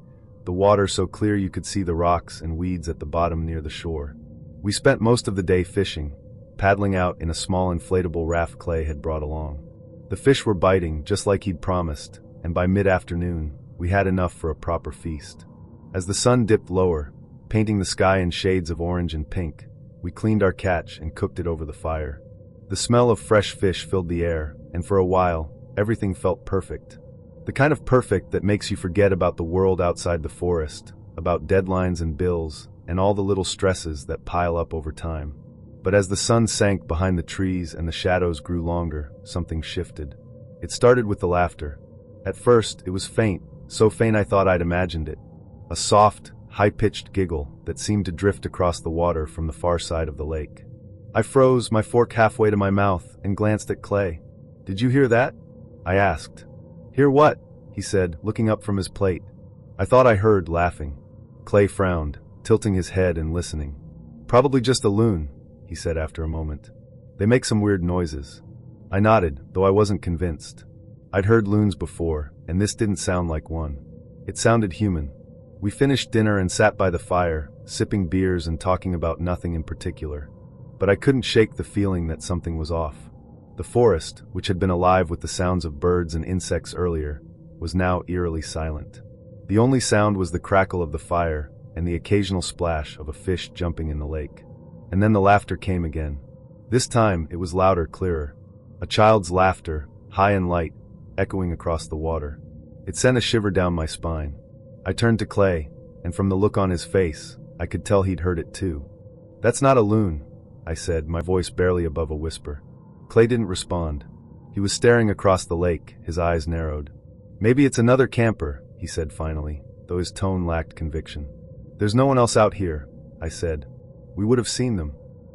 the water so clear you could see the rocks and weeds at the bottom near the shore. We spent most of the day fishing, paddling out in a small inflatable raft Clay had brought along. The fish were biting, just like he'd promised, and by mid-afternoon, we had enough for a proper feast. As the sun dipped lower, painting the sky in shades of orange and pink, we cleaned our catch and cooked it over the fire. The smell of fresh fish filled the air, and for a while, everything felt perfect. The kind of perfect that makes you forget about the world outside the forest, about deadlines and bills, and all the little stresses that pile up over time. But as the sun sank behind the trees and the shadows grew longer, something shifted. It started with the laughter. At first, it was faint, so faint I thought I'd imagined it. A soft, high-pitched giggle that seemed to drift across the water from the far side of the lake. I froze, my fork halfway to my mouth, and glanced at Clay. "Did you hear that?" I asked. "Hear what?" he said, looking up from his plate. I thought I heard laughing. Clay frowned, tilting his head and listening. "Probably just a loon," he said after a moment. "They make some weird noises." I nodded, though I wasn't convinced. I'd heard loons before, and this didn't sound like one. It sounded human. We finished dinner and sat by the fire, sipping beers and talking about nothing in particular. But I couldn't shake the feeling that something was off. The forest, which had been alive with the sounds of birds and insects earlier, was now eerily silent. The only sound was the crackle of the fire and the occasional splash of a fish jumping in the lake. And then the laughter came again. This time it was louder, clearer. A child's laughter, high and light, echoing across the water. It sent a shiver down my spine. I turned to Clay, and from the look on his face, I could tell he'd heard it too. "That's not a loon," I said, my voice barely above a whisper. Clay didn't respond. He was staring across the lake, his eyes narrowed. "Maybe it's another camper," he said finally, though his tone lacked conviction. "There's no one else out here," I said. "We would have seen them."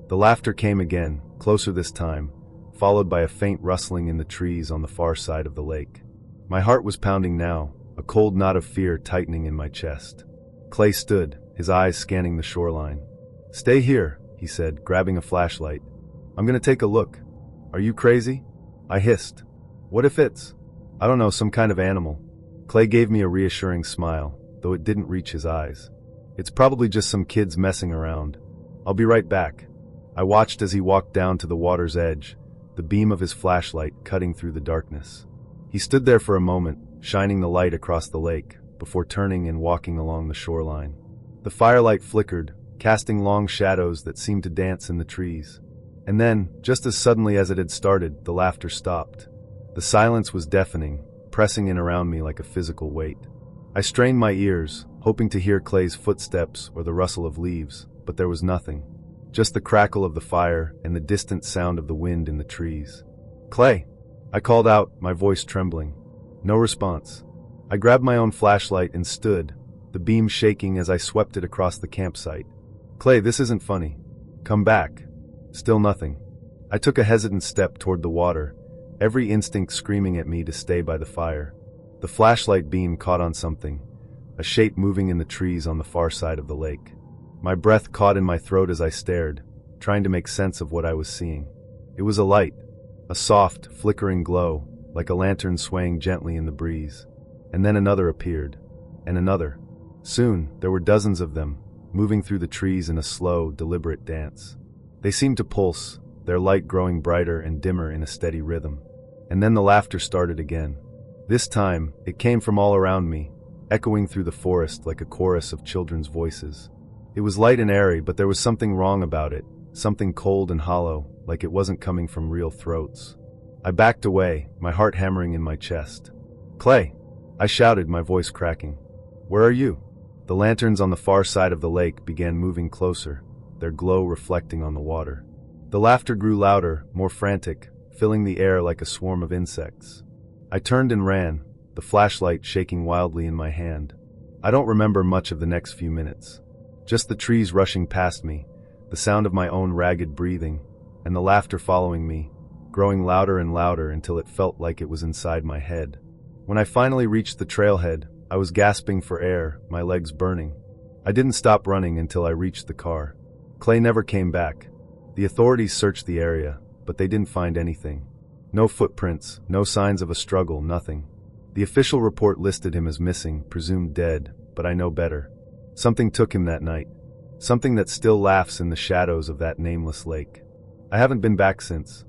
The laughter came again, closer this time, followed by a faint rustling in the trees on the far side of the lake. My heart was pounding now, a cold knot of fear tightening in my chest. Clay stood, his eyes scanning the shoreline. "Stay here," he said, grabbing a flashlight. "I'm gonna take a look." "Are you crazy?" I hissed. "What if it's, I don't know, some kind of animal?" Clay gave me a reassuring smile, though it didn't reach his eyes. "It's probably just some kids messing around. I'll be right back." I watched as he walked down to the water's edge, the beam of his flashlight cutting through the darkness. He stood there for a moment, shining the light across the lake, before turning and walking along the shoreline. The firelight flickered, casting long shadows that seemed to dance in the trees. And then, just as suddenly as it had started, the laughter stopped. The silence was deafening, pressing in around me like a physical weight. I strained my ears, hoping to hear Clay's footsteps or the rustle of leaves, but there was nothing. Just the crackle of the fire and the distant sound of the wind in the trees. "Clay!" I called out, my voice trembling. No response. I grabbed my own flashlight and stood, the beam shaking as I swept it across the campsite. "Clay, this isn't funny. Come back." Still nothing. I took a hesitant step toward the water, every instinct screaming at me to stay by the fire. The flashlight beam caught on something, a shape moving in the trees on the far side of the lake. My breath caught in my throat as I stared, trying to make sense of what I was seeing. It was a light, a soft, flickering glow, like a lantern swaying gently in the breeze. And then another appeared, and another. Soon, there were dozens of them, moving through the trees in a slow, deliberate dance. They seemed to pulse, their light growing brighter and dimmer in a steady rhythm. And then the laughter started again. This time, it came from all around me, echoing through the forest like a chorus of children's voices. It was light and airy, but there was something wrong about it, something cold and hollow, like it wasn't coming from real throats. I backed away, my heart hammering in my chest. "Clay!" I shouted, my voice cracking. "Where are you?" The lanterns on the far side of the lake began moving closer, their glow reflecting on the water. The laughter grew louder, more frantic, filling the air like a swarm of insects. I turned and ran, the flashlight shaking wildly in my hand. I don't remember much of the next few minutes. Just the trees rushing past me, the sound of my own ragged breathing, and the laughter following me, growing louder and louder until it felt like it was inside my head. When I finally reached the trailhead, I was gasping for air, my legs burning. I didn't stop running until I reached the car. Clay never came back. The authorities searched the area, but they didn't find anything. No footprints, no signs of a struggle, nothing. The official report listed him as missing, presumed dead, but I know better. Something took him that night. Something that still laughs in the shadows of that nameless lake. I haven't been back since.